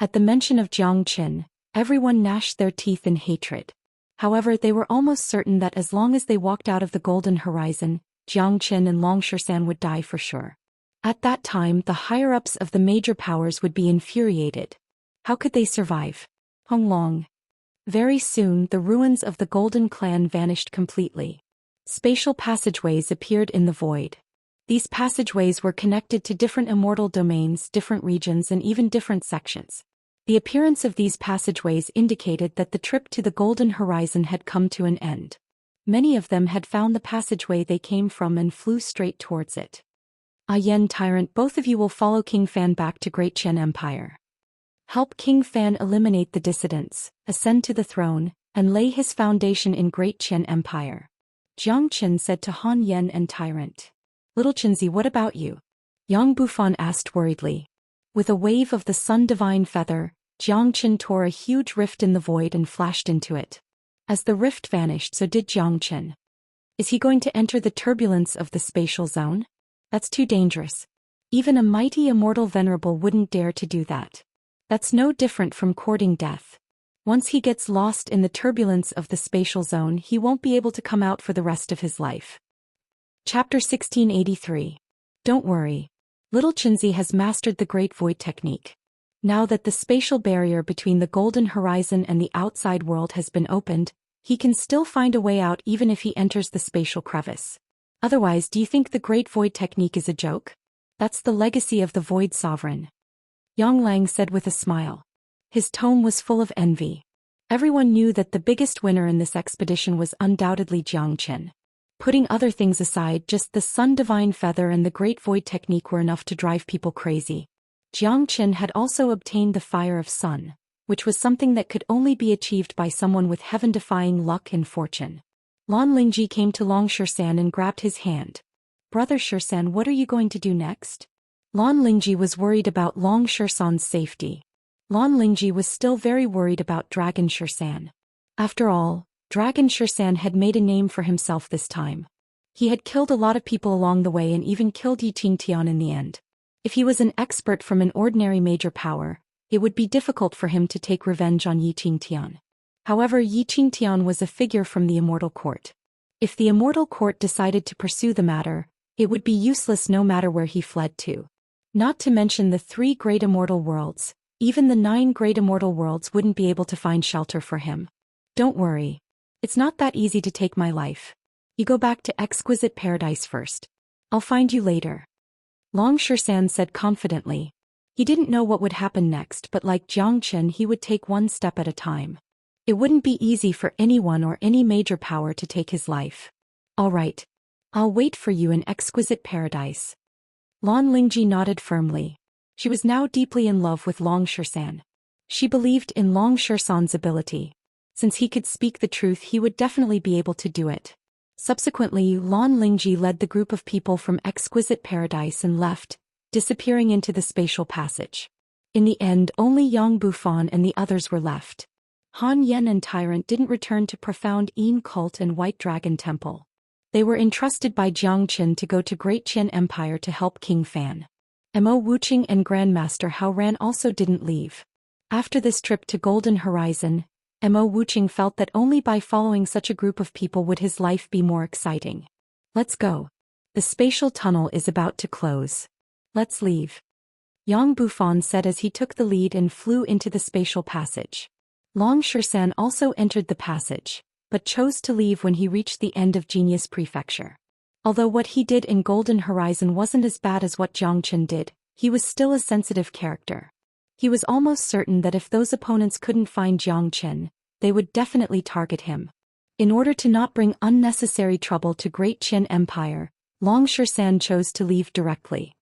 At the mention of Jiang Qin, everyone gnashed their teeth in hatred. However, they were almost certain that as long as they walked out of the Golden Horizon, Jiang Qin and Long Shisan would die for sure. At that time, the higher-ups of the major powers would be infuriated. How could they survive? Honglong. Very soon, the ruins of the Golden Clan vanished completely. Spatial passageways appeared in the void. These passageways were connected to different immortal domains, different regions, and even different sections. The appearance of these passageways indicated that the trip to the Golden Horizon had come to an end. Many of them had found the passageway they came from and flew straight towards it. Yen Tyrant, both of you will follow King Fan back to Great Qian Empire. Help King Fan eliminate the dissidents, ascend to the throne, and lay his foundation in Great Qian Empire. Jiang Qin said to Han Yen and Tyrant. Little Qinzi, what about you? Yang Bufan asked worriedly. With a wave of the Sun Divine Feather, Jiang Qin tore a huge rift in the void and flashed into it. As the rift vanished, so did Jiang Qin. Is he going to enter the turbulence of the spatial zone? That's too dangerous. Even a mighty immortal venerable wouldn't dare to do that. That's no different from courting death. Once he gets lost in the turbulence of the spatial zone, he won't be able to come out for the rest of his life. Chapter 1683. Don't worry. Little Chinzi has mastered the Great Void technique. Now that the spatial barrier between the golden horizon and the outside world has been opened, he can still find a way out even if he enters the spatial crevice. Otherwise, do you think the Great Void technique is a joke? That's the legacy of the Void Sovereign. Yang Lang said with a smile. His tone was full of envy. Everyone knew that the biggest winner in this expedition was undoubtedly Jiang Qin. Putting other things aside, just the Sun Divine Feather and the Great Void technique were enough to drive people crazy. Jiang Qin had also obtained the Fire of Sun, which was something that could only be achieved by someone with heaven-defying luck and fortune. Lan Lingji came to Long Shisan and grabbed his hand. Brother Shisan, what are you going to do next? Lan Lingji was worried about Long Shisan's safety. Lan Lingji was still very worried about Dragon Shisan. After all, Dragon Shisan had made a name for himself this time. He had killed a lot of people along the way and even killed Yi Qingtian in the end. If he was an expert from an ordinary major power, it would be difficult for him to take revenge on Yi Qingtian. However, Yi Qingtian was a figure from the Immortal Court. If the Immortal Court decided to pursue the matter, it would be useless no matter where he fled to. Not to mention the 3 great immortal worlds, even the 9 great immortal worlds wouldn't be able to find shelter for him. Don't worry. It's not that easy to take my life. You go back to Exquisite Paradise first. I'll find you later. Long Shisan said confidently. He didn't know what would happen next, but like Jiang Qin, he would take one step at a time. It wouldn't be easy for anyone or any major power to take his life. All right. I'll wait for you in Exquisite Paradise. Lan Lingji nodded firmly. She was now deeply in love with Long Shisan. She believed in Long Shisan's ability. Since he could speak the truth, he would definitely be able to do it. Subsequently, Lan Lingji led the group of people from Exquisite Paradise and left, disappearing into the spatial passage. In the end, only Yang Bufan and the others were left. Han Yen and Tyrant didn't return to Profound Yin Cult and White Dragon Temple. They were entrusted by Jiang Qin to go to Great Qian Empire to help King Fan. Mo Wuqing and Grandmaster Hao Ran also didn't leave. After this trip to Golden Horizon, Mo Wuqing felt that only by following such a group of people would his life be more exciting. Let's go. The spatial tunnel is about to close. Let's leave. Yang Bufan said as he took the lead and flew into the spatial passage. Long Shisan also entered the passage, but chose to leave when he reached the end of Genius Prefecture. Although what he did in Golden Horizon wasn't as bad as what Jiang Qin did, he was still a sensitive character. He was almost certain that if those opponents couldn't find Jiang Qin, they would definitely target him. In order to not bring unnecessary trouble to Great Qian Empire, Long Shisan chose to leave directly.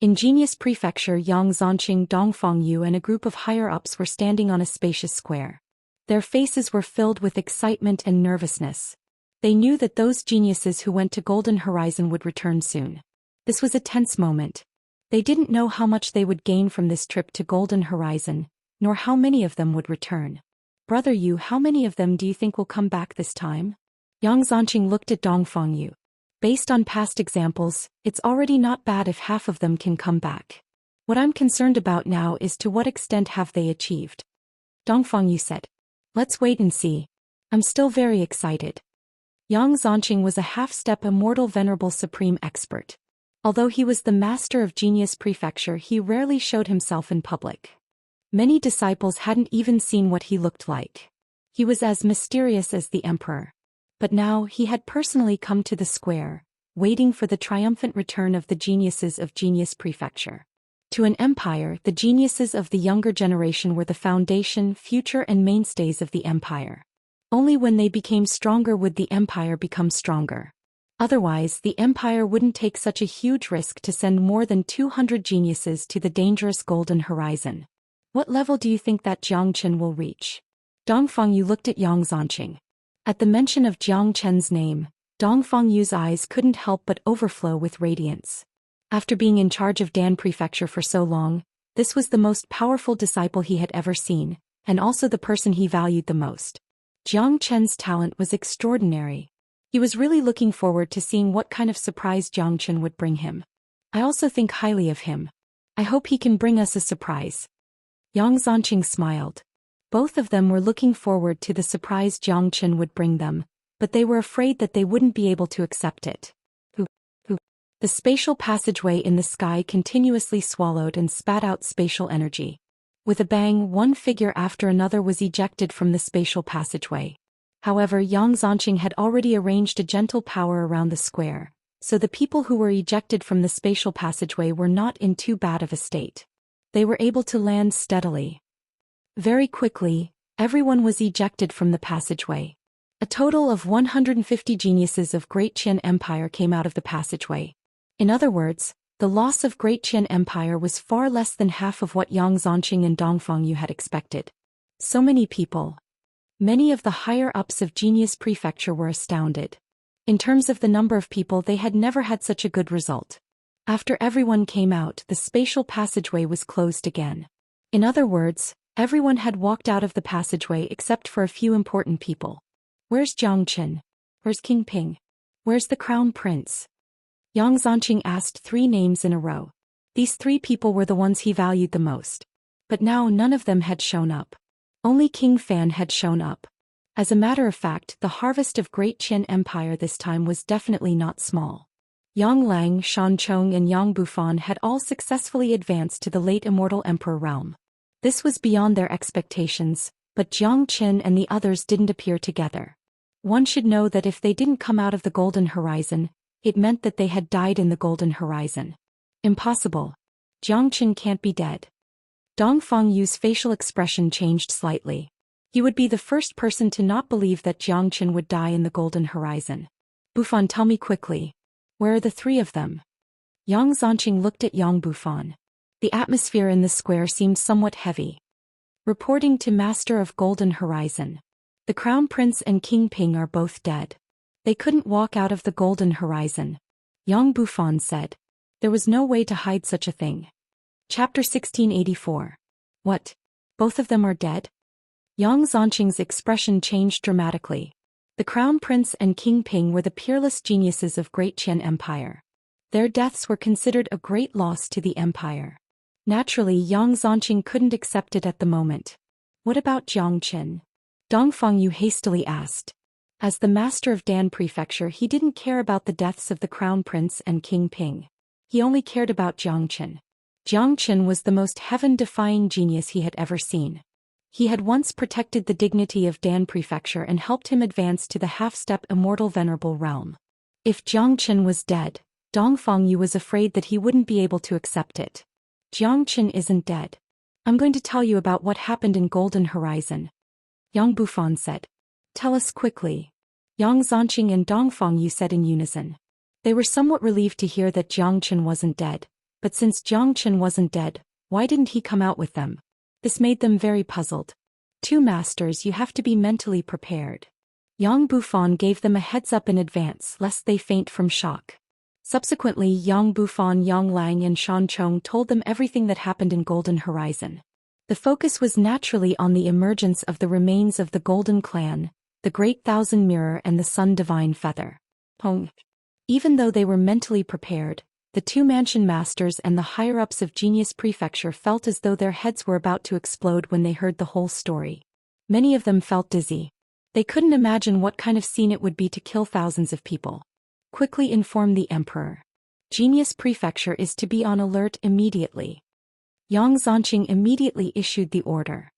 In Genius Prefecture, Yang Zanqing, Dongfang Yu and a group of higher-ups were standing on a spacious square. Their faces were filled with excitement and nervousness. They knew that those geniuses who went to Golden Horizon would return soon. This was a tense moment. They didn't know how much they would gain from this trip to Golden Horizon, nor how many of them would return. Brother Yu, how many of them do you think will come back this time? Yang Zanqing looked at Dongfang Yu. Based on past examples, it's already not bad if half of them can come back. What I'm concerned about now is to what extent have they achieved. Dongfang Yu said. Let's wait and see. I'm still very excited. Yang Zanqing was a half-step immortal venerable supreme expert. Although he was the master of Genius Prefecture, he rarely showed himself in public. Many disciples hadn't even seen what he looked like. He was as mysterious as the emperor. But now he had personally come to the square, waiting for the triumphant return of the geniuses of Genius Prefecture. To an empire, the geniuses of the younger generation were the foundation, future and mainstays of the empire. Only when they became stronger would the empire become stronger. Otherwise, the empire wouldn't take such a huge risk to send more than 200 geniuses to the dangerous Golden Horizon. What level do you think that Jiang Qin will reach? Dongfang Yu looked at Yang Zanqing. At the mention of Jiang Qin's name, Dongfang Yu's eyes couldn't help but overflow with radiance. After being in charge of Dan Prefecture for so long, this was the most powerful disciple he had ever seen, and also the person he valued the most. Jiang Qin's talent was extraordinary. He was really looking forward to seeing what kind of surprise Jiang Qin would bring him. I also think highly of him. I hope he can bring us a surprise. Yang Zanqing smiled. Both of them were looking forward to the surprise Zhou Xian would bring them, but they were afraid that they wouldn't be able to accept it. The spatial passageway in the sky continuously swallowed and spat out spatial energy. With a bang, one figure after another was ejected from the spatial passageway. However, Yang Zonqing had already arranged a gentle power around the square, so the people who were ejected from the spatial passageway were not in too bad of a state. They were able to land steadily. Very quickly, everyone was ejected from the passageway. A total of 150 geniuses of Great Qian Empire came out of the passageway. In other words, the loss of Great Qian Empire was far less than half of what Yang Zonqing and Dongfang Yu had expected. So many people. Many of the higher-ups of Genius Prefecture were astounded. In terms of the number of people, they had never had such a good result. After everyone came out, the spatial passageway was closed again. In other words, everyone had walked out of the passageway except for a few important people. Where's Zhou Xian? Where's King Ping? Where's the Crown Prince? Yang Zonqing asked 3 names in a row. These 3 people were the ones he valued the most. But now none of them had shown up. Only King Fan had shown up. As a matter of fact, the harvest of Great Qian Empire this time was definitely not small. Yang Lang, Shan Chong and Yang Bufan had all successfully advanced to the late Immortal Emperor realm. This was beyond their expectations, but Zhou Qian and the others didn't appear together. One should know that if they didn't come out of the Golden Horizon, it meant that they had died in the Golden Horizon. Impossible. Zhou Qian can't be dead. Dongfang Yu's facial expression changed slightly. He would be the first person to not believe that Zhou Qian would die in the Golden Horizon. Bufan, tell me quickly. Where are the 3 of them? Yang Zonqing looked at Yang Bufan. The atmosphere in the square seemed somewhat heavy. Reporting to Master of Golden Horizon. The Crown Prince and King Ping are both dead. They couldn't walk out of the Golden Horizon. Yang Bufan said. There was no way to hide such a thing. Chapter 1684. What? Both of them are dead? Yang Zonqing's expression changed dramatically. The Crown Prince and King Ping were the peerless geniuses of Great Qian Empire. Their deaths were considered a great loss to the empire. Naturally, Yang Zonqing couldn't accept it at the moment. What about Zhou Qian? Dongfang Yu hastily asked. As the master of Dan Prefecture, he didn't care about the deaths of the Crown Prince and King Ping. He only cared about Zhou Qian. Zhou Qian was the most heaven-defying genius he had ever seen. He had once protected the dignity of Dan Prefecture and helped him advance to the half-step Immortal Venerable realm. If Zhou Qian was dead, Dongfang Yu was afraid that he wouldn't be able to accept it. Zhou Qian isn't dead. I'm going to tell you about what happened in Golden Horizon. Yang Bufan said. Tell us quickly. Yang Zonqing and Dongfang Yu said in unison. They were somewhat relieved to hear that Zhou Qian wasn't dead, but since Zhou Qian wasn't dead, why didn't he come out with them? This made them very puzzled. 2 masters, you have to be mentally prepared. Yang Bufan gave them a heads-up in advance lest they faint from shock. Subsequently, Yang Bufan, Yang Lang and Shan Chong told them everything that happened in Golden Horizon. The focus was naturally on the emergence of the remains of the Golden Clan, the Great Thousand Mirror and the Sun Divine Feather. Even though they were mentally prepared, the 2 mansion masters and the higher-ups of Genius Prefecture felt as though their heads were about to explode when they heard the whole story. Many of them felt dizzy. They couldn't imagine what kind of scene it would be to kill thousands of people. Quickly inform the Emperor. Genius Prefecture is to be on alert immediately. Yang Zonqing immediately issued the order.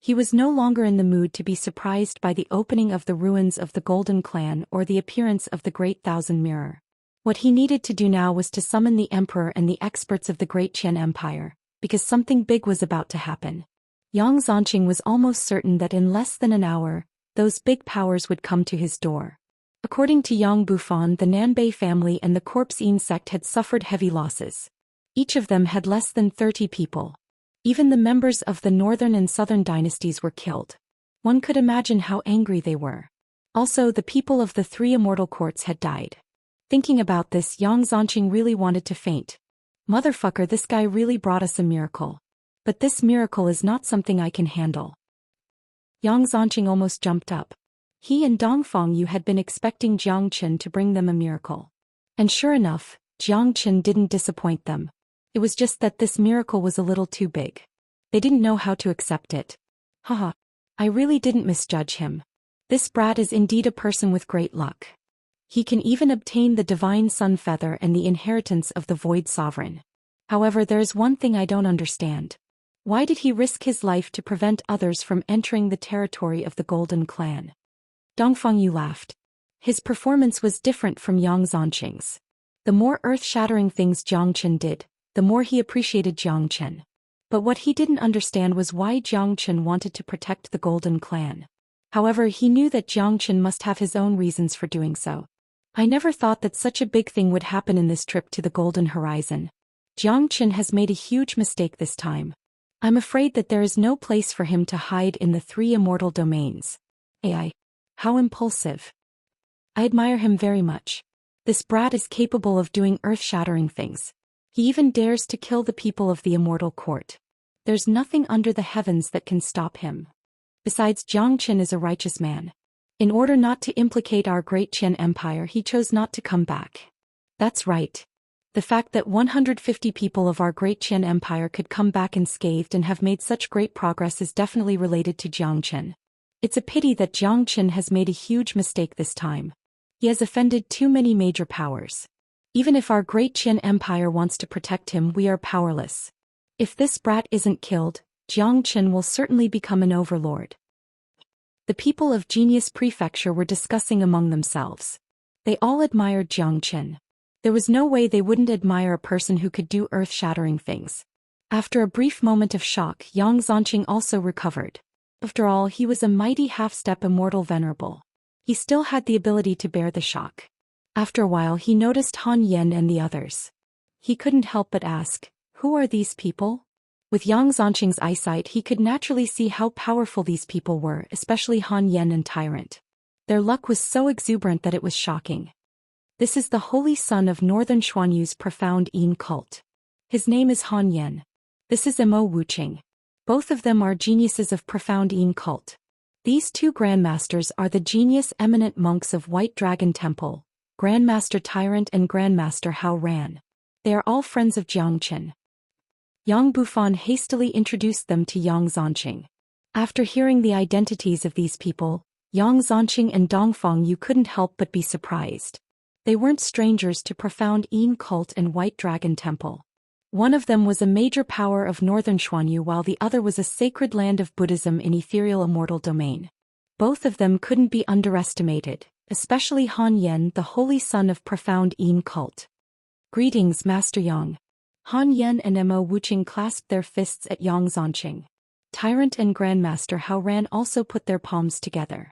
He was no longer in the mood to be surprised by the opening of the ruins of the Golden Clan or the appearance of the Great Thousand Mirror. What he needed to do now was to summon the Emperor and the experts of the Great Qian Empire, because something big was about to happen. Yang Zonqing was almost certain that in less than an hour, those big powers would come to his door. According to Yang Bufan, the Nanbei family and the Corpsine sect had suffered heavy losses. Each of them had less than 30 people. Even the members of the northern and southern dynasties were killed. One could imagine how angry they were. Also, the people of the 3 immortal courts had died. Thinking about this, Yang Zonqing really wanted to faint. Motherfucker, this guy really brought us a miracle. But this miracle is not something I can handle. Yang Zonqing almost jumped up. He and Dongfang Yu had been expecting Zhou Qian to bring them a miracle. And sure enough, Zhou Qian didn't disappoint them. It was just that this miracle was a little too big. They didn't know how to accept it. Haha, I really didn't misjudge him. This brat is indeed a person with great luck. He can even obtain the divine sun feather and the inheritance of the Void Sovereign. However, there is one thing I don't understand. Why did he risk his life to prevent others from entering the territory of the Golden Clan? Dongfang Yu laughed. His performance was different from Yang Zonqing's. The more earth-shattering things Jiang Chen did, the more he appreciated Jiang Chen. But what he didn't understand was why Jiang Chen wanted to protect the Golden Clan. However, he knew that Jiang Chen must have his own reasons for doing so. I never thought that such a big thing would happen in this trip to the Golden Horizon. Jiang Chen has made a huge mistake this time. I'm afraid that there is no place for him to hide in the 3 immortal domains. AI. How impulsive. I admire him very much. This brat is capable of doing earth-shattering things. He even dares to kill the people of the immortal court. There's nothing under the heavens that can stop him. Besides, Jiang Chen is a righteous man. In order not to implicate our great Qian Empire, he chose not to come back. That's right. The fact that 150 people of our great Qian Empire could come back unscathed and have made such great progress is definitely related to Jiang Chen. It's a pity that Jiang Chen has made a huge mistake this time. He has offended too many major powers. Even if our great Qian Empire wants to protect him, we are powerless. If this brat isn't killed, Jiang Chen will certainly become an overlord. The people of Genius Prefecture were discussing among themselves. They all admired Jiang Chen. There was no way they wouldn't admire a person who could do earth-shattering things. After a brief moment of shock, Yang Zonqing also recovered. After all, he was a mighty half-step immortal venerable. He still had the ability to bear the shock. After a while he noticed Han Yen and the others. He couldn't help but ask, who are these people? With Yang Zonqing's eyesight he could naturally see how powerful these people were, especially Han Yen and Tyrant. Their luck was so exuberant that it was shocking. This is the holy son of Northern Xuanyu's profound Yin cult. His name is Han Yen. This is Mo Wuqing. Both of them are geniuses of profound Yin cult. These 2 grandmasters are the genius eminent monks of White Dragon Temple, Grandmaster Tyrant and Grandmaster Hao Ran. They are all friends of Jiang Chen. Yang Bufan hastily introduced them to Yang Zonqing. After hearing the identities of these people, Yang Zonqing and Dongfang Yu couldn't help but be surprised. They weren't strangers to profound Yin cult and White Dragon Temple. One of them was a major power of Northern Xuanyu while the other was a sacred land of Buddhism in ethereal immortal domain. Both of them couldn't be underestimated, especially Han Yen, the holy son of profound Yin cult. Greetings, Master Yang. Han Yen and Mo Wuqing clasped their fists at Yang Zonqing. Tyrant and Grandmaster Hao Ran also put their palms together.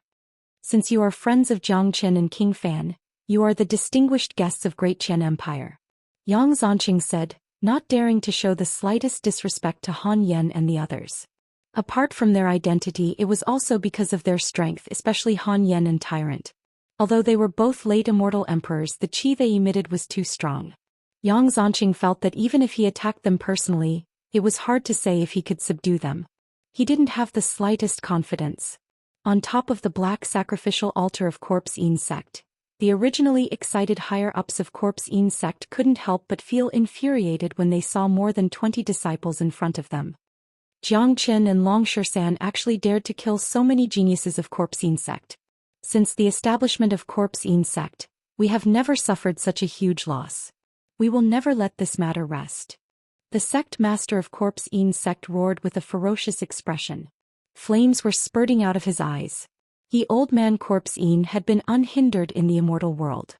Since you are friends of Jiang Chen and King Fan, you are the distinguished guests of Great Qian Empire. Yang Zonqing said, not daring to show the slightest disrespect to Han Yen and the others. Apart from their identity, it was also because of their strength, especially Han Yen and Tyrant. Although they were both late immortal emperors, the qi they emitted was too strong. Yang Zonqing felt that even if he attacked them personally, it was hard to say if he could subdue them. He didn't have the slightest confidence. On top of the black sacrificial altar of Corpse Yin sect, the originally excited higher-ups of Corpse Yin sect couldn't help but feel infuriated when they saw more than 20 disciples in front of them. Jiang Chen and Long Shisan actually dared to kill so many geniuses of Corpse Yin sect. Since the establishment of Corpse Yin sect, we have never suffered such a huge loss. We will never let this matter rest. The sect master of Corpse Yin sect roared with a ferocious expression. Flames were spurting out of his eyes. The old man Corpse Yin had been unhindered in the immortal world.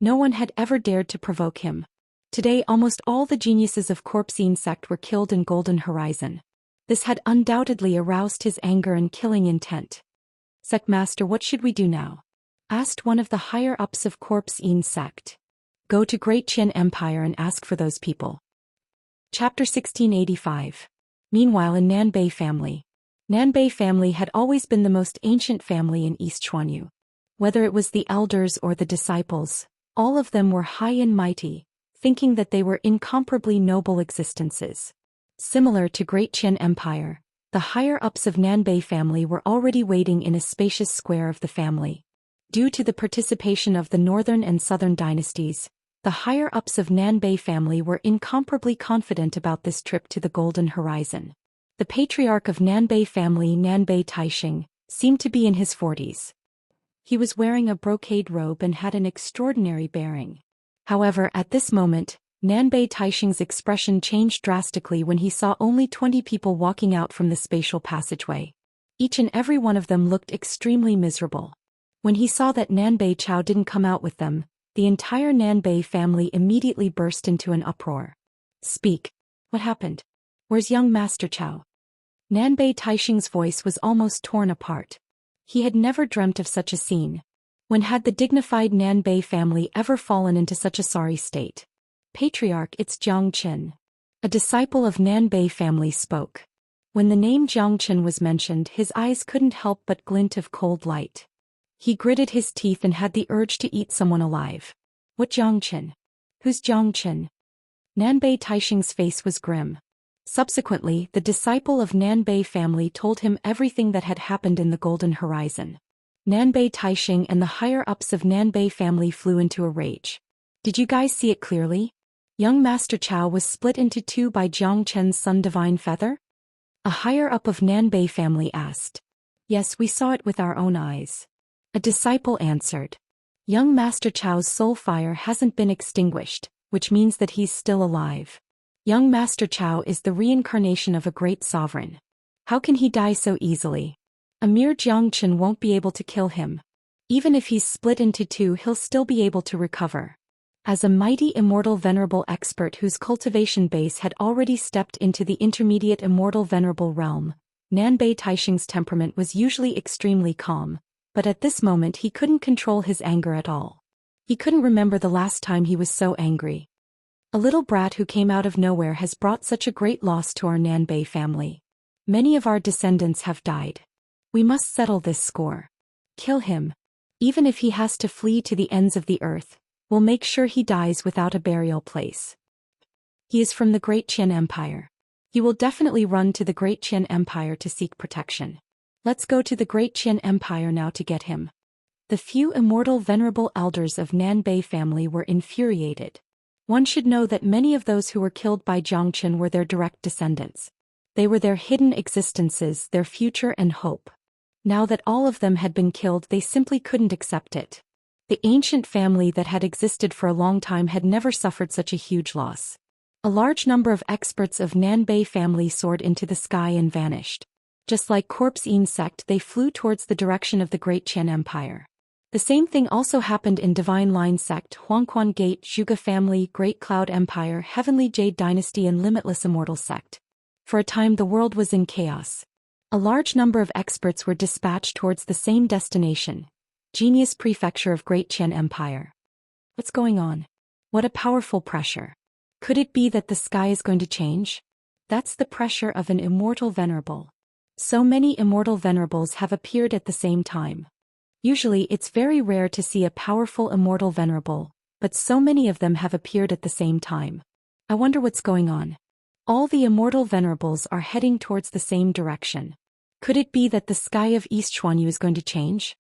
No one had ever dared to provoke him. Today almost all the geniuses of Corpse Yin sect were killed in Golden Horizon. This had undoubtedly aroused his anger and killing intent. Sect master, what should we do now? Asked one of the higher-ups of Corpse Yin sect. Go to Great Qian Empire and ask for those people. Chapter 1685. Meanwhile in Nanbei family. Nanbei family had always been the most ancient family in East Xuanyu. Whether it was the elders or the disciples, all of them were high and mighty, thinking that they were incomparably noble existences. Similar to Great Qian Empire, the higher-ups of Nanbei family were already waiting in a spacious square of the family. Due to the participation of the northern and southern dynasties, the higher-ups of Nanbei family were incomparably confident about this trip to the Golden Horizon. The patriarch of Nanbei family, Nanbei Taixing, seemed to be in his 40s. He was wearing a brocade robe and had an extraordinary bearing. However, at this moment, Nanbei Taixing's expression changed drastically when he saw only 20 people walking out from the spatial passageway. Each and every one of them looked extremely miserable. When he saw that Nanbei Chao didn't come out with them, the entire Nanbei family immediately burst into an uproar. Speak. What happened? Where's young Master Chao? Nanbei Taixing's voice was almost torn apart. He had never dreamt of such a scene. When had the dignified Nanbei family ever fallen into such a sorry state? Patriarch, it's Zhang Qin. A disciple of Nanbei family spoke. When the name Zhang Qin was mentioned, his eyes couldn't help but glint of cold light. He gritted his teeth and had the urge to eat someone alive. What Zhang Qin? Who's Zhang Qin? Nanbei Taixing's face was grim. Subsequently, the disciple of Nanbei family told him everything that had happened in the Golden Horizon. Nanbei Taixing and the higher-ups of Nanbei family flew into a rage. Did you guys see it clearly? Young Master Chao was split into two by Zhang Chen's son Divine Feather? A higher-up of Nanbei family asked. Yes, we saw it with our own eyes. A disciple answered. Young Master Chao's soul fire hasn't been extinguished, which means that he's still alive. Young Master Chao is the reincarnation of a great sovereign. How can he die so easily? A mere Zhang Qin won't be able to kill him. Even if he's split into two, he'll still be able to recover. As a mighty immortal venerable expert whose cultivation base had already stepped into the intermediate immortal venerable realm, Nanbei Taixing's temperament was usually extremely calm, but at this moment he couldn't control his anger at all. He couldn't remember the last time he was so angry. A little brat who came out of nowhere has brought such a great loss to our Nanbei family. Many of our descendants have died. We must settle this score. Kill him. Even if he has to flee to the ends of the earth, we'll make sure he dies without a burial place. He is from the Great Qian Empire. He will definitely run to the Great Qian Empire to seek protection. Let's go to the Great Qian Empire now to get him. The few immortal venerable elders of Nanbei family were infuriated. One should know that many of those who were killed by Zhang Qin were their direct descendants. They were their hidden existences, their future and hope. Now that all of them had been killed, they simply couldn't accept it. The ancient family that had existed for a long time had never suffered such a huge loss. A large number of experts of Nanbei family soared into the sky and vanished. Just like corpse insect, they flew towards the direction of the Great Qian Empire. The same thing also happened in Divine Line Sect, Huangquan Gate, Zhuge Family, Great Cloud Empire, Heavenly Jade Dynasty and Limitless Immortal Sect. For a time the world was in chaos. A large number of experts were dispatched towards the same destination, Genius Prefecture of Great Qian Empire. What's going on? What a powerful pressure. Could it be that the sky is going to change? That's the pressure of an immortal venerable. So many immortal venerables have appeared at the same time. Usually it's very rare to see a powerful immortal venerable, but so many of them have appeared at the same time. I wonder what's going on. All the immortal venerables are heading towards the same direction. Could it be that the sky of East Xuanyu is going to change?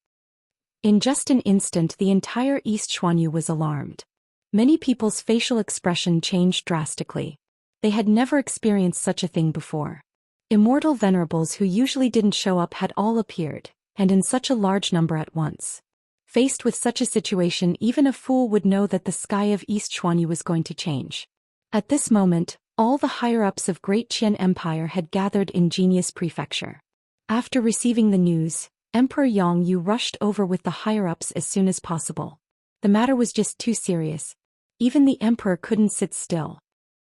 In just an instant the entire East Xuanyu was alarmed. Many people's facial expression changed drastically. They had never experienced such a thing before. Immortal venerables who usually didn't show up had all appeared, and in such a large number at once. Faced with such a situation, even a fool would know that the sky of East Xuanyu was going to change. At this moment, all the higher-ups of Great Qian Empire had gathered in Genius Prefecture. After receiving the news, Emperor Yang Yu rushed over with the higher-ups as soon as possible. The matter was just too serious. Even the emperor couldn't sit still.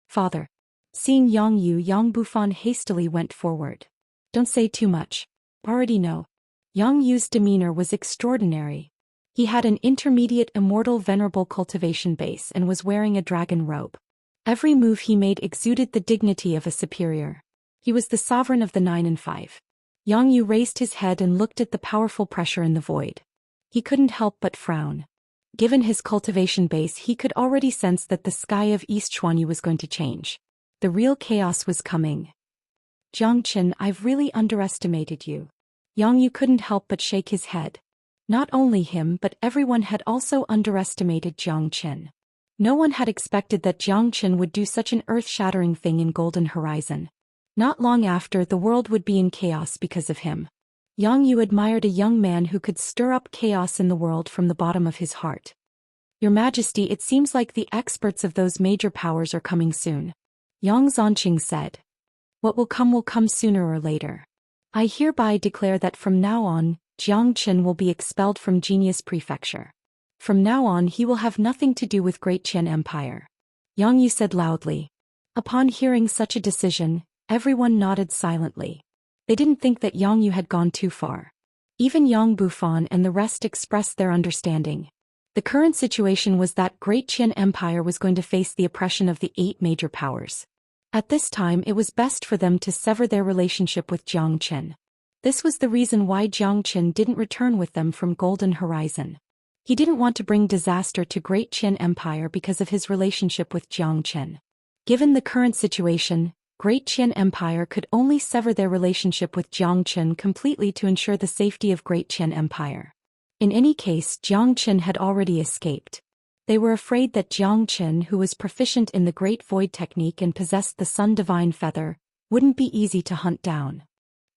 Father. Seeing Yang Yu, Yang Bufan hastily went forward. Don't say too much. Already know. Yang Yu's demeanor was extraordinary. He had an intermediate immortal venerable cultivation base and was wearing a dragon robe. Every move he made exuded the dignity of a superior. He was the sovereign of the 9 and 5. Yang Yu raised his head and looked at the powerful pressure in the void. He couldn't help but frown. Given his cultivation base, he could already sense that the sky of East Xuanyu was going to change. The real chaos was coming. Zhang Qin, I've really underestimated you. Yang Yu couldn't help but shake his head. Not only him but everyone had also underestimated Zhang Qin. No one had expected that Zhang Qin would do such an earth-shattering thing in Golden Horizon. Not long after, the world would be in chaos because of him. Yang Yu admired a young man who could stir up chaos in the world from the bottom of his heart. Your Majesty, it seems like the experts of those major powers are coming soon. Yang Zhanqing said. What will come sooner or later. I hereby declare that from now on, Jiang Qin will be expelled from Genius Prefecture. From now on he will have nothing to do with Great Qian Empire. Yang Yu said loudly. Upon hearing such a decision, everyone nodded silently. They didn't think that Yang Yu had gone too far. Even Yang Bufan and the rest expressed their understanding. The current situation was that Great Qian Empire was going to face the oppression of the 8 major powers. At this time it was best for them to sever their relationship with Jiang Qin. This was the reason why Jiang Qin didn't return with them from Golden Horizon. He didn't want to bring disaster to Great Qian Empire because of his relationship with Jiang Qin. Given the current situation, Great Qian Empire could only sever their relationship with Jiang Qin completely to ensure the safety of Great Qian Empire. In any case, Jiang Qin had already escaped. They were afraid that Jiang Qin, who was proficient in the Great Void technique and possessed the Sun Divine Feather, wouldn't be easy to hunt down.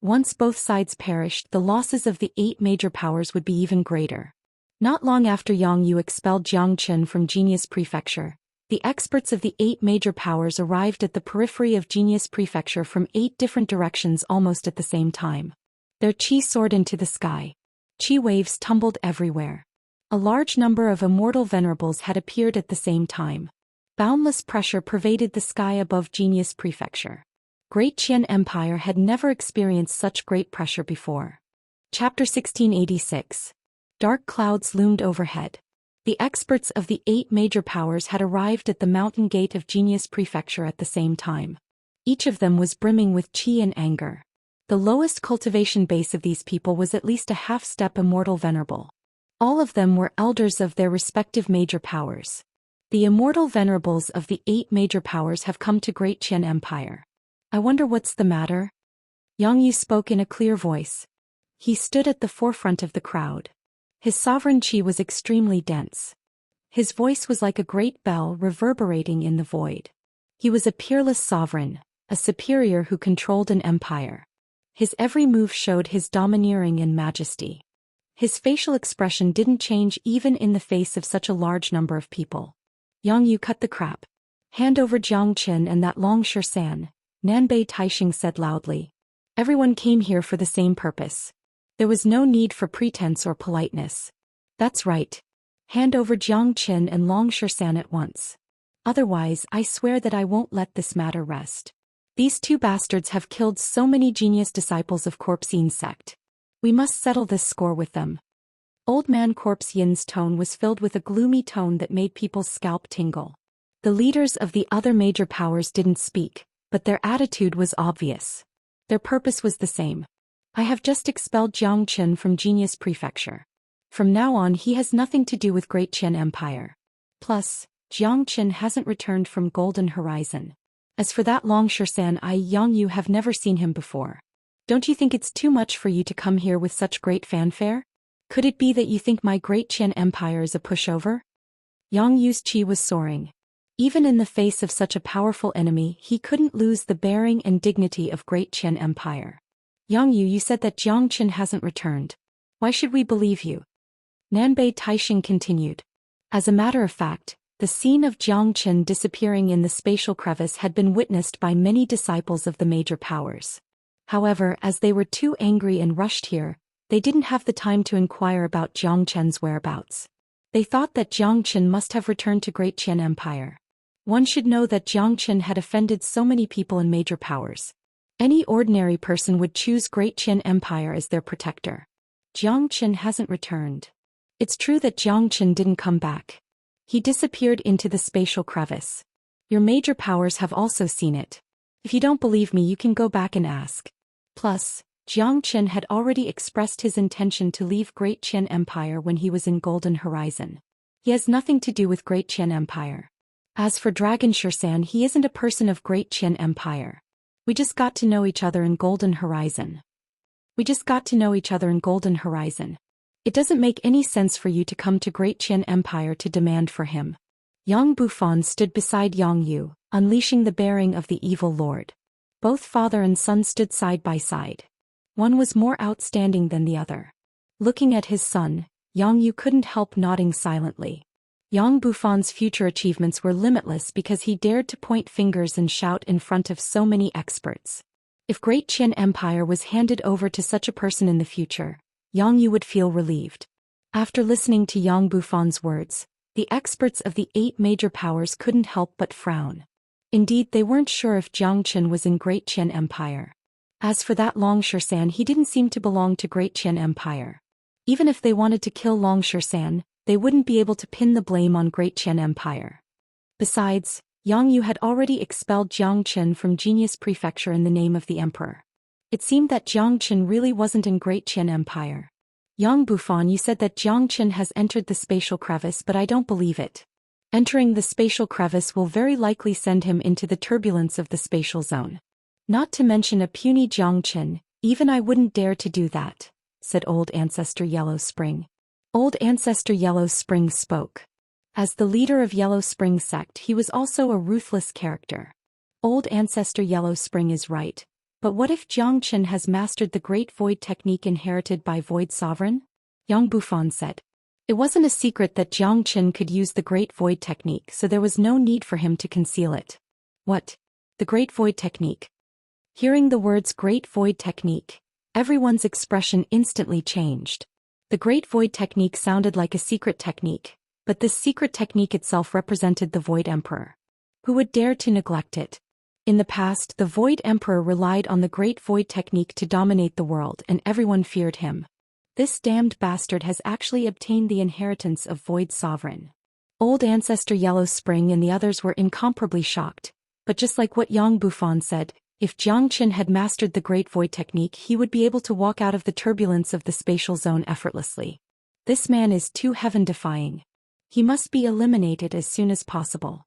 Once both sides perished, the losses of the 8 major powers would be even greater. Not long after Yang Yu expelled Jiang Qin from Genius Prefecture, the experts of the 8 major powers arrived at the periphery of Genius Prefecture from 8 different directions almost at the same time. Their qi soared into the sky. Qi waves tumbled everywhere. A large number of immortal venerables had appeared at the same time. Boundless pressure pervaded the sky above Genius Prefecture. Great Qian Empire had never experienced such great pressure before. Chapter 1686. Dark clouds loomed overhead. The experts of the 8 major powers had arrived at the mountain gate of Genius Prefecture at the same time. Each of them was brimming with qi and anger. The lowest cultivation base of these people was at least a half-step immortal venerable. All of them were elders of their respective major powers. The immortal venerables of the 8 major powers have come to Great Qian Empire. I wonder what's the matter? Yang Yu spoke in a clear voice. He stood at the forefront of the crowd. His sovereign qi was extremely dense. His voice was like a great bell reverberating in the void. He was a peerless sovereign, a superior who controlled an empire. His every move showed his domineering and majesty. His facial expression didn't change even in the face of such a large number of people. Yang Yu cut the crap. Hand over Jiang Qin and that Long Shisan, Nanbei Taixing said loudly. Everyone came here for the same purpose. There was no need for pretense or politeness. That's right. Hand over Jiang Qin and Long Shisan at once. Otherwise, I swear that I won't let this matter rest. These 2 bastards have killed so many genius disciples of Corpse Yin's sect. We must settle this score with them. Old man Corpse Yin's tone was filled with a gloomy tone that made people's scalp tingle. The leaders of the other major powers didn't speak, but their attitude was obvious. Their purpose was the same. I have just expelled Jiang Qin from Genius Prefecture. From now on he has nothing to do with Great Qian Empire. Plus, Jiang Qin hasn't returned from Golden Horizon. As for that Long Shisan, Yang Yu have never seen him before. Don't you think it's too much for you to come here with such great fanfare? Could it be that you think my Great Qian Empire is a pushover? Yang Yu's qi was soaring. Even in the face of such a powerful enemy, he couldn't lose the bearing and dignity of Great Qian Empire. Yang Yu, you said that Jiang Qin hasn't returned. Why should we believe you? Nanbei Taixing continued. As a matter of fact, the scene of Jiang Qin disappearing in the spatial crevice had been witnessed by many disciples of the major powers. However, as they were too angry and rushed here, they didn't have the time to inquire about Jiang Qin's whereabouts. They thought that Jiang Qin must have returned to Great Qian Empire. One should know that Jiang Qin had offended so many people in major powers. Any ordinary person would choose Great Qian Empire as their protector. Jiang Qin hasn't returned. It's true that Jiang Qin didn't come back. He disappeared into the spatial crevice. Your major powers have also seen it. If you don't believe me, you can go back and ask. Plus, Jiang Qin had already expressed his intention to leave Great Qian Empire when he was in Golden Horizon. He has nothing to do with Great Qian Empire. As for Dragon Shisan, he isn't a person of Great Qian Empire. We just got to know each other in Golden Horizon. It doesn't make any sense for you to come to Great Qian Empire to demand for him. Yang Bufan stood beside Yang Yu, unleashing the bearing of the evil lord. Both father and son stood side by side. One was more outstanding than the other. Looking at his son, Yang Yu couldn't help nodding silently. Yang Bufan's future achievements were limitless because he dared to point fingers and shout in front of so many experts. If Great Qian Empire was handed over to such a person in the future, Yang Yu would feel relieved. After listening to Yang Bufan's words, the experts of the 8 major powers couldn't help but frown. Indeed, they weren't sure if Jiang Qin was in Great Qian Empire. As for that Long Shisan, he didn't seem to belong to Great Qian Empire. Even if they wanted to kill Long Shisan, they wouldn't be able to pin the blame on Great Qian Empire. Besides, Yang Yu had already expelled Jiang Qin from Genius Prefecture in the name of the emperor. It seemed that Jiang Qin really wasn't in Great Qian Empire. Yang Bufan, you said that Jiang Qin has entered the spatial crevice, but I don't believe it. Entering the spatial crevice will very likely send him into the turbulence of the spatial zone. Not to mention a puny Jiang Qin, even I wouldn't dare to do that, said Old Ancestor Yellow Spring. Old Ancestor Yellow Spring spoke. As the leader of Yellow Spring sect, he was also a ruthless character. Old Ancestor Yellow Spring is right, but what if Jiang Qin has mastered the Great Void technique inherited by Void Sovereign? Yang Bufan said. It wasn't a secret that Jiang Qin could use the Great Void technique, so there was no need for him to conceal it. What? The Great Void technique? Hearing the words Great Void technique, everyone's expression instantly changed. The Great Void technique sounded like a secret technique, but this secret technique itself represented the Void Emperor. Who would dare to neglect it? In the past, the Void Emperor relied on the Great Void technique to dominate the world, and everyone feared him. This damned bastard has actually obtained the inheritance of Void Sovereign. Old Ancestor Yellow Spring and the others were incomparably shocked, but just like what Yang Bufan said, if Jiang Qin had mastered the Great Void technique, he would be able to walk out of the turbulence of the spatial zone effortlessly. This man is too heaven-defying. He must be eliminated as soon as possible.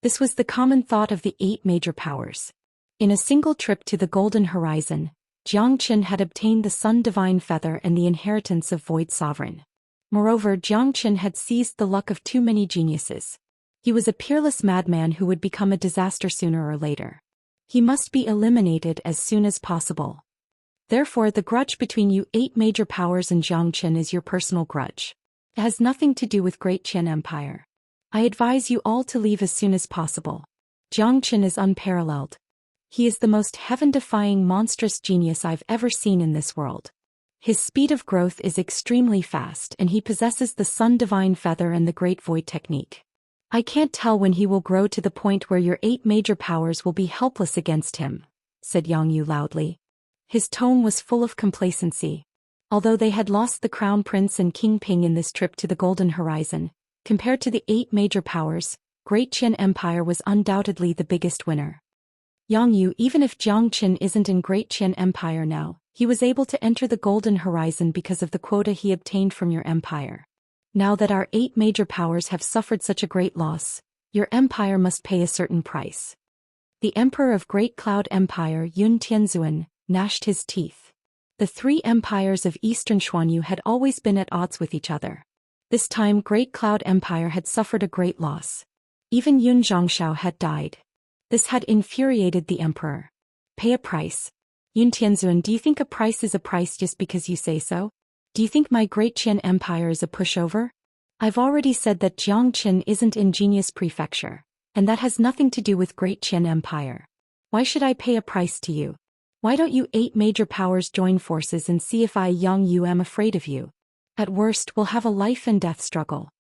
This was the common thought of the 8 major powers. In a single trip to the Golden Horizon, Jiang Qin had obtained the Sun Divine Feather and the inheritance of Void Sovereign. Moreover, Jiang Qin had seized the luck of too many geniuses. He was a peerless madman who would become a disaster sooner or later. He must be eliminated as soon as possible. Therefore, the grudge between you 8 major powers and Jiang Qin is your personal grudge. It has nothing to do with Great Qian Empire. I advise you all to leave as soon as possible. Jiang Qin is unparalleled. He is the most heaven-defying monstrous genius I've ever seen in this world. His speed of growth is extremely fast, and he possesses the Sun Divine Feather and the Great Void technique. I can't tell when he will grow to the point where your 8 major powers will be helpless against him, said Yang Yu loudly. His tone was full of complacency. Although they had lost the Crown Prince and King Ping in this trip to the Golden Horizon, compared to the 8 major powers, Great Qian Empire was undoubtedly the biggest winner. Yang Yu, even if Jiang Qin isn't in Great Qian Empire now, he was able to enter the Golden Horizon because of the quota he obtained from your empire. Now that our 8 major powers have suffered such a great loss, your empire must pay a certain price. The Emperor of Great Cloud Empire, Yun Tianzuan, gnashed his teeth. The 3 empires of Eastern Xuanyu had always been at odds with each other. This time Great Cloud Empire had suffered a great loss. Even Yun Zhongxiao had died. This had infuriated the emperor. Pay a price. Yun Tianzuan, do you think a price is a price just because you say so? Do you think my Great Qian Empire is a pushover? I've already said that Jiang Qin isn't in Genius Prefecture, and that has nothing to do with Great Qian Empire. Why should I pay a price to you? Why don't you 8 major powers join forces and see if I, Yang Yu, am afraid of you? At worst, we'll have a life and death struggle.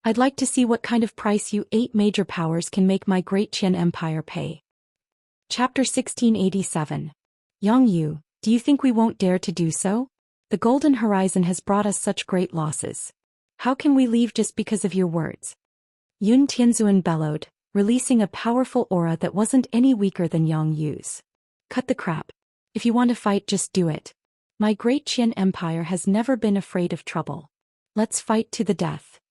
I'd like to see what kind of price you 8 major powers can make my Great Qian Empire pay. Chapter 1687. Yang Yu, do you think we won't dare to do so? The Golden Horizon has brought us such great losses. How can we leave just because of your words? Yun Tianzuan bellowed, releasing a powerful aura that wasn't any weaker than Yang Yu's. Cut the crap. If you want to fight, just do it. My Great Qian Empire has never been afraid of trouble. Let's fight to the death.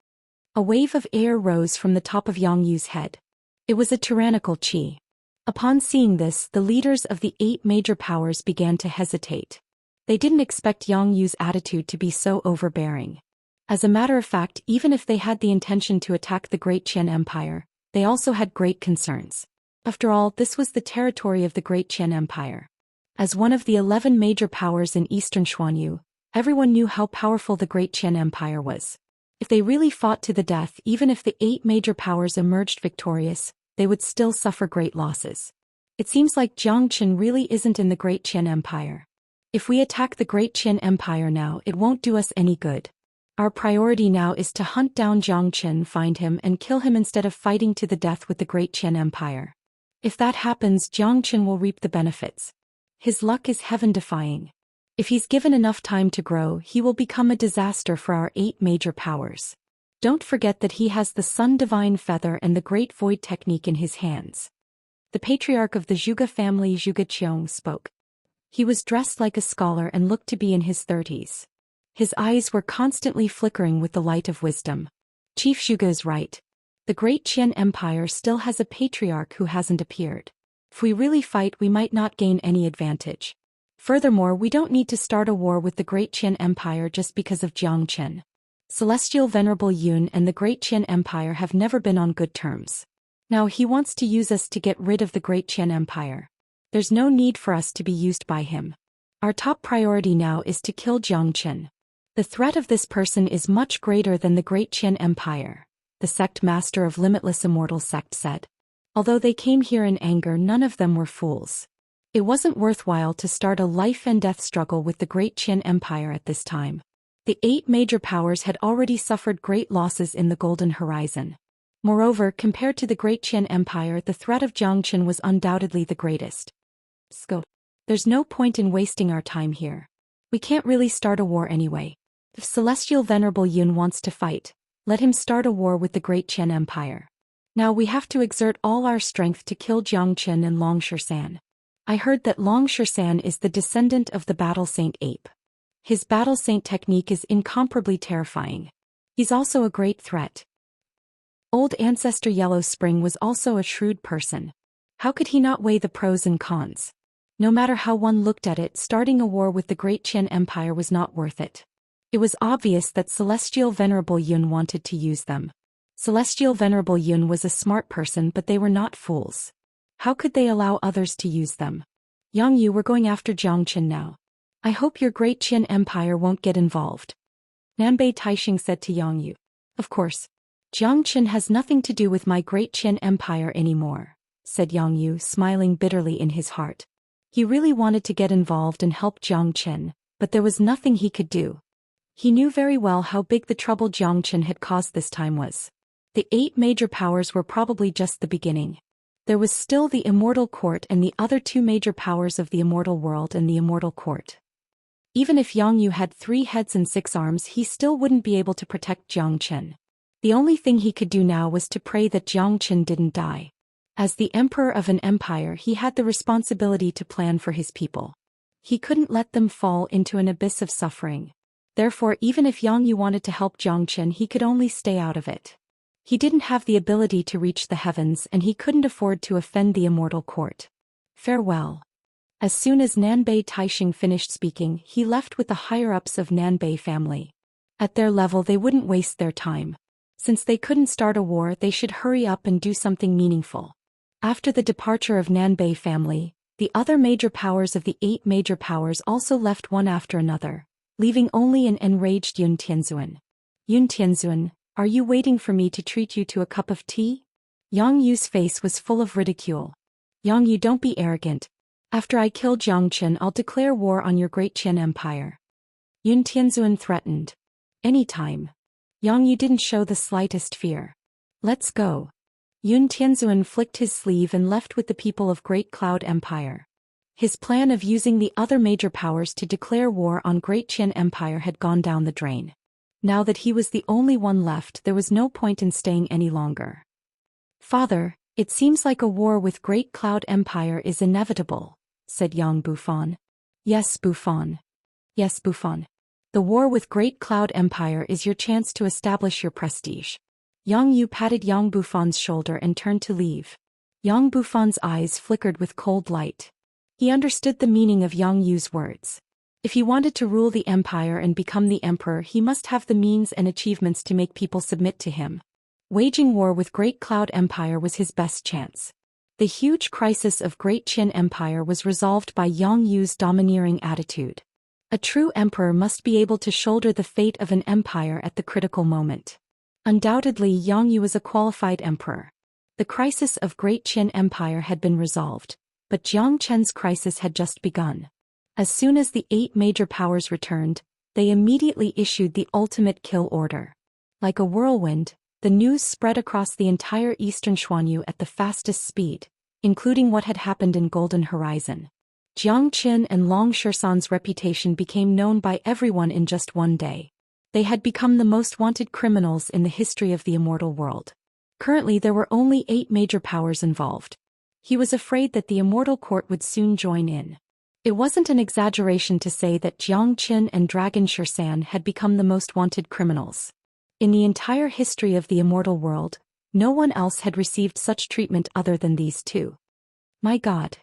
A wave of air rose from the top of Yang Yu's head. It was a tyrannical qi. Upon seeing this, the leaders of the 8 major powers began to hesitate. They didn't expect Yang Yu's attitude to be so overbearing. As a matter of fact, even if they had the intention to attack the Great Qian Empire, they also had great concerns. After all, this was the territory of the Great Qian Empire. As one of the 11 major powers in eastern Xuanyu, everyone knew how powerful the Great Qian Empire was. If they really fought to the death, even if the 8 major powers emerged victorious, they would still suffer great losses. It seems like Jiangchen really isn't in the Great Qian Empire. If we attack the Great Qian Empire now, it won't do us any good. Our priority now is to hunt down Jiangchen, find him and kill him instead of fighting to the death with the Great Qian Empire. If that happens, Jiangchen will reap the benefits. His luck is heaven-defying. If he's given enough time to grow, he will become a disaster for our 8 major powers. Don't forget that he has the Sun Divine Feather and the Great Void Technique in his hands. The patriarch of the Zhuge family, Zhuge Qiong, spoke. He was dressed like a scholar and looked to be in his 30s. His eyes were constantly flickering with the light of wisdom. Chief Zhuge is right. The Great Qian Empire still has a patriarch who hasn't appeared. If we really fight, we might not gain any advantage. Furthermore, we don't need to start a war with the Great Qian Empire just because of Jiangchen. Celestial Venerable Yun and the Great Qian Empire have never been on good terms. Now he wants to use us to get rid of the Great Qian Empire. There's no need for us to be used by him. Our top priority now is to kill Jiangchen. The threat of this person is much greater than the Great Qian Empire, the sect master of Limitless Immortal sect said. Although they came here in anger, none of them were fools. It wasn't worthwhile to start a life and death struggle with the Great Qian Empire at this time. The 8 major powers had already suffered great losses in the Golden Horizon. Moreover, compared to the Great Qian Empire, the threat of Jiangchen was undoubtedly the greatest. There's no point in wasting our time here. We can't really start a war anyway. If Celestial Venerable Yun wants to fight, let him start a war with the Great Qian Empire. Now we have to exert all our strength to kill Jiangchen and Long Shisan. I heard that Long Shisan is the descendant of the Battle Saint Ape. His Battle Saint technique is incomparably terrifying. He's also a great threat. Old Ancestor Yellow Spring was also a shrewd person. How could he not weigh the pros and cons? No matter how one looked at it, starting a war with the Great Qian Empire was not worth it. It was obvious that Celestial Venerable Yun wanted to use them. Celestial Venerable Yun was a smart person, but they were not fools. How could they allow others to use them? Yang Yu, we're going after Jiangchen now. I hope your Great Qian Empire won't get involved. Nanbei Taixing said to Yang Yu. Of course. Jiangchen has nothing to do with my Great Qian Empire anymore, said Yang Yu, smiling bitterly in his heart. He really wanted to get involved and help Jiangchen, but there was nothing he could do. He knew very well how big the trouble Jiangchen had caused this time was. The 8 major powers were probably just the beginning. There was still the Immortal Court and the other 2 major powers of the Immortal World and the Immortal Court. Even if Yang Yu had 3 heads and 6 arms, he still wouldn't be able to protect Jiangchen. The only thing he could do now was to pray that Jiangchen didn't die. As the emperor of an empire, he had the responsibility to plan for his people. He couldn't let them fall into an abyss of suffering. Therefore, even if Yang Yu wanted to help Jiangchen, he could only stay out of it. He didn't have the ability to reach the heavens, and he couldn't afford to offend the Immortal Court. Farewell. As soon as Nanbei Taixing finished speaking, he left with the higher-ups of Nanbei family. At their level, they wouldn't waste their time. Since they couldn't start a war, they should hurry up and do something meaningful. After the departure of Nanbei family, the other major powers of the 8 major powers also left one after another, leaving only an enraged Yun Tianzuan. Yun Tianzuan, are you waiting for me to treat you to a cup of tea? Yang Yu's face was full of ridicule. Yang Yu, don't be arrogant. After I kill Jiangchen, I'll declare war on your Great Qian Empire. Yun Tianzuan threatened. Anytime. Yang Yu didn't show the slightest fear. Let's go. Yun Tianzuan flicked his sleeve and left with the people of Great Cloud Empire. His plan of using the other major powers to declare war on Great Qian Empire had gone down the drain. Now that he was the only one left, there was no point in staying any longer. Father, it seems like a war with Great Cloud Empire is inevitable, said Yang Bufan. Yes, Bufan. Yes, Bufan. The war with Great Cloud Empire is your chance to establish your prestige. Yang Yu patted Yang Bufan's shoulder and turned to leave. Yang Bufan's eyes flickered with cold light. He understood the meaning of Yang Yu's words. If he wanted to rule the empire and become the emperor, he must have the means and achievements to make people submit to him. Waging war with Great Cloud Empire was his best chance. The huge crisis of Great Qin Empire was resolved by Yang Yu's domineering attitude. A true emperor must be able to shoulder the fate of an empire at the critical moment. Undoubtedly, Yang Yu was a qualified emperor. The crisis of Great Qin Empire had been resolved, but Jiang Chen's crisis had just begun. As soon as the 8 major powers returned, they immediately issued the ultimate kill order. Like a whirlwind, the news spread across the entire eastern Xuanyu at the fastest speed, including what had happened in Golden Horizon. Jiang Qin and Long Shisan's reputation became known by everyone in just one day. They had become the most wanted criminals in the history of the immortal world. Currently there were only 8 major powers involved. He was afraid that the immortal court would soon join in. It wasn't an exaggeration to say that Jiang Qin and Dragon Shisan had become the most wanted criminals. In the entire history of the immortal world, no one else had received such treatment other than these two. My God.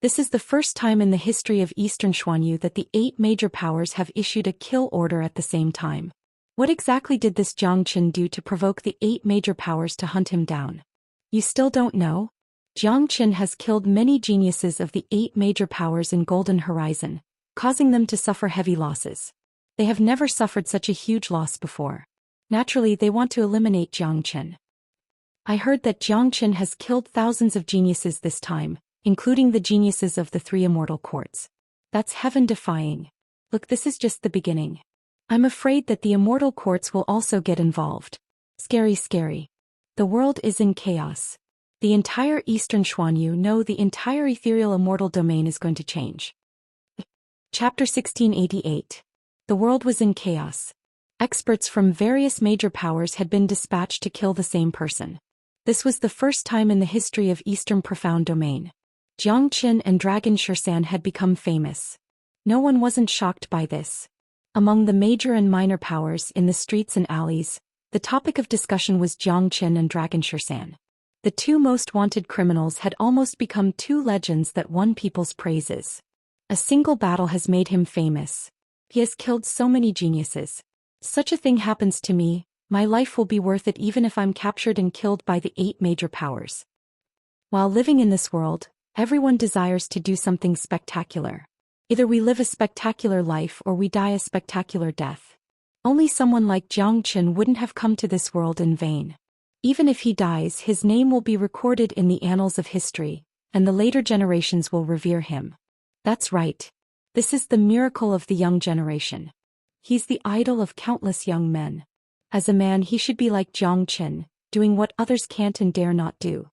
This is the first time in the history of Eastern Xuanyu that the 8 major powers have issued a kill order at the same time. What exactly did this Jiang Qin do to provoke the 8 major powers to hunt him down? You still don't know? Jiang Qin has killed many geniuses of the 8 major powers in Golden Horizon, causing them to suffer heavy losses. They have never suffered such a huge loss before. Naturally, they want to eliminate Jiang Qin. I heard that Jiang Qin has killed thousands of geniuses this time, including the geniuses of the 3 immortal courts. That's heaven-defying. Look, this is just the beginning. I'm afraid that the immortal courts will also get involved. Scary, scary. The world is in chaos. The entire Eastern Xuanyu know the entire ethereal immortal domain is going to change. Chapter 1688. The world was in chaos. Experts from various major powers had been dispatched to kill the same person. This was the first time in the history of Eastern Profound Domain. Jiang Qin and Dragon Shisan had become famous. No one wasn't shocked by this. Among the major and minor powers in the streets and alleys, the topic of discussion was Jiang Qin and Dragon Shisan. The 2 most wanted criminals had almost become 2 legends that won people's praises. A single battle has made him famous. He has killed so many geniuses. Such a thing happens to me, my life will be worth it even if I'm captured and killed by the 8 major powers. While living in this world, everyone desires to do something spectacular. Either we live a spectacular life or we die a spectacular death. Only someone like Jiang Qin wouldn't have come to this world in vain. Even if he dies, his name will be recorded in the annals of history, and the later generations will revere him. That's right. This is the miracle of the young generation. He's the idol of countless young men. As a man, he should be like Jiang Qin, doing what others can't and dare not do.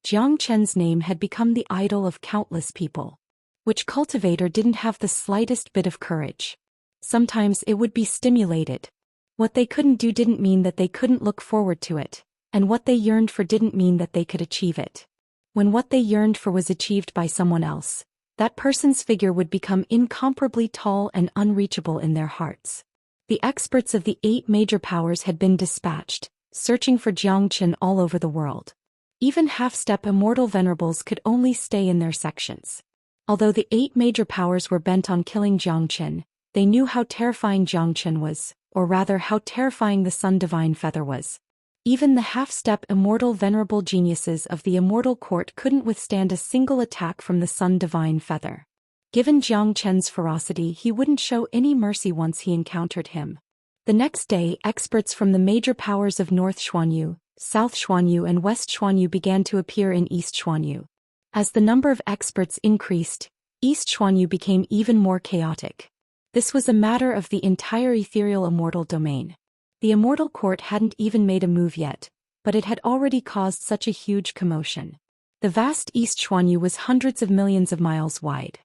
Jiang Chen's name had become the idol of countless people. Which cultivator didn't have the slightest bit of courage? Sometimes it would be stimulated. What they couldn't do didn't mean that they couldn't look forward to it, and what they yearned for didn't mean that they could achieve it. When what they yearned for was achieved by someone else, that person's figure would become incomparably tall and unreachable in their hearts. The experts of the 8 major powers had been dispatched, searching for Jiang Qin all over the world. Even half-step immortal venerables could only stay in their sections. Although the 8 major powers were bent on killing Jiang Qin, they knew how terrifying Jiang Qin was, or rather how terrifying the Sun Divine Feather was. Even the half-step immortal venerable geniuses of the immortal court couldn't withstand a single attack from the Sun Divine Feather. Given Jiang Qin's ferocity, he wouldn't show any mercy once he encountered him. The next day, experts from the major powers of North Xuanyu, South Xuanyu and West Xuanyu began to appear in East Xuanyu. As the number of experts increased, East Xuanyu became even more chaotic. This was a matter of the entire ethereal immortal domain. The immortal court hadn't even made a move yet, but it had already caused such a huge commotion. The vast East Xuanyu was hundreds of millions of miles wide.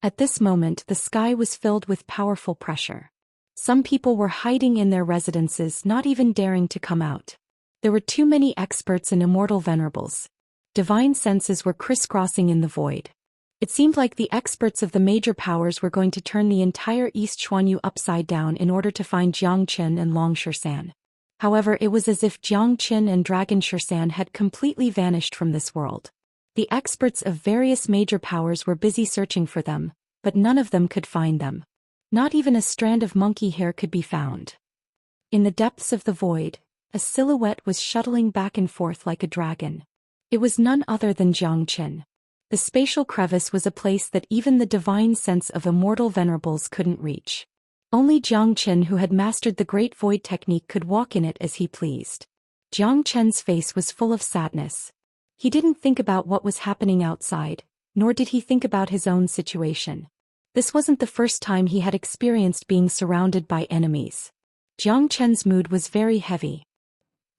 At this moment, the sky was filled with powerful pressure. Some people were hiding in their residences, not even daring to come out. There were too many experts and immortal venerables. Divine senses were crisscrossing in the void. It seemed like the experts of the major powers were going to turn the entire East Xuanyu upside down in order to find Jiang Qin and Long Shisan. However, it was as if Jiang Qin and Dragon Shisan had completely vanished from this world. The experts of various major powers were busy searching for them, but none of them could find them. Not even a strand of monkey hair could be found. In the depths of the void, a silhouette was shuttling back and forth like a dragon. It was none other than Zhou Xian. The spatial crevice was a place that even the divine sense of immortal venerables couldn't reach. Only Zhou Xian, who had mastered the Great Void technique, could walk in it as he pleased. Zhou Qian's face was full of sadness. He didn't think about what was happening outside, nor did he think about his own situation. This wasn't the first time he had experienced being surrounded by enemies. Zhou Qian's mood was very heavy.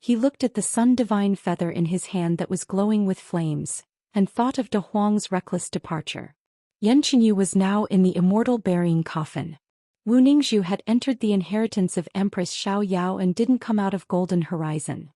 He looked at the sun divine feather in his hand that was glowing with flames, and thought of De Huang's reckless departure. Yan Qinyu was now in the immortal burying coffin. Wu Ningzhu had entered the inheritance of Empress Xiao Yao and didn't come out of Golden Horizon.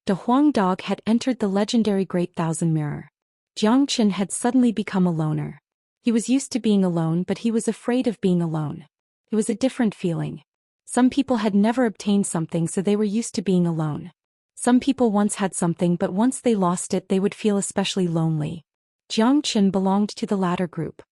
De Huang Dog had entered the legendary Great Thousand Mirror. Zhou Xian had suddenly become a loner. He was used to being alone, but he was afraid of being alone. It was a different feeling. Some people had never obtained something, so they were used to being alone. Some people once had something, but once they lost it they would feel especially lonely. Zhou Xian belonged to the latter group.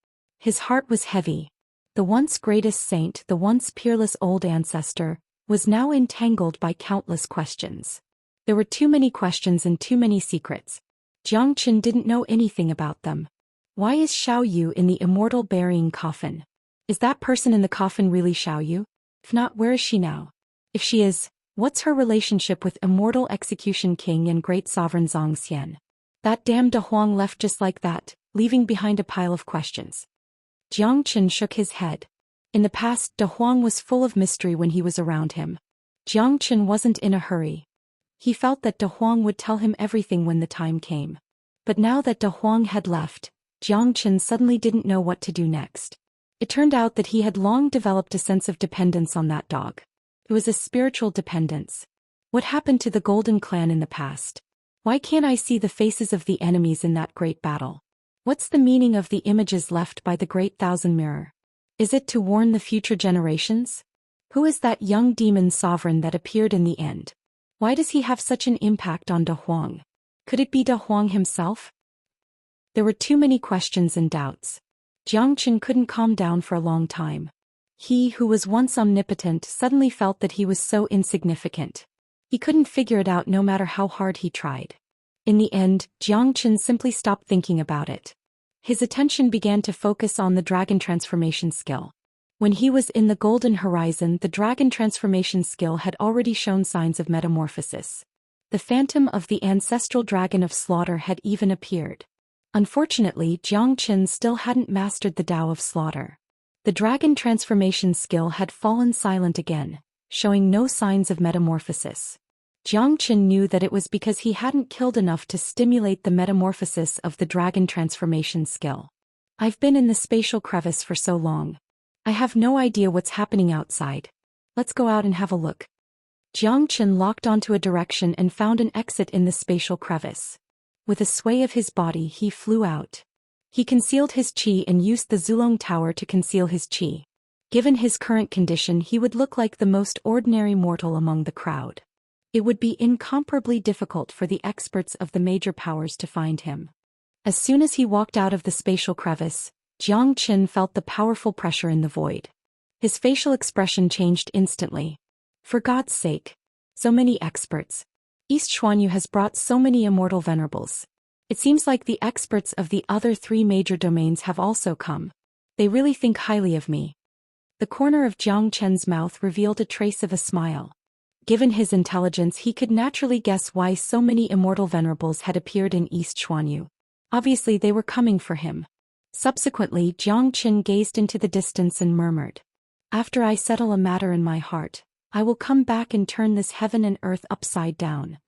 His heart was heavy. The once greatest saint, the once peerless old ancestor, was now entangled by countless questions. There were too many questions and too many secrets. Zhou Xian didn't know anything about them. Why is Xiao Yu in the immortal burying coffin? Is that person in the coffin really Xiao Yu? If not, where is she now? If she is, what's her relationship with Immortal Execution King and Great Sovereign Zhou Xian? That damn De Huang left just like that, leaving behind a pile of questions. Zhou Xian shook his head. In the past, De Huang was full of mystery when he was around him. Zhou Xian wasn't in a hurry. He felt that De Huang would tell him everything when the time came. But now that De Huang had left, Zhou Xian suddenly didn't know what to do next. It turned out that he had long developed a sense of dependence on that dog. It was a spiritual dependence. What happened to the Golden Clan in the past? Why can't I see the faces of the enemies in that great battle? What's the meaning of the images left by the Great Thousand Mirror? Is it to warn the future generations? Who is that young demon sovereign that appeared in the end? Why does he have such an impact on De Huang? Could it be De Huang himself? There were too many questions and doubts. Zhou Xian couldn't calm down for a long time. He, who was once omnipotent, suddenly felt that he was so insignificant. He couldn't figure it out no matter how hard he tried. In the end, Zhou Xian simply stopped thinking about it. His attention began to focus on the dragon transformation skill. When he was in the Golden Horizon, the dragon transformation skill had already shown signs of metamorphosis. The phantom of the ancestral dragon of slaughter had even appeared. Unfortunately, Zhou Xian still hadn't mastered the Tao of slaughter. The dragon transformation skill had fallen silent again, showing no signs of metamorphosis. Zhou Xian knew that it was because he hadn't killed enough to stimulate the metamorphosis of the dragon transformation skill. I've been in the spatial crevice for so long. I have no idea what's happening outside. Let's go out and have a look. Zhou Xian locked onto a direction and found an exit in the spatial crevice. With a sway of his body, he flew out. He concealed his qi and used the Zulong Tower to conceal his qi. Given his current condition, he would look like the most ordinary mortal among the crowd. It would be incomparably difficult for the experts of the major powers to find him. As soon as he walked out of the spatial crevice, Zhou Xian felt the powerful pressure in the void. His facial expression changed instantly. For God's sake. So many experts. East Xuanyu has brought so many immortal venerables. It seems like the experts of the other 3 major domains have also come. They really think highly of me. The corner of Zhou Qian's mouth revealed a trace of a smile. Given his intelligence, he could naturally guess why so many immortal venerables had appeared in East Xuanyu. Obviously they were coming for him. Subsequently, Zhou Qian gazed into the distance and murmured, "After I settle a matter in my heart, I will come back and turn this heaven and earth upside down."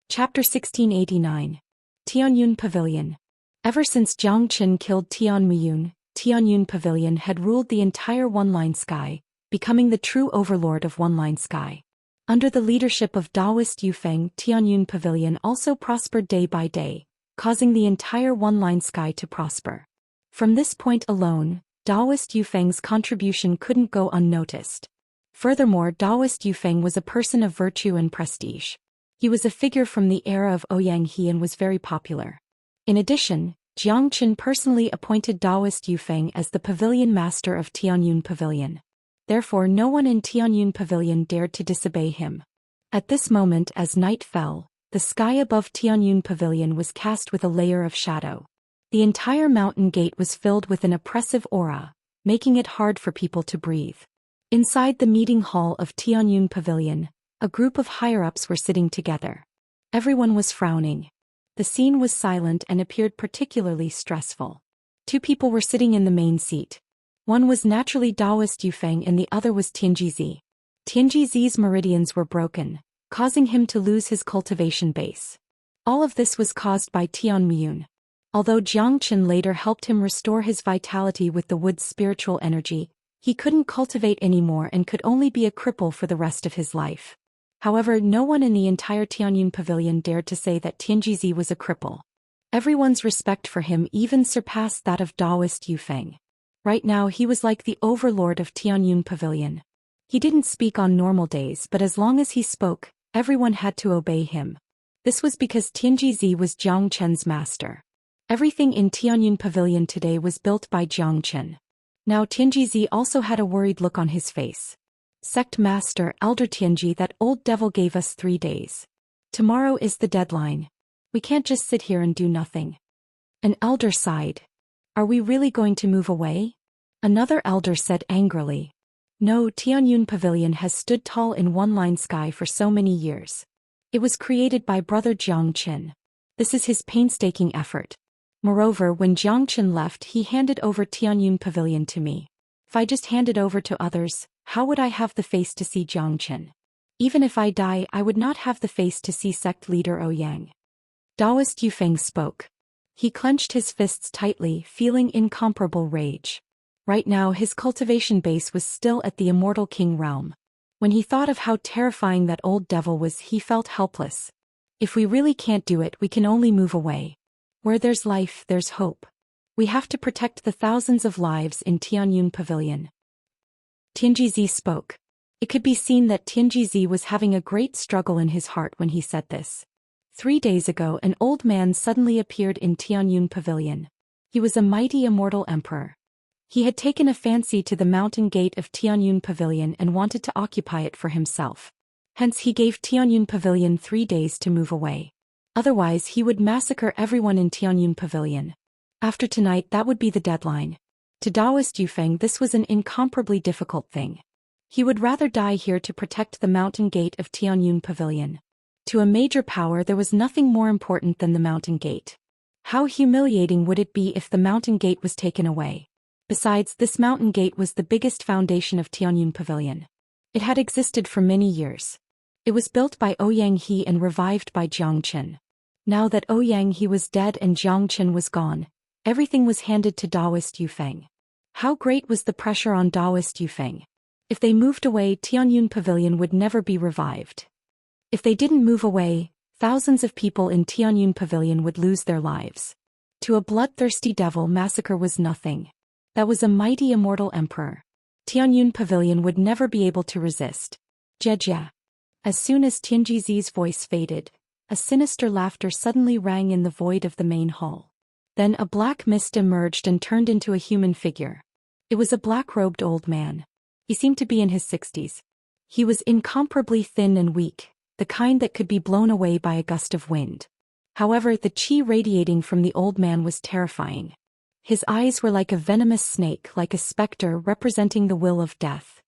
Chapter 1689. Tianyun Pavilion. Ever since Zhou Qian killed Tian Muyun, Tianyun Pavilion had ruled the entire One-Line Sky, becoming the true overlord of One-Line Sky. Under the leadership of Daoist Yufeng, Tianyun Pavilion also prospered day by day, causing the entire One-Line Sky to prosper. From this point alone, Daoist Yufeng's contribution couldn't go unnoticed. Furthermore, Daoist Yufeng was a person of virtue and prestige. He was a figure from the era of Ouyang He and was very popular. In addition, Zhou Qian personally appointed Daoist Yufeng as the pavilion master of Tianyun Pavilion. Therefore no one in Tianyun Pavilion dared to disobey him. At this moment, as night fell, The sky above Tianyun Pavilion was cast with a layer of shadow. The entire mountain gate was filled with an oppressive aura, making it hard for people to breathe. Inside the meeting hall of Tianyun Pavilion, a group of higher-ups were sitting together. Everyone was frowning. The scene was silent and appeared particularly stressful. Two people were sitting in the main seat. One was naturally Daoist Yufeng and the other was Tianjizi. Tianjizi's meridians were broken, causing him to lose his cultivation base. All of this was caused by Tianmuyun. Although Jiangchen later helped him restore his vitality with the wood's spiritual energy, he couldn't cultivate anymore and could only be a cripple for the rest of his life. However, no one in the entire Tianyun Pavilion dared to say that Tianjizi was a cripple. Everyone's respect for him even surpassed that of Daoist Yufeng. Right now he was like the overlord of Tianyun Pavilion. He didn't speak on normal days, but as long as he spoke, everyone had to obey him. This was because Tianjizi was Jiangchen's master. Everything in Tianyun Pavilion today was built by Jiangchen. Now Tianjizi also had a worried look on his face. Sect Master Elder Tianji, that old devil gave us 3 days. Tomorrow is the deadline. We can't just sit here and do nothing. An elder sighed. Are we really going to move away? Another elder said angrily. No, Tianyun Pavilion has stood tall in one-line sky for so many years. It was created by Brother Jiangchen. This is his painstaking effort. Moreover, when Jiangchen left, he handed over Tianyun Pavilion to me. If I just handed over to others, how would I have the face to see Jiangchen? Even if I die, I would not have the face to see sect leader Ouyang. Daoist Yufeng spoke. He clenched his fists tightly, feeling incomparable rage. Right now his cultivation base was still at the Immortal King realm. When he thought of how terrifying that old devil was, he felt helpless. If we really can't do it, we can only move away. Where there's life, there's hope. We have to protect the thousands of lives in Tianyun Pavilion. Tianjizi spoke. It could be seen that Tianjizi was having a great struggle in his heart when he said this. 3 days ago, an old man suddenly appeared in Tianyun Pavilion. He was a mighty immortal emperor. He had taken a fancy to the mountain gate of Tianyun Pavilion and wanted to occupy it for himself. Hence he gave Tianyun Pavilion 3 days to move away. Otherwise he would massacre everyone in Tianyun Pavilion. After tonight, that would be the deadline. To Daoist Yufeng, this was an incomparably difficult thing. He would rather die here to protect the mountain gate of Tianyun Pavilion. To a major power, there was nothing more important than the mountain gate. How humiliating would it be if the mountain gate was taken away? Besides, this mountain gate was the biggest foundation of Tianyun Pavilion. It had existed for many years. It was built by Ouyang He and revived by Jiangchen. Now that Ouyang He was dead and Jiangchen was gone, everything was handed to Daoist Yufeng. How great was the pressure on Daoist Yufeng? If they moved away, Tianyun Pavilion would never be revived. If they didn't move away, thousands of people in Tianyun Pavilion would lose their lives. To a bloodthirsty devil, massacre was nothing. That was a mighty immortal emperor. Tianyun Pavilion would never be able to resist. Jejia. As soon as Tianjizi's voice faded, a sinister laughter suddenly rang in the void of the main hall. Then a black mist emerged and turned into a human figure. It was a black-robed old man. He seemed to be in his 60s. He was incomparably thin and weak, the kind that could be blown away by a gust of wind. However, the qi radiating from the old man was terrifying. His eyes were like a venomous snake, like a specter representing the will of death.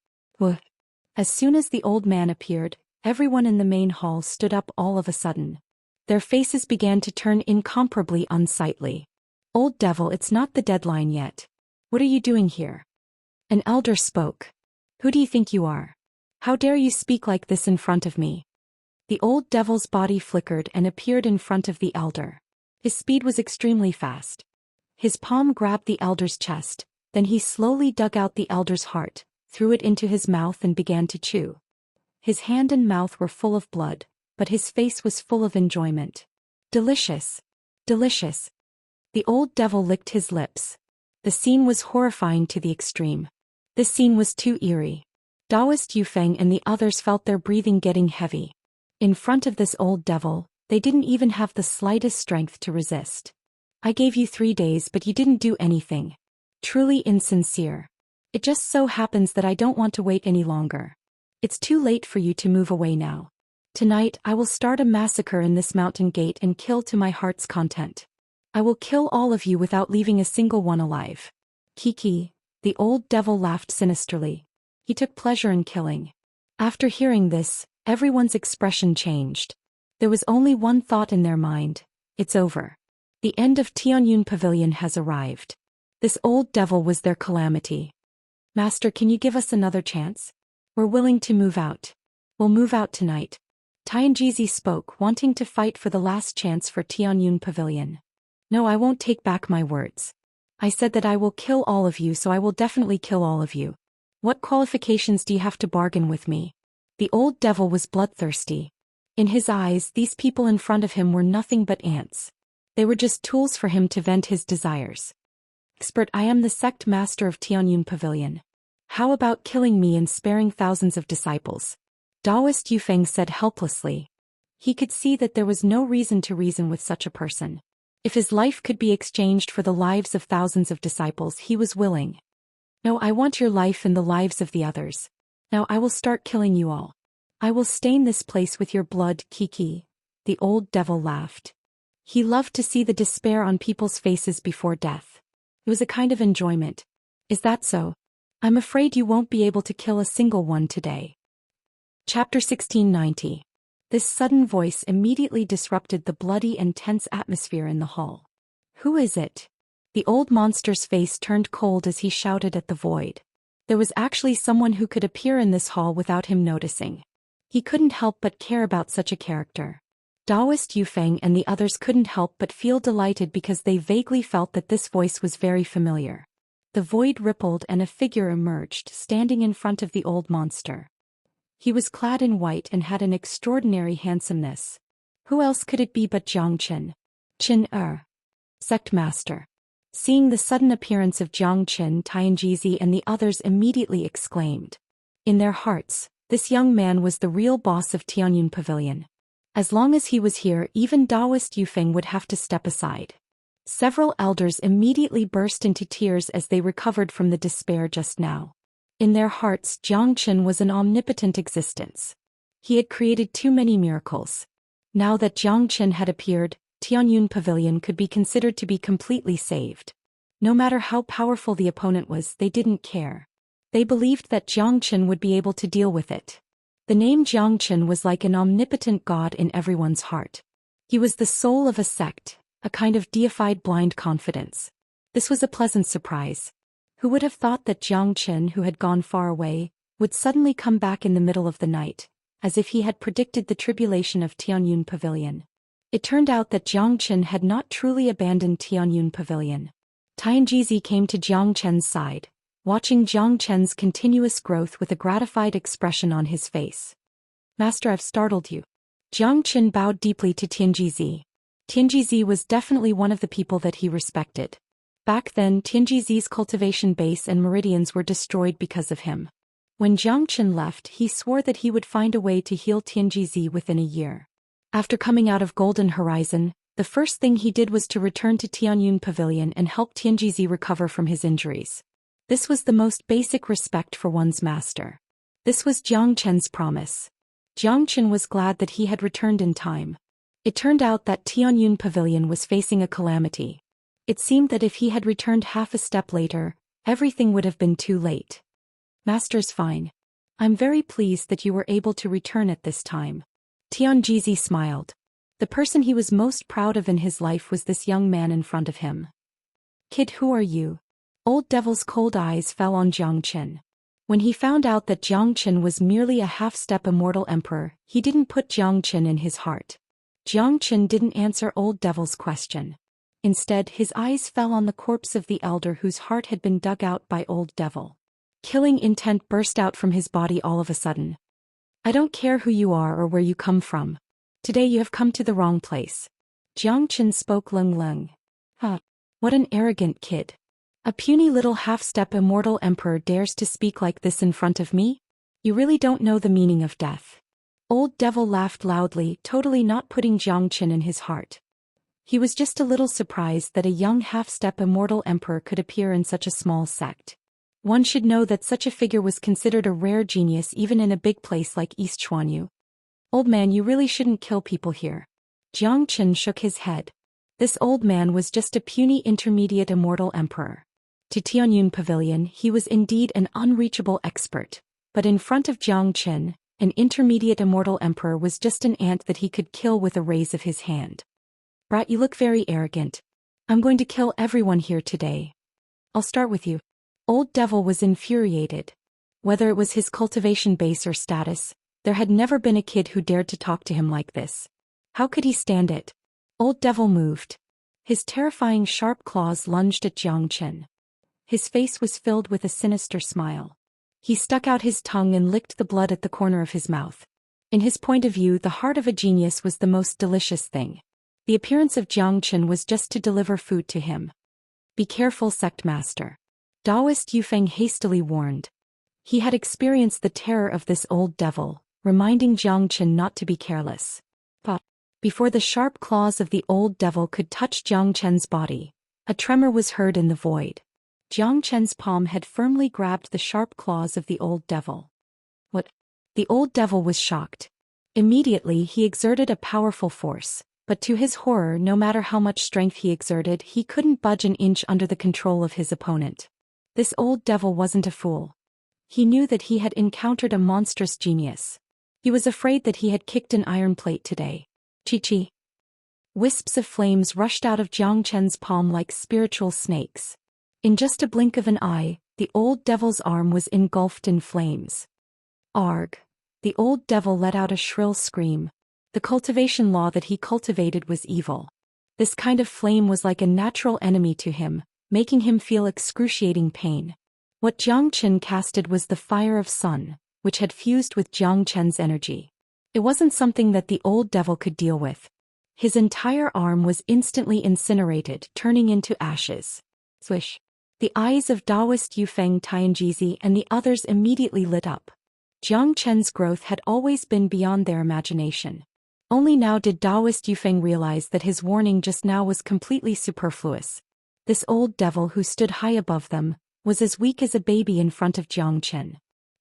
As soon as the old man appeared, everyone in the main hall stood up all of a sudden. Their faces began to turn incomparably unsightly. Old devil, it's not the deadline yet. What are you doing here? An elder spoke. Who do you think you are? How dare you speak like this in front of me? The old devil's body flickered and appeared in front of the elder. His speed was extremely fast. His palm grabbed the elder's chest, then he slowly dug out the elder's heart, threw it into his mouth and began to chew. His hand and mouth were full of blood, but his face was full of enjoyment. Delicious. Delicious. The old devil licked his lips. The scene was horrifying to the extreme. This scene was too eerie. Daoist Yufeng and the others felt their breathing getting heavy. In front of this old devil, they didn't even have the slightest strength to resist. I gave you 3 days, but you didn't do anything. Truly insincere. It just so happens that I don't want to wait any longer. It's too late for you to move away now. Tonight I will start a massacre in this mountain gate and kill to my heart's content. I will kill all of you without leaving a single one alive. Kiki, the old devil laughed sinisterly. He took pleasure in killing. After hearing this, everyone's expression changed. There was only one thought in their mind: it's over. The end of Tianyun Pavilion has arrived. This old devil was their calamity. Master, can you give us another chance? We're willing to move out. We'll move out tonight. Tianjizi spoke, wanting to fight for the last chance for Tianyun Pavilion. No, I won't take back my words. I said that I will kill all of you, so I will definitely kill all of you. What qualifications do you have to bargain with me? The old devil was bloodthirsty. In his eyes, these people in front of him were nothing but ants. They were just tools for him to vent his desires. Expert, I am the sect master of Tianyun Pavilion. How about killing me and sparing thousands of disciples? Daoist Yufeng said helplessly. He could see that there was no reason to reason with such a person. If his life could be exchanged for the lives of thousands of disciples, he was willing. No, I want your life and the lives of the others. Now I will start killing you all. I will stain this place with your blood, Kiki. The old devil laughed. He loved to see the despair on people's faces before death. It was a kind of enjoyment. Is that so? I'm afraid you won't be able to kill a single one today. Chapter 1690. This sudden voice immediately disrupted the bloody and tense atmosphere in the hall. Who is it? The old monster's face turned cold as he shouted at the void. There was actually someone who could appear in this hall without him noticing. He couldn't help but care about such a character. Daoist Yufeng and the others couldn't help but feel delighted because they vaguely felt that this voice was very familiar. The void rippled and a figure emerged, standing in front of the old monster. He was clad in white and had an extraordinary handsomeness. Who else could it be but Jiang Qin? Qin Sect Master. Seeing the sudden appearance of Jiang Qin, Tianjizi and the others immediately exclaimed. In their hearts, this young man was the real boss of Tianyun Pavilion. As long as he was here, even Daoist Yufeng would have to step aside. Several elders immediately burst into tears as they recovered from the despair just now. In their hearts, Jiang Qin was an omnipotent existence. He had created too many miracles. Now that Jiang Qin had appeared, Tianyun Pavilion could be considered to be completely saved. No matter how powerful the opponent was, they didn't care. They believed that Jiang Qin would be able to deal with it. The name Jiang Qin was like an omnipotent god in everyone's heart. He was the soul of a sect, a kind of deified blind confidence. This was a pleasant surprise. Who would have thought that Jiang Qin, who had gone far away, would suddenly come back in the middle of the night, as if he had predicted the tribulation of Tianyun Pavilion. It turned out that Jiang Qin had not truly abandoned Tianyun Pavilion. Tianjizi came to Jiang Qin's side, watching Jiang Qin's continuous growth with a gratified expression on his face. Master, I've startled you. Jiang Qin bowed deeply to Tianjizi. Tianjizi was definitely one of the people that he respected. Back then, Tianjizi's cultivation base and meridians were destroyed because of him. When Jiang Qin left, he swore that he would find a way to heal Tianjizi within a year. After coming out of Golden Horizon, the first thing he did was to return to Tianyun Pavilion and help Tianjizi recover from his injuries. This was the most basic respect for one's master. This was Jiang Qin's promise. Jiang Qin was glad that he had returned in time. It turned out that Tianyun Pavilion was facing a calamity. It seemed that if he had returned half a step later, everything would have been too late. Master's fine. I'm very pleased that you were able to return at this time. Tianjizi smiled. The person he was most proud of in his life was this young man in front of him. Kid, who are you? Old Devil's cold eyes fell on Jiang Qin. When he found out that Jiang Qin was merely a half-step immortal emperor, he didn't put Jiang Qin in his heart. Jiang Qin didn't answer Old Devil's question. Instead, his eyes fell on the corpse of the elder whose heart had been dug out by Old Devil. Killing intent burst out from his body all of a sudden. I don't care who you are or where you come from. Today you have come to the wrong place. Jiang Qin spoke lung. What an arrogant kid. A puny little half-step immortal emperor dares to speak like this in front of me? You really don't know the meaning of death. Old Devil laughed loudly, totally not putting Jiang Qin in his heart. He was just a little surprised that a young half-step immortal emperor could appear in such a small sect. One should know that such a figure was considered a rare genius even in a big place like East Xuanyu. Old man, you really shouldn't kill people here. Jiang Chen shook his head. This old man was just a puny intermediate immortal emperor. To Tianyun Pavilion he was indeed an unreachable expert, but in front of Jiang Chen, an intermediate immortal emperor was just an ant that he could kill with a raise of his hand. Brat, you look very arrogant. I'm going to kill everyone here today. I'll start with you. Old Devil was infuriated. Whether it was his cultivation base or status, there had never been a kid who dared to talk to him like this. How could he stand it? Old Devil moved. His terrifying sharp claws lunged at Jiang Chen. His face was filled with a sinister smile. He stuck out his tongue and licked the blood at the corner of his mouth. In his point of view, the heart of a genius was the most delicious thing. The appearance of Jiang Chen was just to deliver food to him. Be careful, sect master. Daoist Yufeng hastily warned. He had experienced the terror of this old devil, reminding Jiang Chen not to be careless. But before the sharp claws of the old devil could touch Jiang Chen's body, a tremor was heard in the void. Jiang Chen's palm had firmly grabbed the sharp claws of the old devil. What? The old devil was shocked. Immediately he exerted a powerful force, but to his horror, no matter how much strength he exerted, he couldn't budge an inch under the control of his opponent. This old devil wasn't a fool. He knew that he had encountered a monstrous genius. He was afraid that he had kicked an iron plate today. Chi-chi. Wisps of flames rushed out of Jiang Chen's palm like spiritual snakes. In just a blink of an eye, the old devil's arm was engulfed in flames. Arg! The old devil let out a shrill scream. The cultivation law that he cultivated was evil. This kind of flame was like a natural enemy to him, making him feel excruciating pain. What Jiang Chen casted was the fire of sun, which had fused with Jiang Chen's energy. It wasn't something that the old devil could deal with. His entire arm was instantly incinerated, turning into ashes. Swish! The eyes of Daoist Yufeng Tianjizi and the others immediately lit up. Jiang Chen's growth had always been beyond their imagination. Only now did Daoist Yufeng realize that his warning just now was completely superfluous. This old devil who stood high above them was as weak as a baby in front of Jiang Chen.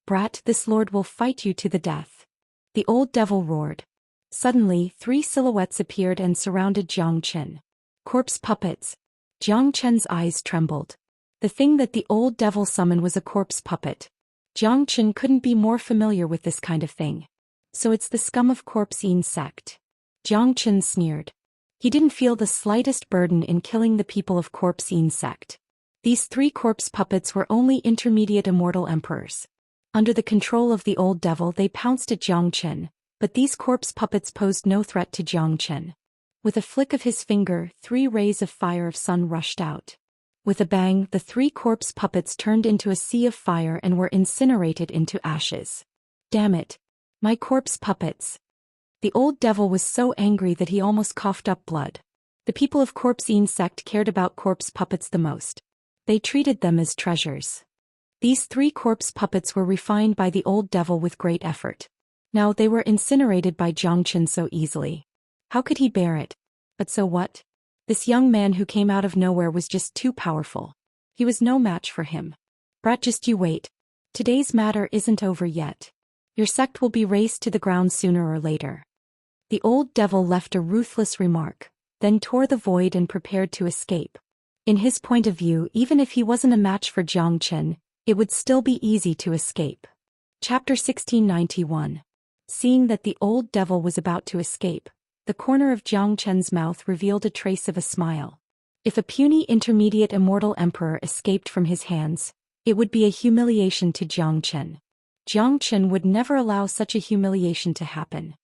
Brat, this lord will fight you to the death. The old devil roared. Suddenly, 3 silhouettes appeared and surrounded Jiang Chen. Corpse puppets. Jiang Chen's eyes trembled. The thing that the old devil summoned was a corpse puppet. Jiang Chen couldn't be more familiar with this kind of thing. So it's the scum of Cultivation sect. Jiang Chen sneered. He didn't feel the slightest burden in killing the people of Cultivation sect. These 3 corpse puppets were only intermediate immortal emperors. Under the control of the old devil they pounced at Jiang Chen, but these corpse puppets posed no threat to Jiang Chen. With a flick of his finger, 3 rays of fire of sun rushed out. With a bang, the 3 corpse puppets turned into a sea of fire and were incinerated into ashes. Damn it! My corpse puppets! The old devil was so angry that he almost coughed up blood. The people of Cultivation sect cared about corpse puppets the most. They treated them as treasures. These 3 corpse puppets were refined by the old devil with great effort. Now they were incinerated by Jiang Chen so easily. How could he bear it? But so what? This young man who came out of nowhere was just too powerful. He was no match for him. Brat, just you wait. Today's matter isn't over yet. Your sect will be razed to the ground sooner or later. The old devil left a ruthless remark, then tore the void and prepared to escape. In his point of view, even if he wasn't a match for Jiang Chen, it would still be easy to escape. Chapter 1691. Seeing that the old devil was about to escape, the corner of Jiang Chen's mouth revealed a trace of a smile. If a puny intermediate immortal emperor escaped from his hands, it would be a humiliation to Jiang Chen. Jiang Chen would never allow such a humiliation to happen.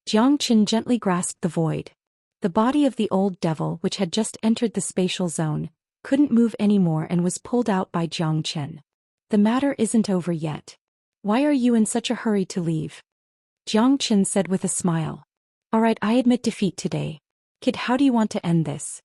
Jiang Chen gently grasped the void. The body of the old devil, which had just entered the spatial zone, couldn't move anymore and was pulled out by Jiang Chen. The matter isn't over yet. Why are you in such a hurry to leave? Jiang Chen said with a smile. Alright, I admit defeat today. Kid, how do you want to end this?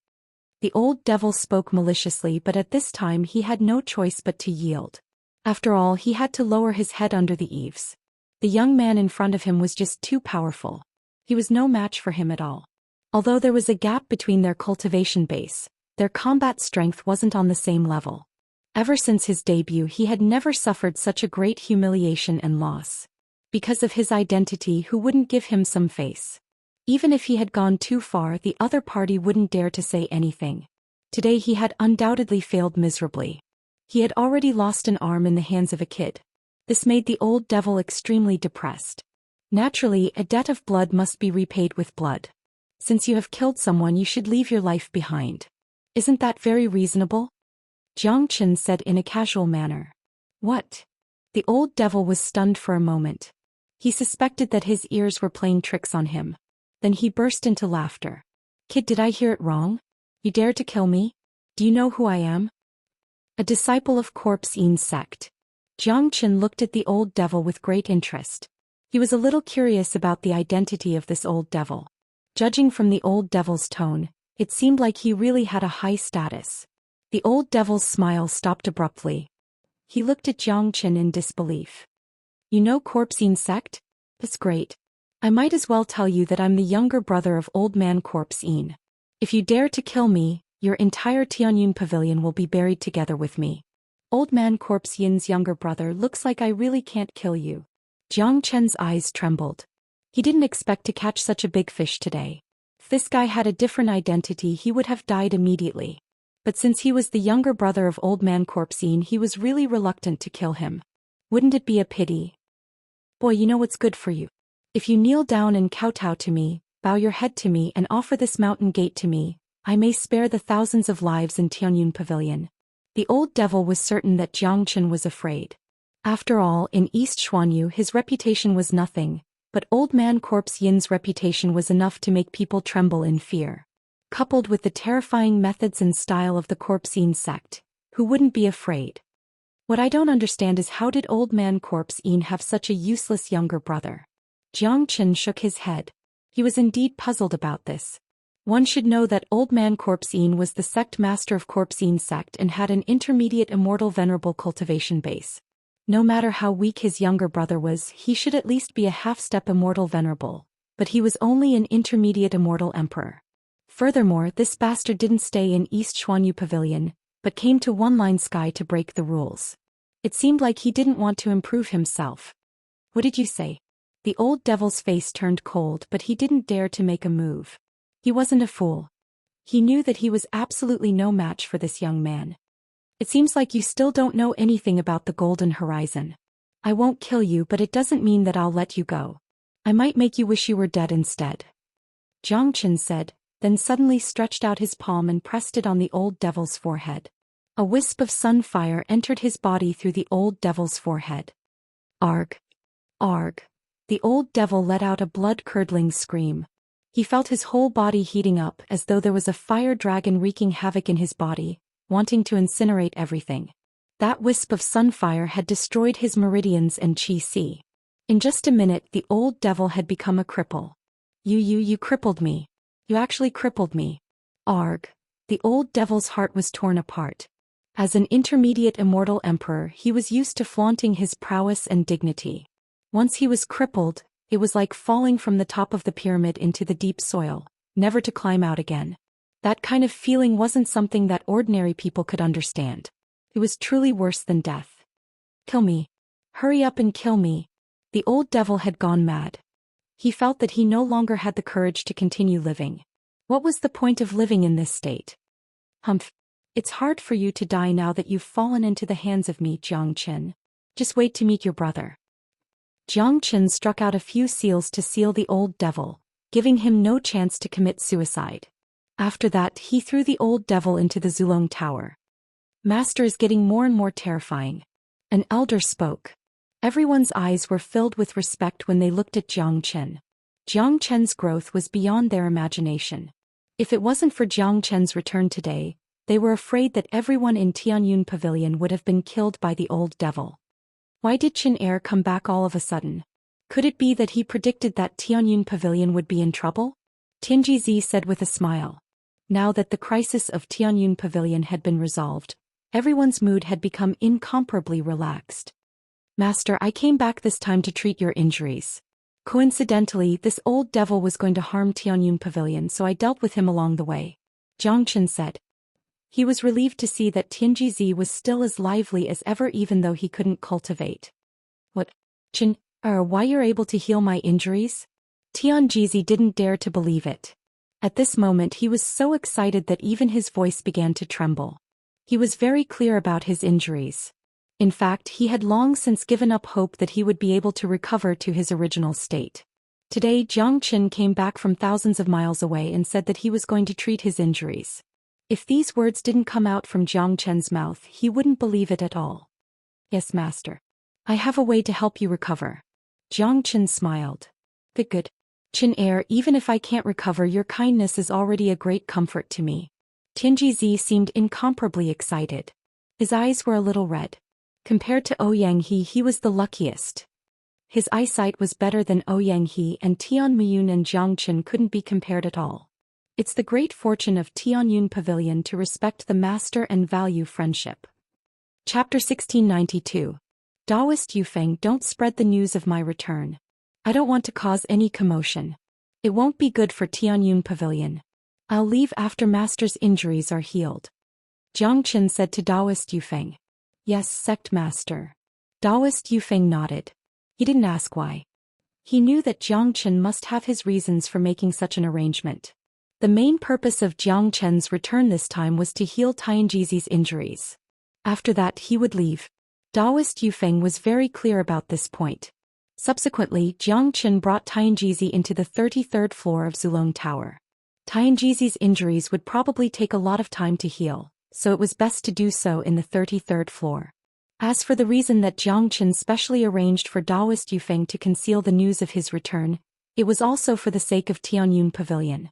The old devil spoke maliciously, but at this time he had no choice but to yield. After all, he had to lower his head under the eaves. The young man in front of him was just too powerful. He was no match for him at all. Although there was a gap between their cultivation base, their combat strength wasn't on the same level. Ever since his debut he had never suffered such a great humiliation and loss. Because of his identity, who wouldn't give him some face? Even if he had gone too far, the other party wouldn't dare to say anything. Today he had undoubtedly failed miserably. He had already lost an arm in the hands of a kid. This made the old devil extremely depressed. Naturally, a debt of blood must be repaid with blood. Since you have killed someone, you should leave your life behind. Isn't that very reasonable? Xianxia said in a casual manner. What? The old devil was stunned for a moment. He suspected that his ears were playing tricks on him. Then he burst into laughter. Kid, did I hear it wrong? You dare to kill me? Do you know who I am? A disciple of Cultivation's sect. Xianxia looked at the old devil with great interest. He was a little curious about the identity of this old devil. Judging from the old devil's tone, it seemed like he really had a high status. The old devil's smile stopped abruptly. He looked at Xianxia in disbelief. You know Cultivation's sect? That's great. I might as well tell you that I'm the younger brother of Old Man Cultivation. If you dare to kill me, your entire Tianyun pavilion will be buried together with me. Old Man Cultivation's younger brother, looks like I really can't kill you. Xianxia's eyes trembled. He didn't expect to catch such a big fish today. If this guy had a different identity, he would have died immediately. But since he was the younger brother of Old Man Cultivation, he was really reluctant to kill him. Wouldn't it be a pity? Boy, you know what's good for you. If you kneel down and kowtow to me, bow your head to me and offer this mountain gate to me, I may spare the thousands of lives in Tianyun Pavilion. The old devil was certain that Xianxia was afraid. After all, in East Xuanyu his reputation was nothing, but Old Man Cultivation's reputation was enough to make people tremble in fear. Coupled with the terrifying methods and style of the Cultivation sect, who wouldn't be afraid? What I don't understand is how did Old Man Cultivation have such a useless younger brother? Xianxia shook his head. He was indeed puzzled about this. One should know that Old Man Cultivation was the sect master of Cultivation sect and had an intermediate immortal venerable cultivation base. No matter how weak his younger brother was, he should at least be a half-step immortal venerable, but he was only an intermediate immortal emperor. Furthermore, this bastard didn't stay in East Xuanyu Pavilion, but came to One Line Sky to break the rules. It seemed like he didn't want to improve himself. What did you say? The old devil's face turned cold, but he didn't dare to make a move. He wasn't a fool. He knew that he was absolutely no match for this young man. It seems like you still don't know anything about the Golden Horizon. I won't kill you, but it doesn't mean that I'll let you go. I might make you wish you were dead instead. Xianxia said, then suddenly stretched out his palm and pressed it on the old devil's forehead. A wisp of sunfire entered his body through the old devil's forehead. Arg! Arg! The old devil let out a blood-curdling scream. He felt his whole body heating up as though there was a fire dragon wreaking havoc in his body, wanting to incinerate everything. That wisp of sunfire had destroyed his meridians and qi. In just a minute the old devil had become a cripple. You crippled me. You actually crippled me. Arg! The old devil's heart was torn apart. As an intermediate immortal emperor, he was used to flaunting his prowess and dignity. Once he was crippled, it was like falling from the top of the pyramid into the deep soil, never to climb out again. That kind of feeling wasn't something that ordinary people could understand. It was truly worse than death. Kill me. Hurry up and kill me. The old devil had gone mad. He felt that he no longer had the courage to continue living. What was the point of living in this state? Humph. It's hard for you to die now that you've fallen into the hands of me, Xianxia. Just wait to meet your brother. Xianxia struck out a few seals to seal the old devil, giving him no chance to commit suicide. After that, he threw the old devil into the Zulong Tower. Master is getting more and more terrifying. An elder spoke. Everyone's eyes were filled with respect when they looked at Xianxia. Xianxia's growth was beyond their imagination. If it wasn't for Xianxia's return today, they were afraid that everyone in Tianyun Pavilion would have been killed by the old devil. Why did Qin Er come back all of a sudden? Could it be that he predicted that Tianyun Pavilion would be in trouble? Tinjizi said with a smile. Now that the crisis of Tianyun Pavilion had been resolved, everyone's mood had become incomparably relaxed. Master, I came back this time to treat your injuries. Coincidentally, this old devil was going to harm Tianyun Pavilion, so I dealt with him along the way. Xianxia said. He was relieved to see that Tinjizi was still as lively as ever even though he couldn't cultivate. What? Qin, Why you're able to heal my injuries? Tianjizi didn't dare to believe it. At this moment he was so excited that even his voice began to tremble. He was very clear about his injuries. In fact, he had long since given up hope that he would be able to recover to his original state. Today Jiang Qin came back from thousands of miles away and said that he was going to treat his injuries. If these words didn't come out from Jiang Qin's mouth, he wouldn't believe it at all. Yes, master. I have a way to help you recover. Jiang Qin smiled. Good. Qin heir, even if I can't recover, your kindness is already a great comfort to me. Tianjizi seemed incomparably excited. His eyes were a little red. Compared to Ouyang he was the luckiest. His eyesight was better than Ouyang and Tian Miyun and Jiang Qin couldn't be compared at all. It's the great fortune of Tianyun Pavilion to respect the master and value friendship. Chapter 1692. Daoist Yufeng, don't spread the news of my return. I don't want to cause any commotion. It won't be good for Tianyun Pavilion. I'll leave after master's injuries are healed. Jiang Qin said to Daoist Yufeng. Yes, sect master. Daoist Yufeng nodded. He didn't ask why. He knew that Jiang Qin must have his reasons for making such an arrangement. The main purpose of Jiang Qin's return this time was to heal Tianjizi's injuries. After that he would leave. Daoist Yufeng was very clear about this point. Subsequently, Jiang Qin brought Tianjizi into the 33rd floor of Zulong Tower. Tianjizi's injuries would probably take a lot of time to heal, so it was best to do so in the 33rd floor. As for the reason that Jiang Qin specially arranged for Daoist Yufeng to conceal the news of his return, it was also for the sake of Tianyun Pavilion.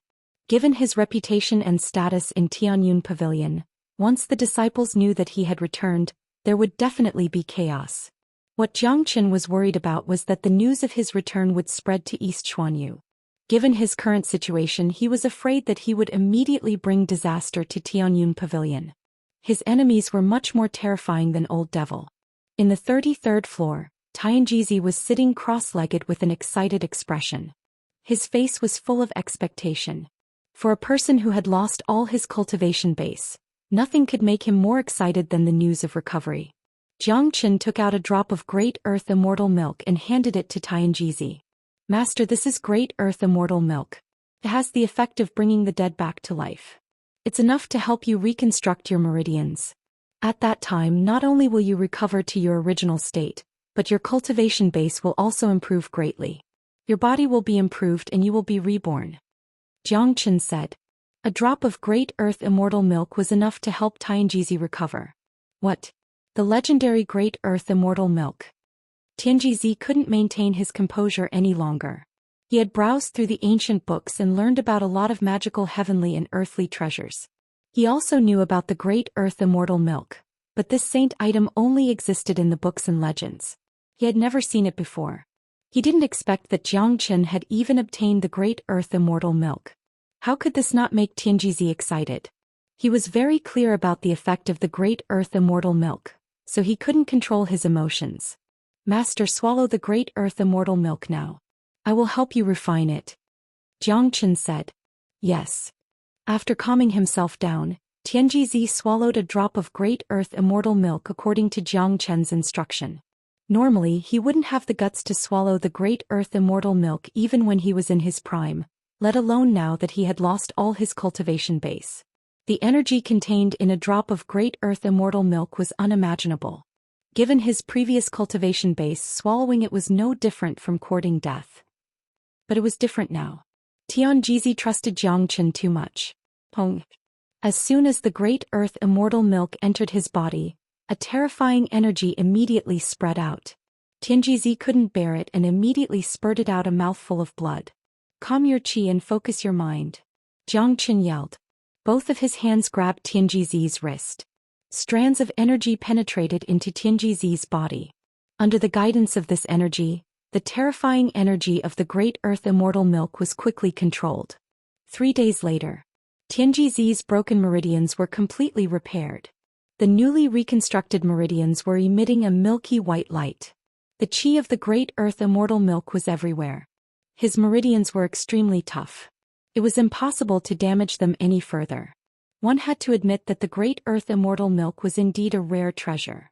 Given his reputation and status in Tianyun Pavilion, once the disciples knew that he had returned, there would definitely be chaos. What Jiang Qin was worried about was that the news of his return would spread to East Xuanyu. Given his current situation, he was afraid that he would immediately bring disaster to Tianyun Pavilion. His enemies were much more terrifying than Old Devil. In the 33rd floor, Tianjizi was sitting cross-legged with an excited expression. His face was full of expectation. For a person who had lost all his cultivation base, nothing could make him more excited than the news of recovery. Jiang Qin took out a drop of Great Earth Immortal milk and handed it to Tianjizi. Master, this is Great Earth Immortal milk. It has the effect of bringing the dead back to life. It's enough to help you reconstruct your meridians. At that time, not only will you recover to your original state, but your cultivation base will also improve greatly. Your body will be improved and you will be reborn. Jiang Qin said. A drop of Great Earth Immortal milk was enough to help Tianjizi recover. What? The legendary Great Earth Immortal milk. Tianjizi couldn't maintain his composure any longer. He had browsed through the ancient books and learned about a lot of magical heavenly and earthly treasures. He also knew about the Great Earth Immortal milk, but this saint item only existed in the books and legends. He had never seen it before. He didn't expect that Jiang Qin had even obtained the Great Earth Immortal milk. How could this not make Tianjizi excited? He was very clear about the effect of the Great Earth Immortal milk, so he couldn't control his emotions. Master, swallow the Great Earth Immortal milk now. I will help you refine it. Jiang Qin said. Yes. After calming himself down, Tianjizi swallowed a drop of Great Earth Immortal milk according to Jiang Qin's instruction. Normally, he wouldn't have the guts to swallow the Great Earth Immortal milk even when he was in his prime, let alone now that he had lost all his cultivation base. The energy contained in a drop of Great Earth Immortal milk was unimaginable. Given his previous cultivation base, swallowing it was no different from courting death. But it was different now. Tianjizi trusted Jiang Qin too much. As soon as the Great Earth Immortal milk entered his body, a terrifying energy immediately spread out. Tianjizi couldn't bear it and immediately spurted out a mouthful of blood. Calm your qi and focus your mind. Jiang Qin yelled. Both of his hands grabbed Tianjizi's wrist. Strands of energy penetrated into Tianjizi's body. Under the guidance of this energy, the terrifying energy of the Great Earth Immortal milk was quickly controlled. 3 days later, Tianjizi's broken meridians were completely repaired. The newly reconstructed meridians were emitting a milky white light. The qi of the Great Earth Immortal milk was everywhere. His meridians were extremely tough. It was impossible to damage them any further. One had to admit that the Great Earth Immortal milk was indeed a rare treasure.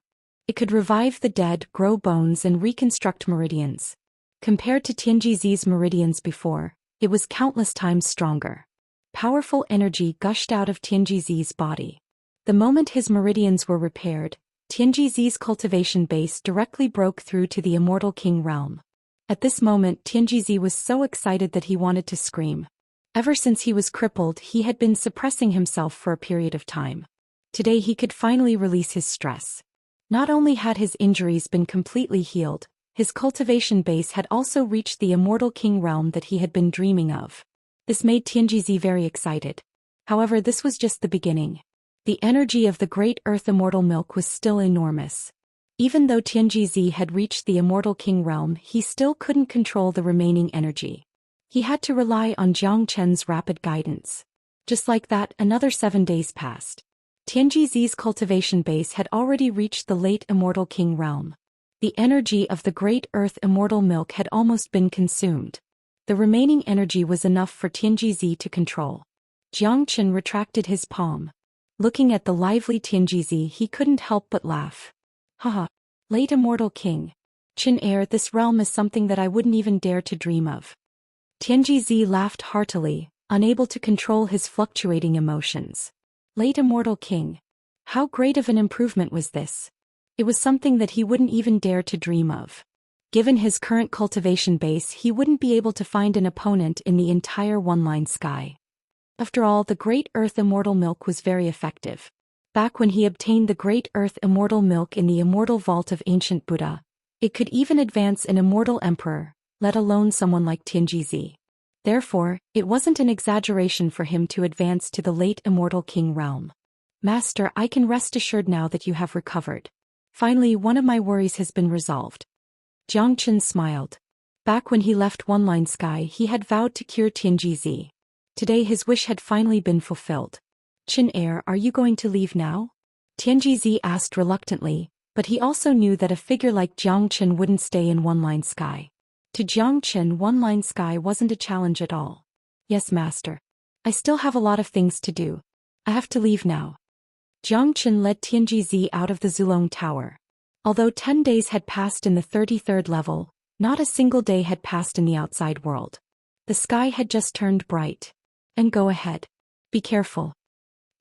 It could revive the dead, grow bones and reconstruct meridians, Compared to Tianjizi's meridians before, it was countless times stronger. Powerful energy gushed out of Tianjizi's body. The moment his meridians were repaired, Tianjizi's cultivation base directly broke through to the Immortal King realm. At this moment Tianjizi was so excited that he wanted to scream. Ever since he was crippled, he had been suppressing himself for a period of time. Today he could finally release his stress. Not only had his injuries been completely healed, his cultivation base had also reached the Immortal King realm that he had been dreaming of. This made Tianjizi very excited. However, this was just the beginning. The energy of the Great Earth Immortal Milk was still enormous. Even though Tianjizi had reached the Immortal King realm, he still couldn't control the remaining energy. He had to rely on Zhang Chen's rapid guidance. Just like that, another 7 days passed. Tianjizi's cultivation base had already reached the late Immortal King realm. The energy of the Great Earth Immortal Milk had almost been consumed. The remaining energy was enough for Tianjizi to control. Zhang Chen retracted his palm. Looking at the lively Tianjizi, he couldn't help but laugh. Haha, late Immortal King. Chen heir, this realm is something that I wouldn't even dare to dream of. Tianjizi laughed heartily, unable to control his fluctuating emotions. Late Immortal King. How great of an improvement was this? It was something that he wouldn't even dare to dream of. Given his current cultivation base, he wouldn't be able to find an opponent in the entire one-line sky. After all, the Great Earth Immortal Milk was very effective. Back when he obtained the Great Earth Immortal Milk in the Immortal Vault of Ancient Buddha, it could even advance an immortal emperor, let alone someone like Tianjizi. Therefore, it wasn't an exaggeration for him to advance to the late Immortal King realm. Master, I can rest assured now that you have recovered. Finally, one of my worries has been resolved. Zhang Chen smiled. Back when he left One Line Sky, he had vowed to cure Tianjizi. Today his wish had finally been fulfilled. Chen heir, are you going to leave now? Tianjizi asked reluctantly, but he also knew that a figure like Zhang Chen wouldn't stay in One Line Sky. To Zhang Chen, One Line Sky wasn't a challenge at all. Yes, master. I still have a lot of things to do. I have to leave now. Zhang Chen led Tianjizi out of the Zulong Tower. Although 10 days had passed in the 33rd level, not a single day had passed in the outside world. The sky had just turned bright. And go ahead. Be careful.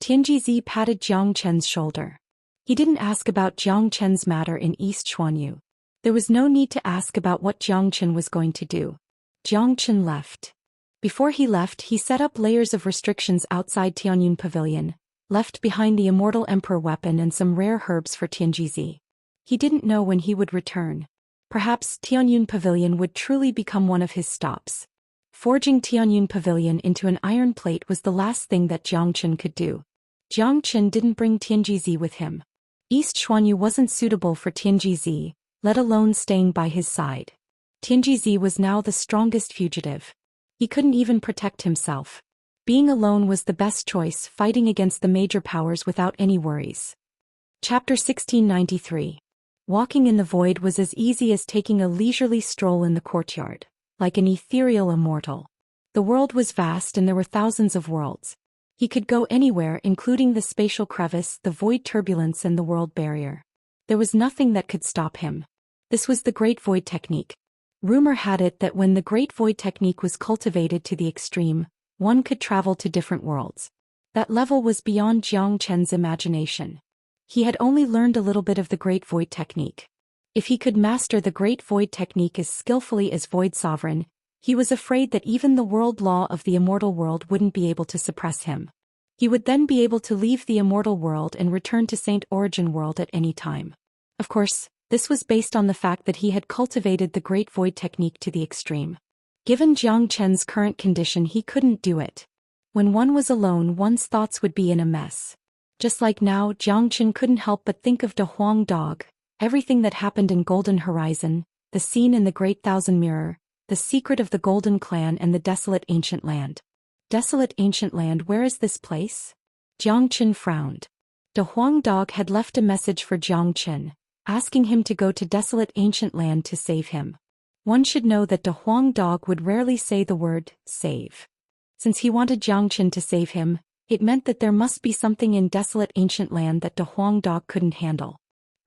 Tianjizi patted Zhang Chen's shoulder. He didn't ask about Zhang Chen's matter in East Xuanyu. There was no need to ask about what Zhang Chen was going to do. Zhang Chen left. Before he left, he set up layers of restrictions outside Tianyun Pavilion, left behind the Immortal Emperor weapon and some rare herbs for Tianjizi. He didn't know when he would return. Perhaps Tianyun Pavilion would truly become one of his stops. Forging Tianyun Pavilion into an iron plate was the last thing that Zhang Chen could do. Zhang Chen didn't bring Tianjizi with him. East Xuanyu wasn't suitable for Tianjizi, let alone staying by his side. Tianjizi was now the strongest fugitive. He couldn't even protect himself. Being alone was the best choice, fighting against the major powers without any worries. Chapter 1693. Walking in the void was as easy as taking a leisurely stroll in the courtyard, like an ethereal immortal. The world was vast and there were thousands of worlds. He could go anywhere, including the spatial crevice, the void turbulence and the world barrier. There was nothing that could stop him. This was the Great Void Technique. Rumor had it that when the Great Void Technique was cultivated to the extreme, one could travel to different worlds. That level was beyond Zhang Chen's imagination. He had only learned a little bit of the Great Void Technique. If he could master the Great Void Technique as skillfully as Void Sovereign, he was afraid that even the world law of the immortal world wouldn't be able to suppress him. He would then be able to leave the immortal world and return to Saint Origin World at any time. Of course, this was based on the fact that he had cultivated the Great Void Technique to the extreme. Given Zhang Chen's current condition, he couldn't do it. When one was alone, one's thoughts would be in a mess. Just like now, Zhang Chen couldn't help but think of De Huang Dog, everything that happened in Golden Horizon, the scene in the Great Thousand Mirror, the secret of the Golden Clan and the desolate ancient land. Desolate ancient land, where is this place? Zhang Chen frowned. De Huang Dog had left a message for Zhang Chen, asking him to go to desolate ancient land to save him. One should know that De Huang Dog would rarely say the word, save. Since he wanted Zhang Chen to save him, it meant that there must be something in desolate ancient land that De Huang Dog couldn't handle.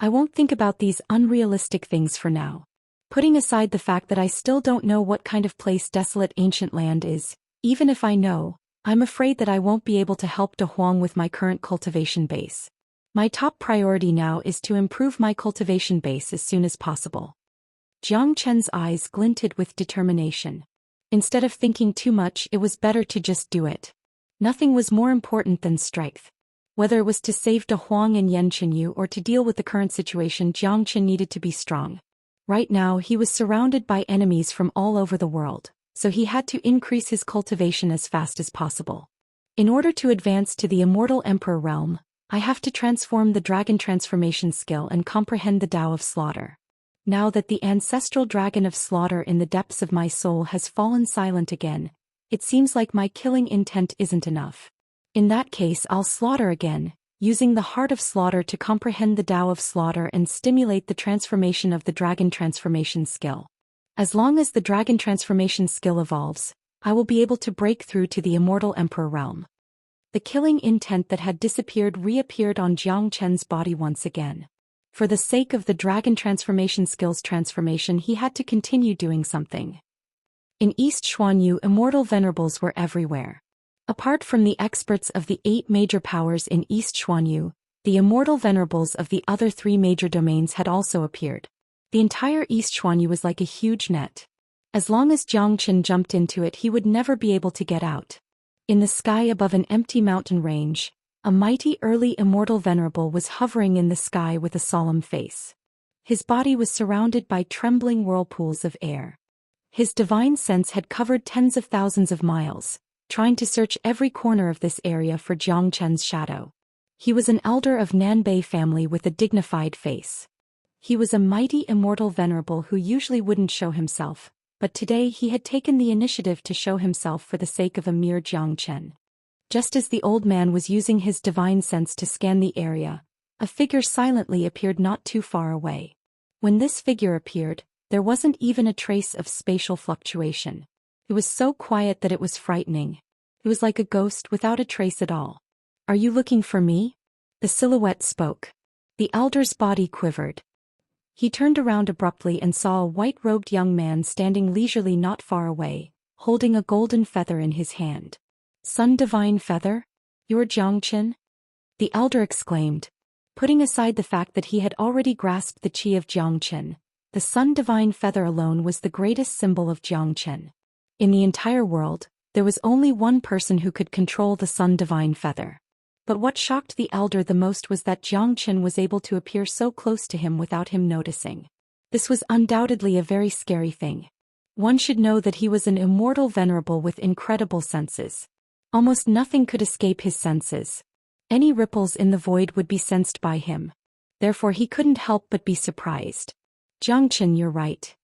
I won't think about these unrealistic things for now. Putting aside the fact that I still don't know what kind of place desolate ancient land is, even if I know, I'm afraid that I won't be able to help De Huang with my current cultivation base. My top priority now is to improve my cultivation base as soon as possible. Jiang Chen's eyes glinted with determination. Instead of thinking too much, it was better to just do it. Nothing was more important than strength. Whether it was to save De Huang and Yan Chenyu or to deal with the current situation, Jiang Chen needed to be strong. Right now he was surrounded by enemies from all over the world, so he had to increase his cultivation as fast as possible. In order to advance to the Immortal Emperor realm, I have to transform the dragon transformation skill and comprehend the Tao of Slaughter. Now that the ancestral dragon of slaughter in the depths of my soul has fallen silent again, it seems like my killing intent isn't enough. In that case, I'll slaughter again, using the heart of slaughter to comprehend the Tao of slaughter and stimulate the transformation of the dragon transformation skill. As long as the dragon transformation skill evolves, I will be able to break through to the Immortal Emperor realm. The killing intent that had disappeared reappeared on Jiang Chen's body once again. For the sake of the dragon transformation skill's transformation, he had to continue doing something. In East Xuanyu, immortal venerables were everywhere. Apart from the experts of the 8 major powers in East Xuanyu, the immortal venerables of the other 3 major domains had also appeared. The entire East Xuanyu was like a huge net. As long as Jiang Chen jumped into it, he would never be able to get out. In the sky above an empty mountain range, a mighty early immortal venerable was hovering in the sky with a solemn face. His body was surrounded by trembling whirlpools of air. His divine sense had covered tens of thousands of miles, trying to search every corner of this area for Jiang Chen's shadow. He was an elder of Nanbei family with a dignified face. He was a mighty immortal venerable who usually wouldn't show himself, but today he had taken the initiative to show himself for the sake of a mere Jiang Chen. Just as the old man was using his divine sense to scan the area, a figure silently appeared not too far away. When this figure appeared, there wasn't even a trace of spatial fluctuation. It was so quiet that it was frightening. It was like a ghost without a trace at all. "Are you looking for me?" The silhouette spoke. The elder's body quivered. He turned around abruptly and saw a white-robed young man standing leisurely not far away, holding a golden feather in his hand. "Sun Divine Feather? You're Jiang Chen?" the elder exclaimed. Putting aside the fact that he had already grasped the chi of Jiang Chen, the Sun Divine Feather alone was the greatest symbol of Jiang Chen. In the entire world, there was only one person who could control the Sun Divine Feather. But what shocked the elder the most was that Jiang Chen was able to appear so close to him without him noticing. This was undoubtedly a very scary thing. One should know that he was an immortal venerable with incredible senses. Almost nothing could escape his senses. Any ripples in the void would be sensed by him. Therefore he couldn't help but be surprised. "Jiang Chen, you're right.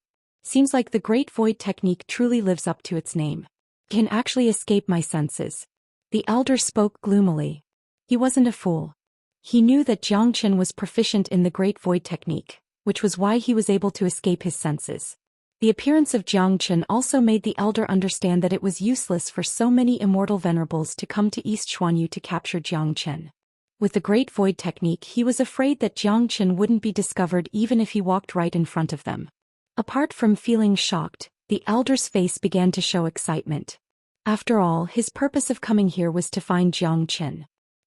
Seems like the Great Void technique truly lives up to its name. Can actually escape my senses." The elder spoke gloomily. He wasn't a fool. He knew that Jiang Chen was proficient in the Great Void technique, which was why he was able to escape his senses. The appearance of Jiang Chen also made the elder understand that it was useless for so many immortal venerables to come to East Xuanyu to capture Jiang Chen. With the Great Void technique, he was afraid that Jiang Chen wouldn't be discovered even if he walked right in front of them. Apart from feeling shocked, the elder's face began to show excitement. After all, his purpose of coming here was to find Jiang Chen.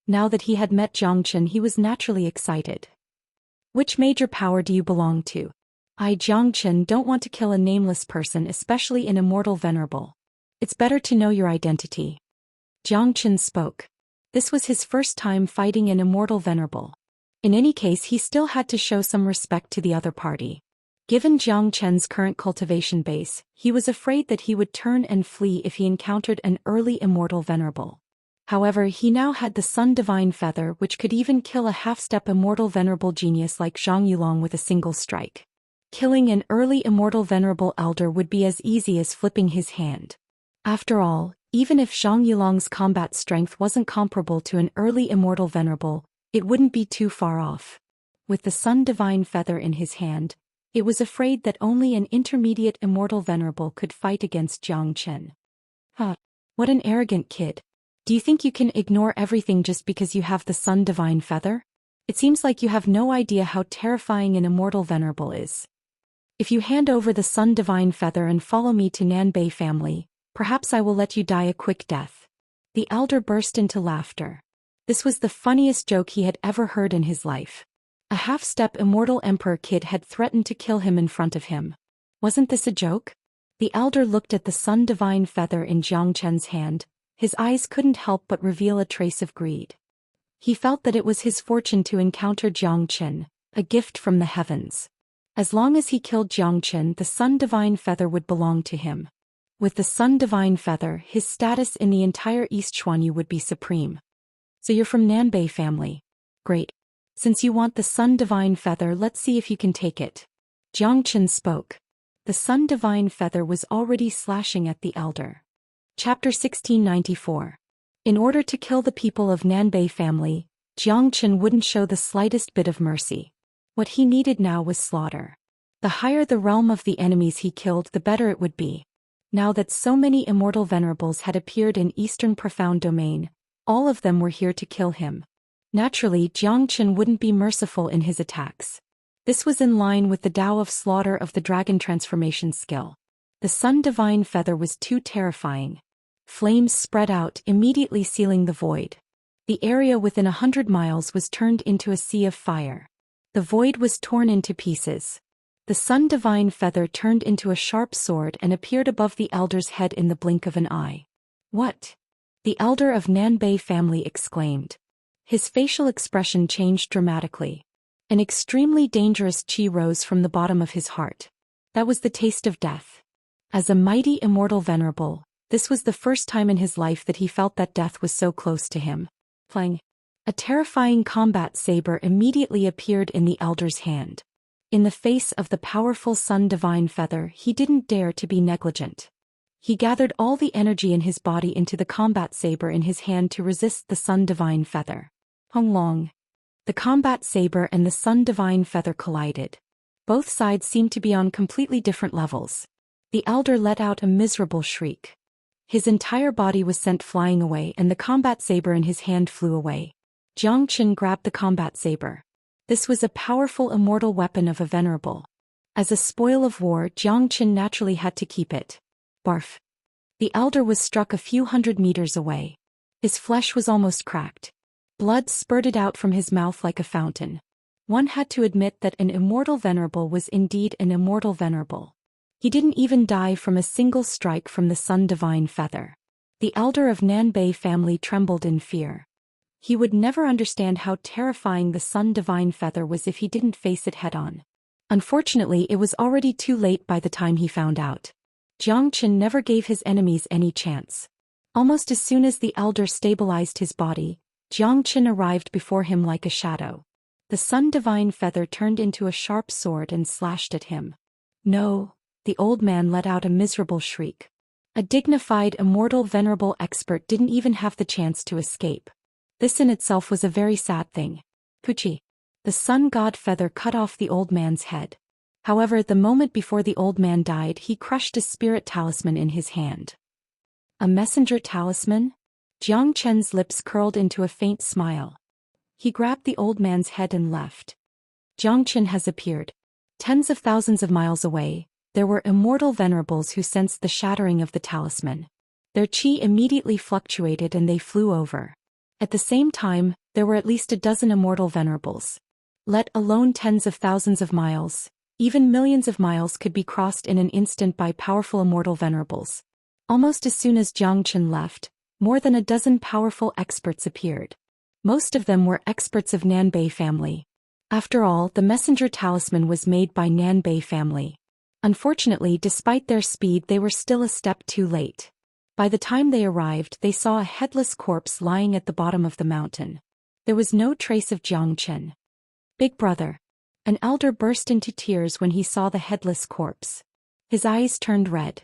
Now that he had met Jiang Chen, he was naturally excited. "Which major power do you belong to?" "I, Jiang Chen, don't want to kill a nameless person, especially an immortal venerable. It's better to know your identity." Jiang Chen spoke. This was his first time fighting an immortal venerable. In any case, he still had to show some respect to the other party. Given Jiang Chen's current cultivation base, he was afraid that he would turn and flee if he encountered an early immortal venerable. However, he now had the Sun Divine Feather, which could even kill a half-step immortal venerable genius like Zhang Yulong with a single strike. Killing an early immortal venerable elder would be as easy as flipping his hand. After all, even if Zhang Yulong's combat strength wasn't comparable to an early immortal venerable, it wouldn't be too far off. With the Sun Divine Feather in his hand, it was afraid that only an intermediate immortal venerable could fight against Jiang Chen. What an arrogant kid. Do you think you can ignore everything just because you have the Sun Divine Feather? It seems like you have no idea how terrifying an immortal venerable is. If you hand over the Sun Divine Feather and follow me to Nanbei family, perhaps I will let you die a quick death." The elder burst into laughter. This was the funniest joke he had ever heard in his life. A half-step immortal emperor kid had threatened to kill him in front of him. Wasn't this a joke? The elder looked at the Sun Divine Feather in Jiang Chen's hand. His eyes couldn't help but reveal a trace of greed. He felt that it was his fortune to encounter Jiang Chen, a gift from the heavens. As long as he killed Jiang Chen, the Sun Divine Feather would belong to him. With the Sun Divine Feather, his status in the entire East Xuanyu would be supreme. "So you're from Nanbei family. Great. Since you want the Sun Divine Feather, let's see if you can take it." Jiang Chen spoke. The Sun Divine Feather was already slashing at the elder. Chapter 1694. In order to kill the people of Nanbei family, Jiang Chen wouldn't show the slightest bit of mercy. What he needed now was slaughter. The higher the realm of the enemies he killed, the better it would be. Now that so many immortal venerables had appeared in Eastern Profound Domain, all of them were here to kill him. Naturally, Jiang Chen wouldn't be merciful in his attacks. This was in line with the Tao of slaughter of the dragon transformation skill. The Sun Divine Feather was too terrifying. Flames spread out, immediately sealing the void. The area within 100 miles was turned into a sea of fire. The void was torn into pieces. The Sun Divine Feather turned into a sharp sword and appeared above the elder's head in the blink of an eye. "What?" the elder of Nanbei family exclaimed. His facial expression changed dramatically. An extremely dangerous qi rose from the bottom of his heart. That was the taste of death. As a mighty immortal venerable, this was the first time in his life that he felt that death was so close to him. Clang! A terrifying combat saber immediately appeared in the elder's hand. In the face of the powerful Sun Divine Feather, he didn't dare to be negligent. He gathered all the energy in his body into the combat saber in his hand to resist the Sun Divine Feather. Hung long. The combat saber and the Sun Divine Feather collided. Both sides seemed to be on completely different levels. The elder let out a miserable shriek. His entire body was sent flying away and the combat saber in his hand flew away. Jiang Chen grabbed the combat saber. This was a powerful immortal weapon of a venerable. As a spoil of war, Jiang Chen naturally had to keep it. Barf. The elder was struck a few hundred meters away. His flesh was almost cracked. Blood spurted out from his mouth like a fountain. One had to admit that an immortal venerable was indeed an immortal venerable. He didn't even die from a single strike from the Sun Divine Feather. The elder of Nanbei family trembled in fear. He would never understand how terrifying the Sun Divine Feather was if he didn't face it head-on. Unfortunately, it was already too late by the time he found out. Jiang Chen never gave his enemies any chance. Almost as soon as the elder stabilized his body, Jiang Chen arrived before him like a shadow. The Sun Divine Feather turned into a sharp sword and slashed at him. "No!" the old man let out a miserable shriek. A dignified, immortal, venerable expert didn't even have the chance to escape. This in itself was a very sad thing. Puchi. The Sun God Feather cut off the old man's head. However, the moment before the old man died, he crushed a spirit talisman in his hand. A messenger talisman? Jiang Chen's lips curled into a faint smile. He grabbed the old man's head and left. Jiang Chen has appeared. Tens of thousands of miles away, there were immortal venerables who sensed the shattering of the talisman. Their qi immediately fluctuated and they flew over. At the same time, there were at least a dozen immortal venerables. Let alone tens of thousands of miles, even millions of miles could be crossed in an instant by powerful immortal venerables. Almost as soon as Jiang Chen left, more than a dozen powerful experts appeared. Most of them were experts of Nanbei family. After all, the messenger talisman was made by Nanbei family. Unfortunately, despite their speed, they were still a step too late. By the time they arrived, they saw a headless corpse lying at the bottom of the mountain. There was no trace of Jiang Chen. "Big brother." An elder burst into tears when he saw the headless corpse. His eyes turned red.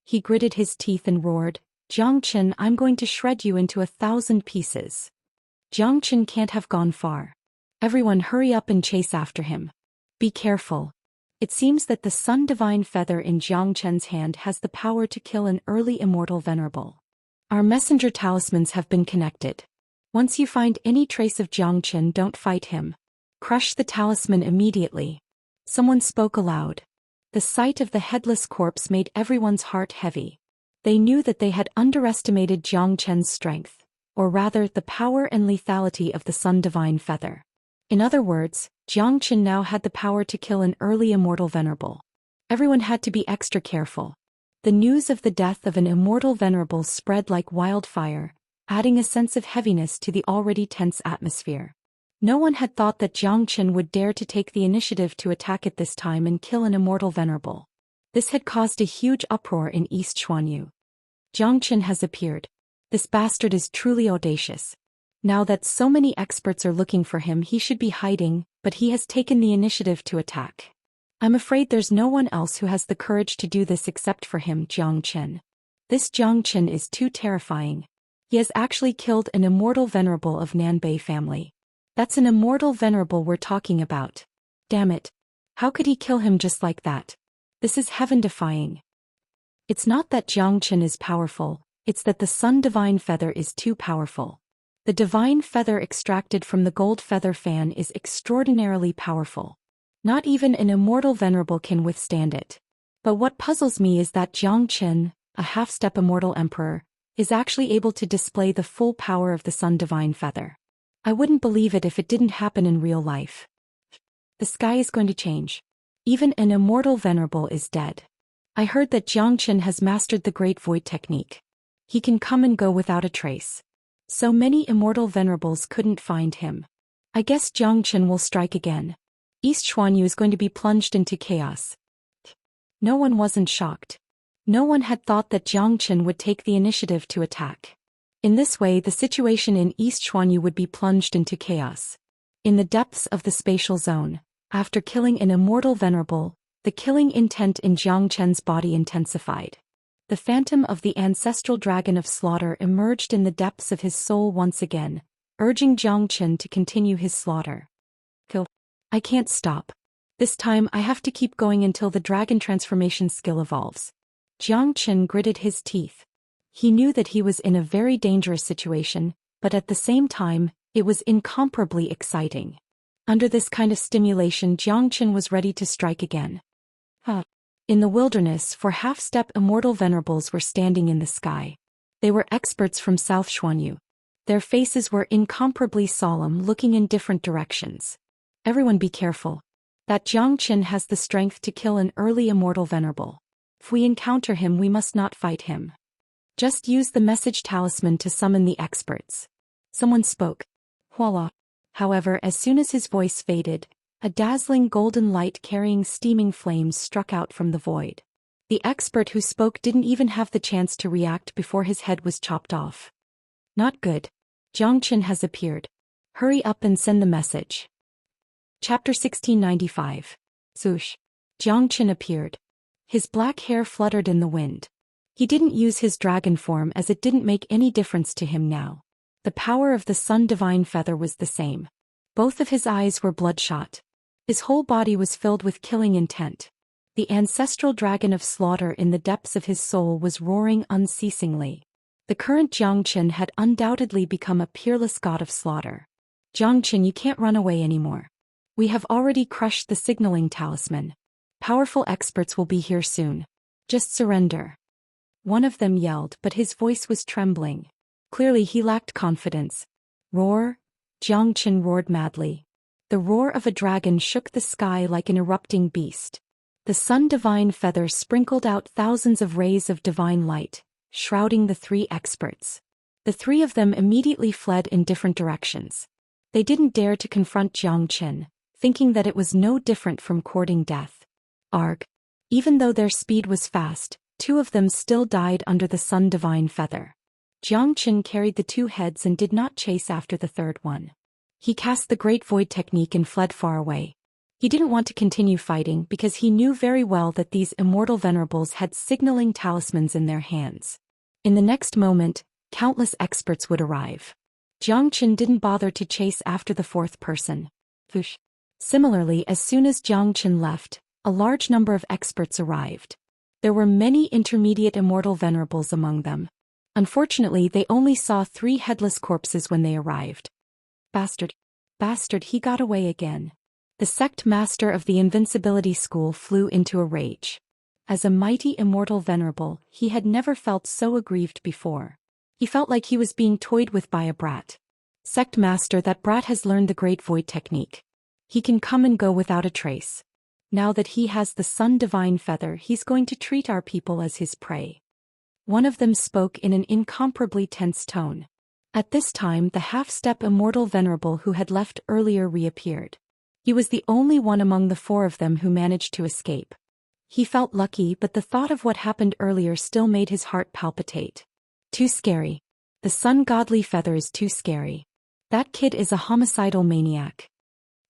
He gritted his teeth and roared, "Jiang Chen, I'm going to shred you into 1,000 pieces." Jiang Chen can't have gone far. Everyone hurry up and chase after him. Be careful. It seems that the Sun Divine Feather in Jiang Chen's hand has the power to kill an early immortal venerable. Our messenger talismans have been connected. Once you find any trace of Jiang Chen, don't fight him. Crush the talisman immediately. Someone spoke aloud. The sight of the headless corpse made everyone's heart heavy. They knew that they had underestimated Jiang Chen's strength, or rather the power and lethality of the Sun Divine Feather. In other words, Jiang Chen now had the power to kill an early immortal venerable. Everyone had to be extra careful. The news of the death of an immortal venerable spread like wildfire, adding a sense of heaviness to the already tense atmosphere. No one had thought that Jiang Chen would dare to take the initiative to attack at this time and kill an immortal venerable. This had caused a huge uproar in East Xuanyu. Jiang Chen has appeared. This bastard is truly audacious. Now that so many experts are looking for him, he should be hiding, but he has taken the initiative to attack. I'm afraid there's no one else who has the courage to do this except for him, Jiang Chen. This Jiang Chen is too terrifying. He has actually killed an immortal venerable of Nanbei family. That's an immortal venerable we're talking about. Damn it. How could he kill him just like that? This is heaven-defying. It's not that Jiang Chen is powerful, it's that the Sun Divine Feather is too powerful. The Divine Feather extracted from the Gold Feather Fan is extraordinarily powerful. Not even an immortal venerable can withstand it. But what puzzles me is that Jiang Chen, a half-step immortal emperor, is actually able to display the full power of the Sun Divine Feather. I wouldn't believe it if it didn't happen in real life. The sky is going to change. Even an immortal venerable is dead. I heard that Jiang Chen has mastered the Great Void technique. He can come and go without a trace. So many immortal venerables couldn't find him. I guess Jiang Chen will strike again. East Xuanyu is going to be plunged into chaos. No one wasn't shocked. No one had thought that Jiang Chen would take the initiative to attack. In this way, the situation in East Xuanyu would be plunged into chaos. In the depths of the spatial zone, after killing an immortal venerable, the killing intent in Jiang Chen's body intensified. The phantom of the ancestral dragon of slaughter emerged in the depths of his soul once again, urging Jiang Chen to continue his slaughter. Kill. I can't stop. This time I have to keep going until the dragon transformation skill evolves. Jiang Chen gritted his teeth. He knew that he was in a very dangerous situation, but at the same time, it was incomparably exciting. Under this kind of stimulation, Jiang Chen was ready to strike again. In the wilderness, for half-step immortal venerables were standing in the sky. They were experts from South Xuanyu. Their faces were incomparably solemn, looking in different directions. Everyone be careful. That Jiang Chen has the strength to kill an early immortal venerable. If we encounter him, we must not fight him. Just use the message talisman to summon the experts. Someone spoke. Voila. However, as soon as his voice faded, a dazzling golden light carrying steaming flames struck out from the void. The expert who spoke didn't even have the chance to react before his head was chopped off. Not good. Jiang Chen has appeared. Hurry up and send the message. Chapter 1695. Swoosh. Jiang Chen appeared. His black hair fluttered in the wind. He didn't use his dragon form as it didn't make any difference to him now. The power of the Sun Divine Feather was the same. Both of his eyes were bloodshot. His whole body was filled with killing intent. The ancestral dragon of slaughter in the depths of his soul was roaring unceasingly. The current Jiang Chen had undoubtedly become a peerless god of slaughter. Jiang Chen, you can't run away anymore. We have already crushed the signaling talisman. Powerful experts will be here soon. Just surrender. One of them yelled, but his voice was trembling. Clearly he lacked confidence. Roar! Jiang Chen roared madly. The roar of a dragon shook the sky like an erupting beast. The Sun Divine Feather sprinkled out thousands of rays of divine light, shrouding the three experts. The three of them immediately fled in different directions. They didn't dare to confront Jiang Chen, thinking that it was no different from courting death. Arg! Even though their speed was fast, two of them still died under the Sun Divine Feather. Jiang Chen carried the two heads and did not chase after the third one. He cast the Great Void technique and fled far away. He didn't want to continue fighting because he knew very well that these immortal venerables had signaling talismans in their hands. In the next moment, countless experts would arrive. Jiang Chen didn't bother to chase after the fourth person. Whoosh. Similarly, as soon as Jiang Chen left, a large number of experts arrived. There were many intermediate immortal venerables among them. Unfortunately, they only saw 3 headless corpses when they arrived. Bastard. Bastard, he got away again. The sect master of the Invincibility School flew into a rage. As a mighty immortal venerable, he had never felt so aggrieved before. He felt like he was being toyed with by a brat. Sect master, that brat has learned the Great Void technique. He can come and go without a trace. Now that he has the Sun Divine Feather, he's going to treat our people as his prey. One of them spoke in an incomparably tense tone. At this time, the half-step immortal venerable who had left earlier reappeared. He was the only one among the four of them who managed to escape. He felt lucky, but the thought of what happened earlier still made his heart palpitate. Too scary. The Sun Godly Feather is too scary. That kid is a homicidal maniac.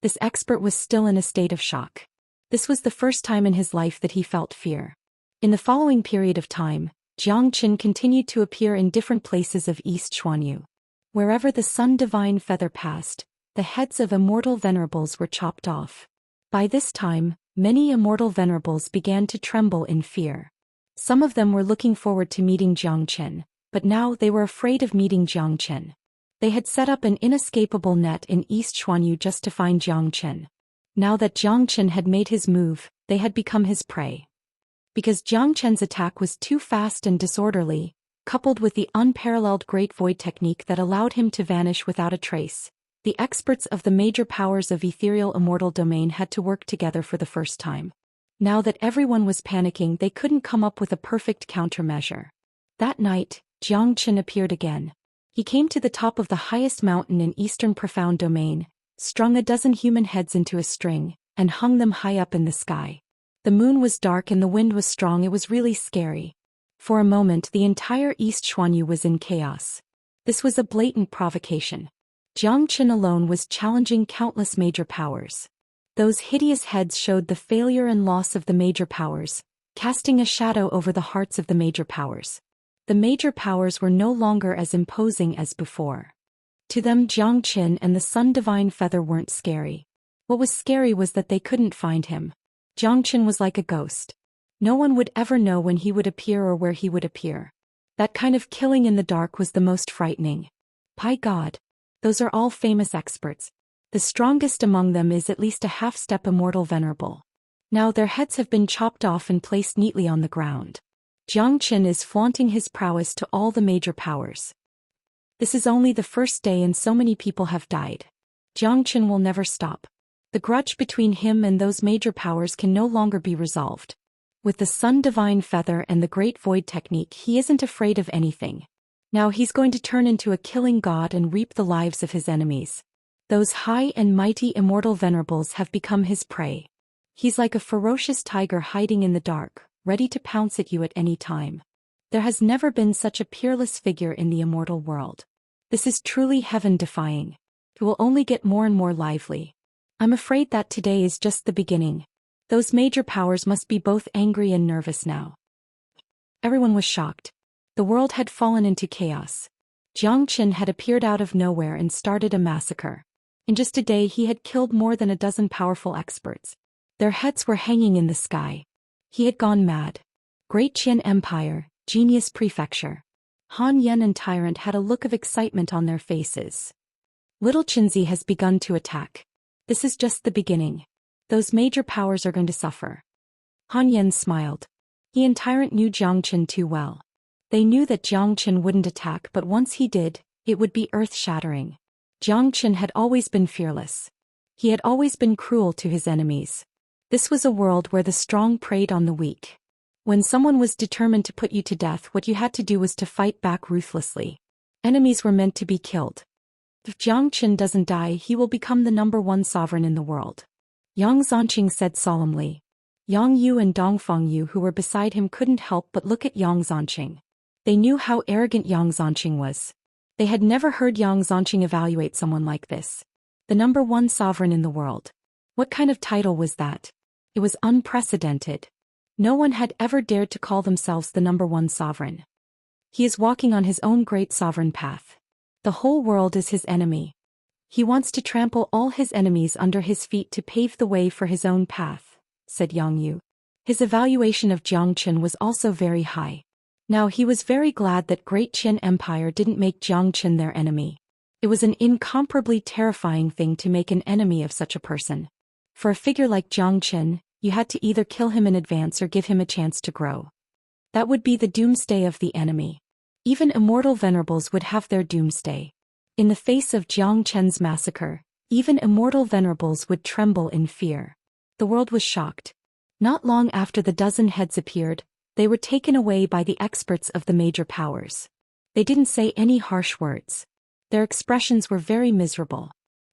This expert was still in a state of shock. This was the first time in his life that he felt fear. In the following period of time, Jiang Qin continued to appear in different places of East Xuanyu. Wherever the Sun Divine Feather passed, the heads of immortal venerables were chopped off. By this time, many immortal venerables began to tremble in fear. Some of them were looking forward to meeting Jiang Qin, but now they were afraid of meeting Jiang Qin. They had set up an inescapable net in East Xuanyu just to find Jiang Qin. Now that Jiang Qin had made his move, they had become his prey. Because Jiang Qin's attack was too fast and disorderly, coupled with the unparalleled Great Void technique that allowed him to vanish without a trace, the experts of the major powers of ethereal immortal domain had to work together for the first time. Now that everyone was panicking, they couldn't come up with a perfect countermeasure. That night, Jiang Qin appeared again. He came to the top of the highest mountain in Eastern Profound Domain, strung a dozen human heads into a string, and hung them high up in the sky. The moon was dark and the wind was strong. It was really scary. For a moment, the entire East Xuanyu was in chaos. This was a blatant provocation. Jiang Qin alone was challenging countless major powers. Those hideous heads showed the failure and loss of the major powers, casting a shadow over the hearts of the major powers. The major powers were no longer as imposing as before. To them, Jiang Qin and the Sun Divine Feather weren't scary. What was scary was that they couldn't find him. Jiang Qin was like a ghost. No one would ever know when he would appear or where he would appear. That kind of killing in the dark was the most frightening. By God! Those are all famous experts. The strongest among them is at least a half-step immortal venerable. Now their heads have been chopped off and placed neatly on the ground. Jiang Qin is flaunting his prowess to all the major powers. This is only the first day and so many people have died. Jiang Qin will never stop. The grudge between him and those major powers can no longer be resolved. With the Sun Divine Feather and the Great Void technique, he isn't afraid of anything. Now he's going to turn into a killing god and reap the lives of his enemies. Those high and mighty immortal venerables have become his prey. He's like a ferocious tiger hiding in the dark, ready to pounce at you at any time. There has never been such a peerless figure in the immortal world. This is truly heaven-defying. It will only get more and more lively. I'm afraid that today is just the beginning. Those major powers must be both angry and nervous now. Everyone was shocked. The world had fallen into chaos. Jiang Qin had appeared out of nowhere and started a massacre. In just a day he had killed more than a dozen powerful experts. Their heads were hanging in the sky. He had gone mad. Great Qian Empire, Genius Prefecture. Han Yen and Tyrant had a look of excitement on their faces. Little Qinzi has begun to attack. This is just the beginning. Those major powers are going to suffer. Han Yen smiled. He and Tyrant knew Jiang Qin too well. They knew that Jiang Qin wouldn't attack, but once he did, it would be earth-shattering. Jiang Qin had always been fearless. He had always been cruel to his enemies. This was a world where the strong preyed on the weak. When someone was determined to put you to death, what you had to do was to fight back ruthlessly. Enemies were meant to be killed. If Jiang Qin doesn't die, he will become the #1 sovereign in the world. Yang Zhanqing said solemnly. Yang Yu and Dongfeng Yu, who were beside him, couldn't help but look at Yang Zhanqing. They knew how arrogant Yang Zhanqing was. They had never heard Yang Zhanqing evaluate someone like this. The #1 sovereign in the world. What kind of title was that? It was unprecedented. No one had ever dared to call themselves the #1 sovereign. He is walking on his own great sovereign path. The whole world is his enemy. He wants to trample all his enemies under his feet to pave the way for his own path, said Yang Yu. His evaluation of Jiang Qin was also very high. Now he was very glad that Great Qian Empire didn't make Jiang Qin their enemy. It was an incomparably terrifying thing to make an enemy of such a person. For a figure like Zhou Xian, you had to either kill him in advance or give him a chance to grow. That would be the doomsday of the enemy. Even immortal venerables would have their doomsday. In the face of Zhou Xian's massacre, even immortal venerables would tremble in fear. The world was shocked. Not long after the dozen heads appeared, they were taken away by the experts of the major powers. They didn't say any harsh words. Their expressions were very miserable.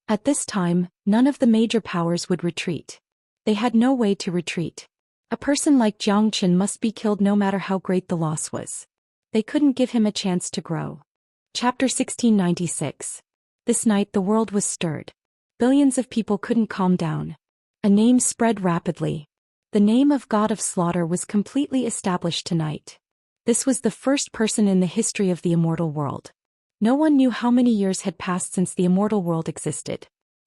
At this time, none of the major powers would retreat. They had no way to retreat. A person like Zhou Xian must be killed no matter how great the loss was. They couldn't give him a chance to grow. Chapter 1696. This night the world was stirred. Billions of people couldn't calm down. A name spread rapidly. The name of God of Slaughter was completely established tonight. This was the first person in the history of the immortal world. No one knew how many years had passed since the immortal world existed.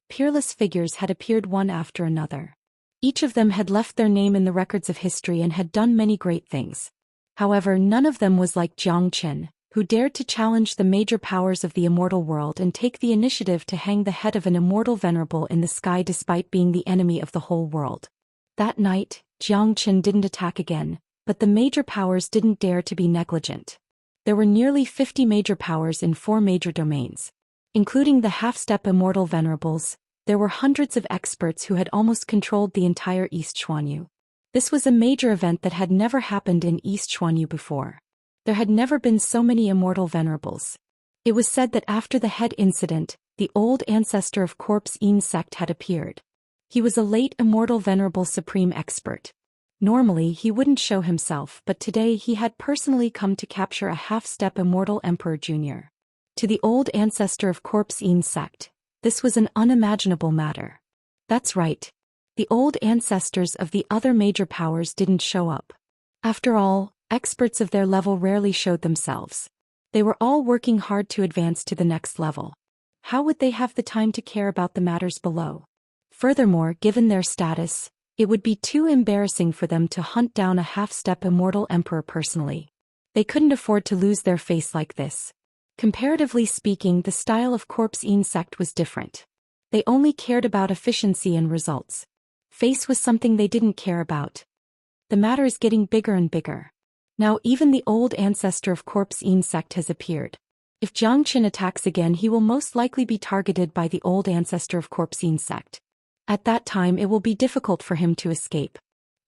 Peerless figures had appeared one after another. Each of them had left their name in the records of history and had done many great things. However, none of them was like Zhou Xian, who dared to challenge the major powers of the immortal world and take the initiative to hang the head of an immortal venerable in the sky despite being the enemy of the whole world. That night, Zhou Xian didn't attack again, but the major powers didn't dare to be negligent. There were nearly 50 major powers in 4 major domains. Including the half-step immortal venerables, there were hundreds of experts who had almost controlled the entire East Xuanyu. This was a major event that had never happened in East Xuanyu before. There had never been so many immortal venerables. It was said that after the head incident, the old ancestor of Corpse Yin sect had appeared. He was a late immortal venerable supreme expert. Normally he wouldn't show himself, but today he had personally come to capture a half-step immortal emperor junior. To the old ancestor of Corpse Yin sect, this was an unimaginable matter. That's right. The old ancestors of the other major powers didn't show up. After all, experts of their level rarely showed themselves. They were all working hard to advance to the next level. How would they have the time to care about the matters below? Furthermore, given their status, it would be too embarrassing for them to hunt down a half-step immortal emperor personally. They couldn't afford to lose their face like this. Comparatively speaking, the style of Corpse Yin sect was different. They only cared about efficiency and results. Face was something they didn't care about. The matter is getting bigger and bigger. Now even the old ancestor of Corpse Yin sect has appeared. If Zhou Xian attacks again, he will most likely be targeted by the old ancestor of Corpse Yin sect. At that time it will be difficult for him to escape.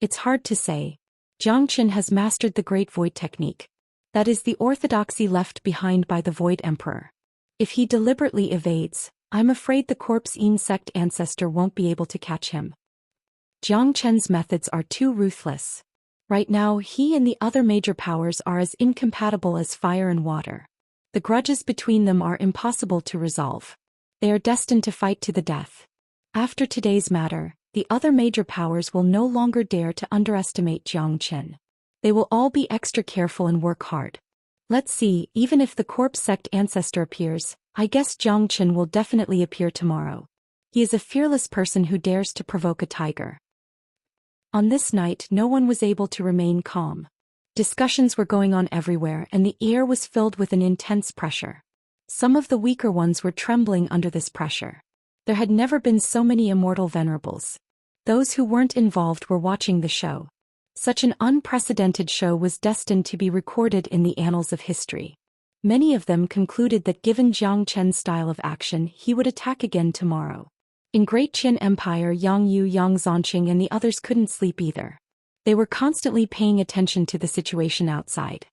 It's hard to say. Zhou Xian has mastered the Great Void technique. That is the orthodoxy left behind by the Void Emperor. If he deliberately evades, I'm afraid the Corpse Yin sect ancestor won't be able to catch him. Zhou Xian's methods are too ruthless. Right now he and the other major powers are as incompatible as fire and water. The grudges between them are impossible to resolve. They are destined to fight to the death. After today's matter, the other major powers will no longer dare to underestimate Zhou Xian. They will all be extra careful and work hard. Let's see, even if the Corpse sect ancestor appears, I guess Zhou Xian will definitely appear tomorrow. He is a fearless person who dares to provoke a tiger. On this night no one was able to remain calm. Discussions were going on everywhere and the air was filled with an intense pressure. Some of the weaker ones were trembling under this pressure. There had never been so many immortal venerables. Those who weren't involved were watching the show. Such an unprecedented show was destined to be recorded in the annals of history. Many of them concluded that given Zhou Qian's style of action, he would attack again tomorrow. In Great Qin Empire, Yang Yu, Yang Zonqing and the others couldn't sleep either. They were constantly paying attention to the situation outside.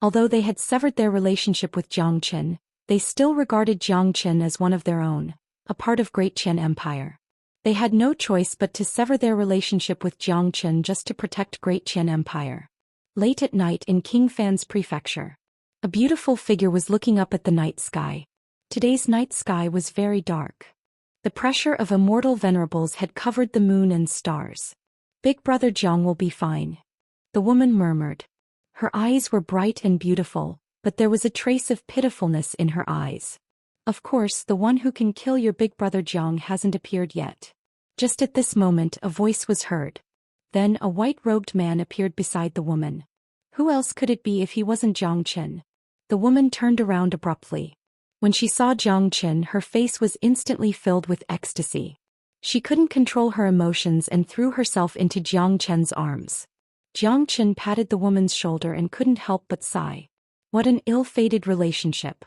Although they had severed their relationship with Zhou Qian, they still regarded Zhou Qian as one of their own, a part of Great Qin Empire. They had no choice but to sever their relationship with Zhou Qian just to protect Great Qin Empire. Late at night in King Fan's prefecture, a beautiful figure was looking up at the night sky. Today's night sky was very dark. The pressure of immortal venerables had covered the moon and stars. Big brother Zhang will be fine, the woman murmured. Her eyes were bright and beautiful, but there was a trace of pitifulness in her eyes. Of course, the one who can kill your big brother Zhang hasn't appeared yet. Just at this moment a voice was heard. Then a white-robed man appeared beside the woman. Who else could it be if he wasn't Zhou Qian? The woman turned around abruptly. When she saw Zhou Qian, her face was instantly filled with ecstasy. She couldn't control her emotions and threw herself into Jiang Chen's arms. Jiang Chen patted the woman's shoulder and couldn't help but sigh. What an ill-fated relationship.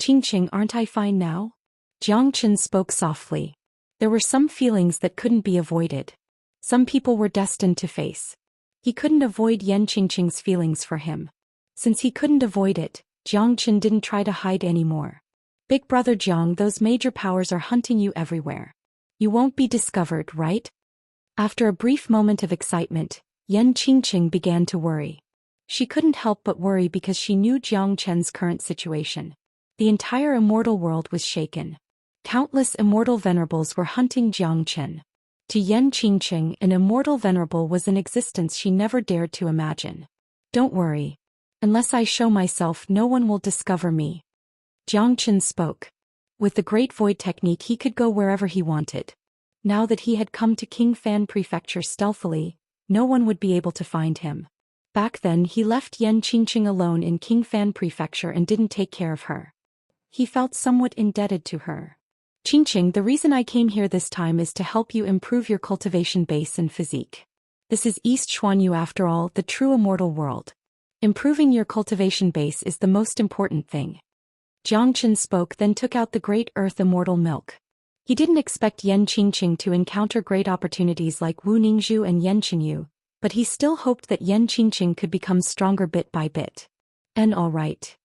Qingqing, aren't I fine now? Jiang Chen spoke softly. There were some feelings that couldn't be avoided. Some people were destined to face. He couldn't avoid Yan Qingqing's feelings for him. Since he couldn't avoid it, Jiang Chen didn't try to hide anymore. Big brother Jiang, those major powers are hunting you everywhere. You won't be discovered, right? After a brief moment of excitement, Yan Qingqing began to worry. She couldn't help but worry because she knew Jiang Chen's current situation. The entire immortal world was shaken. Countless immortal venerables were hunting Jiang Chen. To Yan Qingqing, an immortal venerable was an existence she never dared to imagine. Don't worry. Unless I show myself, no one will discover me. Jiang Chen spoke. With the Great Void technique, he could go wherever he wanted. Now that he had come to King Fan Prefecture stealthily, no one would be able to find him. Back then, he left Yan Qingqing alone in King Fan Prefecture and didn't take care of her. He felt somewhat indebted to her. Qingqing, the reason I came here this time is to help you improve your cultivation base and physique. This is East Xuanyu after all, the true immortal world. Improving your cultivation base is the most important thing. Jiang Chen spoke, then took out the Great Earth Immortal Milk. He didn't expect Yan Qingqing to encounter great opportunities like Wu Ningzhu and Yan Qinyu, but he still hoped that Yan Qingqing could become stronger bit by bit. And all right.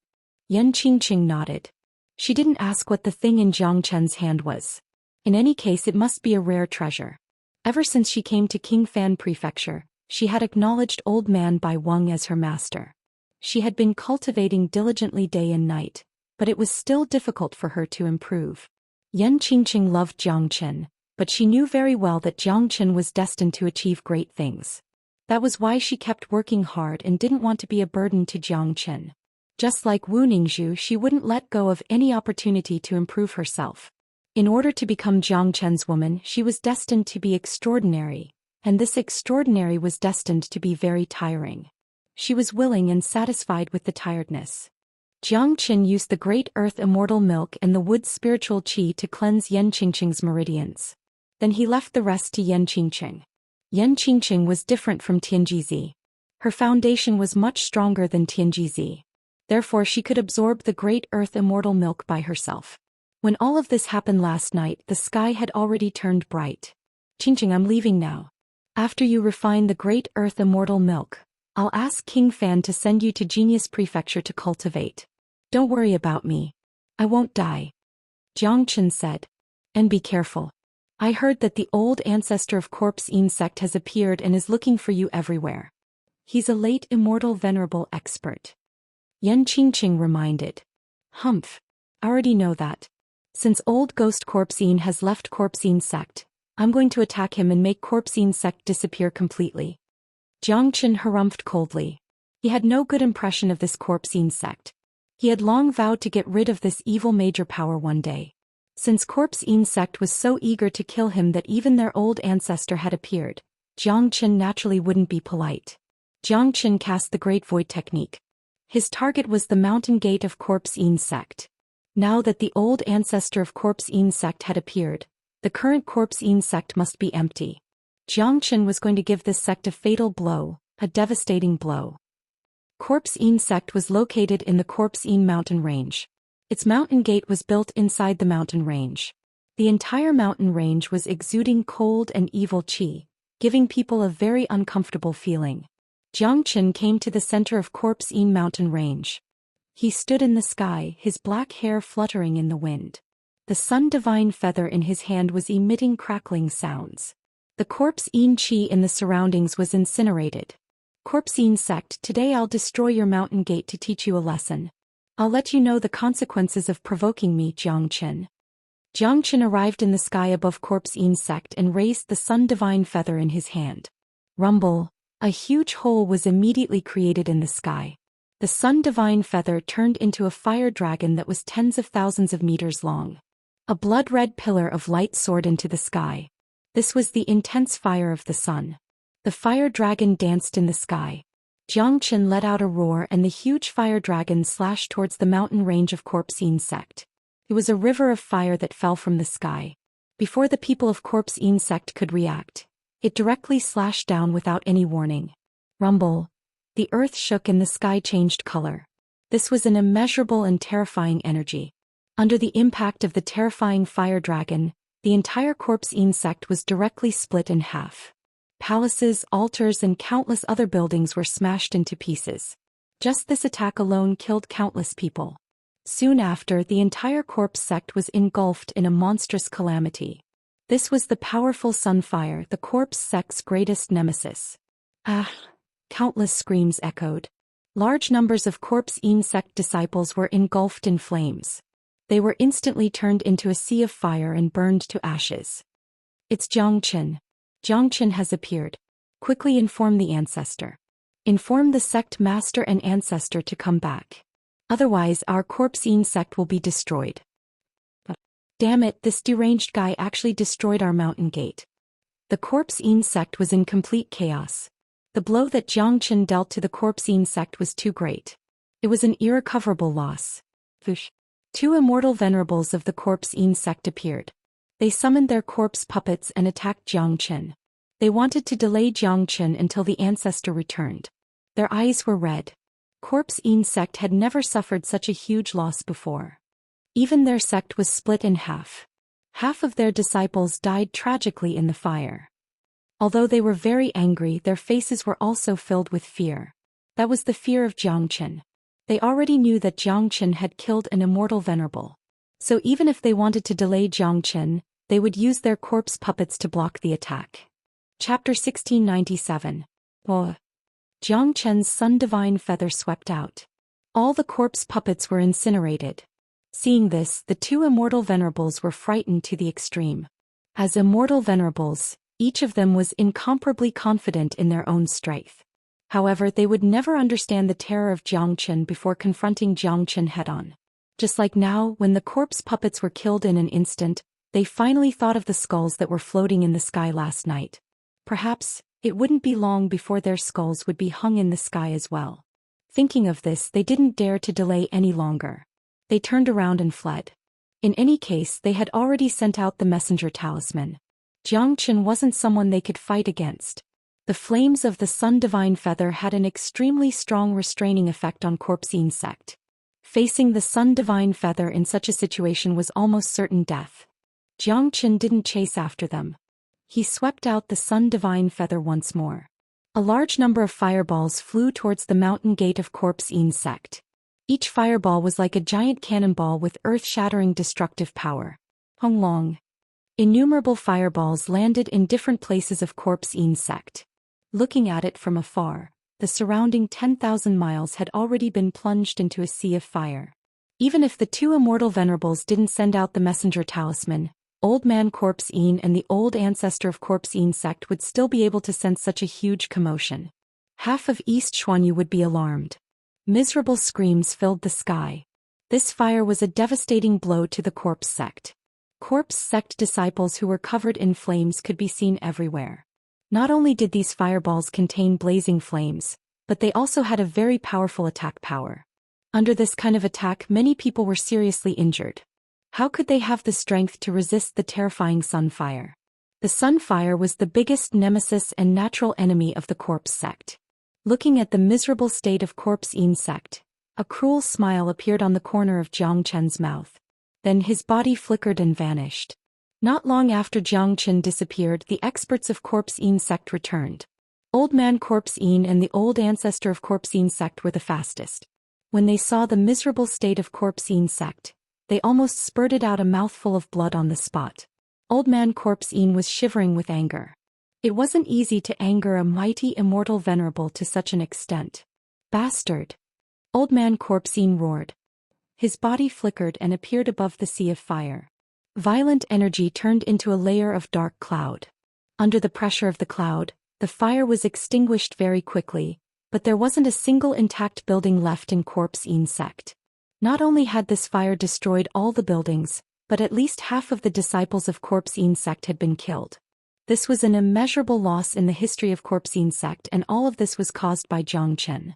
Yan Qingqing nodded. She didn't ask what the thing in Jiang Chen's hand was. In any case, it must be a rare treasure. Ever since she came to King Fan Prefecture, she had acknowledged Old Man Bai Wang as her master. She had been cultivating diligently day and night, but it was still difficult for her to improve. Yan Qingqing loved Jiang Chen, but she knew very well that Jiang Chen was destined to achieve great things. That was why she kept working hard and didn't want to be a burden to Jiang Chen. Just like Wu Ningzhu, she wouldn't let go of any opportunity to improve herself. In order to become Jiang Chen's woman, she was destined to be extraordinary, and this extraordinary was destined to be very tiring. She was willing and satisfied with the tiredness. Jiang Chen used the Great Earth Immortal Milk and the Wood's spiritual qi to cleanse Yan Qingqing's meridians. Then he left the rest to Yan Qingqing. Yan Qingqing was different from Tianjizi. Her foundation was much stronger than Tianjizi. Therefore she could absorb the Great Earth Immortal Milk by herself. When all of this happened last night, the sky had already turned bright. Qingqing, I'm leaving now. After you refine the Great Earth Immortal Milk, I'll ask King Fan to send you to Genius Prefecture to cultivate. Don't worry about me. I won't die. Jiang Chen said. And be careful. I heard that the old ancestor of Corpse Yin sect has appeared and is looking for you everywhere. He's a late immortal venerable expert. Yan Qingqing reminded. Humph. I already know that. Since old ghost Corpse Yin has left Corpse Yin sect, I'm going to attack him and make Corpse Yin sect disappear completely. Jiang Chen harumphed coldly. He had no good impression of this Corpse Yin sect. He had long vowed to get rid of this evil major power one day. Since Corpse Yin sect was so eager to kill him that even their old ancestor had appeared, Jiang Chen naturally wouldn't be polite. Jiang Chen cast the Great Void technique. His target was the mountain gate of Corpse Yin sect. Now that the old ancestor of Corpse Yin sect had appeared, the current Corpse Yin sect must be empty. Jiang Chen was going to give this sect a fatal blow, a devastating blow. Corpse Yin sect was located in the Corpse Yin mountain range. Its mountain gate was built inside the mountain range. The entire mountain range was exuding cold and evil qi, giving people a very uncomfortable feeling. Jiang Chen came to the center of Corpse Yin mountain range. He stood in the sky, his black hair fluttering in the wind. The sun divine feather in his hand was emitting crackling sounds. The Corpse Yin qi in the surroundings was incinerated. Corpse Yin sect, today I'll destroy your mountain gate to teach you a lesson. I'll let you know the consequences of provoking me, Jiang Chen. Jiang Chen arrived in the sky above Corpse Yin sect and raised the sun divine feather in his hand. Rumble. A huge hole was immediately created in the sky. The sun divine feather turned into a fire dragon that was tens of thousands of meters long. A blood-red pillar of light soared into the sky. This was the intense fire of the sun. The fire dragon danced in the sky. Jiang Chen let out a roar and the huge fire dragon slashed towards the mountain range of Corpse Yin sect. It was a river of fire that fell from the sky. Before the people of Corpse Insect could react, it directly slashed down without any warning. Rumble. The earth shook and the sky changed color. This was an immeasurable and terrifying energy. Under the impact of the terrifying fire dragon, the entire Corpse Insect was directly split in half. Palaces, altars, and countless other buildings were smashed into pieces. Just this attack alone killed countless people. Soon after, the entire corpse sect was engulfed in a monstrous calamity. This was the powerful sunfire, the corpse sect's greatest nemesis. Ah! Countless screams echoed. Large numbers of corpse insect disciples were engulfed in flames. They were instantly turned into a sea of fire and burned to ashes. It's Xianxia. Xianxia has appeared. Quickly inform the ancestor. Inform the sect master and ancestor to come back. Otherwise, our corpse insect will be destroyed. Damn it, this deranged guy actually destroyed our mountain gate. The corpse insect was in complete chaos. The blow that Xianxia dealt to the corpse insect was too great. It was an irrecoverable loss. Whoosh. 2 immortal venerables of the corpse insect appeared. They summoned their corpse puppets and attacked Xianxia. They wanted to delay Xianxia until the ancestor returned. Their eyes were red. Corpse insect had never suffered such a huge loss before. Even their sect was split in half. Half of their disciples died tragically in the fire. Although they were very angry, their faces were also filled with fear. That was the fear of Xianxia. They already knew that Xianxia had killed an immortal venerable. So even if they wanted to delay Xianxia, they would use their corpse puppets to block the attack. Chapter 1697. Oh. Xianxia's sun divine feather swept out. All the corpse puppets were incinerated. Seeing this, the 2 immortal venerables were frightened to the extreme. As immortal venerables, each of them was incomparably confident in their own strength. However, they would never understand the terror of Xianxia before confronting Xianxia head-on. Just like now, when the corpse puppets were killed in an instant, they finally thought of the skulls that were floating in the sky last night. Perhaps it wouldn't be long before their skulls would be hung in the sky as well. Thinking of this, they didn't dare to delay any longer. They turned around and fled. In any case, they had already sent out the messenger talisman. Xianxia wasn't someone they could fight against. The flames of the sun divine feather had an extremely strong restraining effect on corpse insect. Facing the sun divine feather in such a situation was almost certain death. Xianxia didn't chase after them. He swept out the sun divine feather once more. A large number of fireballs flew towards the mountain gate of corpse insect. Each fireball was like a giant cannonball with earth-shattering destructive power. Honglong. Innumerable fireballs landed in different places of corpse insect. Looking at it from afar, the surrounding 10,000 miles had already been plunged into a sea of fire. Even if the 2 immortal venerables didn't send out the messenger talisman, Old Man Corpse In and the old ancestor of Corpse Insect would still be able to sense such a huge commotion. Half of East Xuanyu would be alarmed. Miserable screams filled the sky. This fire was a devastating blow to the Corpse Sect. Corpse Sect disciples who were covered in flames could be seen everywhere. Not only did these fireballs contain blazing flames, but they also had a very powerful attack power. Under this kind of attack, many people were seriously injured. How could they have the strength to resist the terrifying sunfire? The sunfire was the biggest nemesis and natural enemy of the Corpse Sect. Looking at the miserable state of Corpse Insect, a cruel smile appeared on the corner of Xianxia's mouth. Then his body flickered and vanished. Not long after Xianxia disappeared, the experts of Corpse Insect returned. Old Man Corpse In and the old ancestor of Corpse Insect were the fastest. When they saw the miserable state of Corpse Insect, they almost spurted out a mouthful of blood on the spot. Old Man Corpse In was shivering with anger. It wasn't easy to anger a mighty immortal venerable to such an extent. Bastard! Old Man Corpse In roared. His body flickered and appeared above the sea of fire. Violent energy turned into a layer of dark cloud. Under the pressure of the cloud, the fire was extinguished very quickly, but there wasn't a single intact building left in Corpse Insect. Not only had this fire destroyed all the buildings, but at least half of the disciples of Corpse Insect had been killed. This was an immeasurable loss in the history of Corpse Insect, and all of this was caused by Xianxia.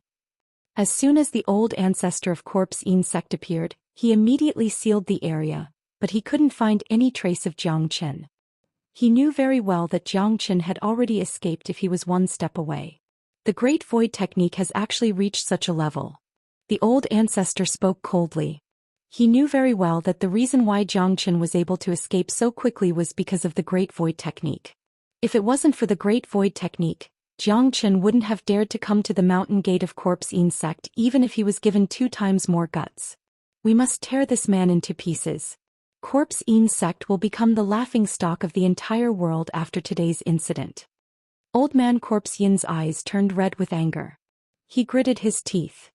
As soon as the old ancestor of Corpse Insect appeared, he immediately sealed the area, but he couldn't find any trace of Zhou Xian. He knew very well that Zhou Xian had already escaped if he was one step away. The Great Void technique has actually reached such a level. The old ancestor spoke coldly. He knew very well that the reason why Zhou Xian was able to escape so quickly was because of the Great Void technique. If it wasn't for the Great Void technique, Zhou Xian wouldn't have dared to come to the mountain gate of Cultivation sect even if he was given 2 times more guts. We must tear this man into pieces. Cultivation sect will become the laughingstock of the entire world after today's incident. Old man Cultivation's eyes turned red with anger. He gritted his teeth.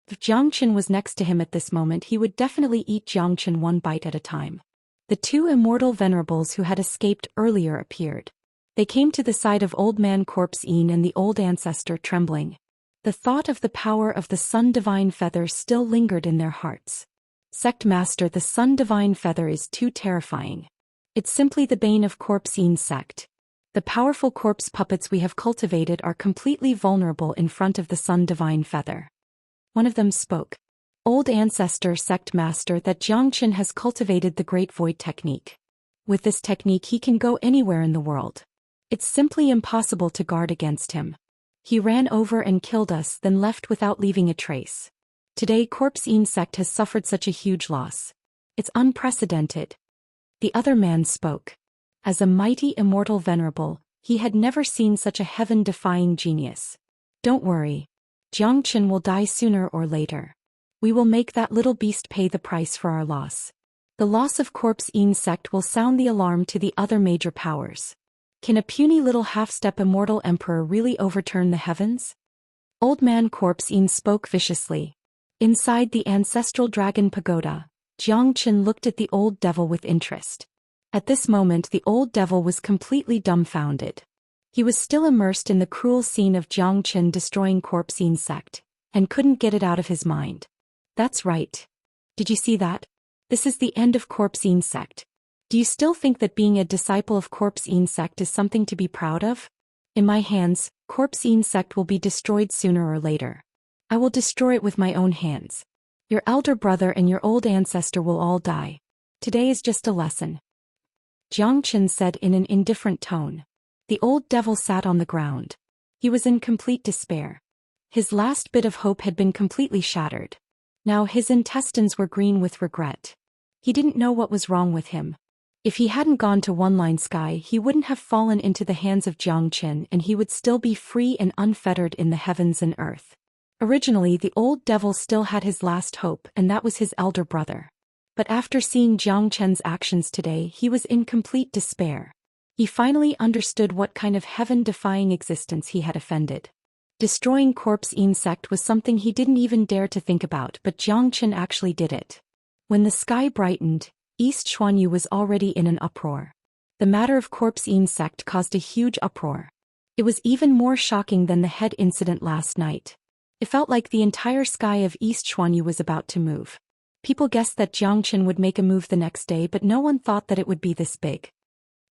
If Zhou Xian was next to him at this moment, he would definitely eat Zhou Xian one bite at a time. The 2 immortal venerables who had escaped earlier appeared. They came to the side of old man Cultivation and the old ancestor, trembling. The thought of the power of the Sun Divine Feather still lingered in their hearts. Sect Master, the Sun Divine Feather is too terrifying. It's simply the bane of Cultivation sect. The powerful corpse puppets we have cultivated are completely vulnerable in front of the Sun Divine Feather. One of them spoke. Old ancestor, Sect Master, that Zhou Xian has cultivated the Great Void technique. With this technique he can go anywhere in the world. It's simply impossible to guard against him. He ran over and killed us, then left without leaving a trace. Today Cultivation sect has suffered such a huge loss. It's unprecedented. The other man spoke. As a mighty immortal venerable, he had never seen such a heaven-defying genius. Don't worry. Zhou Xian will die sooner or later. We will make that little beast pay the price for our loss. The loss of Cultivation sect will sound the alarm to the other major powers. Can a puny little half-step immortal emperor really overturn the heavens? Old man Cultivation spoke viciously. Inside the ancestral dragon pagoda, Zhou Xian looked at the old devil with interest. At this moment the old devil was completely dumbfounded. He was still immersed in the cruel scene of Zhou Xian destroying Cultivation sect, and couldn't get it out of his mind. That's right. Did you see that? This is the end of Cultivation sect. Do you still think that being a disciple of Cultivation sect is something to be proud of? In my hands, Cultivation sect will be destroyed sooner or later. I will destroy it with my own hands. Your elder brother and your old ancestor will all die. Today is just a lesson. Zhou Xian said in an indifferent tone. The old devil sat on the ground. He was in complete despair. His last bit of hope had been completely shattered. Now his intestines were green with regret. He didn't know what was wrong with him. If he hadn't gone to One Line Sky, he wouldn't have fallen into the hands of Zhou Xian and he would still be free and unfettered in the heavens and earth. Originally the old devil still had his last hope, and that was his elder brother. But after seeing Zhou Qian's actions today, he was in complete despair. He finally understood what kind of heaven-defying existence he had offended. Destroying Cultivation sect was something he didn't even dare to think about, but Zhou Xian actually did it. When the sky brightened, East Xuanyu was already in an uproar. The matter of Cultivation sect caused a huge uproar. It was even more shocking than the head incident last night. It felt like the entire sky of East Xuanyu was about to move. People guessed that Zhou Xian would make a move the next day, but no one thought that it would be this big.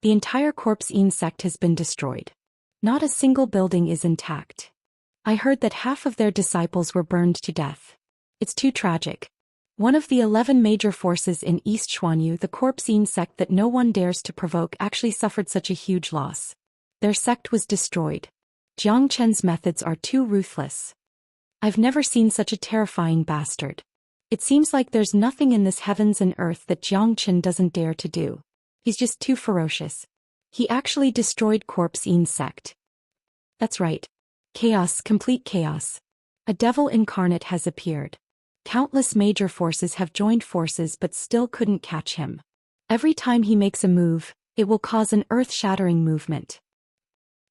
The entire Cultivation sect has been destroyed. Not a single building is intact. I heard that half of their disciples were burned to death. It's too tragic. One of the 11 major forces in East Xuanyu, the Cultivation sect that no one dares to provoke, actually suffered such a huge loss. Their sect was destroyed. Zhou Qian's methods are too ruthless. I've never seen such a terrifying bastard. It seems like there's nothing in this heavens and earth that Zhou Xian doesn't dare to do. He's just too ferocious. He actually destroyed Cultivation sect. That's right. Chaos, complete chaos. A devil incarnate has appeared. Countless major forces have joined forces but still couldn't catch him. Every time he makes a move, it will cause an earth-shattering movement.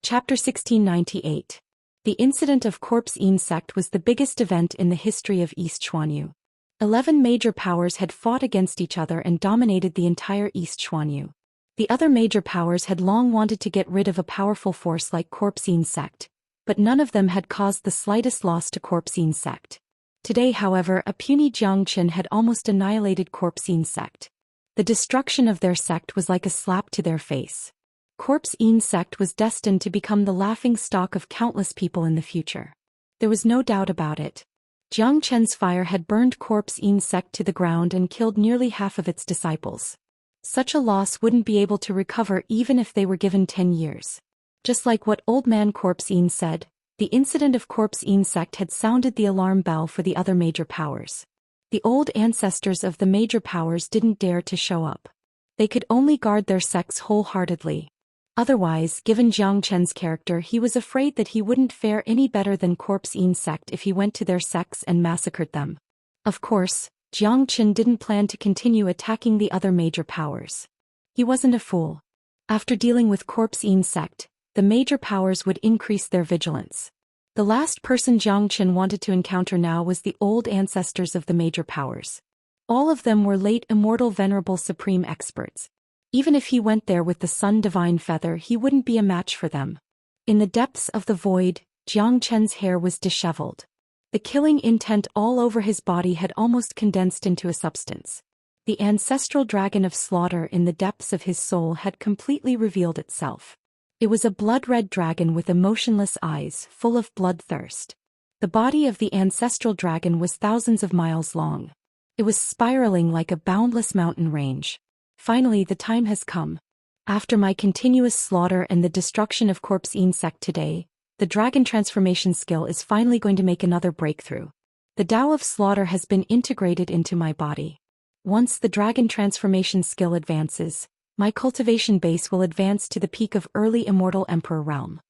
Chapter 1698. The incident of Cultivation sect was the biggest event in the history of East Xuanyu. 11 major powers had fought against each other and dominated the entire East Xuanyu. The other major powers had long wanted to get rid of a powerful force like Cultivation sect, but none of them had caused the slightest loss to Cultivation sect. Today, however, a puny Zhou Xian had almost annihilated Cultivation sect. The destruction of their sect was like a slap to their face. Cultivation sect was destined to become the laughingstock of countless people in the future. There was no doubt about it. Zhou Qian's fire had burned Cultivation sect to the ground and killed nearly half of its disciples. Such a loss wouldn't be able to recover even if they were given 10 years. Just like what Old Man Corpse Yin said, the incident of Corpse Yin sect had sounded the alarm bell for the other major powers. The old ancestors of the major powers didn't dare to show up. They could only guard their sects wholeheartedly. Otherwise, given Jiang Chen's character, he was afraid that he wouldn't fare any better than Corpse Yin sect if he went to their sects and massacred them. Of course, Jiang Chen didn't plan to continue attacking the other major powers. He wasn't a fool. After dealing with Corpse Yin sect, the major powers would increase their vigilance. The last person Jiang Chen wanted to encounter now was the old ancestors of the major powers. All of them were late immortal venerable supreme experts. Even if he went there with the Sun Divine Feather, he wouldn't be a match for them. In the depths of the void, Jiang Chen's hair was disheveled. The killing intent all over his body had almost condensed into a substance. The ancestral dragon of slaughter in the depths of his soul had completely revealed itself. It was a blood-red dragon with emotionless eyes, full of bloodthirst. The body of the ancestral dragon was thousands of miles long. It was spiraling like a boundless mountain range. Finally, the time has come. After my continuous slaughter and the destruction of Corpse Yin sect today, the dragon transformation skill is finally going to make another breakthrough. The Tao of slaughter has been integrated into my body. Once the dragon transformation skill advances, my cultivation base will advance to the peak of early immortal emperor realm.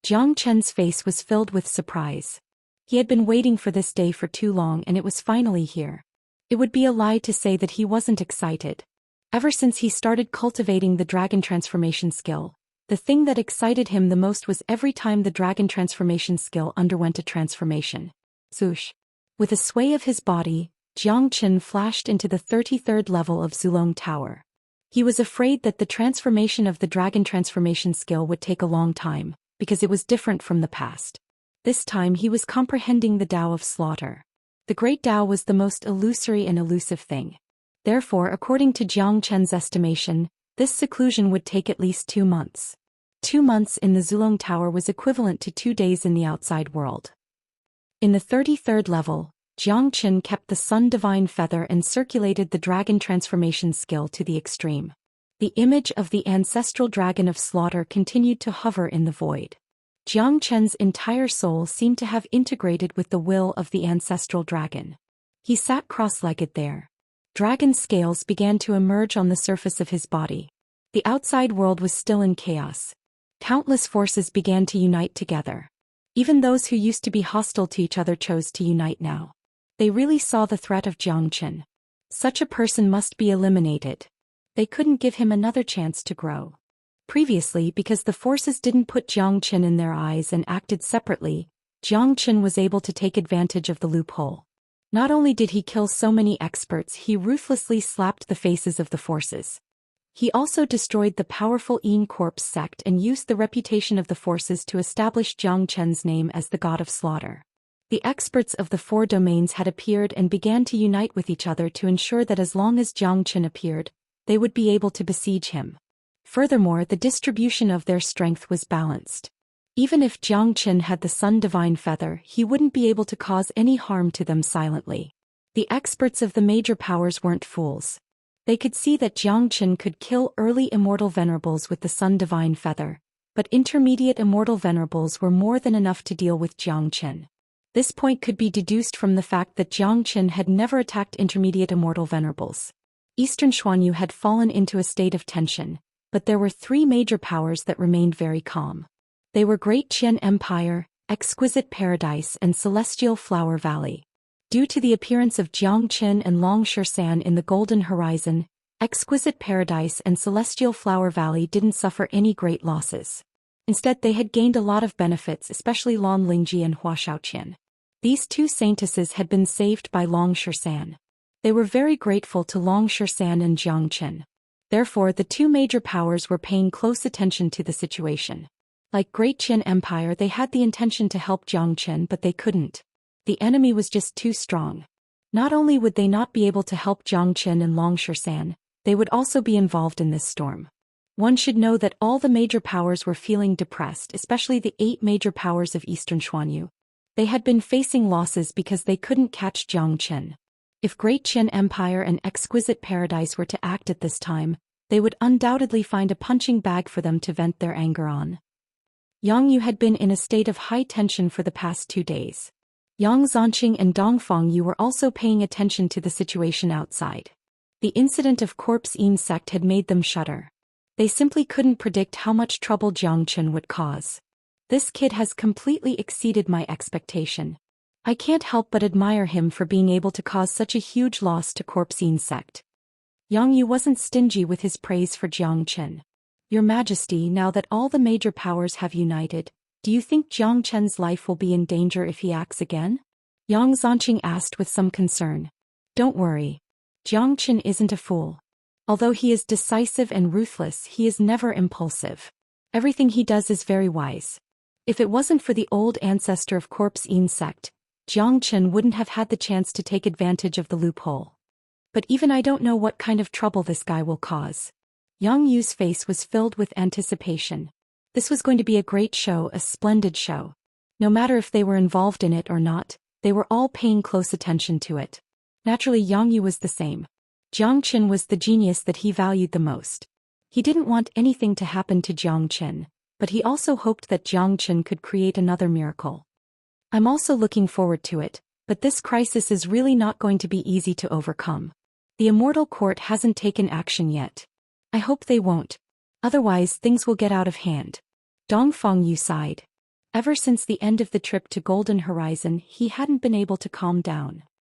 Jiang Chen's face was filled with surprise. He had been waiting for this day for too long, and it was finally here. It would be a lie to say that he wasn't excited. Ever since he started cultivating the dragon transformation skill, the thing that excited him the most was every time the dragon transformation skill underwent a transformation. Zhoosh. With a sway of his body, Jiang Chen flashed into the 33rd level of Zulong Tower. He was afraid that the transformation of the dragon transformation skill would take a long time, because it was different from the past. This time he was comprehending the Tao of slaughter. The great Tao was the most illusory and elusive thing. Therefore, according to Jiang Chen's estimation, this seclusion would take at least 2 months. 2 months in the Zulong Tower was equivalent to 2 days in the outside world. In the 33rd level, Jiang Chen kept the Sun Divine Feather and circulated the dragon transformation skill to the extreme. The image of the ancestral dragon of slaughter continued to hover in the void. Jiang Chen's entire soul seemed to have integrated with the will of the ancestral dragon. He sat cross-legged there. Dragon scales began to emerge on the surface of his body. The outside world was still in chaos. Countless forces began to unite together. Even those who used to be hostile to each other chose to unite now. They really saw the threat of Jiang Chen. Such a person must be eliminated. They couldn't give him another chance to grow. Previously, because the forces didn't put Jiang Chen in their eyes and acted separately, Jiang Chen was able to take advantage of the loophole. Not only did he kill so many experts, he ruthlessly slapped the faces of the forces. He also destroyed the powerful Yin Corpse sect and used the reputation of the forces to establish Jiang Chen's name as the god of slaughter. The experts of the 4 domains had appeared and began to unite with each other to ensure that as long as Jiang Chen appeared, they would be able to besiege him. Furthermore, the distribution of their strength was balanced. Even if Jiang Chen had the Sun Divine Feather, he wouldn't be able to cause any harm to them silently. The experts of the major powers weren't fools. They could see that Jiang Chen could kill early immortal venerables with the Sun Divine Feather, but intermediate immortal venerables were more than enough to deal with Jiang Chen. This point could be deduced from the fact that Jiang Chen had never attacked intermediate immortal venerables. Eastern Xuanyu had fallen into a state of tension, but there were 3 major powers that remained very calm. They were Great Qian Empire, Exquisite Paradise and Celestial Flower Valley. Due to the appearance of Jiang Chen and Long Shan in the Golden Horizon, Exquisite Paradise and Celestial Flower Valley didn't suffer any great losses. Instead, they had gained a lot of benefits, especially Lan Lingji and Hua Shaoqian. These 2 saintesses had been saved by Long Shan. They were very grateful to Long Shan and Jiang Chen. Therefore, the 2 major powers were paying close attention to the situation. Like Great Qian Empire, they had the intention to help Jiang Chen, but they couldn't. The enemy was just too strong. Not only would they not be able to help Jiang Chen and Long Shan, they would also be involved in this storm. One should know that all the major powers were feeling depressed, especially the 8 major powers of Eastern Xuanyu. They had been facing losses because they couldn't catch Jiang Chen. If Great Qian Empire and Exquisite Paradise were to act at this time, They would undoubtedly find a punching bag for them to vent their anger on. Yang Yu had been in a state of high tension for the past 2 days. Yang Zhanqing and Dong Fengyu were also paying attention to the situation outside. The incident of Corpse Insect had made them shudder. They simply couldn't predict how much trouble Jiang Chen would cause. This kid has completely exceeded my expectation. I can't help but admire him for being able to cause such a huge loss to Corpse Insect. Yang Yu wasn't stingy with his praise for Jiang Chen. Your Majesty, now that all the major powers have united, do you think Jiang Chen's life will be in danger if he acts again? Yang Zhanqing asked with some concern. Don't worry. Jiang Chen isn't a fool. Although he is decisive and ruthless, he is never impulsive. Everything he does is very wise. If it wasn't for the old ancestor of Corpse Insect, Jiang Chen wouldn't have had the chance to take advantage of the loophole. But even I don't know what kind of trouble this guy will cause. Yang Yu's face was filled with anticipation. This was going to be a great show, a splendid show. No matter if they were involved in it or not, they were all paying close attention to it. Naturally, Yang Yu was the same. Jiang Chen was the genius that he valued the most. He didn't want anything to happen to Jiang Chen, but he also hoped that Jiang Chen could create another miracle. I'm also looking forward to it, but this crisis is really not going to be easy to overcome. The Immortal Court hasn't taken action yet. I hope they won't. Otherwise things will get out of hand. Dong Fengyu sighed. Ever since the end of the trip to Golden Horizon, he hadn't been able to calm down.